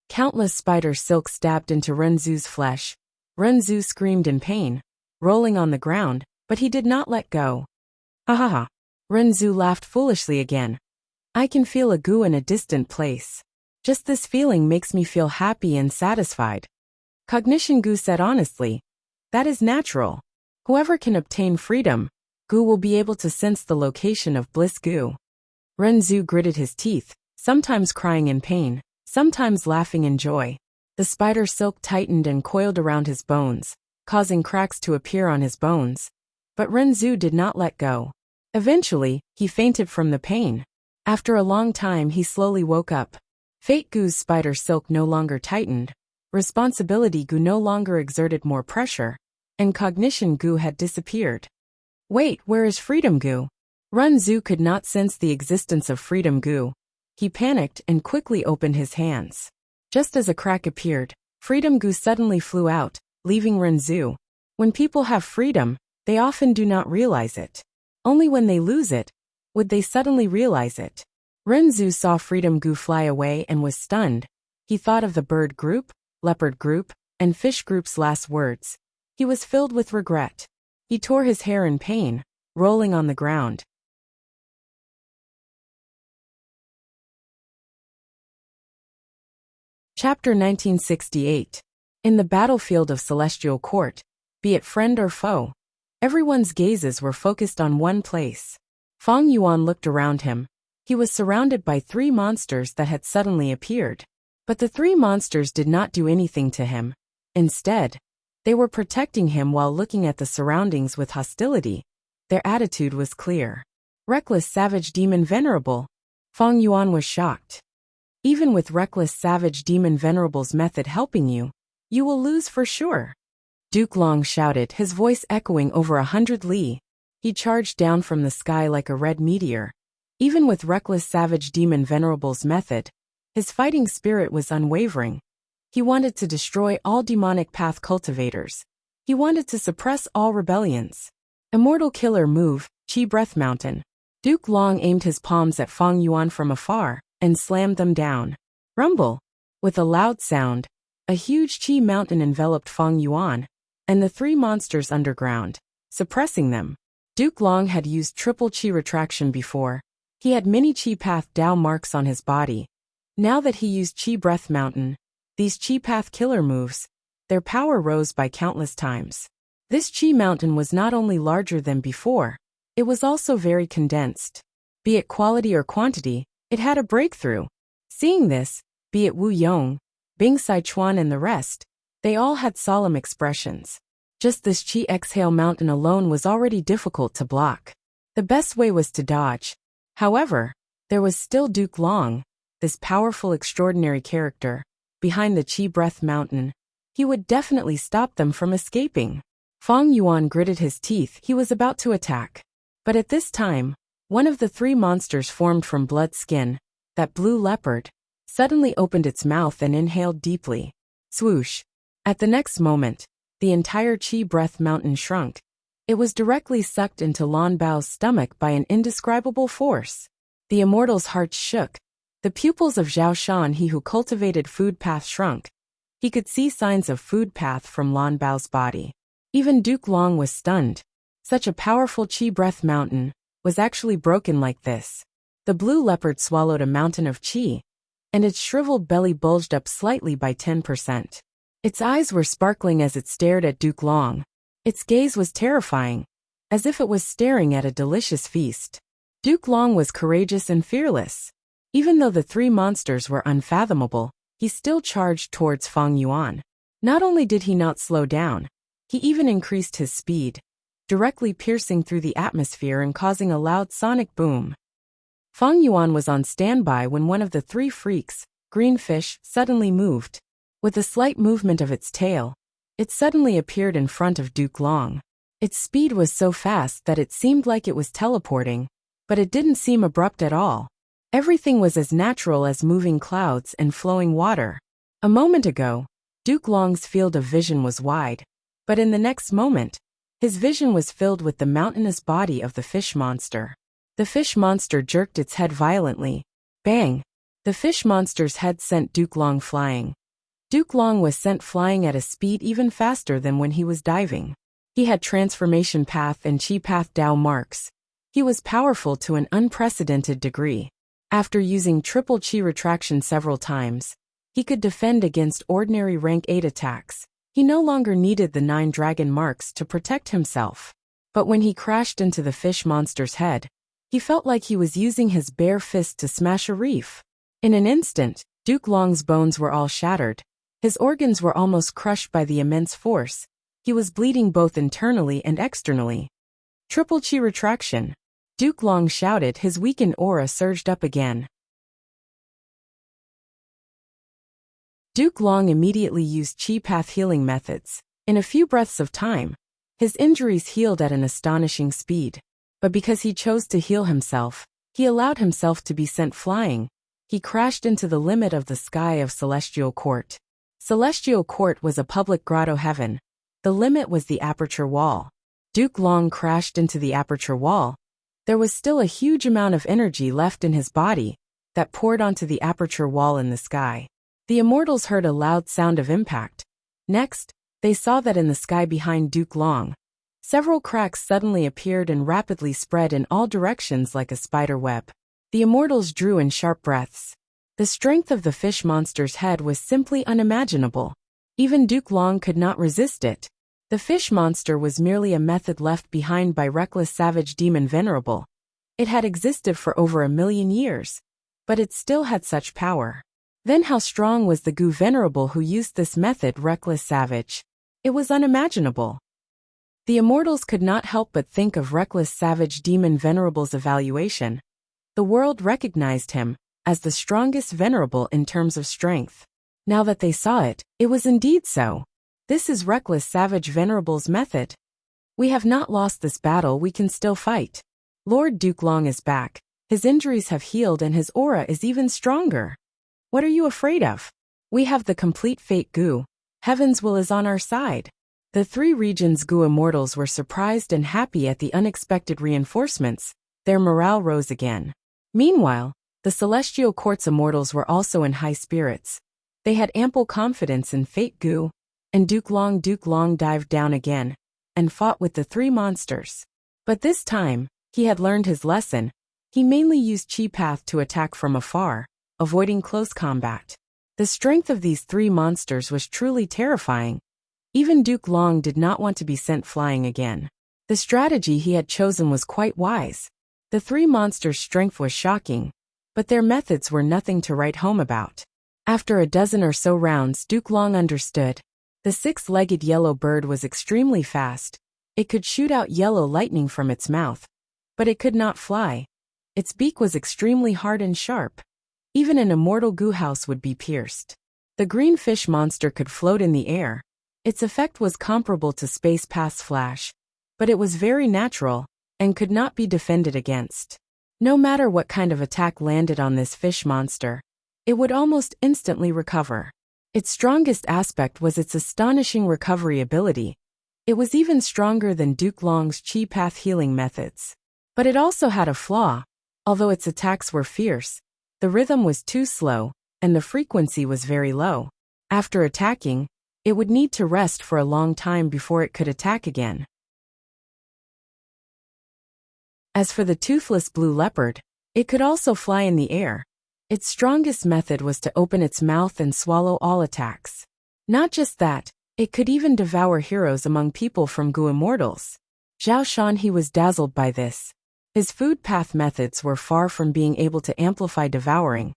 Countless spider silk stabbed into Renzu's flesh. Renzu screamed in pain, rolling on the ground, but he did not let go. Ha ha ha. Renzu laughed foolishly again. I can feel a Gu in a distant place. Just this feeling makes me feel happy and satisfied. Cognition Gu said honestly. That is natural. Whoever can obtain freedom, Gu will be able to sense the location of bliss Gu. Renzu gritted his teeth, sometimes crying in pain, sometimes laughing in joy. The spider silk tightened and coiled around his bones, causing cracks to appear on his bones. But Renzu did not let go. Eventually, he fainted from the pain. After a long time he slowly woke up. Fate Gu's spider silk no longer tightened, responsibility Gu no longer exerted more pressure, and cognition Gu had disappeared. Wait, where is Freedom Gu? Renzu could not sense the existence of Freedom Gu. He panicked and quickly opened his hands. Just as a crack appeared, Freedom Gu suddenly flew out, leaving Renzu. When people have freedom, they often do not realize it. Only when they lose it, would they suddenly realize it. Renzu saw Freedom Gu fly away and was stunned. He thought of the bird group, leopard group, and fish group's last words. He was filled with regret. He tore his hair in pain, rolling on the ground. Chapter 1968. In the battlefield of Celestial Court, be it friend or foe, everyone's gazes were focused on one place. Feng Yuan looked around him. He was surrounded by 3 monsters that had suddenly appeared. But the 3 monsters did not do anything to him. Instead, they were protecting him while looking at the surroundings with hostility. Their attitude was clear. Reckless Savage Demon Venerable. Feng Yuan was shocked. Even with Reckless Savage Demon Venerable's method helping you, you will lose for sure. Duke Long shouted, his voice echoing over 100 li. He charged down from the sky like a red meteor. Even with Reckless Savage Demon Venerable's method, his fighting spirit was unwavering. He wanted to destroy all demonic path cultivators. He wanted to suppress all rebellions. Immortal Killer Move, Qi Breath Mountain. Duke Long aimed his palms at Feng Yuan from afar and slammed them down. Rumble. With a loud sound, a huge Qi mountain enveloped Feng Yuan and the 3 monsters underground, suppressing them. Duke Long had used triple Qi retraction before. He had many Qi Path Dao marks on his body. Now that he used Qi Breath Mountain, these Qi Path killer moves, their power rose by countless times. This Qi Mountain was not only larger than before, it was also very condensed. Be it quality or quantity, it had a breakthrough. Seeing this, be it Wu Yong, Bing Sichuan and the rest, they all had solemn expressions. Just this Qi Exhale Mountain alone was already difficult to block. The best way was to dodge. However, there was still Duke Long, this powerful extraordinary character, behind the Qi Breath Mountain. He would definitely stop them from escaping. Feng Yuan gritted his teeth. He was about to attack. But at this time, one of the 3 monsters formed from blood skin, that blue leopard, suddenly opened its mouth and inhaled deeply. Swoosh. At the next moment, the entire Qi Breath Mountain shrunk. It was directly sucked into Lan Bao's stomach by an indescribable force. The immortal's heart shook. The pupils of Zhao Shan, he who cultivated food path, shrunk. He could see signs of food path from Lan Bao's body. Even Duke Long was stunned. Such a powerful qi breath mountain was actually broken like this. The blue leopard swallowed a mountain of qi, and its shriveled belly bulged up slightly by 10%. Its eyes were sparkling as it stared at Duke Long. Its gaze was terrifying, as if it was staring at a delicious feast. Duke Long was courageous and fearless. Even though the three monsters were unfathomable, he still charged towards Fang Yuan. Not only did he not slow down, he even increased his speed, directly piercing through the atmosphere and causing a loud sonic boom. Fang Yuan was on standby when one of the three freaks, Greenfish, suddenly moved. With a slight movement of its tail, it suddenly appeared in front of Duke Long. Its speed was so fast that it seemed like it was teleporting, but it didn't seem abrupt at all. Everything was as natural as moving clouds and flowing water. A moment ago, Duke Long's field of vision was wide, but in the next moment, his vision was filled with the mountainous body of the fish monster. The fish monster jerked its head violently. Bang! The fish monster's head sent Duke Long flying. Duke Long was sent flying at a speed even faster than when he was diving. He had transformation path and chi path Dao marks. He was powerful to an unprecedented degree. After using triple chi retraction several times, he could defend against ordinary rank 8 attacks. He no longer needed the 9 dragon marks to protect himself. But when he crashed into the fish monster's head, he felt like he was using his bare fist to smash a reef. In an instant, Duke Long's bones were all shattered. His organs were almost crushed by the immense force. He was bleeding both internally and externally. Triple chi retraction. Duke Long shouted, his weakened aura surged up again. Duke Long immediately used chi path healing methods. In a few breaths of time, his injuries healed at an astonishing speed. But because he chose to heal himself, he allowed himself to be sent flying. He crashed into the limit of the sky of Celestial Court. Celestial Court was a public grotto heaven. The limit was the aperture wall. Duke Long crashed into the aperture wall. There was still a huge amount of energy left in his body that poured onto the aperture wall in the sky. The immortals heard a loud sound of impact. Next, they saw that in the sky behind Duke Long, several cracks suddenly appeared and rapidly spread in all directions like a spider web. The immortals drew in sharp breaths. The strength of the fish monster's head was simply unimaginable. Even Duke Long could not resist it. The fish monster was merely a method left behind by reckless savage demon Venerable. It had existed for over 1,000,000 years, but it still had such power. Then how strong was the Gu Venerable who used this method, reckless savage? It was unimaginable. The immortals could not help but think of reckless savage demon Venerable's evaluation. The world recognized him as the strongest Venerable in terms of strength. Now that they saw it, it was indeed so. This is reckless savage Venerable's method. We have not lost this battle, we can still fight. Lord Duke Long is back. His injuries have healed and his aura is even stronger. What are you afraid of? We have the complete fate Gu. Heaven's will is on our side. The 3 regions Gu immortals were surprised and happy at the unexpected reinforcements. Their morale rose again. Meanwhile, the Celestial Court's immortals were also in high spirits. They had ample confidence in fate Gu. And Duke Long dived down again and fought with the 3 monsters. But this time, he had learned his lesson. He mainly used chi path to attack from afar, avoiding close combat. The strength of these 3 monsters was truly terrifying. Even Duke Long did not want to be sent flying again. The strategy he had chosen was quite wise. The 3 monsters' strength was shocking, but their methods were nothing to write home about. After a dozen or so rounds, Duke Long understood. The 6-legged yellow bird was extremely fast. It could shoot out yellow lightning from its mouth, but it could not fly. Its beak was extremely hard and sharp. Even an immortal Gu house would be pierced. The green fish monster could float in the air. Its effect was comparable to Space Path's flash, but it was very natural and could not be defended against. No matter what kind of attack landed on this fish monster, it would almost instantly recover. Its strongest aspect was its astonishing recovery ability. It was even stronger than Duke Long's Chi Path healing methods. But it also had a flaw. Although its attacks were fierce, the rhythm was too slow, and the frequency was very low. After attacking, it would need to rest for a long time before it could attack again. As for the toothless blue leopard, it could also fly in the air. Its strongest method was to open its mouth and swallow all attacks. Not just that, it could even devour heroes among people from Gu Immortals. Zhao Shanhe was dazzled by this. His food path methods were far from being able to amplify devouring.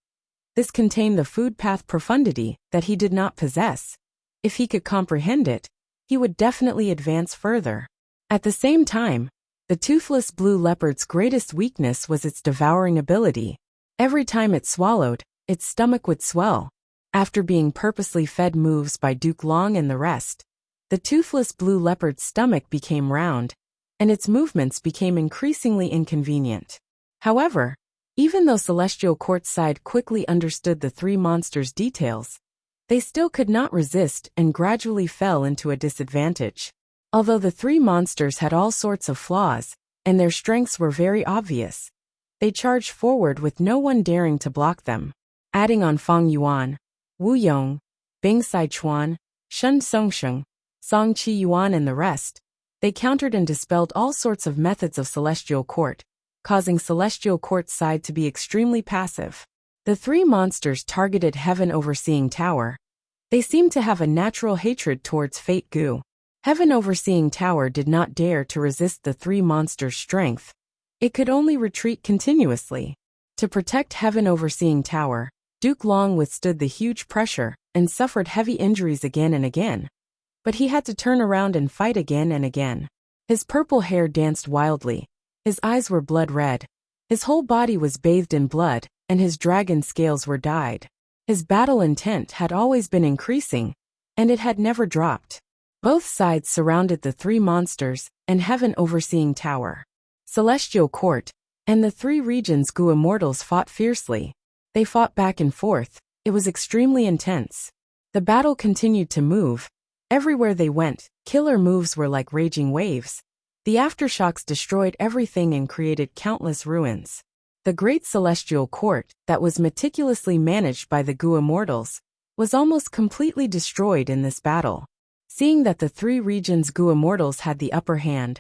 This contained the food path profundity that he did not possess. If he could comprehend it, he would definitely advance further. At the same time, the toothless blue leopard's greatest weakness was its devouring ability. Every time it swallowed, its stomach would swell. After being purposely fed moves by Duke Long and the rest, the toothless blue leopard's stomach became round, and its movements became increasingly inconvenient. However, even though Celestial Court's side quickly understood the three monsters' details, they still could not resist and gradually fell into a disadvantage. Although the three monsters had all sorts of flaws, and their strengths were very obvious, they charged forward with no one daring to block them. Adding on Fang Yuan, Wu Yong, Bing Sichuan, Shen Songsheng, Song Qi Yuan and the rest, they countered and dispelled all sorts of methods of Celestial Court, causing Celestial Court's side to be extremely passive. The three monsters targeted Heaven Overseeing Tower. They seemed to have a natural hatred towards Fate Gu. Heaven Overseeing Tower did not dare to resist the three monsters' strength. It could only retreat continuously. To protect Heaven Overseeing Tower, Duke Long withstood the huge pressure and suffered heavy injuries again and again. But he had to turn around and fight again and again. His purple hair danced wildly. His eyes were blood red. His whole body was bathed in blood, and his dragon scales were dyed. His battle intent had always been increasing, and it had never dropped. Both sides surrounded the three monsters and Heaven Overseeing Tower. Celestial Court and the three regions Gu Immortals fought fiercely. They fought back and forth. It was extremely intense. The battle continued to move. Everywhere they went, killer moves were like raging waves. The aftershocks destroyed everything and created countless ruins. The great Celestial Court, that was meticulously managed by the Gu Immortals, was almost completely destroyed in this battle. Seeing that the three regions Gu Immortals had the upper hand,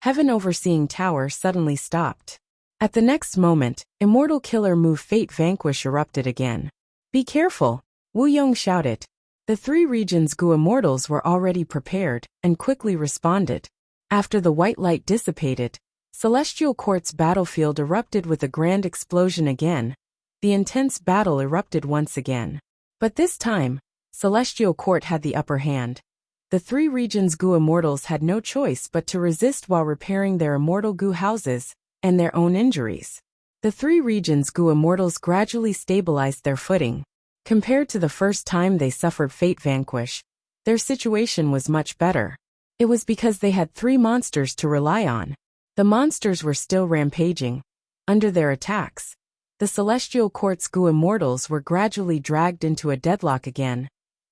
Heaven Overseeing Tower suddenly stopped. At the next moment, Immortal Killer move Fate Vanquish erupted again. "Be careful," Wu Yong shouted. The three regions Gu Immortals were already prepared and quickly responded. After the white light dissipated, Celestial Court's battlefield erupted with a grand explosion again. The intense battle erupted once again. But this time, Celestial Court had the upper hand. The three regions Gu Immortals had no choice but to resist while repairing their immortal Gu houses and their own injuries. The three regions Gu Immortals gradually stabilized their footing. Compared to the first time they suffered Fate Vanquish, their situation was much better. It was because they had three monsters to rely on. The monsters were still rampaging. Under their attacks, the Celestial Court's Gu Immortals were gradually dragged into a deadlock again.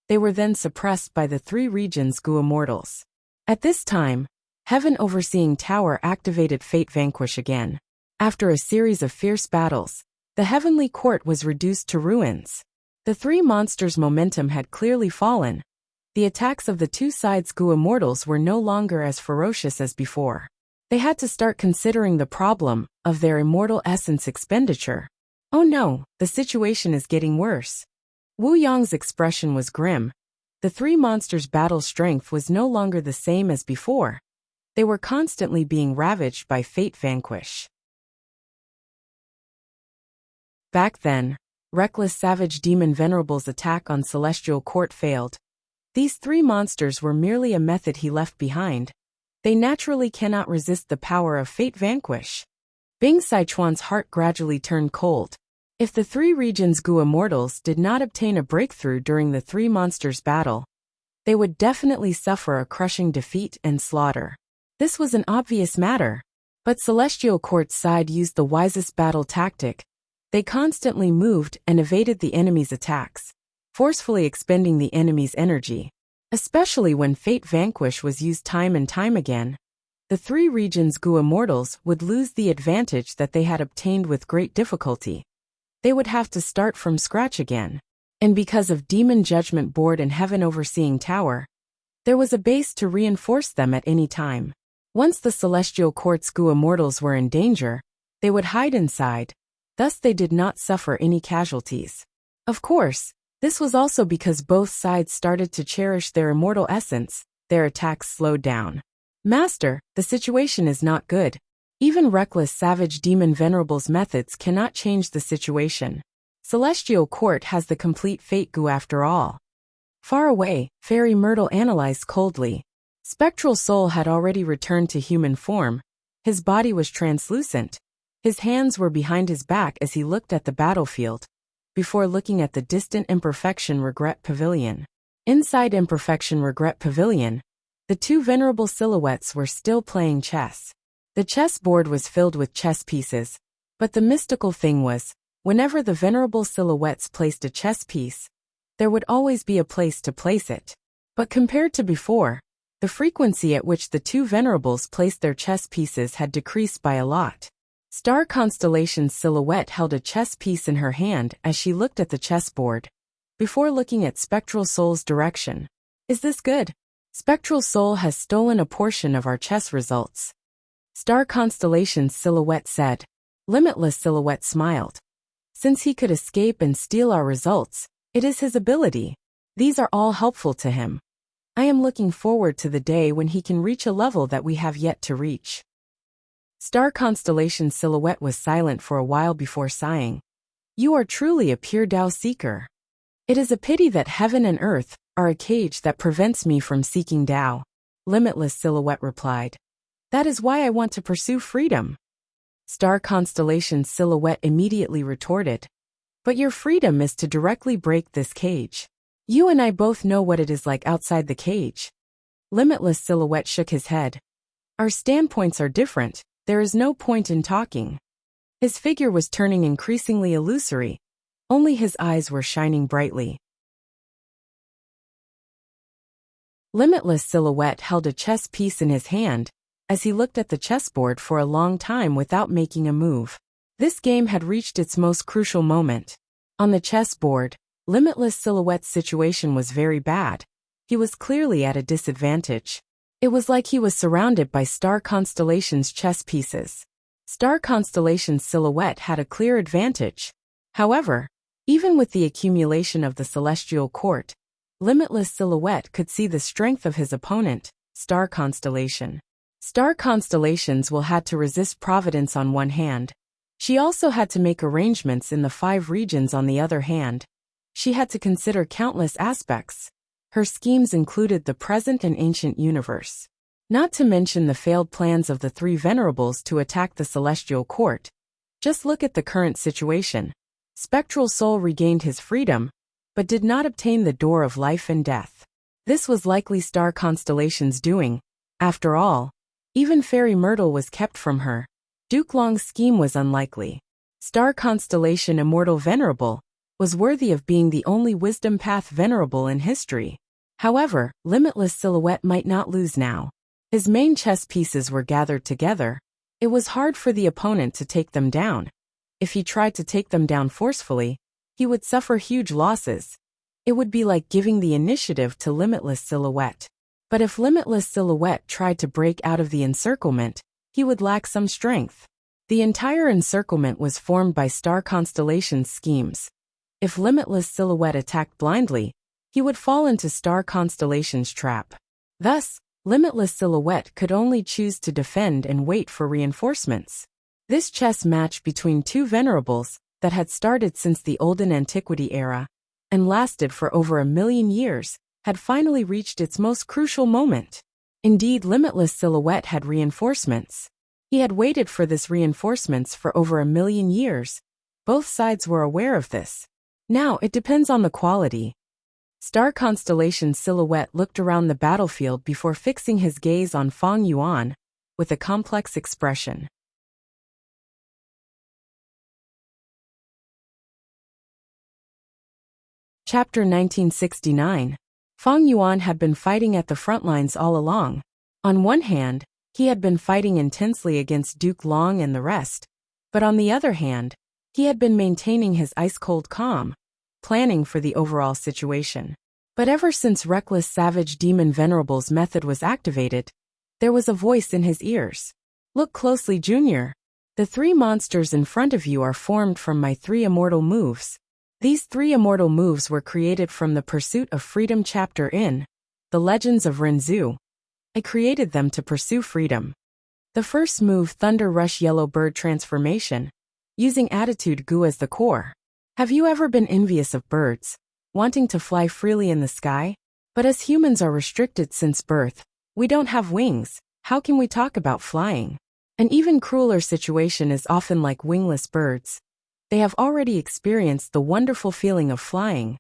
They were then suppressed by the three regions Gu Immortals. At this time, Heaven Overseeing Tower activated Fate Vanquish again. After a series of fierce battles, the Heavenly Court was reduced to ruins. The three monsters' momentum had clearly fallen. The attacks of the two sides Gu Immortals were no longer as ferocious as before. They had to start considering the problem of their immortal essence expenditure. "Oh no, the situation is getting worse." Wu Yong's expression was grim. The three monsters' battle strength was no longer the same as before. They were constantly being ravaged by Fate Vanquish. Back then, reckless savage demon Venerable's attack on Celestial Court failed. These three monsters were merely a method he left behind. They naturally cannot resist the power of Fate Vanquish. Bing Sichuan's heart gradually turned cold. If the three regions Gu Immortals did not obtain a breakthrough during the three monsters' battle, they would definitely suffer a crushing defeat and slaughter. This was an obvious matter. But Celestial Court's side used the wisest battle tactic. They constantly moved and evaded the enemy's attacks, forcefully expending the enemy's energy. Especially when Fate Vanquish was used time and time again. The three regions' Gu immortals would lose the advantage that they had obtained with great difficulty. They would have to start from scratch again. And because of Demon Judgment Board and Heaven Overseeing Tower, there was a base to reinforce them at any time. Once the Celestial Court's Gu immortals were in danger, they would hide inside, thus they did not suffer any casualties. Of course, this was also because both sides started to cherish their immortal essence, their attacks slowed down. Master, the situation is not good. Even reckless savage demon venerables' methods cannot change the situation. Celestial Court has the complete fate Gu after all. Far away, Fairy Myrtle analyzed coldly. Spectral Soul had already returned to human form. His body was translucent. His hands were behind his back as he looked at the battlefield, before looking at the distant Imperfection Regret Pavilion. Inside Imperfection Regret Pavilion, the two venerable silhouettes were still playing chess. The chessboard was filled with chess pieces, but the mystical thing was, whenever the venerable silhouettes placed a chess piece, there would always be a place to place it. But compared to before, the frequency at which the two venerables placed their chess pieces had decreased by a lot. Star Constellation's silhouette held a chess piece in her hand as she looked at the chessboard, before looking at Spectral Soul's direction. Is this good? Spectral Soul has stolen a portion of our chess results. Star Constellation's silhouette said. Limitless Silhouette smiled. Since he could escape and steal our results, it is his ability. These are all helpful to him. I am looking forward to the day when he can reach a level that we have yet to reach. Star Constellation's silhouette was silent for a while before sighing. You are truly a pure Tao seeker. It is a pity that heaven and earth are a cage that prevents me from seeking Tao. Limitless Silhouette replied. That is why I want to pursue freedom. Star Constellation's silhouette immediately retorted. But your freedom is to directly break this cage. You and I both know what it is like outside the cage. Limitless Silhouette shook his head. Our standpoints are different, there is no point in talking. His figure was turning increasingly illusory. Only his eyes were shining brightly. Limitless Silhouette held a chess piece in his hand, as he looked at the chessboard for a long time without making a move. This game had reached its most crucial moment. On the chessboard, Limitless Silhouette's situation was very bad. He was clearly at a disadvantage. It was like he was surrounded by Star Constellation's chess pieces. Star Constellation's silhouette had a clear advantage. However, even with the accumulation of the Celestial Court, Limitless Silhouette could see the strength of his opponent, Star Constellation. Star Constellations will had to resist Providence on one hand. She also had to make arrangements in the 5 regions on the other hand. She had to consider countless aspects. Her schemes included the present and ancient universe. Not to mention the failed plans of the 3 venerables to attack the Celestial Court. Just look at the current situation. Spectral Soul regained his freedom, but did not obtain the door of life and death. This was likely Star Constellation's doing. After all, even Fairy Myrtle was kept from her. Duke Long's scheme was unlikely. Star Constellation Immortal Venerable was worthy of being the only Wisdom Path Venerable in history. However, Limitless Silhouette might not lose now. His main chess pieces were gathered together. It was hard for the opponent to take them down. If he tried to take them down forcefully, he would suffer huge losses. It would be like giving the initiative to Limitless Silhouette. But if Limitless Silhouette tried to break out of the encirclement, he would lack some strength. The entire encirclement was formed by Star Constellation's schemes. If Limitless Silhouette attacked blindly, he would fall into Star Constellation's trap. Thus, Limitless Silhouette could only choose to defend and wait for reinforcements. This chess match between 2 venerables, that had started since the Olden Antiquity era, and lasted for over 1,000,000 years, had finally reached its most crucial moment. Indeed, Limitless Silhouette had reinforcements. He had waited for this reinforcements for over 1,000,000 years. Both sides were aware of this. Now it depends on the quality. Star Constellation's silhouette looked around the battlefield before fixing his gaze on Feng Yuan, with a complex expression. Chapter 1969. Fang Yuan had been fighting at the front lines all along. On one hand, he had been fighting intensely against Duke Long and the rest, but on the other hand, he had been maintaining his ice-cold calm, planning for the overall situation. But ever since Reckless Savage Demon Venerable's method was activated, there was a voice in his ears. Look closely, Junior. The 3 monsters in front of you are formed from my 3 immortal moves. These 3 immortal moves were created from the Pursuit of Freedom chapter in The Legends of Renzu. I created them to pursue freedom. The first move, Thunder Rush Yellow Bird Transformation, using Attitude Gu as the core. Have you ever been envious of birds, wanting to fly freely in the sky? But as humans are restricted since birth, we don't have wings. How can we talk about flying? An even crueler situation is often like wingless birds. They have already experienced the wonderful feeling of flying,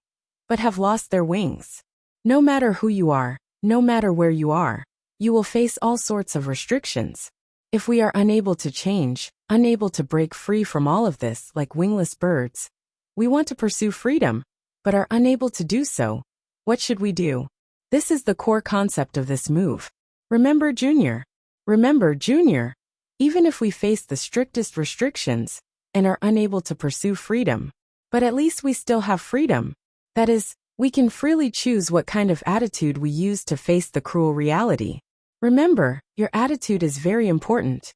but have lost their wings. No matter who you are, no matter where you are, you will face all sorts of restrictions. If we are unable to change, unable to break free from all of this like wingless birds, we want to pursue freedom, but are unable to do so. What should we do? This is the core concept of this move. Remember, Junior. Remember, Junior. Even if we face the strictest restrictions and are unable to pursue freedom, but at least we still have freedom. That is, we can freely choose what kind of attitude we use to face the cruel reality. Remember, your attitude is very important.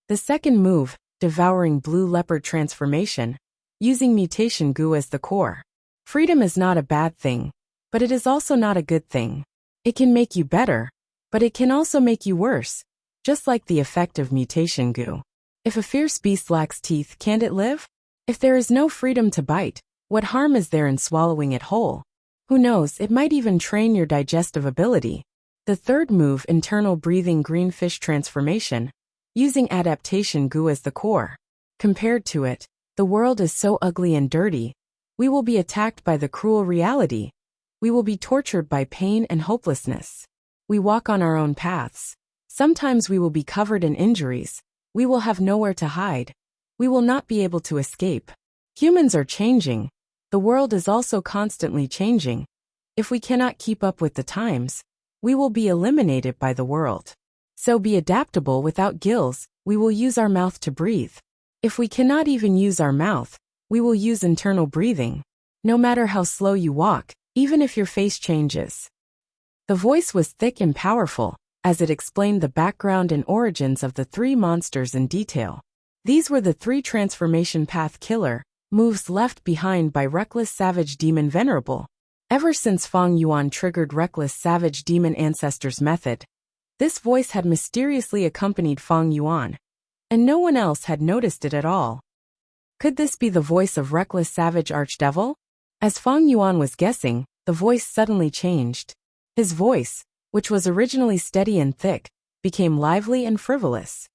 The second move, Devouring Blue Leopard Transformation, using Mutation Gu as the core. Freedom is not a bad thing, but it is also not a good thing. It can make you better, but it can also make you worse, just like the effect of Mutation Gu. If a fierce beast lacks teeth, can't it live? If there is no freedom to bite, what harm is there in swallowing it whole? Who knows, it might even train your digestive ability. The third move, Internal Breathing Green Fish Transformation, using Adaptation Gu as the core. Compared to it, the world is so ugly and dirty. We will be attacked by the cruel reality. We will be tortured by pain and hopelessness. We walk on our own paths. Sometimes we will be covered in injuries. We will have nowhere to hide. We will not be able to escape. Humans are changing. The world is also constantly changing. If we cannot keep up with the times, we will be eliminated by the world. So be adaptable. Without gills, we will use our mouth to breathe. If we cannot even use our mouth, we will use internal breathing. No matter how slow you walk, even if your face changes. The voice was thick and powerful, as it explained the background and origins of the 3 monsters in detail. These were the 3 transformation path killer moves left behind by Reckless Savage Demon Venerable. Ever since Fang Yuan triggered Reckless Savage Demon Ancestor's method, this voice had mysteriously accompanied Fang Yuan, and no one else had noticed it at all. Could this be the voice of Reckless Savage Archdevil? As Fang Yuan was guessing, the voice suddenly changed. His voice, which was originally steady and thick, became lively and frivolous.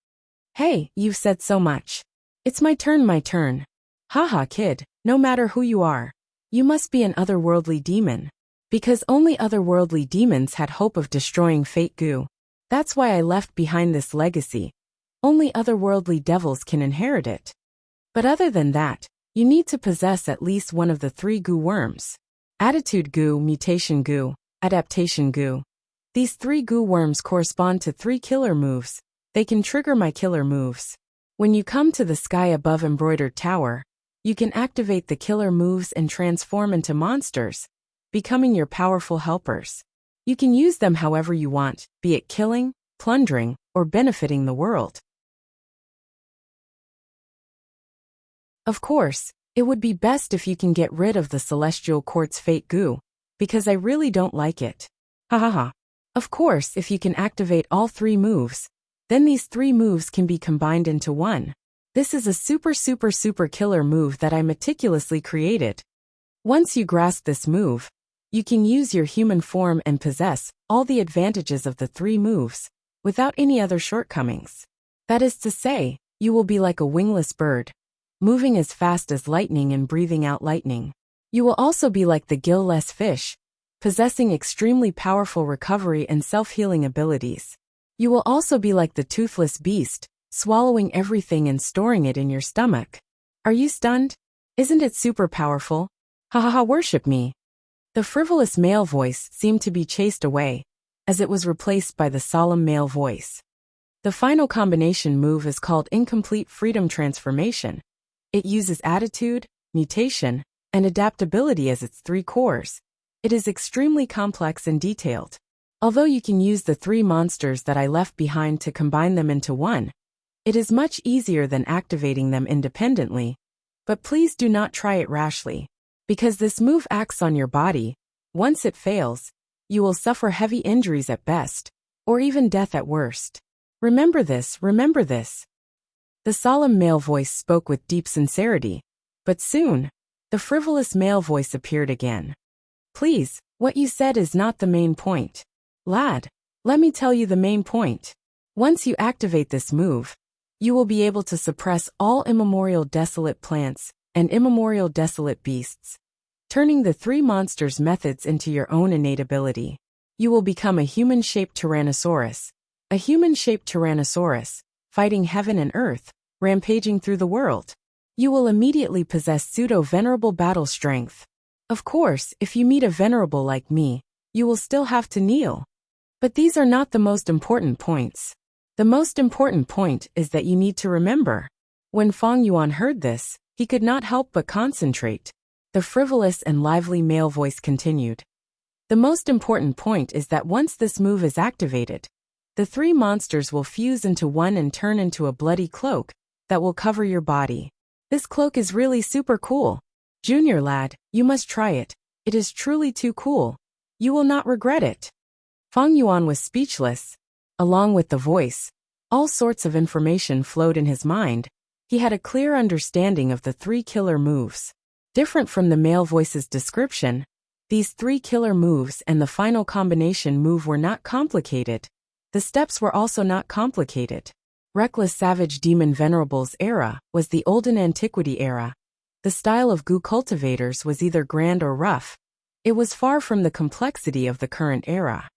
Hey, you've said so much. It's my turn, my turn. Haha, kid, no matter who you are, you must be an otherworldly demon. Because only otherworldly demons had hope of destroying Fate Gu. That's why I left behind this legacy. Only otherworldly devils can inherit it. But other than that, you need to possess at least one of the 3 Gu worms. Attitude Gu, Mutation Gu, Adaptation Gu. These 3 Gu worms correspond to 3 killer moves. They can trigger my killer moves. When you come to the sky above Embroidered Tower, you can activate the killer moves and transform into monsters, becoming your powerful helpers. You can use them however you want, be it killing, plundering, or benefiting the world. Of course, it would be best if you can get rid of the Celestial Quartz Fate Gu, because I really don't like it. Ha ha ha. Of course, if you can activate all 3 moves, then these 3 moves can be combined into one. This is a super killer move that I meticulously created. Once you grasp this move, you can use your human form and possess all the advantages of the 3 moves, without any other shortcomings. That is to say, you will be like a wingless bird, moving as fast as lightning and breathing out lightning. You will also be like the gill-less fish, possessing extremely powerful recovery and self-healing abilities. You will also be like the toothless beast, swallowing everything and storing it in your stomach. Are you stunned? Isn't it super powerful? Ha ha ha, worship me. The frivolous male voice seemed to be chased away, as it was replaced by the solemn male voice. The final combination move is called Incomplete Freedom Transformation. It uses attitude, mutation, and adaptability as its three cores. It is extremely complex and detailed. Although you can use the three monsters that I left behind to combine them into one, it is much easier than activating them independently. But please do not try it rashly, because this move acts on your body. Once it fails, you will suffer heavy injuries at best, or even death at worst. Remember this, remember this. The solemn male voice spoke with deep sincerity, but soon, the frivolous male voice appeared again. Please, what you said is not the main point. Lad, let me tell you the main point. Once you activate this move, you will be able to suppress all immemorial desolate plants and immemorial desolate beasts, turning the three monsters' methods into your own innate ability. You will become a human-shaped Tyrannosaurus. A human-shaped Tyrannosaurus, fighting heaven and earth, rampaging through the world. You will immediately possess pseudo-venerable battle strength. Of course, if you meet a venerable like me, you will still have to kneel. But these are not the most important points. The most important point is that you need to remember. When Feng Yuan heard this, he could not help but concentrate. The frivolous and lively male voice continued. The most important point is that once this move is activated, the three monsters will fuse into one and turn into a bloody cloak that will cover your body. This cloak is really super cool. Junior lad, you must try it. It is truly too cool. You will not regret it. Feng Yuan was speechless. Along with the voice, all sorts of information flowed in his mind. He had a clear understanding of the three killer moves. Different from the male voice's description, these three killer moves and the final combination move were not complicated. The steps were also not complicated. Reckless Savage Demon Venerable's era was the Olden Antiquity era. The style of Gu cultivators was either grand or rough. It was far from the complexity of the current era.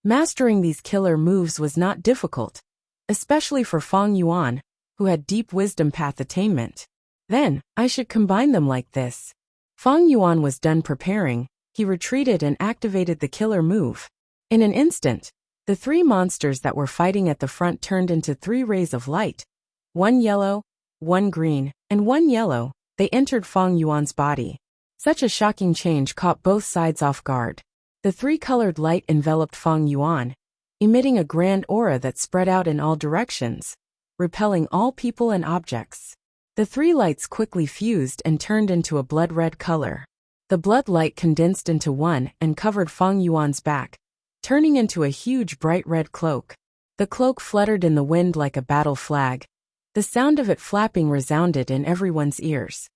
Mastering these killer moves was not difficult, especially for Feng Yuan, who had deep wisdom path attainment. Then, I should combine them like this. Feng Yuan was done preparing. He retreated and activated the killer move. In an instant, the three monsters that were fighting at the front turned into three rays of light. One yellow, one green, and one yellow. They entered Feng Yuan's body. Such a shocking change caught both sides off guard. The three-colored light enveloped Feng Yuan, emitting a grand aura that spread out in all directions, repelling all people and objects. The three lights quickly fused and turned into a blood-red color. The blood light condensed into one and covered Feng Yuan's back, turning into a huge bright red cloak. The cloak fluttered in the wind like a battle flag. The sound of it flapping resounded in everyone's ears.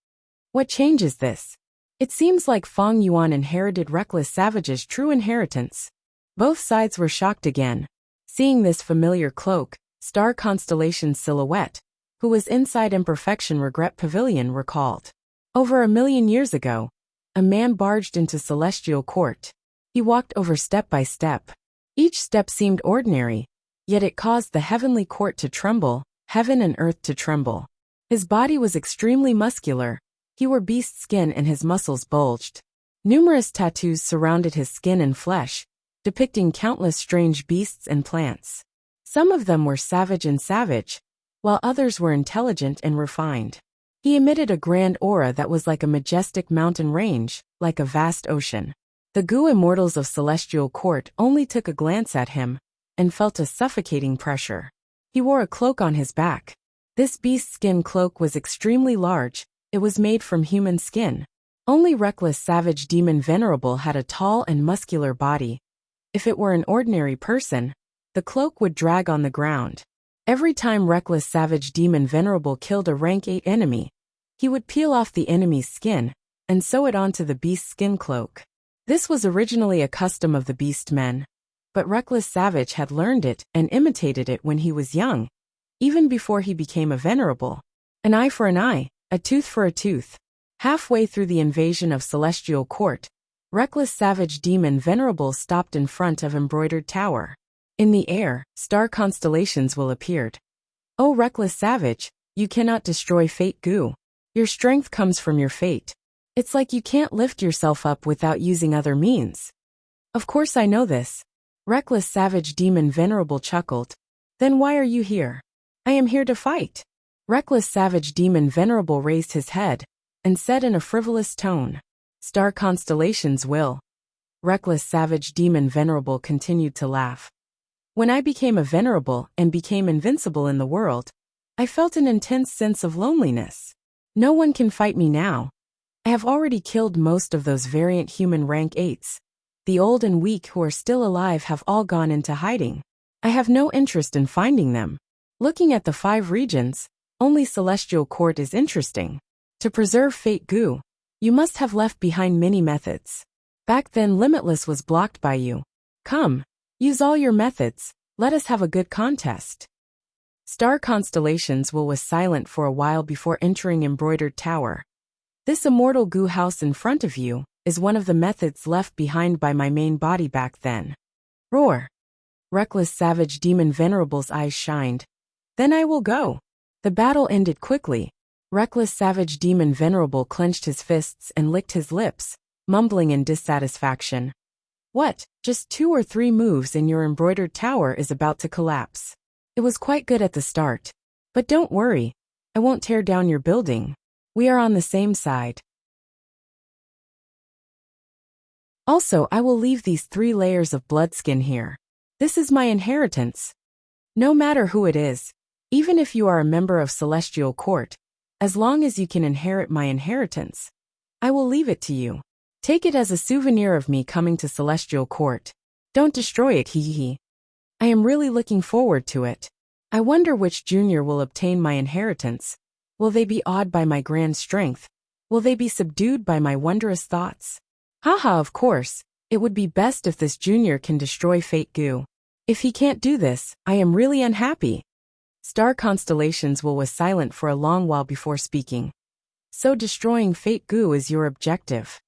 What change is this? It seems like Feng Yuan inherited Reckless Savage's true inheritance. Both sides were shocked again. Seeing this familiar cloak, Star Constellation's silhouette, who was inside Imperfection Regret Pavilion, recalled. Over 1,000,000 years ago, a man barged into Celestial Court. He walked over step by step. Each step seemed ordinary, yet it caused the heavenly court to tremble, heaven and earth to tremble. His body was extremely muscular. He wore beast skin and his muscles bulged. Numerous tattoos surrounded his skin and flesh, depicting countless strange beasts and plants. Some of them were savage, while others were intelligent and refined. He emitted a grand aura that was like a majestic mountain range, like a vast ocean. The Gu immortals of Celestial Court only took a glance at him, and felt a suffocating pressure. He wore a cloak on his back. This beast skin cloak was extremely large. It was made from human skin. Only Reckless Savage Demon Venerable had a tall and muscular body. If it were an ordinary person, the cloak would drag on the ground. Every time Reckless Savage Demon Venerable killed a rank 8 enemy, he would peel off the enemy's skin and sew it onto the beast skin cloak. This was originally a custom of the beast men, but Reckless Savage had learned it and imitated it when he was young, even before he became a venerable. An eye for an eye, a tooth for a tooth. Halfway through the invasion of Celestial Court, Reckless Savage Demon Venerable stopped in front of Embroidered Tower. In the air, star constellations will appeared. O Reckless Savage, you cannot destroy Fate Gu. Your strength comes from your fate. It's like you can't lift yourself up without using other means. Of course I know this. Reckless Savage Demon Venerable chuckled. Then why are you here? I am here to fight. Reckless Savage Demon Venerable raised his head and said in a frivolous tone, Star constellations will. Reckless Savage Demon Venerable continued to laugh. When I became a venerable and became invincible in the world, I felt an intense sense of loneliness. No one can fight me now. I have already killed most of those variant human rank 8s. The old and weak who are still alive have all gone into hiding. I have no interest in finding them. Looking at the 5 regions, only Celestial Court is interesting. To preserve Fate Gu, you must have left behind many methods. Back then Limitless was blocked by you. Come, use all your methods, let us have a good contest. Star Constellations was silent for a while before entering Embroidered Tower. This immortal Gu house in front of you is one of the methods left behind by my main body back then. Roar. Reckless Savage Demon Venerable's eyes shined. Then I will go. The battle ended quickly. Reckless Savage Demon Venerable clenched his fists and licked his lips, mumbling in dissatisfaction. What, just 2 or 3 moves and your embroidered tower is about to collapse. It was quite good at the start. But don't worry, I won't tear down your building. We are on the same side. Also, I will leave these 3 layers of bloodskin here. This is my inheritance. No matter who it is, even if you are a member of Celestial Court, as long as you can inherit my inheritance, I will leave it to you. Take it as a souvenir of me coming to Celestial Court. Don't destroy it, hee hee. I am really looking forward to it. I wonder which junior will obtain my inheritance. Will they be awed by my grand strength? Will they be subdued by my wondrous thoughts? Haha, of course, it would be best if this junior can destroy Fate Gu. If he can't do this, I am really unhappy. Star Constellations was silent for a long while before speaking. So destroying Fate Gu is your objective?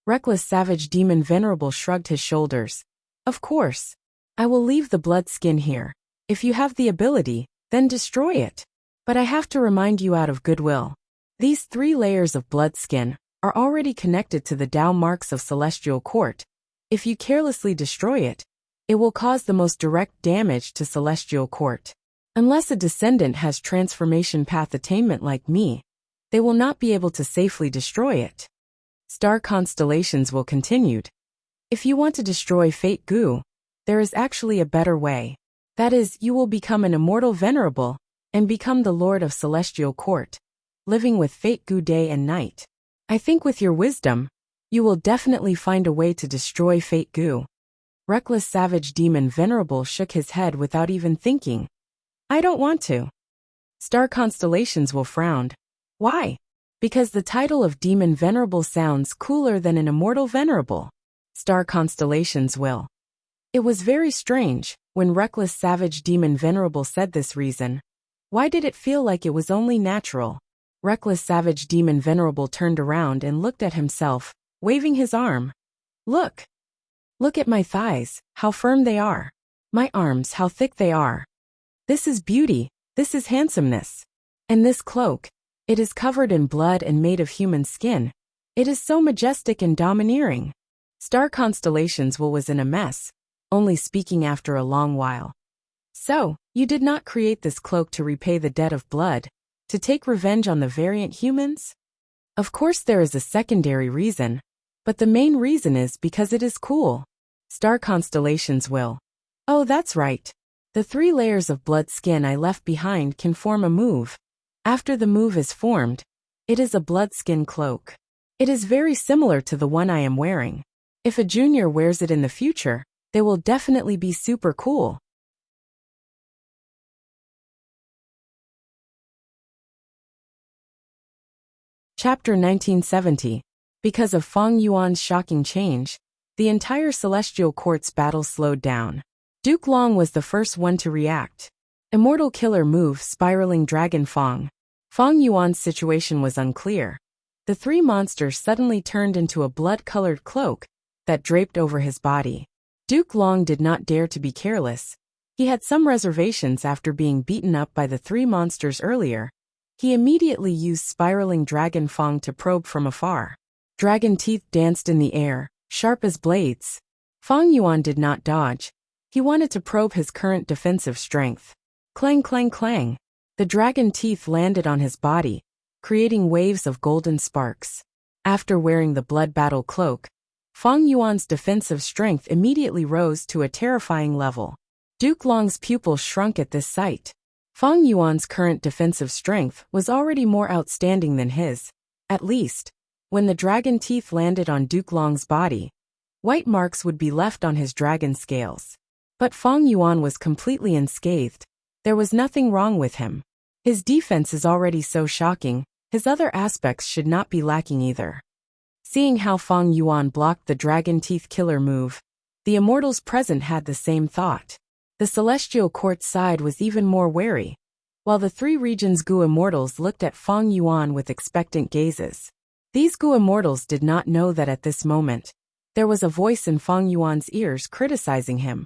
Reckless Savage Demon Venerable shrugged his shoulders. Of course. I will leave the blood skin here. If you have the ability, then destroy it. But I have to remind you out of goodwill. These 3 layers of blood skin are already connected to the Tao marks of Celestial Court. If you carelessly destroy it, it will cause the most direct damage to Celestial Court. Unless a descendant has transformation path attainment like me, they will not be able to safely destroy it. Star Constellations continued. If you want to destroy Fate Gu, there is actually a better way. That is, you will become an immortal venerable and become the Lord of Celestial Court, living with Fate Gu day and night. I think with your wisdom, you will definitely find a way to destroy Fate Gu. Reckless Savage Demon Venerable shook his head without even thinking. I don't want to. Star Constellations frowned. Why? Because the title of Demon Venerable sounds cooler than an immortal venerable. Star Constellations will. It was very strange, when Reckless Savage Demon Venerable said this reason. Why did it feel like it was only natural? Reckless Savage Demon Venerable turned around and looked at himself, waving his arm. Look! Look at my thighs, how firm they are. My arms, how thick they are. This is beauty, this is handsomeness. And this cloak, it is covered in blood and made of human skin. It is so majestic and domineering. Star Constellations was in a mess, only speaking after a long while. So, you did not create this cloak to repay the debt of blood, to take revenge on the variant humans? Of course there is a secondary reason, but the main reason is because it is cool. Star Constellations will. Oh, that's right. The 3 layers of blood skin I left behind can form a move. After the move is formed, it is a blood skin cloak. It is very similar to the one I am wearing. If a junior wears it in the future, they will definitely be super cool. Chapter 1970. Because of Feng Yuan's shocking change, the entire Celestial Court's battle slowed down. Duke Long was the first one to react. Immortal Killer move Spiraling Dragon Feng. Feng Yuan's situation was unclear. The 3 monsters suddenly turned into a blood-colored cloak that draped over his body. Duke Long did not dare to be careless. He had some reservations after being beaten up by the 3 monsters earlier. He immediately used Spiraling Dragon Feng to probe from afar. Dragon teeth danced in the air, sharp as blades. Fang Yuan did not dodge. He wanted to probe his current defensive strength. Clang, clang, clang. The dragon teeth landed on his body, creating waves of golden sparks. After wearing the blood battle cloak, Fang Yuan's defensive strength immediately rose to a terrifying level. Duke Long's pupils shrunk at this sight. Fang Yuan's current defensive strength was already more outstanding than his. At least, when the dragon teeth landed on Duke Long's body, white marks would be left on his dragon scales. But Fang Yuan was completely unscathed. There was nothing wrong with him. His defense is already so shocking, his other aspects should not be lacking either. Seeing how Fang Yuan blocked the dragon teeth killer move, the immortals present had the same thought. The celestial court side was even more wary, while the three regions Gu immortals looked at Fang Yuan with expectant gazes. These Gu immortals did not know that at this moment, there was a voice in Fang Yuan's ears criticizing him.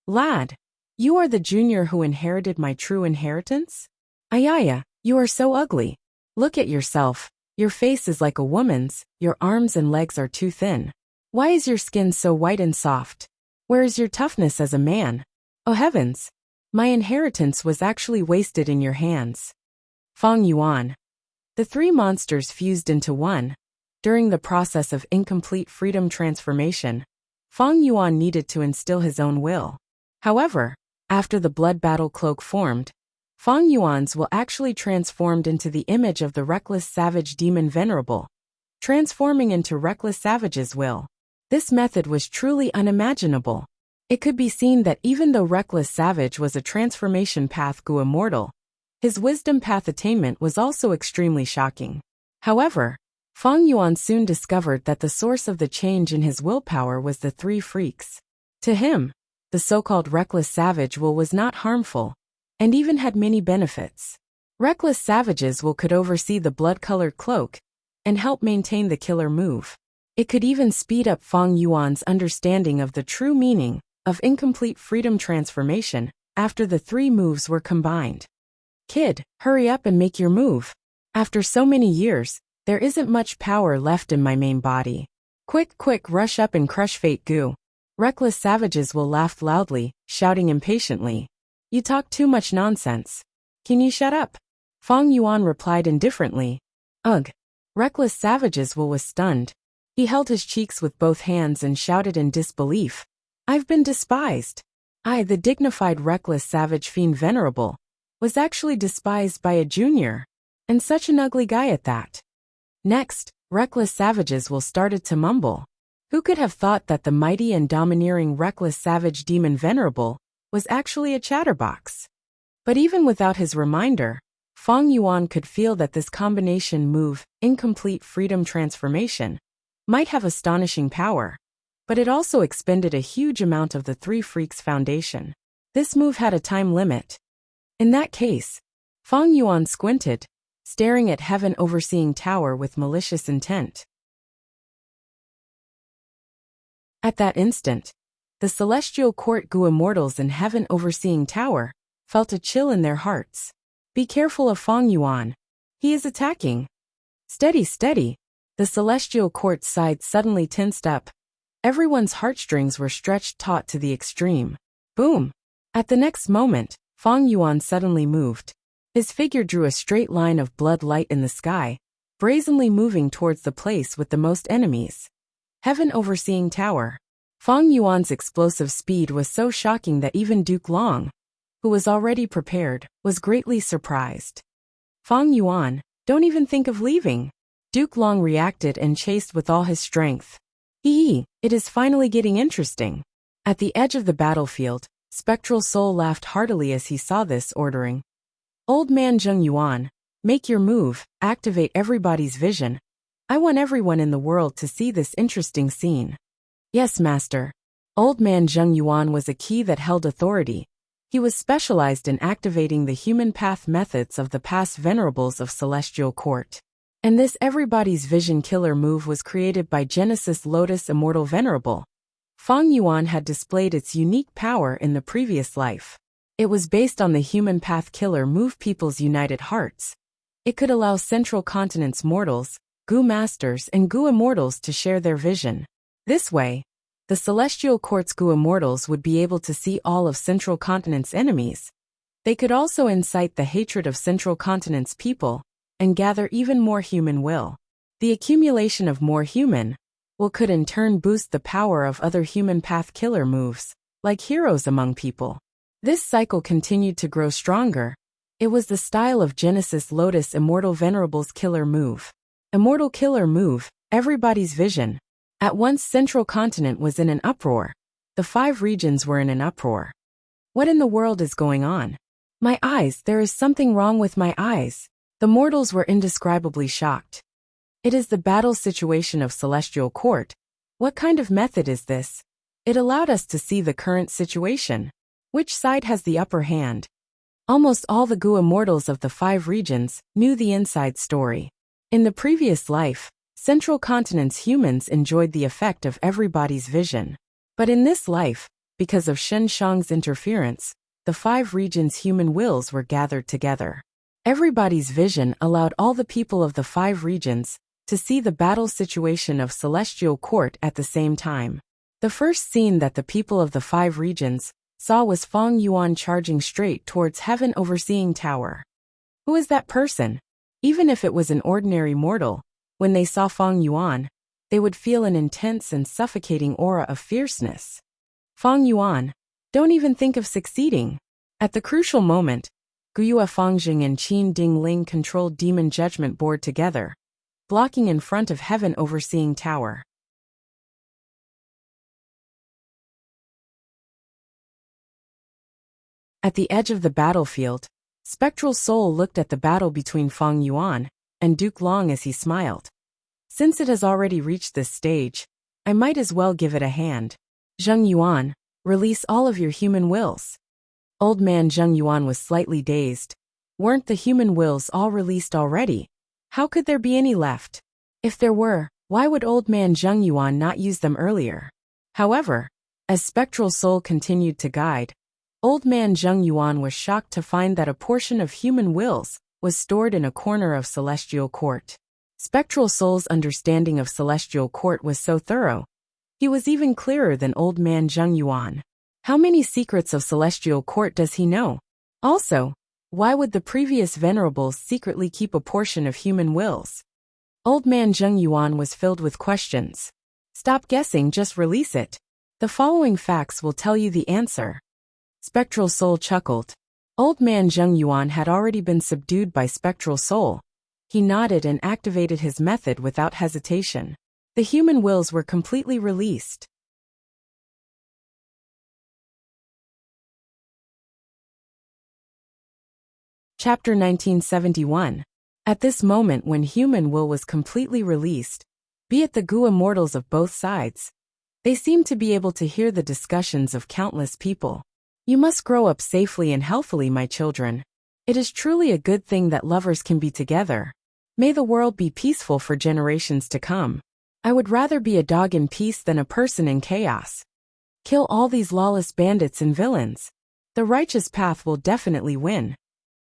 "Lad, you are the junior who inherited my true inheritance? Ayaya, you are so ugly. Look at yourself. Your face is like a woman's, your arms and legs are too thin. Why is your skin so white and soft? Where is your toughness as a man? Oh heavens! My inheritance was actually wasted in your hands." Fang Yuan. The three monsters fused into one. During the process of incomplete freedom transformation, Fang Yuan needed to instill his own will. However, after the blood battle cloak formed, Fang Yuan's will actually transformed into the image of the reckless savage demon Venerable, transforming into reckless savage's will. This method was truly unimaginable. It could be seen that even though reckless savage was a transformation path Gu immortal, his wisdom path attainment was also extremely shocking. However, Fang Yuan soon discovered that the source of the change in his willpower was the three freaks. To him, the so-called reckless savage will was not harmful, and even had many benefits. Reckless savage's will could oversee the blood-colored cloak and help maintain the killer move. It could even speed up Fang Yuan's understanding of the true meaning of incomplete freedom transformation after the three moves were combined. "Kid, hurry up and make your move. After so many years, there isn't much power left in my main body. Quick, quick, rush up and crush Fate Gu." Reckless savages will laugh loudly, shouting impatiently. "You talk too much nonsense. Can you shut up?" Fang Yuan replied indifferently. "Ugh." Reckless savages will was stunned. He held his cheeks with both hands and shouted in disbelief. "I've been despised. I, the dignified reckless savage fiend Venerable, was actually despised by a junior, and such an ugly guy at that." Next, reckless savages will started to mumble. Who could have thought that the mighty and domineering reckless savage demon Venerable was actually a chatterbox? But even without his reminder, Fang Yuan could feel that this combination move, incomplete freedom transformation, might have astonishing power. But it also expended a huge amount of the three freaks foundation. This move had a time limit. In that case, Fang Yuan squinted, staring at heaven overseeing tower with malicious intent. At that instant, the celestial court Gu immortals in heaven overseeing tower felt a chill in their hearts. "Be careful of Fang Yuan. He is attacking." "Steady, steady." The celestial court's side suddenly tensed up. Everyone's heartstrings were stretched taut to the extreme. Boom! At the next moment, Fang Yuan suddenly moved. His figure drew a straight line of blood light in the sky, brazenly moving towards the place with the most enemies. Heaven overseeing tower. Fang Yuan's explosive speed was so shocking that even Duke Long, who was already prepared, was greatly surprised. "Fang Yuan, don't even think of leaving." Duke Long reacted and chased with all his strength. It is finally getting interesting." At the edge of the battlefield, Spectral Soul laughed heartily as he saw this, ordering, "Old man Zheng Yuan, make your move, activate everybody's vision. I want everyone in the world to see this interesting scene." "Yes, master." Old man Zheng Yuan was a key that held authority. He was specialized in activating the human path methods of the past venerables of Celestial Court. And this everybody's vision killer move was created by Genesis Lotus Immortal Venerable. Fang Yuan had displayed its unique power in the previous life. It was based on the human path killer move people's united hearts. It could allow Central Continent's mortals Gu Masters and Gu Immortals to share their vision. This way, the Celestial Court's Gu Immortals would be able to see all of Central Continent's enemies. They could also incite the hatred of Central Continent's people and gather even more human will. The accumulation of more human will could in turn boost the power of other human path killer moves, like heroes among people. This cycle continued to grow stronger. It was the style of Genesis Lotus Immortal Venerable's killer move. Immortal killer move, everybody's vision. At once Central Continent was in an uproar. The 5 regions were in an uproar. What in the world is going on? My eyes, there is something wrong with my eyes. The mortals were indescribably shocked. It is the battle situation of Celestial Court. What kind of method is this? It allowed us to see the current situation. Which side has the upper hand? Almost all the Gu Immortals of the 5 regions knew the inside story. In the previous life, Central Continent's humans enjoyed the effect of everybody's vision. But in this life, because of Shen Shang's interference, the 5 regions' human wills were gathered together. Everybody's vision allowed all the people of the 5 regions to see the battle situation of Celestial Court at the same time. The first scene that the people of the 5 regions saw was Feng Yuan charging straight towards Heaven Overseeing Tower. Who is that person? Even if it was an ordinary mortal, when they saw Feng Yuan, they would feel an intense and suffocating aura of fierceness. Feng Yuan, don't even think of succeeding. At the crucial moment, Guyue Fengjing and Qin Dingling controlled Demon Judgment Board together, blocking in front of Heaven Overseeing Tower. At the edge of the battlefield, Spectral Soul looked at the battle between Feng Yuan and Duke Long as he smiled. Since it has already reached this stage, I might as well give it a hand. Zheng Yuan, release all of your human wills. Old man Zheng Yuan was slightly dazed. Weren't the human wills all released already? How could there be any left? If there were, why would old man Zheng Yuan not use them earlier? However, as Spectral Soul continued to guide, old man Zheng Yuan was shocked to find that a portion of human wills was stored in a corner of Celestial Court. Spectral Soul's understanding of Celestial Court was so thorough. He was even clearer than old man Zheng Yuan. How many secrets of Celestial Court does he know? Also, why would the previous venerables secretly keep a portion of human wills? Old man Zheng Yuan was filled with questions. Stop guessing, just release it. The following facts will tell you the answer. Spectral Soul chuckled. Old man Zheng Yuan had already been subdued by Spectral Soul. He nodded and activated his method without hesitation. The human wills were completely released. Chapter 1971. At this moment when human will was completely released, be it the Gu Immortals of both sides, they seemed to be able to hear the discussions of countless people. You must grow up safely and healthily, my children. It is truly a good thing that lovers can be together. May the world be peaceful for generations to come. I would rather be a dog in peace than a person in chaos. Kill all these lawless bandits and villains. The righteous path will definitely win.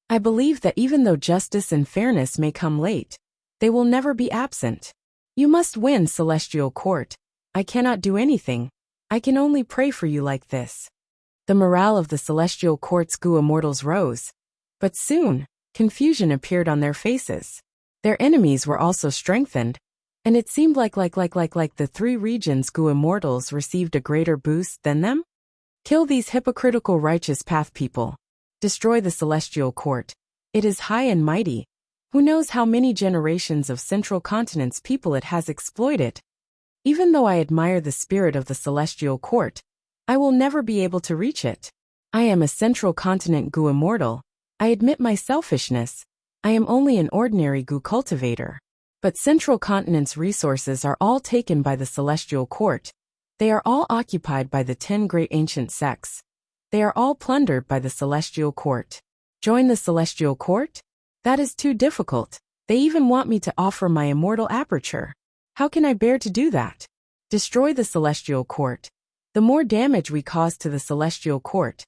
I believe that even though justice and fairness may come late, they will never be absent. You must win, Celestial Court. I cannot do anything. I can only pray for you like this. The morale of the Celestial Court's Gu Immortals rose. But soon, confusion appeared on their faces. Their enemies were also strengthened, and it seemed like the 3 regions' Gu Immortals received a greater boost than them. Kill these hypocritical righteous path people. Destroy the Celestial Court. It is high and mighty. Who knows how many generations of Central Continent's people it has exploited? Even though I admire the spirit of the Celestial Court, I will never be able to reach it. I am a Central Continent Gu Immortal. I admit my selfishness. I am only an ordinary Gu cultivator. But Central Continent's resources are all taken by the Celestial Court. They are all occupied by the 10 great ancient sects. They are all plundered by the Celestial Court. Join the Celestial Court? That is too difficult. They even want me to offer my immortal aperture. How can I bear to do that? Destroy the Celestial Court. The more damage we cause to the Celestial Court,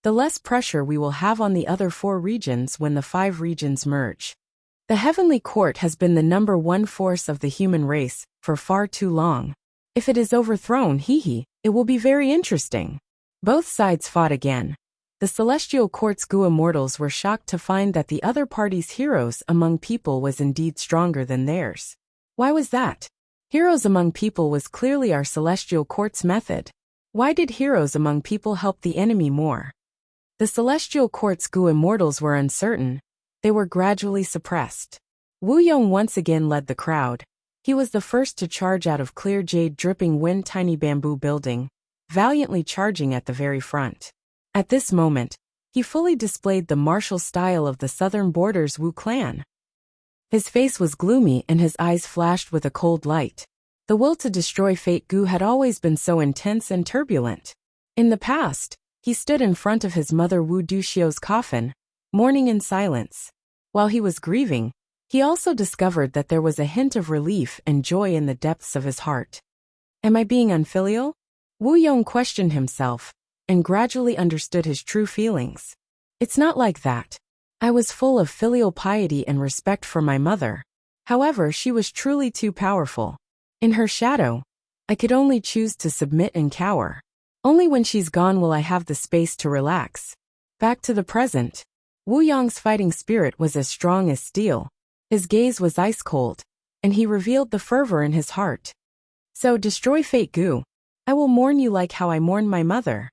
the less pressure we will have on the other 4 regions when the 5 regions merge. The heavenly court has been the number one force of the human race for far too long. If it is overthrown, it will be very interesting. Both sides fought again. The celestial court's Gu immortals were shocked to find that the other party's heroes among people was indeed stronger than theirs. Why was that? Heroes among people was clearly our celestial court's method. Why did heroes among people help the enemy more? The celestial court's Gu immortals were uncertain. They were gradually suppressed. Wu Yong once again led the crowd. He was the first to charge out of clear jade dripping wind tiny bamboo building, valiantly charging at the very front. At this moment, he fully displayed the martial style of the southern borders Wu clan. His face was gloomy and his eyes flashed with a cold light. The will to destroy Fate Gu had always been so intense and turbulent. In the past, he stood in front of his mother Wu Duxiu's coffin, mourning in silence. While he was grieving, he also discovered that there was a hint of relief and joy in the depths of his heart. Am I being unfilial? Wu Yong questioned himself, and gradually understood his true feelings. It's not like that. I was full of filial piety and respect for my mother. However, she was truly too powerful. In her shadow, I could only choose to submit and cower. Only when she's gone will I have the space to relax. Back to the present. Wu Yong's fighting spirit was as strong as steel. His gaze was ice cold, and he revealed the fervor in his heart. So destroy Fate Gu. I will mourn you like how I mourned my mother.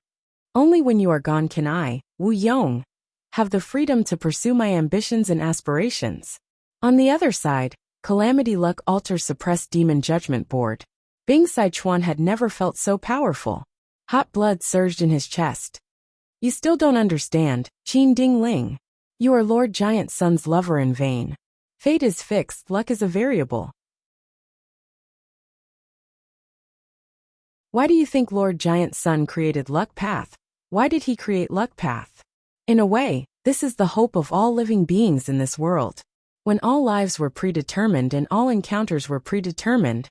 Only when you are gone can I, Wu Yong, have the freedom to pursue my ambitions and aspirations. On the other side, Calamity Luck Altar suppressed Demon Judgment Board. Bing Sichuan had never felt so powerful. Hot blood surged in his chest. You still don't understand, Qin Ding Ling. You are Lord Giant Sun's lover in vain. Fate is fixed, luck is a variable. Why do you think Lord Giant Sun created Luck Path? Why did he create Luck Path? In a way, this is the hope of all living beings in this world. When all lives were predetermined and all encounters were predetermined,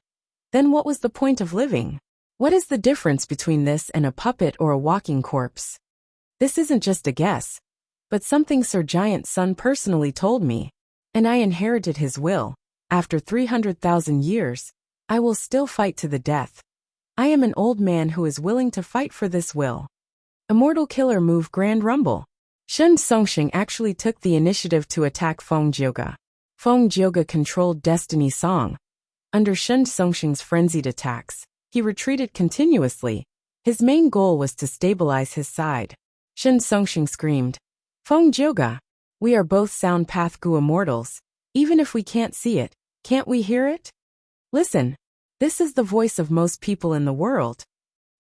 then what was the point of living? What is the difference between this and a puppet or a walking corpse? This isn't just a guess, but something Sir Giant Sun personally told me, and I inherited his will. After 300,000 years, I will still fight to the death. I am an old man who is willing to fight for this will. Immortal Killer Move Grand Rumble. Shen Songxing actually took the initiative to attack Feng Jioge. Feng Jioge controlled Destiny Song. Under Shen Songxing's frenzied attacks, he retreated continuously. His main goal was to stabilize his side. Shen Songxing screamed, Feng Jioge, we are both Sound Path Gu immortals. Even if we can't see it, can't we hear it? Listen, this is the voice of most people in the world.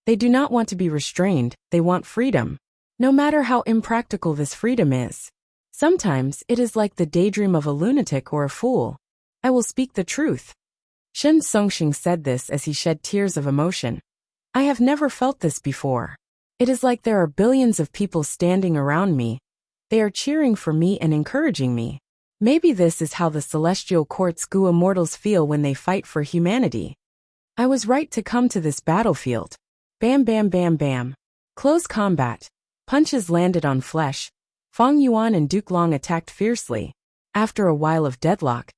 They do not want to be restrained, they want freedom. No matter how impractical this freedom is. Sometimes it is like the daydream of a lunatic or a fool. I will speak the truth. Shen Songxing said this as he shed tears of emotion. I have never felt this before. It is like there are billions of people standing around me. They are cheering for me and encouraging me. Maybe this is how the Celestial Court's Gu immortals feel when they fight for humanity. I was right to come to this battlefield. Bam bam bam bam. Close combat. Punches landed on flesh. Feng Yuan and Duke Long attacked fiercely. After a while of deadlock,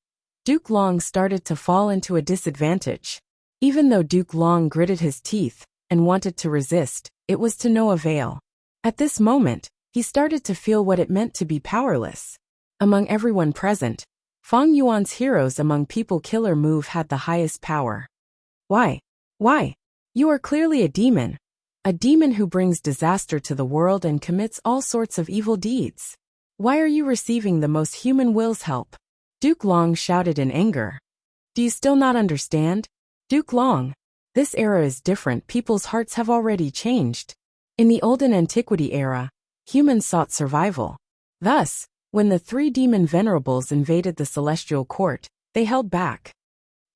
Duke Long started to fall into a disadvantage. Even though Duke Long gritted his teeth and wanted to resist, it was to no avail. At this moment, he started to feel what it meant to be powerless. Among everyone present, Feng Yuan's heroes among people killer move had the highest power. Why? Why? You are clearly a demon. A demon who brings disaster to the world and commits all sorts of evil deeds. Why are you receiving the most human will's help? Duke Long shouted in anger. Do you still not understand? Duke Long, this era is different. People's hearts have already changed. In the olden antiquity era, humans sought survival. Thus, when the three demon venerables invaded the celestial court, they held back.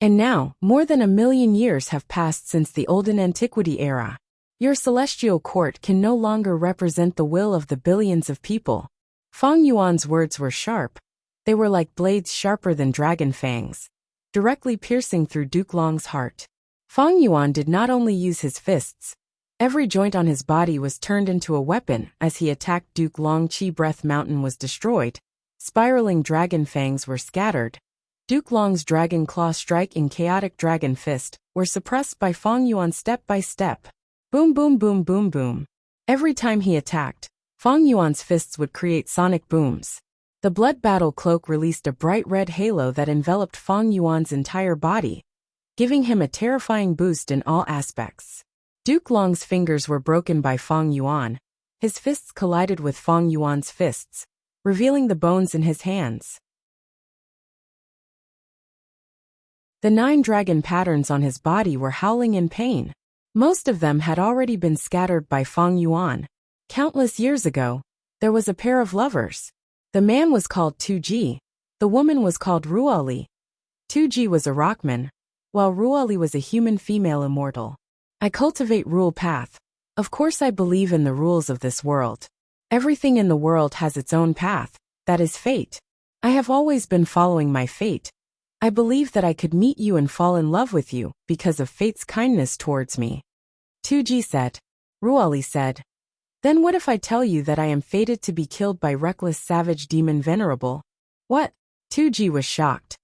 And now, more than 1,000,000 years have passed since the olden antiquity era. Your celestial court can no longer represent the will of the billions of people. Feng Yuan's words were sharp. They were like blades sharper than dragon fangs, directly piercing through Duke Long's heart. Feng Yuan did not only use his fists. Every joint on his body was turned into a weapon as he attacked Duke Long. Chi Breath Mountain was destroyed. spiraling dragon fangs were scattered. Duke Long's dragon claw strike and chaotic dragon fist were suppressed by Fang Yuan step by step. Boom boom boom boom boom. Every time he attacked, Fang Yuan's fists would create sonic booms. The blood battle cloak released a bright red halo that enveloped Fang Yuan's entire body, giving him a terrifying boost in all aspects. Duke Long's fingers were broken by Fang Yuan. His fists collided with Fang Yuan's fists, revealing the bones in his hands. The 9 dragon patterns on his body were howling in pain. Most of them had already been scattered by Fang Yuan. Countless years ago, there was a pair of lovers. The man was called 2G. The woman was called Ruali. 2G was a rockman, while Ruali was a human female immortal. I cultivate rule path. Of course I believe in the rules of this world. Everything in the world has its own path, that is fate. I have always been following my fate. I believe that I could meet you and fall in love with you because of fate's kindness towards me. 2G said. Ruali said. Then what if I tell you that I am fated to be killed by reckless savage demon venerable? What? 2G was shocked.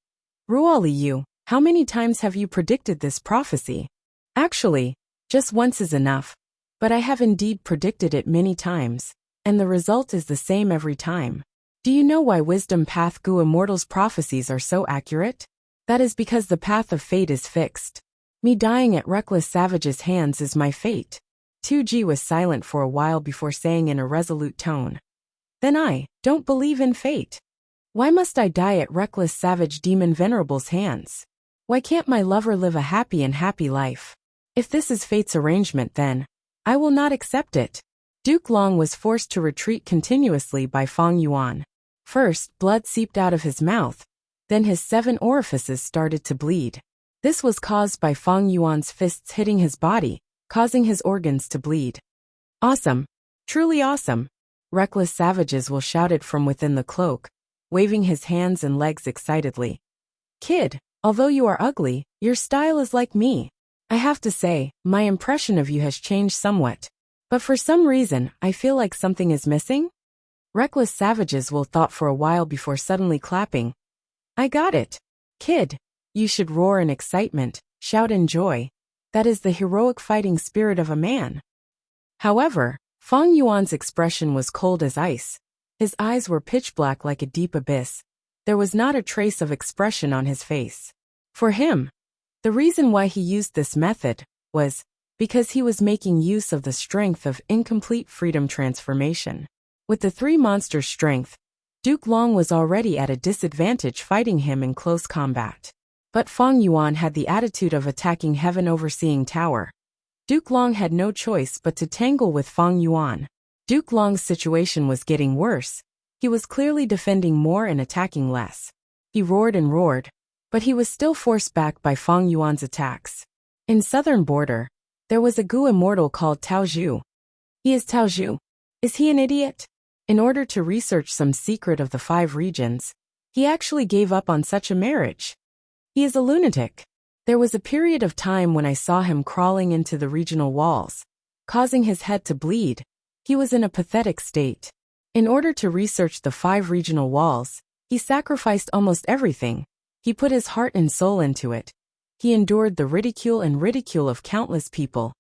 Ruali, how many times have you predicted this prophecy? Actually, just once is enough. But I have indeed predicted it many times, and the result is the same every time. Do you know why Wisdom Path Gu Immortal's prophecies are so accurate? That is because the path of fate is fixed. Me dying at reckless savage's hands is my fate. 2G was silent for a while before saying in a resolute tone. Then I don't believe in fate. Why must I die at reckless savage demon venerable's hands? Why can't my lover live a happy life? If this is fate's arrangement, then I will not accept it. Duke Long was forced to retreat continuously by Fang Yuan. First, blood seeped out of his mouth. Then his 7 orifices started to bleed. This was caused by Fang Yuan's fists hitting his body, causing his organs to bleed. Awesome. Truly awesome. Reckless savages will shout it from within the cloak, waving his hands and legs excitedly. Kid, although you are ugly, your style is like me. I have to say, my impression of you has changed somewhat. But for some reason, I feel like something is missing? Reckless savages will thought for a while before suddenly clapping. I got it. Kid, you should roar in excitement, shout in joy. That is the heroic fighting spirit of a man. However, Fang Yuan's expression was cold as ice. His eyes were pitch black like a deep abyss. There was not a trace of expression on his face. For him, the reason why he used this method was because he was making use of the strength of incomplete freedom transformation. With the 3 monsters' strength, Duke Long was already at a disadvantage fighting him in close combat. But Fang Yuan had the attitude of attacking heaven overseeing tower. Duke Long had no choice but to tangle with Fang Yuan. Duke Long's situation was getting worse. He was clearly defending more and attacking less. He roared and roared, but he was still forced back by Fang Yuan's attacks. In southern border, there was a Gu immortal called Tao Zhu. He is Tao Zhu. Is he an idiot? In order to research some secret of the 5 regions, he actually gave up on such a marriage. He is a lunatic. There was a period of time when I saw him crawling into the regional walls, causing his head to bleed. He was in a pathetic state. In order to research the 5 regional walls, he sacrificed almost everything. He put his heart and soul into it. He endured the ridicule of countless people.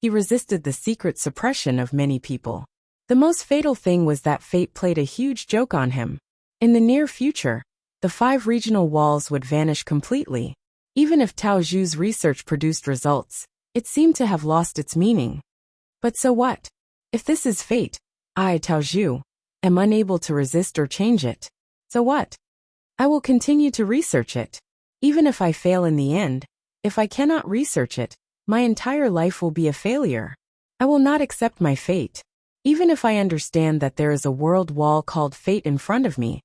He resisted the secret suppression of many people. The most fatal thing was that fate played a huge joke on him. In the near future, the 5 regional walls would vanish completely. Even if Tao Zhu's research produced results, it seemed to have lost its meaning. But so what? If this is fate, I, Tao Zhu, am unable to resist or change it. So what? I will continue to research it. Even if I fail in the end, if I cannot research it, my entire life will be a failure. I will not accept my fate. Even if I understand that there is a world wall called fate in front of me,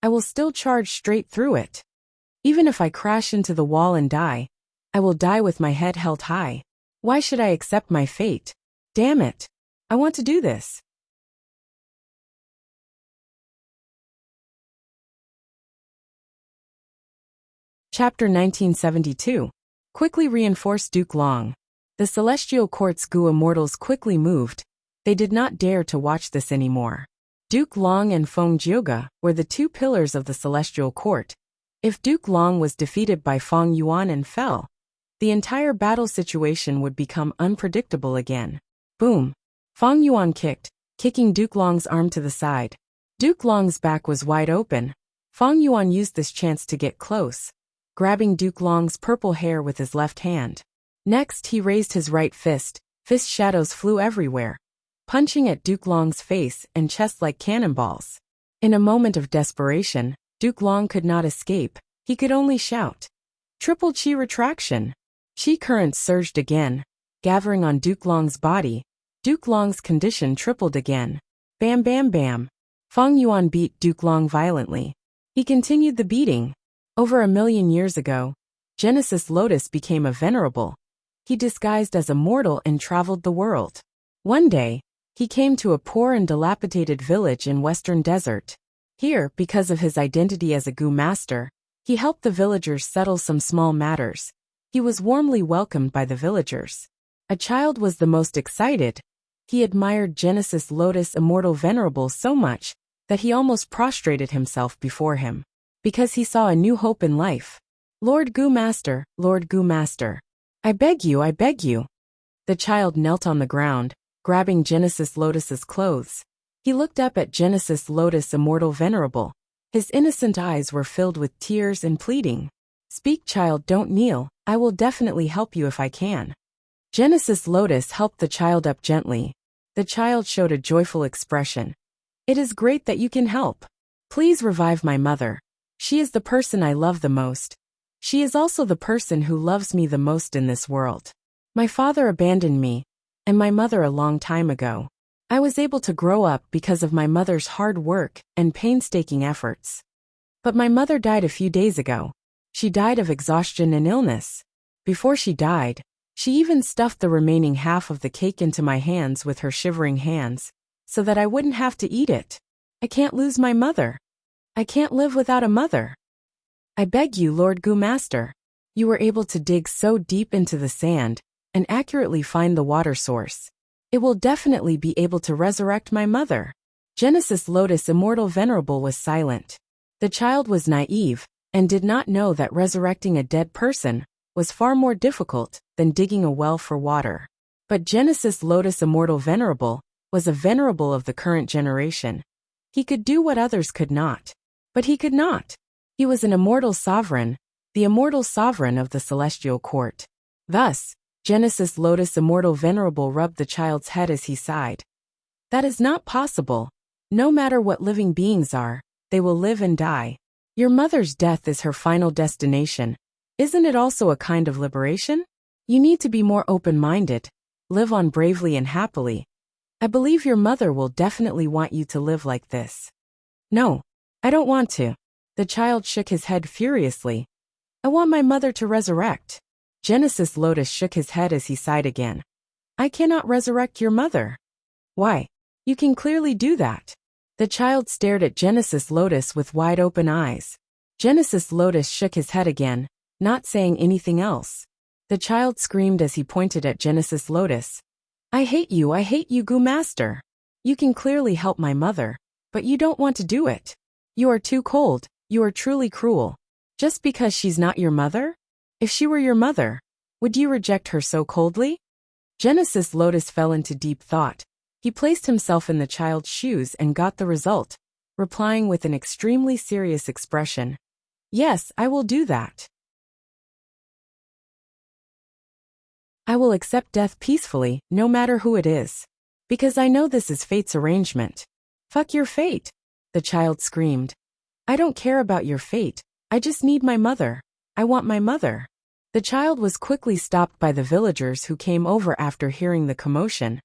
I will still charge straight through it. Even if I crash into the wall and die, I will die with my head held high. Why should I accept my fate? Damn it. I want to do this. Chapter 1972. Quickly reinforced Duke Long. The Celestial Court's Gu Immortals quickly moved. They did not dare to watch this anymore. Duke Long and Feng Jioge were the two pillars of the celestial court. If Duke Long was defeated by Feng Yuan and fell, the entire battle situation would become unpredictable again. Boom! Feng Yuan kicked, kicking Duke Long's arm to the side. Duke Long's back was wide open. Feng Yuan used this chance to get close, grabbing Duke Long's purple hair with his left hand. Next, he raised his right fist. Fist shadows flew everywhere, punching at Duke Long's face and chest like cannonballs. In a moment of desperation, Duke Long could not escape. He could only shout. Triple chi retraction. Chi currents surged again, gathering on Duke Long's body. Duke Long's condition tripled again. Bam bam bam. Feng Yuan beat Duke Long violently. He continued the beating. Over 1,000,000 years ago, Genesis Lotus became a venerable. He disguised as a mortal and traveled the world. One day, he came to a poor and dilapidated village in Western Desert. Here, because of his identity as a Gu master, he helped the villagers settle some small matters. He was warmly welcomed by the villagers. A child was the most excited. He admired Genesis Lotus Immortal Venerable so much that he almost prostrated himself before him, because he saw a new hope in life. Lord Gu Master, Lord Gu Master, I beg you, I beg you. The child knelt on the ground, grabbing Genesis Lotus's clothes. He looked up at Genesis Lotus Immortal Venerable. His innocent eyes were filled with tears and pleading. Speak, child, don't kneel. I will definitely help you if I can. Genesis Lotus helped the child up gently. The child showed a joyful expression. It is great that you can help. Please revive my mother. She is the person I love the most. She is also the person who loves me the most in this world. My father abandoned me, and my mother a long time ago. I was able to grow up because of my mother's hard work and painstaking efforts. But my mother died a few days ago. She died of exhaustion and illness. Before she died, she even stuffed the remaining half of the cake into my hands with her shivering hands, so that I wouldn't have to eat it. I can't lose my mother. I can't live without a mother. I beg you, Lord Gu Master. You were able to dig so deep into the sand and accurately find the water source. It will definitely be able to resurrect my mother. Genesis Lotus Immortal Venerable was silent. The child was naive and did not know that resurrecting a dead person was far more difficult than digging a well for water. But Genesis Lotus Immortal Venerable was a venerable of the current generation. He could do what others could not. But he could not. He was an immortal sovereign, the immortal sovereign of the celestial court. Thus, Genesis Lotus Immortal Venerable rubbed the child's head as he sighed. That is not possible. No matter what living beings are, they will live and die. Your mother's death is her final destination. Isn't it also a kind of liberation? You need to be more open-minded. Live on bravely and happily. I believe your mother will definitely want you to live like this. No, I don't want to. The child shook his head furiously. I want my mother to resurrect. Genesis Lotus shook his head as he sighed again. I cannot resurrect your mother. Why? You can clearly do that. The child stared at Genesis Lotus with wide open eyes. Genesis Lotus shook his head again, not saying anything else. The child screamed as he pointed at Genesis Lotus. I hate you, Gu Master. You can clearly help my mother, but you don't want to do it. You are too cold, you are truly cruel. Just because she's not your mother? If she were your mother, would you reject her so coldly? Genesis Lotus fell into deep thought. He placed himself in the child's shoes and got the result, replying with an extremely serious expression. Yes, I will do that. I will accept death peacefully, no matter who it is. Because I know this is fate's arrangement. Fuck your fate, the child screamed. I don't care about your fate, I just need my mother. I want my mother. The child was quickly stopped by the villagers who came over after hearing the commotion.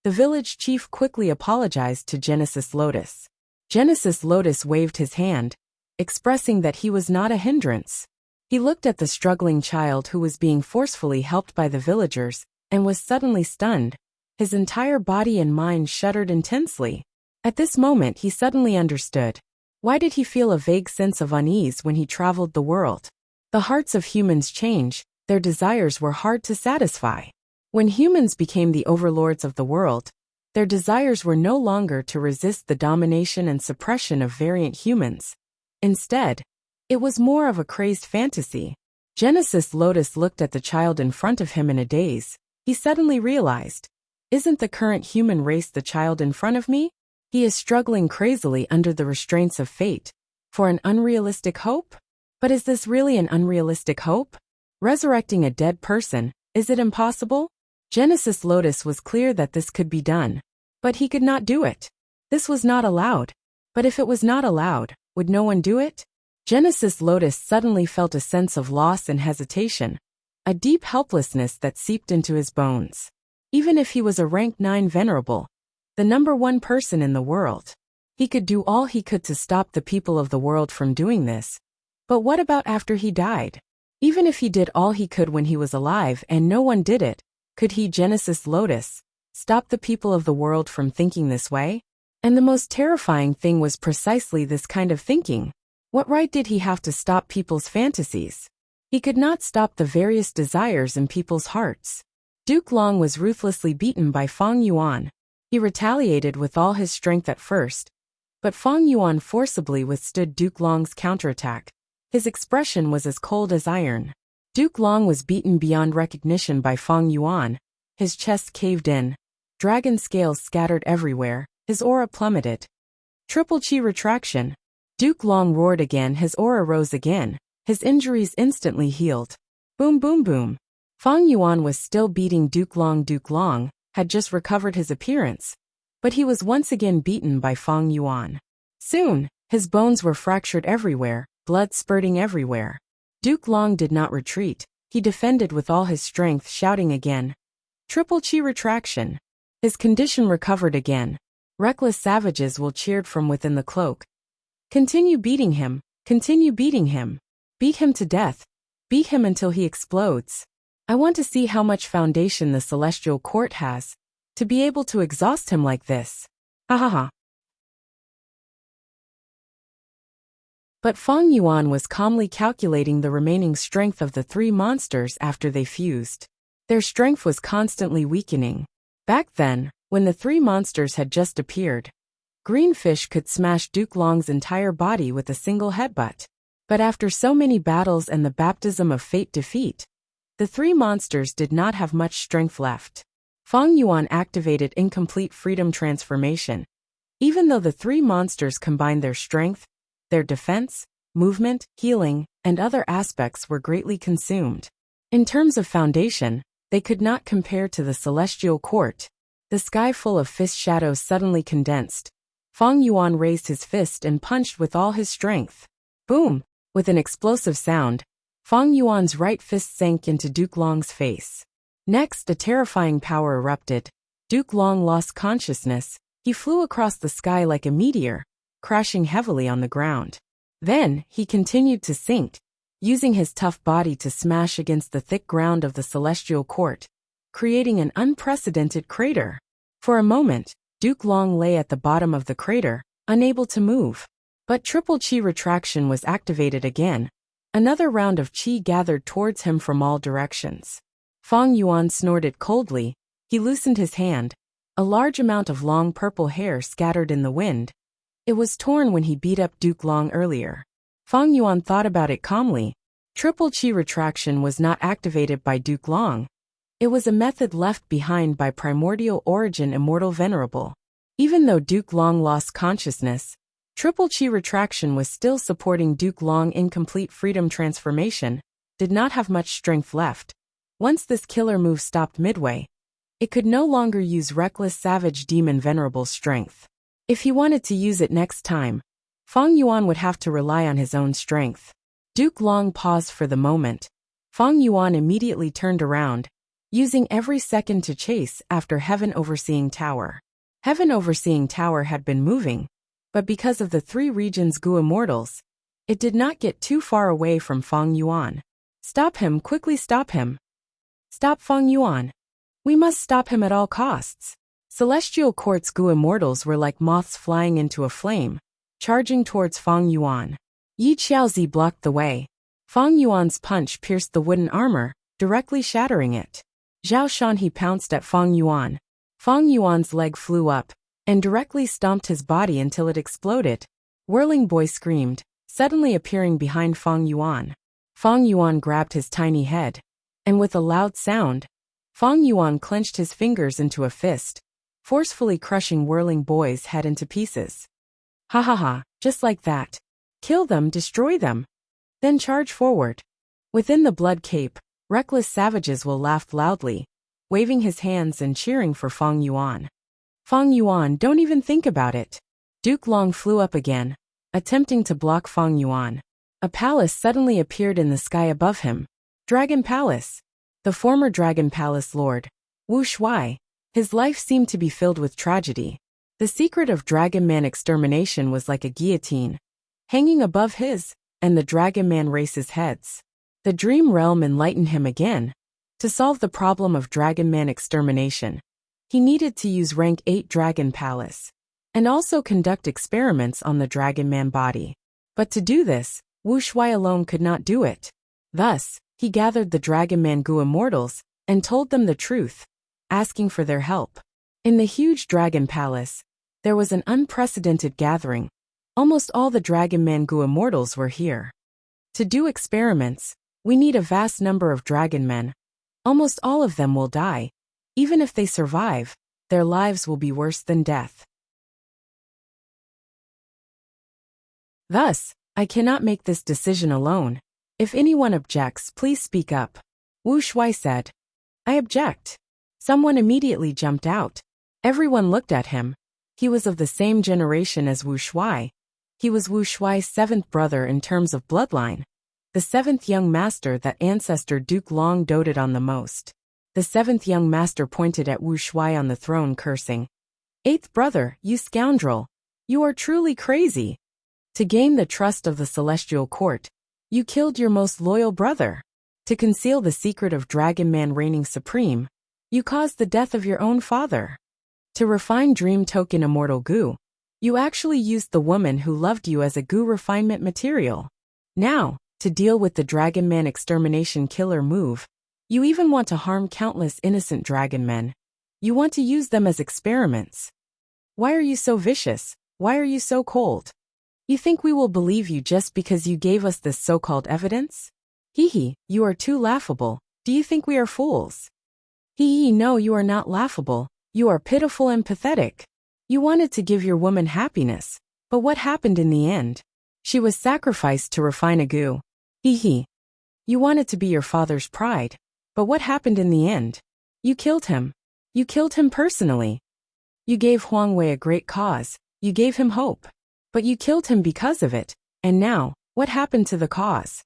The village chief quickly apologized to Genesis Lotus. Genesis Lotus waved his hand, expressing that he was not a hindrance. He looked at the struggling child who was being forcefully helped by the villagers, and was suddenly stunned. His entire body and mind shuddered intensely. At this moment he suddenly understood. Why did he feel a vague sense of unease when he traveled the world? The hearts of humans change, their desires were hard to satisfy. When humans became the overlords of the world, Their desires were no longer to resist the domination and suppression of variant humans. Instead, it was more of a crazed fantasy. Genesis Lotus looked at the child in front of him in a daze. He suddenly realized, isn't the current human race the child in front of me? He is struggling crazily under the restraints of fate. For an unrealistic hope? But is this really an unrealistic hope? Resurrecting a dead person, is it impossible? Genesis Lotus was clear that this could be done. But he could not do it. This was not allowed. But if it was not allowed, would no one do it? Genesis Lotus suddenly felt a sense of loss and hesitation, a deep helplessness that seeped into his bones. Even if he was a rank 9 venerable, the #1 person in the world, he could do all he could to stop the people of the world from doing this. But what about after he died? Even if he did all he could when he was alive and no one did it, could he, Genesis Lotus, stop the people of the world from thinking this way? And the most terrifying thing was precisely this kind of thinking. What right did he have to stop people's fantasies? He could not stop the various desires in people's hearts. Duke Long was ruthlessly beaten by Feng Yuan. He retaliated with all his strength at first, but Feng Yuan forcibly withstood Duke Long's counterattack. His expression was as cold as iron. Duke Long was beaten beyond recognition by Feng Yuan. His chest caved in. Dragon scales scattered everywhere. His aura plummeted. Triple chi retraction. Duke Long roared again. His aura rose again. His injuries instantly healed. Boom boom boom. Feng Yuan was still beating Duke Long. Duke Long had just recovered his appearance, but he was once again beaten by Feng Yuan. Soon, his bones were fractured everywhere, blood spurting everywhere. Duke Long did not retreat. He defended with all his strength, shouting again. Triple chi retraction. His condition recovered again. Reckless savages will cheered from within the cloak. Continue beating him. Continue beating him. Beat him to death. Beat him until he explodes. I want to see how much foundation the Celestial Court has to be able to exhaust him like this. Ha ha ha. But Feng Yuan was calmly calculating the remaining strength of the 3 monsters after they fused. Their strength was constantly weakening. Back then, when the 3 monsters had just appeared, Greenfish could smash Duke Long's entire body with a single headbutt. But after so many battles and the baptism of fate defeat, the 3 monsters did not have much strength left. Feng Yuan activated incomplete freedom transformation. Even though the 3 monsters combined their strength, their defense, movement, healing, and other aspects were greatly consumed. In terms of foundation, they could not compare to the Celestial Court. The sky full of fist shadows suddenly condensed. Feng Yuan raised his fist and punched with all his strength. Boom! With an explosive sound, Feng Yuan's right fist sank into Duke Long's face. Next, a terrifying power erupted. Duke Long lost consciousness. He flew across the sky like a meteor, crashing heavily on the ground. Then, he continued to sink, using his tough body to smash against the thick ground of the Celestial Court, creating an unprecedented crater. For a moment, Duke Long lay at the bottom of the crater, unable to move. But triple chi retraction was activated again. Another round of chi gathered towards him from all directions. Feng Yuan snorted coldly. He loosened his hand. A large amount of long purple hair scattered in the wind. It was torn when he beat up Duke Long earlier. Feng Yuan thought about it calmly. Triple chi retraction was not activated by Duke Long. It was a method left behind by primordial origin immortal venerable. Even though Duke Long lost consciousness, triple chi retraction was still supporting Duke Long. Incomplete freedom transformation did not have much strength left. Once this killer move stopped midway, it could no longer use reckless savage demon venerable strength. If he wanted to use it next time, Feng Yuan would have to rely on his own strength. Duke Long paused for the moment. Feng Yuan immediately turned around, using every second to chase after Heaven Overseeing Tower. Heaven Overseeing Tower had been moving, but because of the 3 regions' Gu immortals, it did not get too far away from Feng Yuan. Stop him, quickly stop him. Stop Feng Yuan. We must stop him at all costs. Celestial Court's Gu immortals were like moths flying into a flame, charging towards Feng Yuan. Yi Xiaozi blocked the way. Feng Yuan's punch pierced the wooden armor, directly shattering it. Zhao Shanhe pounced at Feng Yuan. Fang Yuan's leg flew up and directly stomped his body until it exploded. Whirling Boy screamed, suddenly appearing behind Fang Yuan. Fang Yuan grabbed his tiny head, and with a loud sound, Fang Yuan clenched his fingers into a fist, forcefully crushing Whirling Boy's head into pieces. Ha ha ha, just like that. Kill them, destroy them. Then charge forward. Within the blood cape, reckless savages will laugh loudly, waving his hands and cheering for Fang Yuan. Fang Yuan, don't even think about it. Duke Long flew up again, attempting to block Fang Yuan. A palace suddenly appeared in the sky above him. Dragon Palace. The former Dragon Palace Lord, Wu Shuai. His life seemed to be filled with tragedy. The secret of Dragon Man extermination was like a guillotine, hanging above his and the Dragon Man race's heads. The Dream Realm enlightened him again. To solve the problem of Dragon Man extermination, he needed to use rank 8 Dragon Palace, and also conduct experiments on the Dragon Man body. But to do this, Wu Shuai alone could not do it. Thus, he gathered the Dragon Man Gu Immortals and told them the truth, asking for their help. In the huge Dragon Palace, there was an unprecedented gathering. Almost all the Dragon Man Gu Immortals were here. To do experiments, we need a vast number of Dragon Men. Almost all of them will die. Even if they survive, their lives will be worse than death. Thus, I cannot make this decision alone. If anyone objects, please speak up. Wu Shuai said. I object. Someone immediately jumped out. Everyone looked at him. He was of the same generation as Wu Shuai. He was Wu Shuai's 7th brother in terms of bloodline. The 7th young master that ancestor Duke Long doted on the most. The 7th young master pointed at Wu Shuai on the throne, cursing. 8th brother, you scoundrel. You are truly crazy. To gain the trust of the Celestial Court, you killed your most loyal brother. To conceal the secret of Dragon Man reigning supreme, you caused the death of your own father. To refine Dream Token Immortal Gu, you actually used the woman who loved you as a Gu refinement material. Now, to deal with the Dragon Man extermination killer move, you even want to harm countless innocent Dragon Men. You want to use them as experiments. Why are you so vicious? Why are you so cold? You think we will believe you just because you gave us this so-called evidence? Hee hee, you are too laughable. Do you think we are fools? Hee hee, no, you are not laughable. You are pitiful and pathetic. You wanted to give your woman happiness, but what happened in the end? She was sacrificed to refine a Gu. Hee hee. You wanted to be your father's pride, but what happened in the end? You killed him. You killed him personally. You gave Huang Wei a great cause. You gave him hope. But you killed him because of it, and now, what happened to the cause?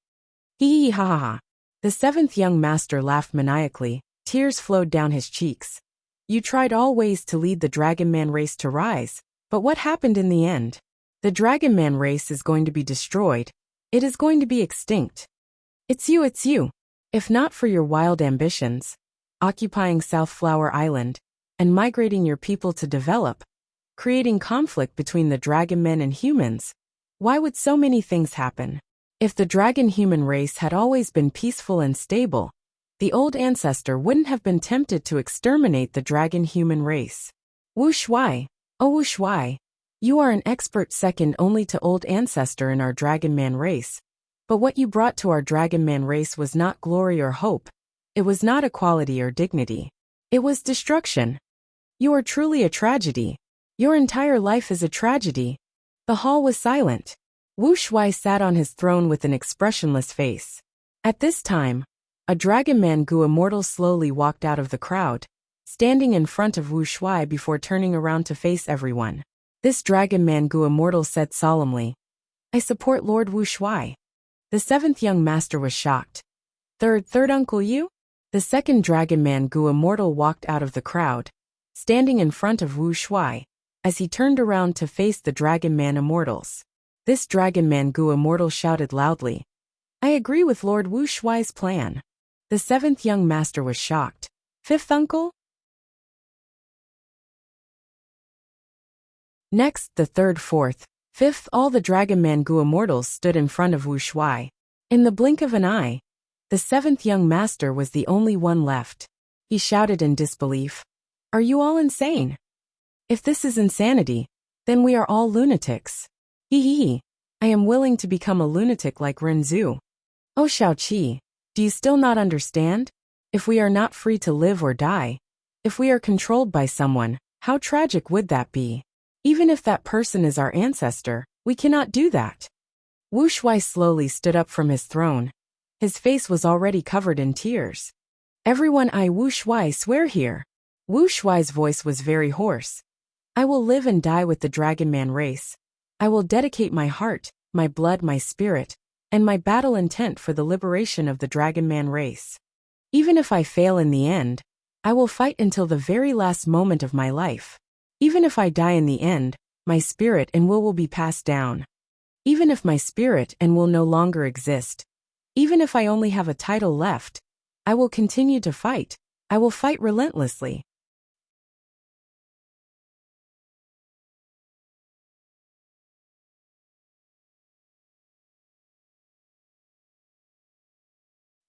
Hee hee ha ha ha. The 7th young master laughed maniacally, tears flowed down his cheeks. You tried all ways to lead the Dragon Man race to rise, but what happened in the end? The Dragon Man race is going to be destroyed. It is going to be extinct. It's you. If not for your wild ambitions, occupying South Flower Island, and migrating your people to develop, creating conflict between the Dragon Men and humans, why would so many things happen? If the Dragon-human race had always been peaceful and stable, the old ancestor wouldn't have been tempted to exterminate the Dragon-human race. Wu Shuai, oh Wu Shuai, you are an expert second only to old ancestor in our Dragon Man race. But what you brought to our Dragon Man race was not glory or hope. It was not equality or dignity. It was destruction. You are truly a tragedy. Your entire life is a tragedy. The hall was silent. Wu Shuai sat on his throne with an expressionless face. At this time, a Dragon Man Gu Immortal slowly walked out of the crowd, standing in front of Wu Shuai before turning around to face everyone. This Dragon Man Gu Immortal said solemnly, I support Lord Wu Shuai. The 7th young master was shocked. Third Uncle you? The 2nd Dragon Man Gu Immortal walked out of the crowd, standing in front of Wu Shuai, as he turned around to face the Dragon Man Immortals. This Dragon Man Gu Immortal shouted loudly, I agree with Lord Wu Shuai's plan. The 7th young master was shocked. 5th uncle? Next, the 3rd, 4th, 5th, all the Dragon Man Gu Immortals stood in front of Wu Shuai. In the blink of an eye, the 7th young master was the only one left. He shouted in disbelief, Are you all insane? If this is insanity, then we are all lunatics. Hee hee hee. I am willing to become a lunatic like Renzu. Oh Xiaoqi, do you still not understand? If we are not free to live or die, if we are controlled by someone, how tragic would that be? Even if that person is our ancestor, we cannot do that. Wu Shuai slowly stood up from his throne. His face was already covered in tears. Everyone, I Wu Shuai swear here. Wu Shuai's voice was very hoarse. I will live and die with the Dragon Man race. I will dedicate my heart, my blood, my spirit, and my battle intent for the liberation of the Dragon Man race. Even if I fail in the end, I will fight until the very last moment of my life. Even if I die in the end, my spirit and will be passed down. Even if my spirit and will no longer exist, even if I only have a title left, I will continue to fight. I will fight relentlessly.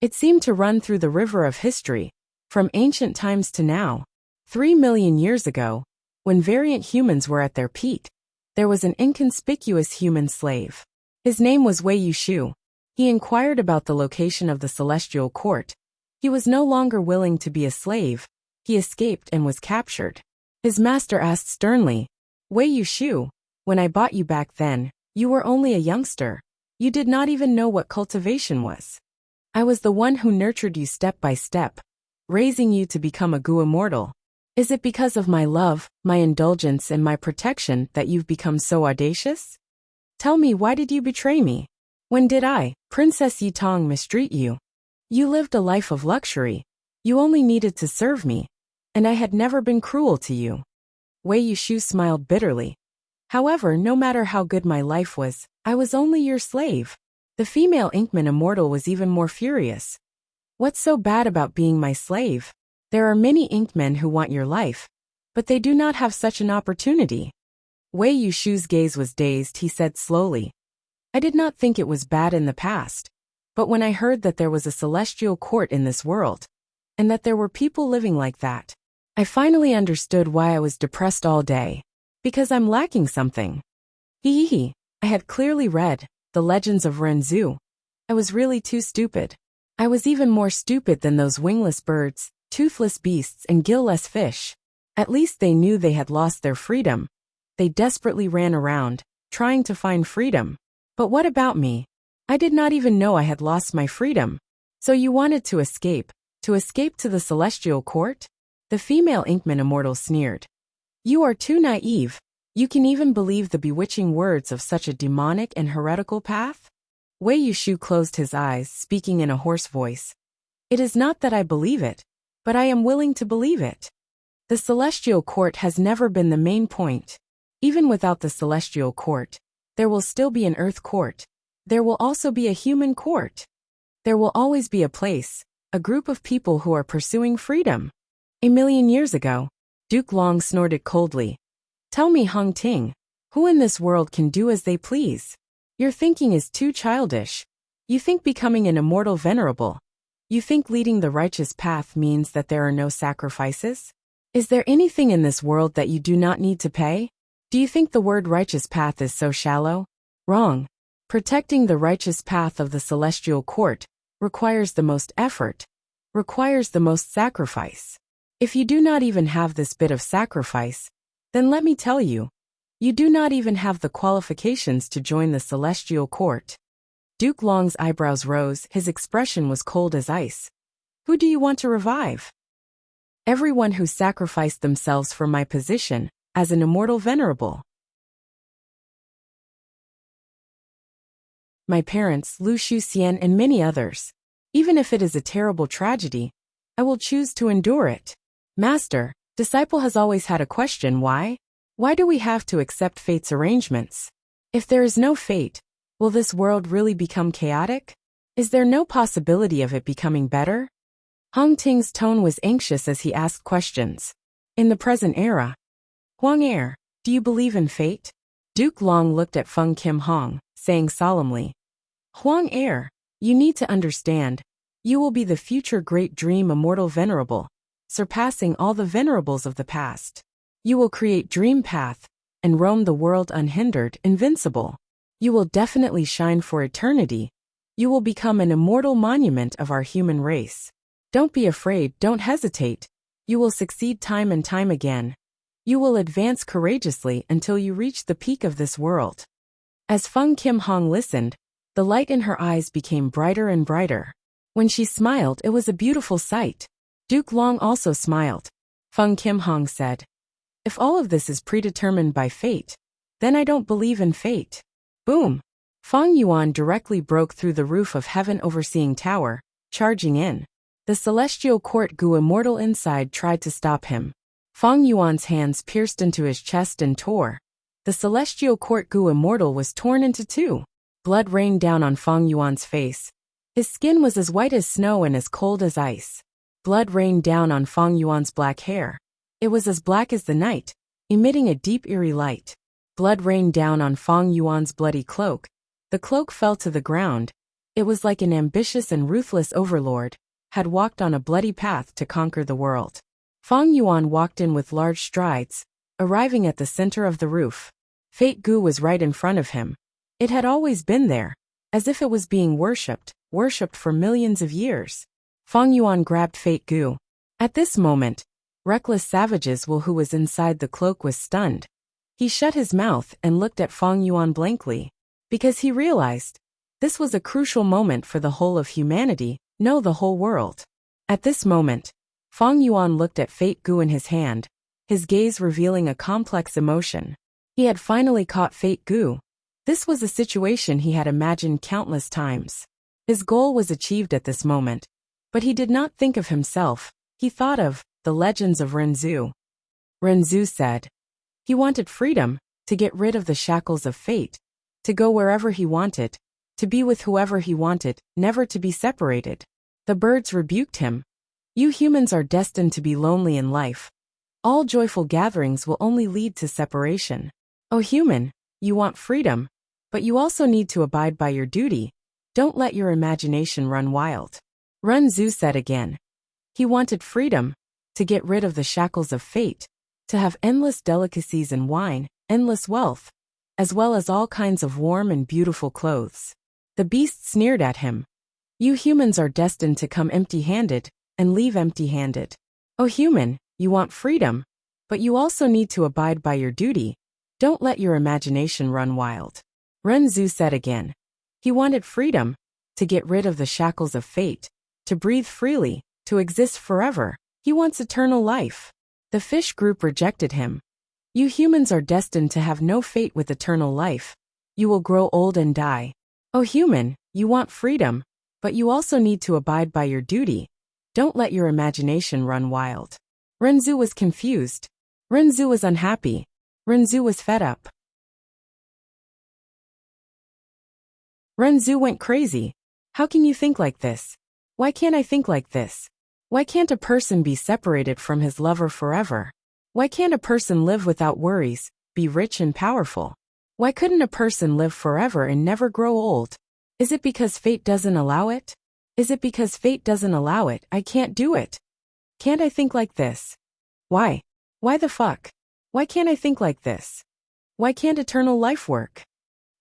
It seemed to run through the river of history, from ancient times to now. 3 million years ago, when variant humans were at their peak, there was an inconspicuous human slave. His name was Wei Yushu. He inquired about the location of the celestial court. He was no longer willing to be a slave. He escaped and was captured. His master asked sternly, Wei Yushu, when I bought you back then, you were only a youngster. You did not even know what cultivation was. I was the one who nurtured you step by step, raising you to become a Gu immortal. Is it because of my love, my indulgence and my protection that you've become so audacious? Tell me, why did you betray me? When did I, Princess Yitong, mistreat you? You lived a life of luxury. You only needed to serve me, and I had never been cruel to you. Wei Yushu smiled bitterly. However, no matter how good my life was, I was only your slave. The female Inkman immortal was even more furious. What's so bad about being my slave? There are many Inkmen who want your life, but they do not have such an opportunity. Wei Yushu's gaze was dazed. He said slowly, I did not think it was bad in the past, but when I heard that there was a celestial court in this world, and that there were people living like that, I finally understood why I was depressed all day. Because I'm lacking something. Hee hee hee. I had clearly read The Legends of Renzu. I was really too stupid. I was even more stupid than those wingless birds, toothless beasts and gill-less fish. At least they knew they had lost their freedom. They desperately ran around, trying to find freedom. But what about me? I did not even know I had lost my freedom. So you wanted to escape to the celestial court? The female Inkman immortal sneered. You are too naive. You can even believe the bewitching words of such a demonic and heretical path? Wei Yushu closed his eyes, speaking in a hoarse voice. It is not that I believe it, but I am willing to believe it. The celestial court has never been the main point. Even without the celestial court, there will still be an earth court. There will also be a human court. There will always be a place, a group of people who are pursuing freedom. 1,000,000 years ago, Duke Long snorted coldly. Tell me, Hung Ting, who in this world can do as they please? Your thinking is too childish. You think becoming an immortal venerable. You think leading the righteous path means that there are no sacrifices? Is there anything in this world that you do not need to pay? Do you think the word righteous path is so shallow? Wrong. Protecting the righteous path of the celestial court requires the most effort, requires the most sacrifice. If you do not even have this bit of sacrifice, then let me tell you, you do not even have the qualifications to join the celestial court. Duke Long's eyebrows rose, his expression was cold as ice. Who do you want to revive? Everyone who sacrificed themselves for my position, as an immortal venerable. My parents, Lu Shuxian and many others. Even if it is a terrible tragedy, I will choose to endure it. Master, disciple has always had a question. Why? Why do we have to accept fate's arrangements? If there is no fate, will this world really become chaotic? Is there no possibility of it becoming better? Hung Ting's tone was anxious as he asked questions. In the present era, Huang Er, do you believe in fate? Duke Long looked at Feng Kim Hong, saying solemnly, Huang Er, you need to understand, you will be the future great dream immortal venerable. surpassing all the venerables of the past. You will create dream path and roam the world unhindered, invincible. You will definitely shine for eternity. You will become an immortal monument of our human race. Don't be afraid, don't hesitate. You will succeed time and time again. You will advance courageously until you reach the peak of this world. As Feng Kim Hong listened, the light in her eyes became brighter and brighter. When she smiled, it was a beautiful sight. Duke Long also smiled. Feng Kim Hong said, "If all of this is predetermined by fate, then I don't believe in fate." Boom! Feng Yuan directly broke through the roof of Heaven Overseeing Tower, charging in. The Celestial Court Gu Immortal inside tried to stop him. Feng Yuan's hands pierced into his chest and tore. The Celestial Court Gu Immortal was torn into two. Blood rained down on Feng Yuan's face. His skin was as white as snow and as cold as ice. Blood rained down on Feng Yuan's black hair. It was as black as the night, emitting a deep eerie light. Blood rained down on Feng Yuan's bloody cloak. The cloak fell to the ground. It was like an ambitious and ruthless overlord had walked on a bloody path to conquer the world. Feng Yuan walked in with large strides, arriving at the center of the roof. Fate Gu was right in front of him. It had always been there, as if it was being worshipped for millions of years. Feng Yuan grabbed Fate Gu. At this moment, reckless savages Will, who was inside the cloak, was stunned. He shut his mouth and looked at Feng Yuan blankly, because he realized this was a crucial moment for the whole of humanity, no, the whole world. At this moment, Feng Yuan looked at Fate Gu in his hand, his gaze revealing a complex emotion. He had finally caught Fate Gu. This was a situation he had imagined countless times. His goal was achieved at this moment, but he did not think of himself. He thought of the legends of Renzu. Renzu said he wanted freedom, to get rid of the shackles of fate, to go wherever he wanted, to be with whoever he wanted, never to be separated. The birds rebuked him. You humans are destined to be lonely in life. All joyful gatherings will only lead to separation. O human, you want freedom, but you also need to abide by your duty. Don't let your imagination run wild. Renzu said again. He wanted freedom, to get rid of the shackles of fate, to have endless delicacies and wine, endless wealth, as well as all kinds of warm and beautiful clothes. The beast sneered at him. You humans are destined to come empty-handed, and leave empty-handed. O human, you want freedom, but you also need to abide by your duty. Don't let your imagination run wild. Renzu said again. He wanted freedom, to get rid of the shackles of fate, to breathe freely, to exist forever. He wants eternal life. The fish group rejected him. You humans are destined to have no fate with eternal life. You will grow old and die. O human, you want freedom, but you also need to abide by your duty. Don't let your imagination run wild. Renzu was confused. Renzu was unhappy. Renzu was fed up. Renzu went crazy. How can you think like this? Why can't I think like this? Why can't a person be separated from his lover forever? Why can't a person live without worries, be rich and powerful? Why couldn't a person live forever and never grow old? Is it because fate doesn't allow it? Is it because fate doesn't allow it? I can't do it. Can't I think like this? Why? Why the fuck? Why can't I think like this? Why can't eternal life work?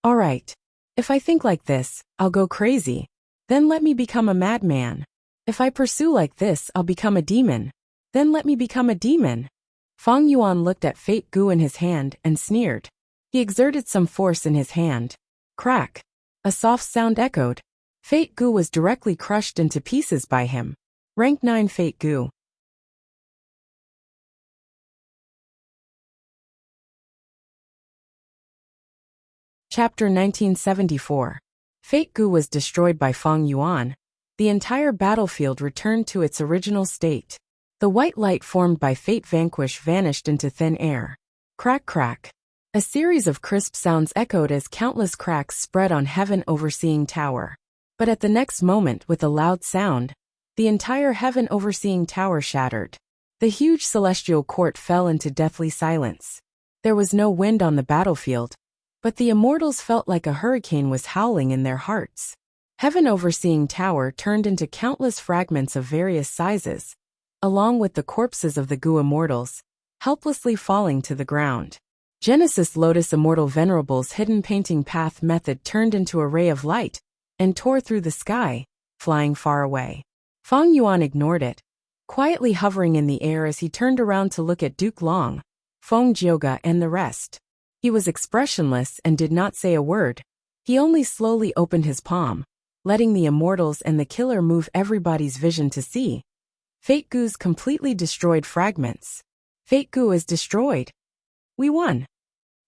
Alright. If I think like this, I'll go crazy. Then let me become a madman. If I pursue like this, I'll become a demon. Then let me become a demon. Feng Yuan looked at Fate Gu in his hand and sneered. He exerted some force in his hand. Crack. A soft sound echoed. Fate Gu was directly crushed into pieces by him. Rank 9 Fate Gu. Chapter 1974. Fate Gu was destroyed by Feng Yuan. The entire battlefield returned to its original state. The white light formed by Fate Vanquish vanished into thin air. Crack crack. A series of crisp sounds echoed as countless cracks spread on Heaven Overseeing Tower. But at the next moment, with a loud sound, the entire Heaven Overseeing Tower shattered. The huge celestial court fell into deathly silence. There was no wind on the battlefield, but the immortals felt like a hurricane was howling in their hearts. Heaven Overseeing Tower turned into countless fragments of various sizes. along with the corpses of the Gu immortals, helplessly falling to the ground. Genesis Lotus Immortal Venerable's hidden painting path method turned into a ray of light and tore through the sky, flying far away. Feng Yuan ignored it, quietly hovering in the air as he turned around to look at Duke Long, Feng Jioge and the rest. He was expressionless and did not say a word. He only slowly opened his palm, letting the immortals and the killer move everybody's vision to see. Fate Gu's completely destroyed fragments. Fate Gu is destroyed. We won.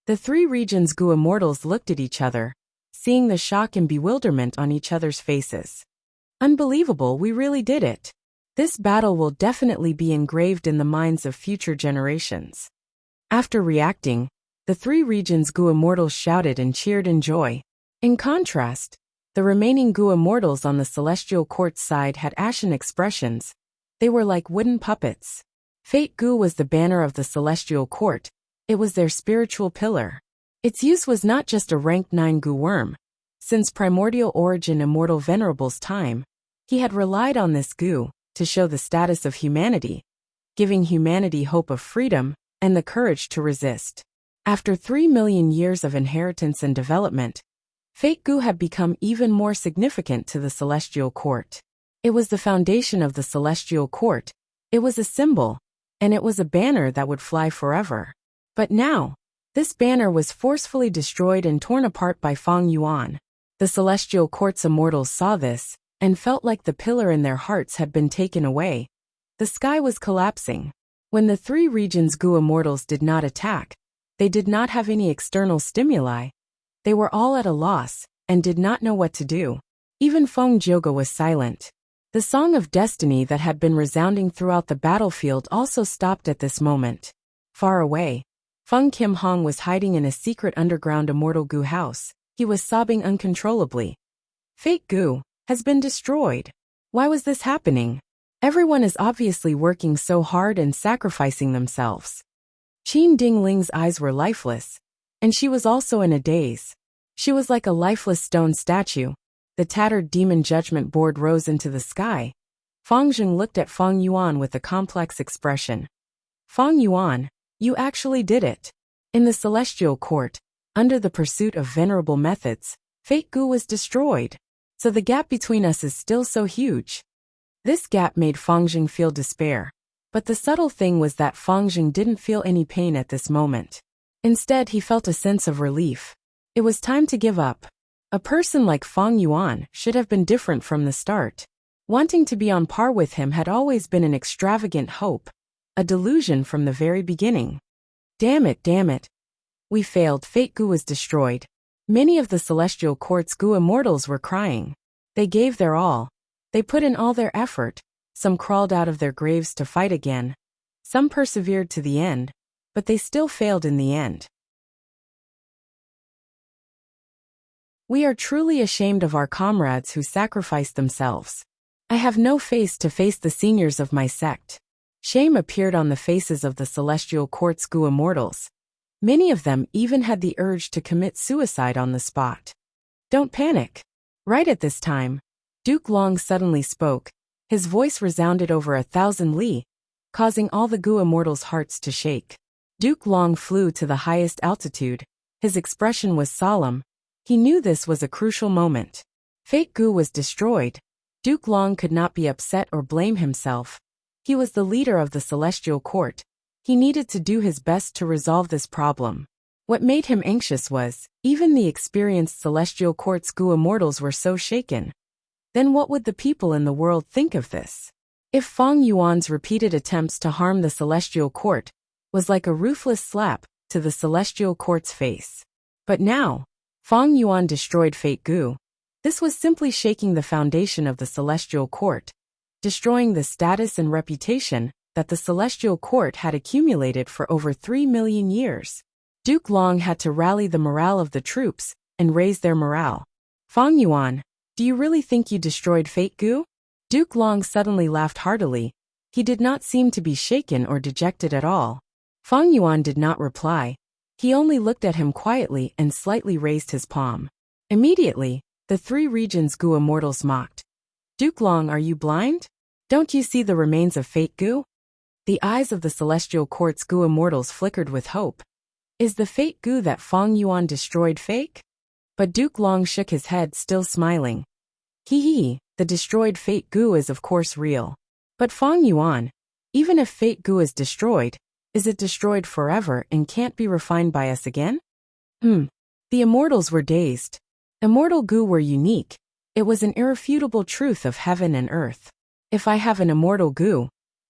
The three regions Gu immortals looked at each other, seeing the shock and bewilderment on each other's faces. Unbelievable, we really did it. This battle will definitely be engraved in the minds of future generations. After reacting, the three regions Gu immortals shouted and cheered in joy. In contrast, the remaining Gu immortals on the celestial court's side had ashen expressions. They were like wooden puppets. Fate Gu was the banner of the celestial court. It was their spiritual pillar. Its use was not just a rank 9 Gu worm. Since primordial origin Immortal Venerable's time, he had relied on this Gu to show the status of humanity, giving humanity hope of freedom and the courage to resist. After 3 million years of inheritance and development, Fate Gu had become even more significant to the celestial court. It was the foundation of the celestial court. It was a symbol, and it was a banner that would fly forever. But now, this banner was forcefully destroyed and torn apart by Feng Yuan. The celestial court's immortals saw this and felt like the pillar in their hearts had been taken away. The sky was collapsing. When the three regions Gu immortals did not attack, they did not have any external stimuli. They were all at a loss and did not know what to do. Even Feng Jioge was silent. The song of destiny that had been resounding throughout the battlefield also stopped at this moment. Far away, Feng Kim Hong was hiding in a secret underground immortal Gu house. He was sobbing uncontrollably. Fate Gu has been destroyed. Why was this happening? Everyone is obviously working so hard and sacrificing themselves. Qin Dingling's eyes were lifeless, and she was also in a daze. She was like a lifeless stone statue. The tattered demon judgment board rose into the sky. Feng Zheng looked at Feng Yuan with a complex expression. Feng Yuan, you actually did it. In the celestial court, under the pursuit of venerable methods, Fate Gu was destroyed. So the gap between us is still so huge. This gap made Feng Zheng feel despair. But the subtle thing was that Feng Zheng didn't feel any pain at this moment. Instead, he felt a sense of relief. It was time to give up. A person like Feng Yuan should have been different from the start. Wanting to be on par with him had always been an extravagant hope, a delusion from the very beginning. Damn it. We failed. Fate Gu was destroyed. Many of the celestial court's Gu immortals were crying. They gave their all. They put in all their effort. Some crawled out of their graves to fight again. Some persevered to the end, but they still failed in the end. We are truly ashamed of our comrades who sacrificed themselves. I have no face to face the seniors of my sect. Shame appeared on the faces of the celestial court's Gu immortals. Many of them even had the urge to commit suicide on the spot. Don't panic. Right at this time, Duke Long suddenly spoke. His voice resounded over 1,000 li, causing all the Gu immortals' hearts to shake. Duke Long flew to the highest altitude. His expression was solemn. He knew this was a crucial moment. Fate Gu was destroyed. Duke Long could not be upset or blame himself. He was the leader of the celestial court. He needed to do his best to resolve this problem. What made him anxious was, even the experienced celestial court's Gu immortals were so shaken. Then what would the people in the world think of this? If Feng Yuan's repeated attempts to harm the celestial court was like a ruthless slap to the celestial court's face. But now, Feng Yuan destroyed Fate Gu. This was simply shaking the foundation of the celestial court, destroying the status and reputation that the celestial court had accumulated for over 3 million years. Duke Long had to rally the morale of the troops and raise their morale. Feng Yuan, do you really think you destroyed Fate Gu? Duke Long suddenly laughed heartily. He did not seem to be shaken or dejected at all. Feng Yuan did not reply. He only looked at him quietly and slightly raised his palm. Immediately, the three regions Gu immortals mocked. Duke Long, are you blind? Don't you see the remains of fate goo? The eyes of the celestial court's goo immortals flickered with hope. Is the fate goo that Feng Yuan destroyed fake? But Duke Long shook his head, still smiling. The destroyed fate goo is of course real. But Feng Yuan, even if fate goo is destroyed, is it destroyed forever and can't be refined by us again? The immortals were dazed. Immortal goo were unique. It was an irrefutable truth of heaven and earth. If I have an immortal goo,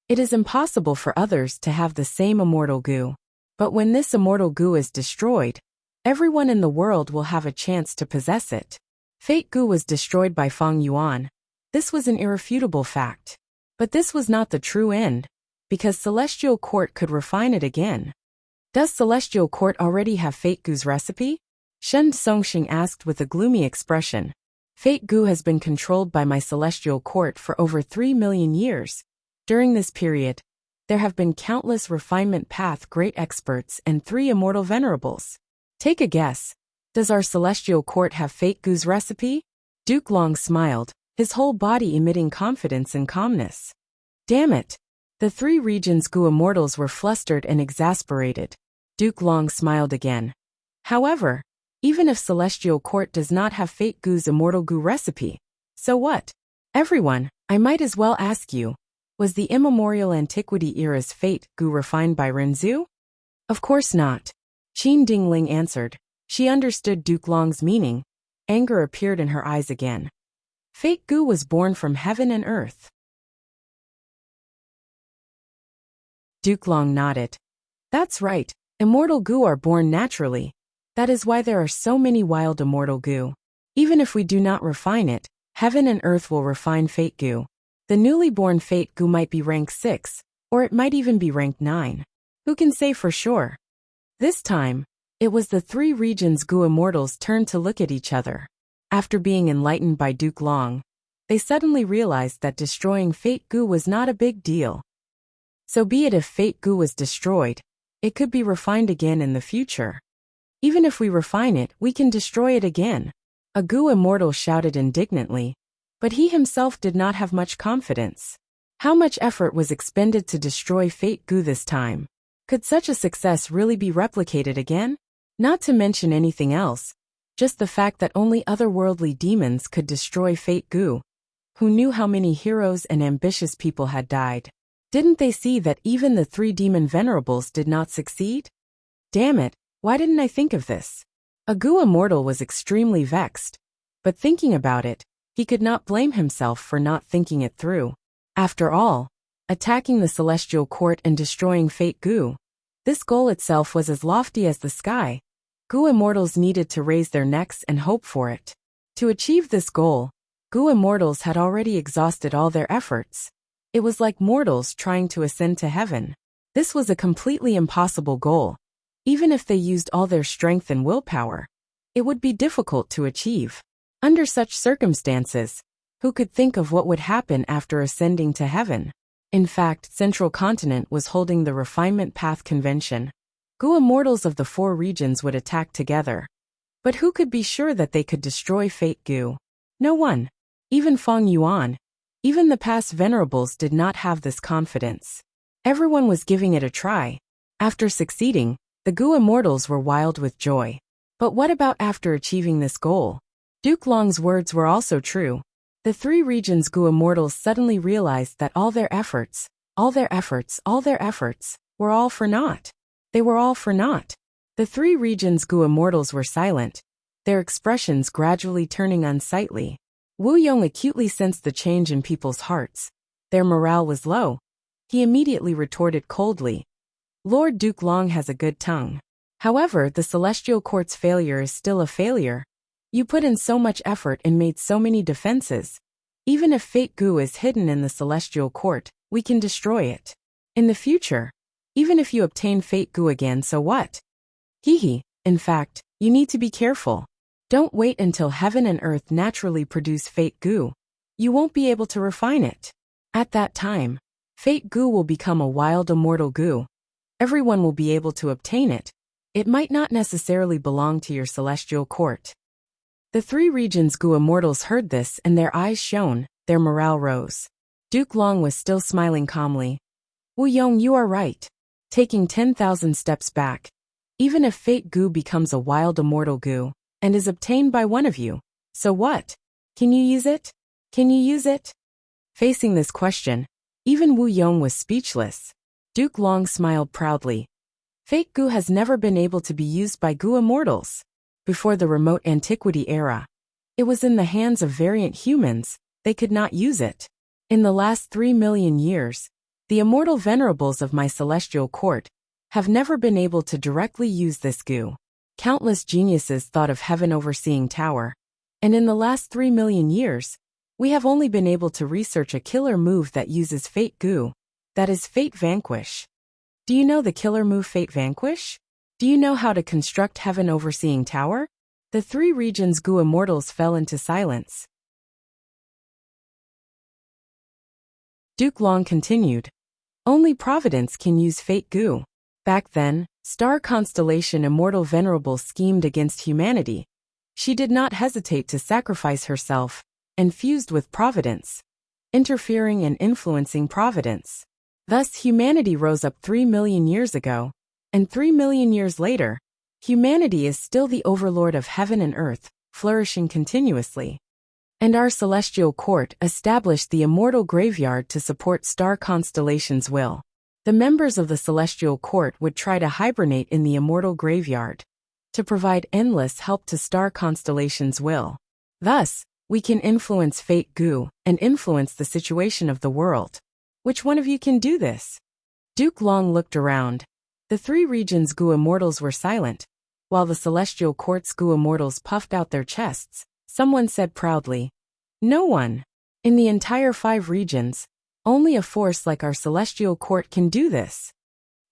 it is impossible for others to have the same immortal goo. But when this immortal goo is destroyed, everyone in the world will have a chance to possess it. Fate goo was destroyed by Feng Yuan. This was an irrefutable fact. But this was not the true end, because Celestial Court could refine it again. Does Celestial Court already have fate goo's recipe? Shen Songxing asked with a gloomy expression. Fate goo has been controlled by my Celestial Court for over 3 million years. During this period, there have been countless refinement path great experts and 3 immortal venerables. Take a guess. Does our Celestial Court have fate goo's recipe? Duke Long smiled, his whole body emitting confidence and calmness. Damn it! The 3 regions goo immortals were flustered and exasperated. Duke Long smiled again. However, even if Celestial Court does not have fate goo's immortal goo recipe, so what? Everyone, I might as well ask you, was the immemorial antiquity era's fate goo refined by Renzu? Of course not. Qin Dingling answered. She understood Duke Long's meaning. Anger appeared in her eyes again. Fate goo was born from heaven and earth. Duke Long nodded. That's right. Immortal goo are born naturally. That is why there are so many wild immortal goo. Even if we do not refine it, heaven and earth will refine fate goo. The newly born fate goo might be rank 6, or it might even be rank 9. Who can say for sure? This time, it was the 3 regions goo immortals' turn to look at each other. After being enlightened by Duke Long, they suddenly realized that destroying fate goo was not a big deal. So be it if fate goo was destroyed, it could be refined again in the future. Even if we refine it, we can destroy it again. A goo immortal shouted indignantly, but he himself did not have much confidence. How much effort was expended to destroy fate goo this time? Could such a success really be replicated again? Not to mention anything else, just the fact that only otherworldly demons could destroy fate goo. Who knew how many heroes and ambitious people had died? Didn't they see that even the 3 demon venerables did not succeed? Damn it, why didn't I think of this? A goo immortal was extremely vexed, but thinking about it, he could not blame himself for not thinking it through. After all, attacking the Celestial Court and destroying fate goo, this goal itself was as lofty as the sky. Goo immortals needed to raise their necks and hope for it. To achieve this goal, goo immortals had already exhausted all their efforts. It was like mortals trying to ascend to heaven. This was a completely impossible goal. Even if they used all their strength and willpower, it would be difficult to achieve. Under such circumstances, who could think of what would happen after ascending to heaven? In fact, Central Continent was holding the Refinement Path Convention. Goo immortals of the 4 regions would attack together. But who could be sure that they could destroy fate goo? No one. Even Feng Yuan. Even the past venerables did not have this confidence. Everyone was giving it a try. After succeeding, the goo immortals were wild with joy. But what about after achieving this goal? Duke Long's words were also true. The 3 regions goo immortals suddenly realized that all their efforts, were all for naught. They were all for naught. The 3 regions goo immortals were silent, their expressions gradually turning unsightly. Wu Yong acutely sensed the change in people's hearts. Their morale was low. He immediately retorted coldly. Lord Duke Long has a good tongue. However, the Celestial Court's failure is still a failure. You put in so much effort and made so many defenses. Even if fate goo is hidden in the Celestial Court, we can destroy it. In the future, even if you obtain fate goo again, so what? In fact, you need to be careful. Don't wait until heaven and earth naturally produce fate goo. You won't be able to refine it. At that time, fate goo will become a wild immortal goo. Everyone will be able to obtain it. It might not necessarily belong to your Celestial Court. The 3 regions goo immortals heard this and their eyes shone, their morale rose. Duke Long was still smiling calmly. Wu Yong, you are right. Taking 10,000 steps back. Even if fate goo becomes a wild immortal goo, and is obtained by one of you, so what? Can you use it? Can you use it? Facing this question, even Wu Yong was speechless. Duke Long smiled proudly. Fate goo has never been able to be used by goo immortals. Before the remote antiquity era, it was in the hands of variant humans, they could not use it. In the last 3 million years, the immortal venerables of my celestial court have never been able to directly use this goo. Countless geniuses thought of heaven overseeing tower, and in the last 3 million years, we have only been able to research a killer move that uses fate goo, that is Fate Vanquish. Do you know the killer move Fate Vanquish? Do you know how to construct heaven overseeing tower? The 3 regions goo immortals fell into silence. Duke Long continued. Only Providence can use fate goo. Back then, star constellation Immortal Venerable schemed against humanity. She did not hesitate to sacrifice herself, and fused with Providence, interfering and influencing Providence. Thus humanity rose up 3 million years ago, and 3 million years later, humanity is still the overlord of heaven and earth, flourishing continuously. And our celestial court established the immortal graveyard to support star constellations' will. The members of the celestial court would try to hibernate in the immortal graveyard to provide endless help to star constellations' will. Thus, we can influence fate goo and influence the situation of the world. Which one of you can do this? Duke Long looked around. The 3 regions goo immortals were silent, while the celestial court's goo immortals puffed out their chests. Someone said proudly, no one. In the entire 5 regions, only a force like our celestial court can do this.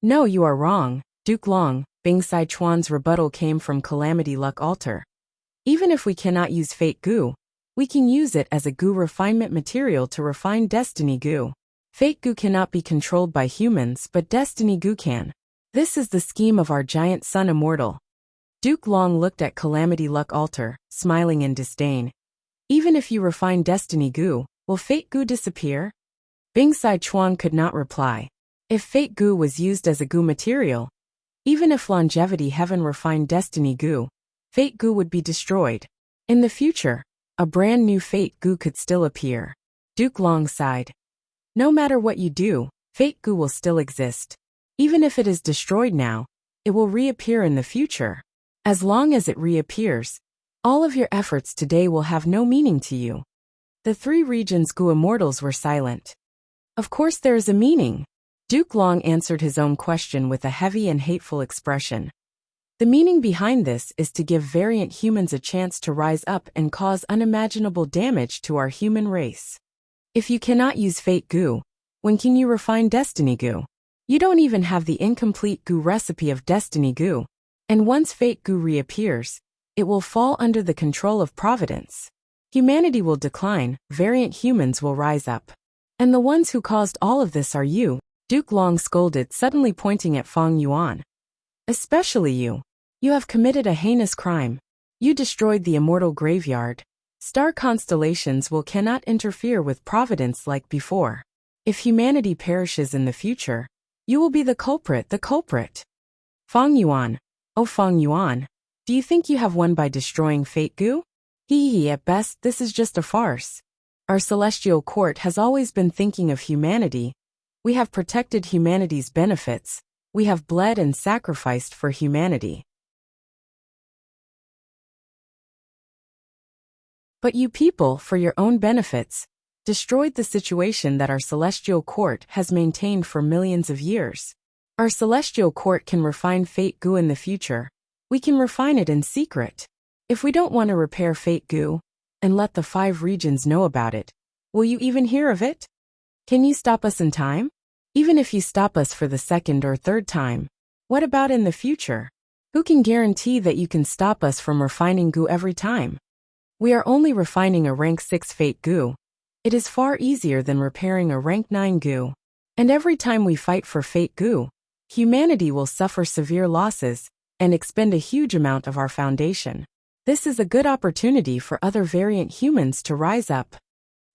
No, you are wrong, Duke Long. Bing Sai Chuan's rebuttal came from Calamity Luck Altar. Even if we cannot use fate goo, we can use it as a goo refinement material to refine destiny goo. Fate goo cannot be controlled by humans, but destiny goo can. This is the scheme of our giant sun immortal. Duke Long looked at Calamity Luck Altar, smiling in disdain. Even if you refine destiny goo, will fate goo disappear? Bing Sai Chuan could not reply. If fate goo was used as a goo material, even if longevity heaven refined destiny goo, fate goo would be destroyed. In the future, a brand new fate goo could still appear. Duke Long sighed. No matter what you do, fate goo will still exist. Even if it is destroyed now, it will reappear in the future. As long as it reappears, all of your efforts today will have no meaning to you. The 3 regions goo immortals were silent. Of course there is a meaning. Duke Long answered his own question with a heavy and hateful expression. The meaning behind this is to give variant humans a chance to rise up and cause unimaginable damage to our human race. If you cannot use fate goo, when can you refine destiny goo? You don't even have the incomplete goo recipe of destiny goo. And once fate goo reappears, it will fall under the control of Providence. Humanity will decline, variant humans will rise up. And the ones who caused all of this are you, Duke Long scolded, suddenly pointing at Fang Yuan. Especially you. You have committed a heinous crime. You destroyed the immortal graveyard. Star constellations will cannot interfere with Providence like before. If humanity perishes in the future, you will be the culprit, the culprit. Fang Yuan. Oh Fang Yuan, do you think you have won by destroying fate goo? Hee, at best this is just a farce. Our celestial court has always been thinking of humanity. We have protected humanity's benefits. We have bled and sacrificed for humanity. But you people, for your own benefits, destroyed the situation that our celestial court has maintained for millions of years. Our celestial court can refine fate goo in the future. We can refine it in secret. If we don't want to repair fate goo, and let the 5 regions know about it, will you even hear of it? Can you stop us in time? Even if you stop us for the 2nd or 3rd time, what about in the future? Who can guarantee that you can stop us from refining goo every time? We are only refining a rank 6 fate goo. It is far easier than repairing a rank 9 goo. And every time we fight for fate goo, humanity will suffer severe losses and expend a huge amount of our foundation. This is a good opportunity for other variant humans to rise up.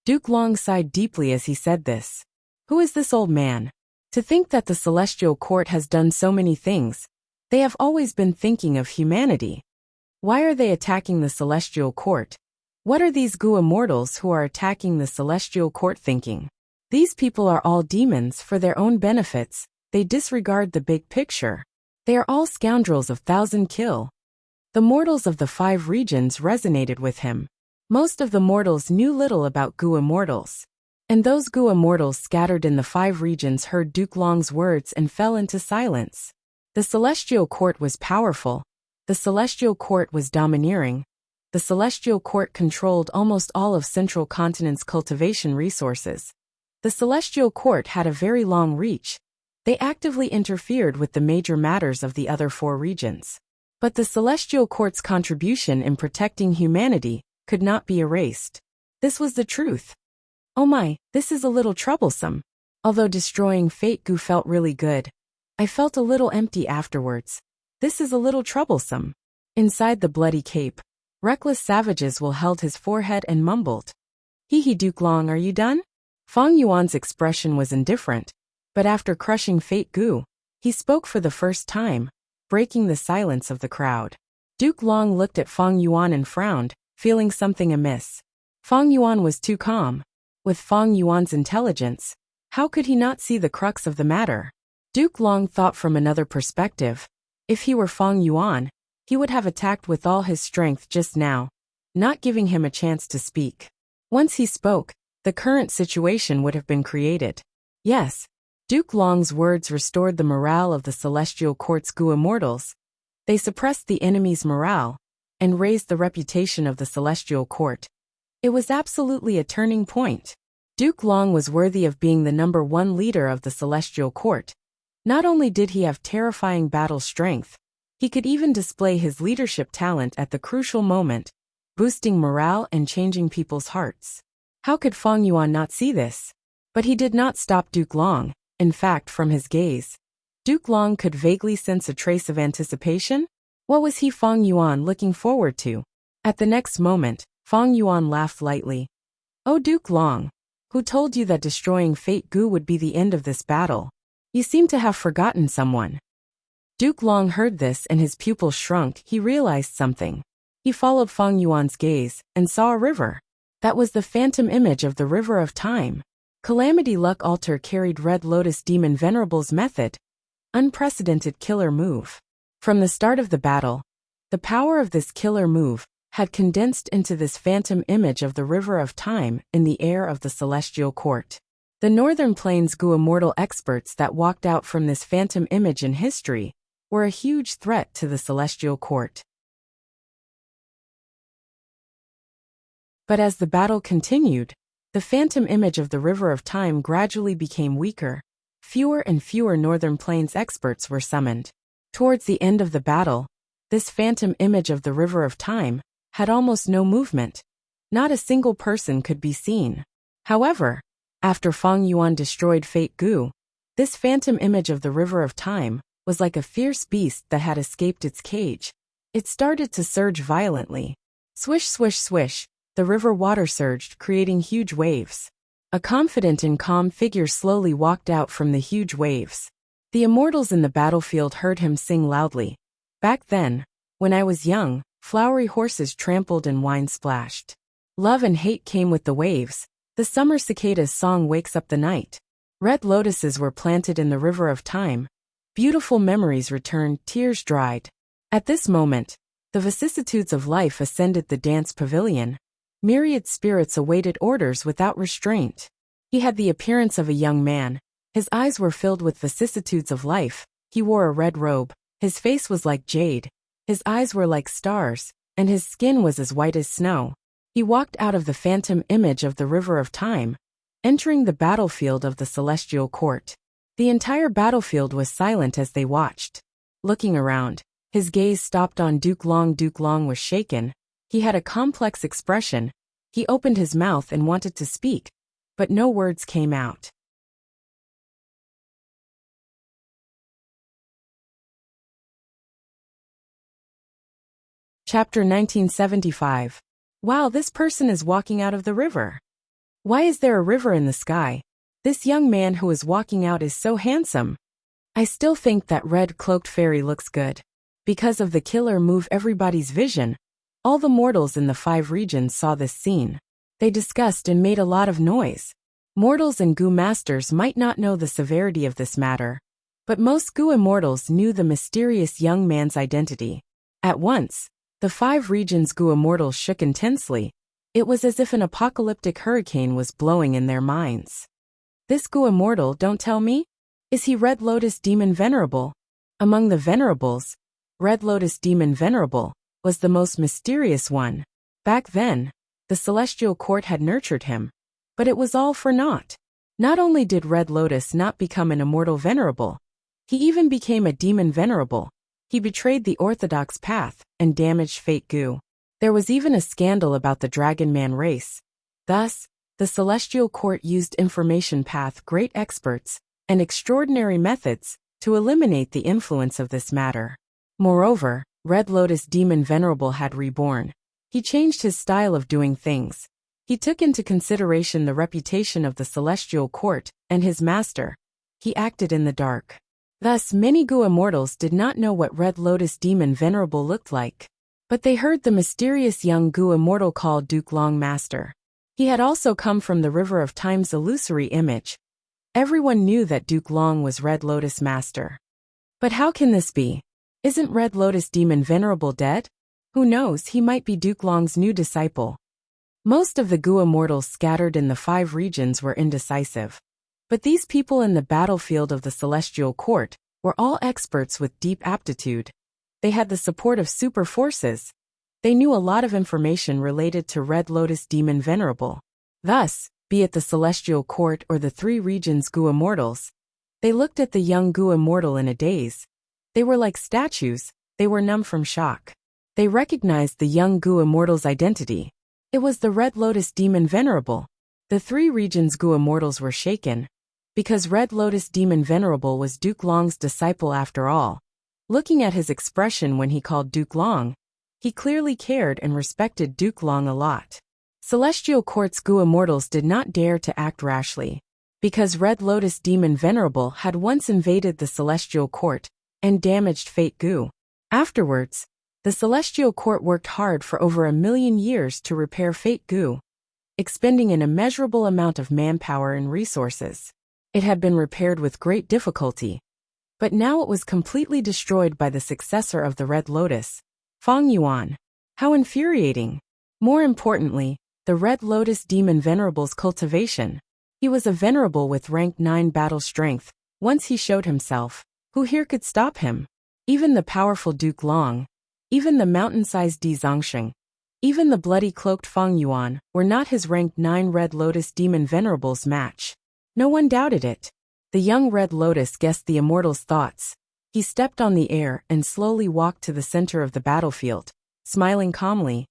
Duke Long sighed deeply as he said this. Who is this old man? To think that the Celestial Court has done so many things. They have always been thinking of humanity. Why are they attacking the Celestial Court? What are these Gu immortals who are attacking the Celestial Court thinking? These people are all demons for their own benefits. They disregard the big picture. They are all scoundrels of thousand kill. The mortals of the 5 regions resonated with him. Most of the mortals knew little about Gu immortals. And those Gu immortals scattered in the 5 regions heard Duke Long's words and fell into silence. The Celestial Court was powerful. The Celestial Court was domineering. The Celestial Court controlled almost all of Central Continent's cultivation resources. The Celestial Court had a very long reach. They actively interfered with the major matters of the other 4 regions. But the Celestial Court's contribution in protecting humanity could not be erased. This was the truth. Oh my, this is a little troublesome. Although destroying Fate Gu felt really good, I felt a little empty afterwards. This is a little troublesome. Inside the bloody cape, reckless savages will held his forehead and mumbled. Hee Duke Long, are you done? Fang Yuan's expression was indifferent, but after crushing Fate Gu, he spoke for the first time, breaking the silence of the crowd. Duke Long looked at Fang Yuan and frowned, feeling something amiss. Fang Yuan was too calm. With Fang Yuan's intelligence, how could he not see the crux of the matter? Duke Long thought from another perspective. If he were Fang Yuan, he would have attacked with all his strength just now, not giving him a chance to speak. Once he spoke, the current situation would have been created. Yes, Duke Long's words restored the morale of the Celestial Court's Gu immortals. They suppressed the enemy's morale and raised the reputation of the Celestial Court. It was absolutely a turning point. Duke Long was worthy of being the #1 leader of the Celestial Court. Not only did he have terrifying battle strength, he could even display his leadership talent at the crucial moment, boosting morale and changing people's hearts. How could Fang Yuan not see this? But he did not stop Duke Long. In fact, from his gaze, Duke Long could vaguely sense a trace of anticipation. What was he, Fang Yuan, looking forward to? At the next moment, Fang Yuan laughed lightly. Oh, Duke Long, who told you that destroying Fate Gu would be the end of this battle? You seem to have forgotten someone. Duke Long heard this and his pupils shrunk. He realized something. He followed Fang Yuan's gaze and saw a river. That was the phantom image of the River of Time. Calamity Luck Altar carried Red Lotus Demon Venerable's method. Unprecedented killer move. From the start of the battle, the power of this killer move had condensed into this phantom image of the River of Time in the air of the Celestial Court. The Northern Plains Gu immortal experts that walked out from this phantom image in history were a huge threat to the Celestial Court. But as the battle continued, the phantom image of the River of Time gradually became weaker. Fewer and fewer Northern Plains experts were summoned. Towards the end of the battle, this phantom image of the River of Time had almost no movement. Not a single person could be seen. However, after Fang Yuan destroyed Fate Gu, this phantom image of the River of Time was like a fierce beast that had escaped its cage. It started to surge violently. Swish, swish, swish, the river water surged, creating huge waves. A confident and calm figure slowly walked out from the huge waves. The immortals in the battlefield heard him sing loudly. Back then, when I was young, flowery horses trampled and wine splashed. Love and hate came with the waves. The summer cicada's song wakes up the night. Red lotuses were planted in the River of Time. Beautiful memories returned, tears dried. At this moment, the vicissitudes of life ascended the dance pavilion. Myriad spirits awaited orders without restraint. He had the appearance of a young man. His eyes were filled with vicissitudes of life. He wore a red robe. His face was like jade. His eyes were like stars, and his skin was as white as snow. He walked out of the phantom image of the River of Time, entering the battlefield of the Celestial Court. The entire battlefield was silent as they watched. Looking around, his gaze stopped on Duke Long. Duke Long was shaken. He had a complex expression. He opened his mouth and wanted to speak, but no words came out. Chapter 1975. Wow, this person is walking out of the river. Why is there a river in the sky? This young man who is walking out is so handsome. I still think that red-cloaked fairy looks good. Because of the killer move everybody's vision, all the mortals in the 5 regions saw this scene. They discussed and made a lot of noise. Mortals and Gu masters might not know the severity of this matter, but most Gu immortals knew the mysterious young man's identity. At once, the 5 regions Gu immortals shook intensely. It was as if an apocalyptic hurricane was blowing in their minds. This Gu immortal, don't tell me? Is he Red Lotus Demon Venerable? Among the venerables, Red Lotus Demon Venerable was the most mysterious one. Back then, the celestial court had nurtured him, but it was all for naught. Not only did Red Lotus not become an immortal venerable, he even became a demon venerable. He betrayed the orthodox path and damaged Fate Gu. There was even a scandal about the Dragon Man race. Thus, the celestial court used information path great experts and extraordinary methods to eliminate the influence of this matter. Moreover, Red Lotus Demon Venerable had reborn. He changed his style of doing things. He took into consideration the reputation of the celestial court and his master. He acted in the dark. Thus, many Gu immortals did not know what Red Lotus Demon Venerable looked like. But they heard the mysterious young Gu immortal called Duke Long Master. He had also come from the River of Time's illusory image. Everyone knew that Duke Long was Red Lotus Master. But how can this be? Isn't Red Lotus Demon Venerable dead? Who knows, he might be Duke Long's new disciple. Most of the Gu immortals scattered in the 5 regions were indecisive. But these people in the battlefield of the Celestial Court were all experts with deep aptitude. They had the support of super forces. They knew a lot of information related to Red Lotus Demon Venerable. Thus, be it the Celestial Court or the 3 regions Gu immortals, they looked at the young Gu immortal in a daze. They were like statues, they were numb from shock. They recognized the young Gu immortal's identity. It was the Red Lotus Demon Venerable. The 3 regions Gu immortals were shaken, because Red Lotus Demon Venerable was Duke Long's disciple after all. Looking at his expression when he called Duke Long, he clearly cared and respected Duke Long a lot. Celestial Court's Gu immortals did not dare to act rashly, because Red Lotus Demon Venerable had once invaded the Celestial Court and damaged Fate Gu. Afterwards, the Celestial Court worked hard for over 1,000,000 years to repair Fate Gu, expending an immeasurable amount of manpower and resources. It had been repaired with great difficulty, but now it was completely destroyed by the successor of the Red Lotus, Feng Yuan. How infuriating! More importantly, the Red Lotus Demon Venerable's cultivation. He was a venerable with rank 9 battle strength. Once he showed himself, who here could stop him? Even the powerful Duke Long, even the mountain-sized Di Zongsheng, even the bloody cloaked Feng Yuan were not his rank 9 Red Lotus Demon Venerable's match. No one doubted it. The young Red Lotus guessed the immortal's thoughts. He stepped on the air and slowly walked to the center of the battlefield, smiling calmly.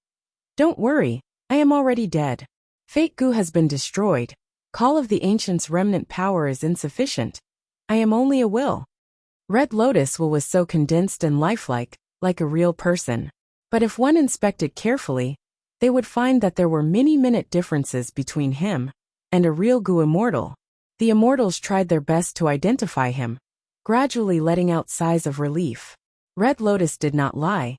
Don't worry, I am already dead. Fate Gu has been destroyed. Call of the Ancients' remnant power is insufficient. I am only a will. Red Lotus will was so condensed and lifelike, like a real person. But if one inspected carefully, they would find that there were many minute differences between him and a real Gu immortal. The immortals tried their best to identify him, gradually letting out sighs of relief. Red Lotus did not lie.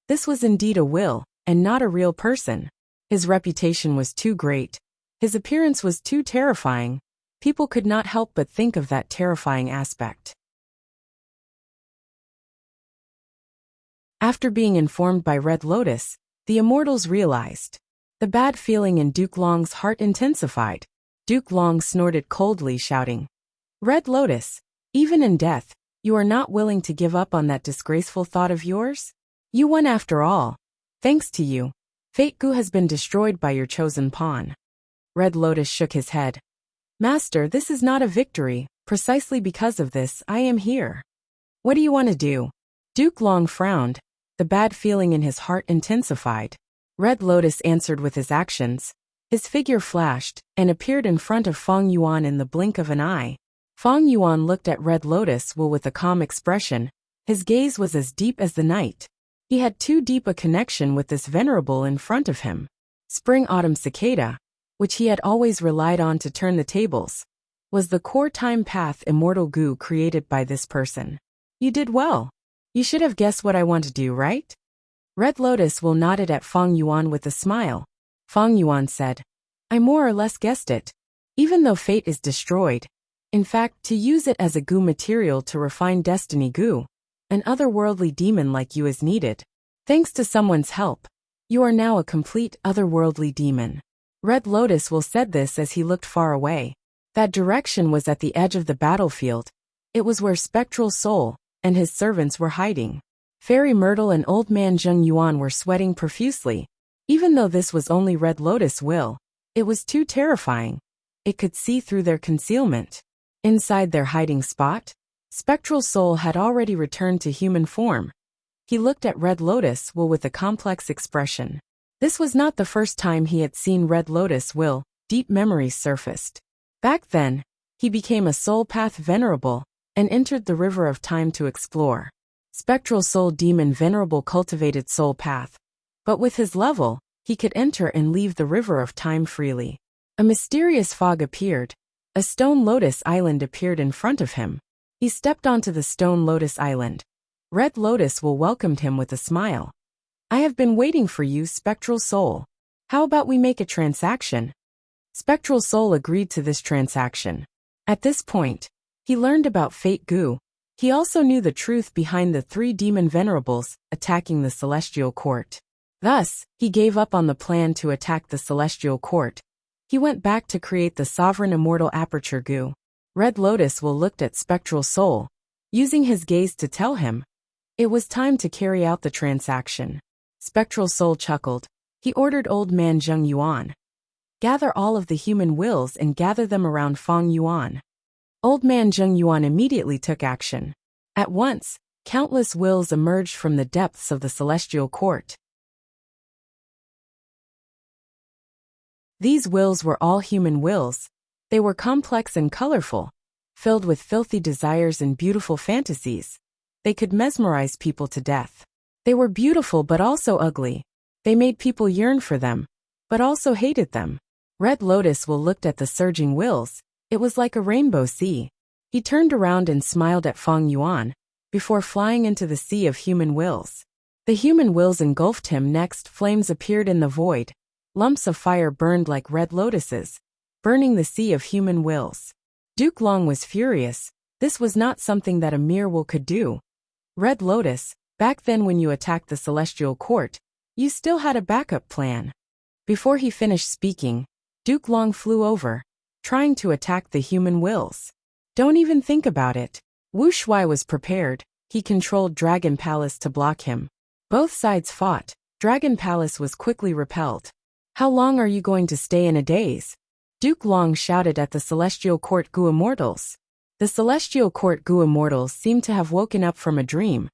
This was indeed a will, and not a real person. His reputation was too great. His appearance was too terrifying. People could not help but think of that terrifying aspect. After being informed by Red Lotus, the immortals realized. The bad feeling in Duke Long's heart intensified. Duke Long snorted coldly, shouting, Red Lotus, even in death, you are not willing to give up on that disgraceful thought of yours? You won after all. Thanks to you, Fate Gu has been destroyed by your chosen pawn. Red Lotus shook his head. Master, this is not a victory. Precisely because of this, I am here. What do you want to do? Duke Long frowned. The bad feeling in his heart intensified. Red Lotus answered with his actions. His figure flashed and appeared in front of Feng Yuan in the blink of an eye. Feng Yuan looked at Red Lotus with a calm expression. His gaze was as deep as the night. He had too deep a connection with this venerable in front of him. Spring-autumn cicada. which he had always relied on to turn the tables, was the core time path immortal goo created by this person. You did well. You should have guessed what I want to do, right? Red Lotus will nodded at Fang Yuan with a smile. Fang Yuan said, I more or less guessed it. Even though fate is destroyed, in fact, to use it as a goo material to refine destiny goo, an otherworldly demon like you is needed. Thanks to someone's help, you are now a complete otherworldly demon. Red Lotus will said this as he looked far away. That direction was at the edge of the battlefield. It was where Spectral Soul and his servants were hiding. Fairy Myrtle and Old Man Zheng Yuan were sweating profusely. Even though this was only Red Lotus will, it was too terrifying. It could see through their concealment. Inside their hiding spot, Spectral Soul had already returned to human form. He looked at Red Lotus will with a complex expression. This was not the first time he had seen Red Lotus will. Deep memories surfaced. Back then, he became a soul path venerable and entered the river of time to explore. Spectral Soul Demon Venerable cultivated soul path. But with his level, he could enter and leave the river of time freely. A mysterious fog appeared. A stone lotus island appeared in front of him. He stepped onto the stone lotus island. Red Lotus will welcomed him with a smile. I have been waiting for you, Spectral Soul. How about we make a transaction? Spectral Soul agreed to this transaction. At this point, he learned about Fate Goo. He also knew the truth behind the 3 demon venerables attacking the Celestial Court. Thus, he gave up on the plan to attack the Celestial Court. He went back to create the Sovereign Immortal Aperture Goo. Red Lotus will looked at Spectral Soul, using his gaze to tell him it was time to carry out the transaction. Spectral Soul chuckled. He ordered Old Man Zheng Yuan. Gather all of the human wills and gather them around Fang Yuan. Old Man Zheng Yuan immediately took action. At once, countless wills emerged from the depths of the Celestial Court. These wills were all human wills. They were complex and colorful, filled with filthy desires and beautiful fantasies. They could mesmerize people to death. They were beautiful but also ugly. They made people yearn for them, but also hated them. Red Lotus will looked at the surging wills. It was like a rainbow sea. He turned around and smiled at Fang Yuan, before flying into the sea of human wills. The human wills engulfed him. Next, flames appeared in the void. Lumps of fire burned like red lotuses, burning the sea of human wills. Duke Long was furious. This was not something that a mere will could do. Red Lotus, back then when you attacked the Celestial Court, you still had a backup plan. Before he finished speaking, Duke Long flew over, trying to attack the human wills. Don't even think about it. Wu Shuai was prepared. He controlled Dragon Palace to block him. Both sides fought. Dragon Palace was quickly repelled. How long are you going to stay in a daze? Duke Long shouted at the Celestial Court Goo Immortals. The Celestial Court Goo Immortals seemed to have woken up from a dream.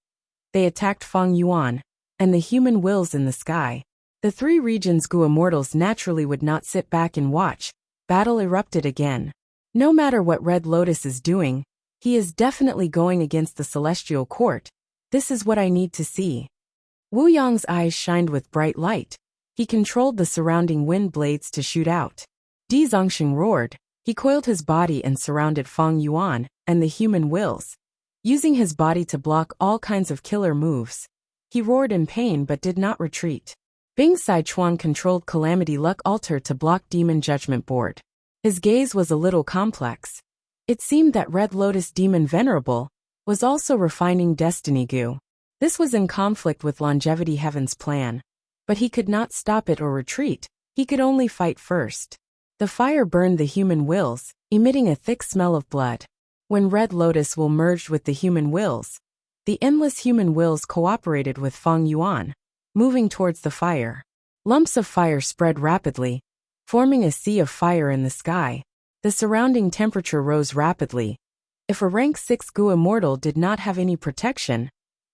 They attacked Fang Yuan and the human wills in the sky. The 3 regions Goo Immortals naturally would not sit back and watch. Battle erupted again. No matter what Red Lotus is doing, he is definitely going against the Celestial Court. This is what I need to see. Wu Yang's eyes shined with bright light. He controlled the surrounding wind blades to shoot out. Di Zongxing roared. He coiled his body and surrounded Fang Yuan and the human wills, using his body to block all kinds of killer moves. He roared in pain but did not retreat. Bing Sichuan controlled Calamity Luck Altar to block Demon Judgment Board. His gaze was a little complex. It seemed that Red Lotus Demon Venerable was also refining Destiny Goo. This was in conflict with Longevity Heaven's plan. But he could not stop it or retreat. He could only fight first. The fire burned the human wills, emitting a thick smell of blood. When Red Lotus will merged with the human wills, the endless human wills cooperated with Fang Yuan, moving towards the fire. Lumps of fire spread rapidly, forming a sea of fire in the sky. The surrounding temperature rose rapidly. If a rank 6 Goo Immortal did not have any protection,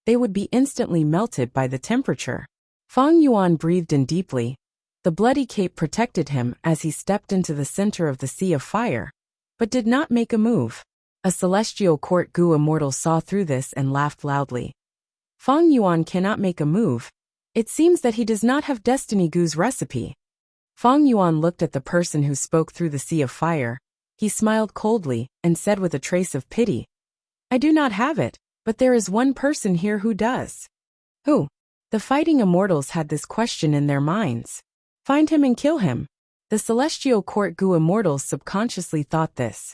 they would be instantly melted by the temperature. Fang Yuan breathed in deeply. The bloody cape protected him as he stepped into the center of the sea of fire, but did not make a move. A Celestial Court Goo Immortal saw through this and laughed loudly. Fang Yuan cannot make a move. It seems that he does not have Destiny Goo's recipe. Feng Yuan looked at the person who spoke through the sea of fire. He smiled coldly and said with a trace of pity, I do not have it, but there is one person here who does. Who? The fighting immortals had this question in their minds. Find him and kill him. The celestial court Gu immortals subconsciously thought this.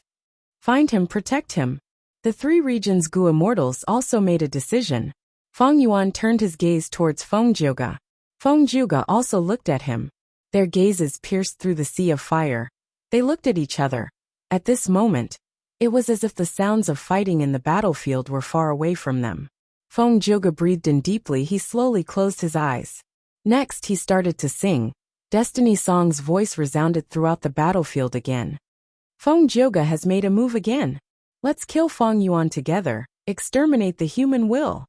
Find him, protect him. The three regions Gu immortals also made a decision. Feng Yuan turned his gaze towards Feng Jiuge. Feng Jiuge also looked at him. Their gazes pierced through the sea of fire. They looked at each other. At this moment, it was as if the sounds of fighting in the battlefield were far away from them. Feng Jiuge breathed in deeply. He slowly closed his eyes. Next, he started to sing. Destiny Song's voice resounded throughout the battlefield again. Feng Jiuge has made a move again. Let's kill Feng Yuan together. Exterminate the human will.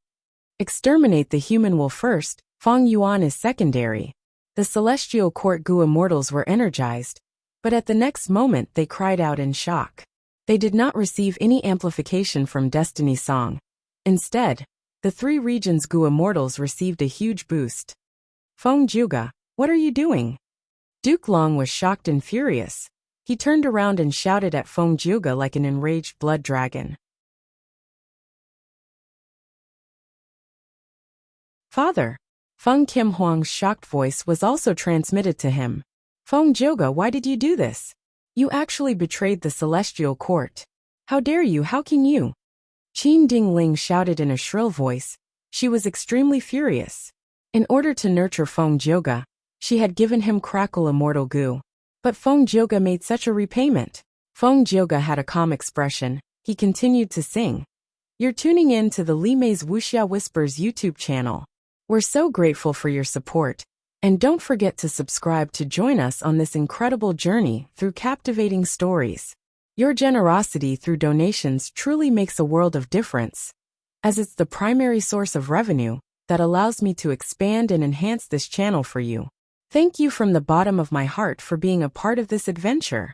Exterminate the human will first. Feng Yuan is secondary. The celestial court Gu immortals were energized, but at the next moment they cried out in shock. They did not receive any amplification from Destiny Song. Instead, the three regions Gu immortals received a huge boost. Feng Jiuge, what are you doing? Duke Long was shocked and furious. He turned around and shouted at Feng Jiuge like an enraged blood dragon. Father! Feng Kim Huang's shocked voice was also transmitted to him. Feng Jiuge, why did you do this? You actually betrayed the celestial court. How dare you? How can you? Qin Dingling shouted in a shrill voice. She was extremely furious. In order to nurture Feng Jiuge, she had given him Crackle Immortal Gu. But Feng Jiuge made such a repayment. Feng Jiuge had a calm expression. He continued to sing. You're tuning in to the Li Mei's Wuxia Whispers YouTube channel. We're so grateful for your support. And don't forget to subscribe to join us on this incredible journey through captivating stories. Your generosity through donations truly makes a world of difference, as it's the primary source of revenue that allows me to expand and enhance this channel for you. Thank you from the bottom of my heart for being a part of this adventure.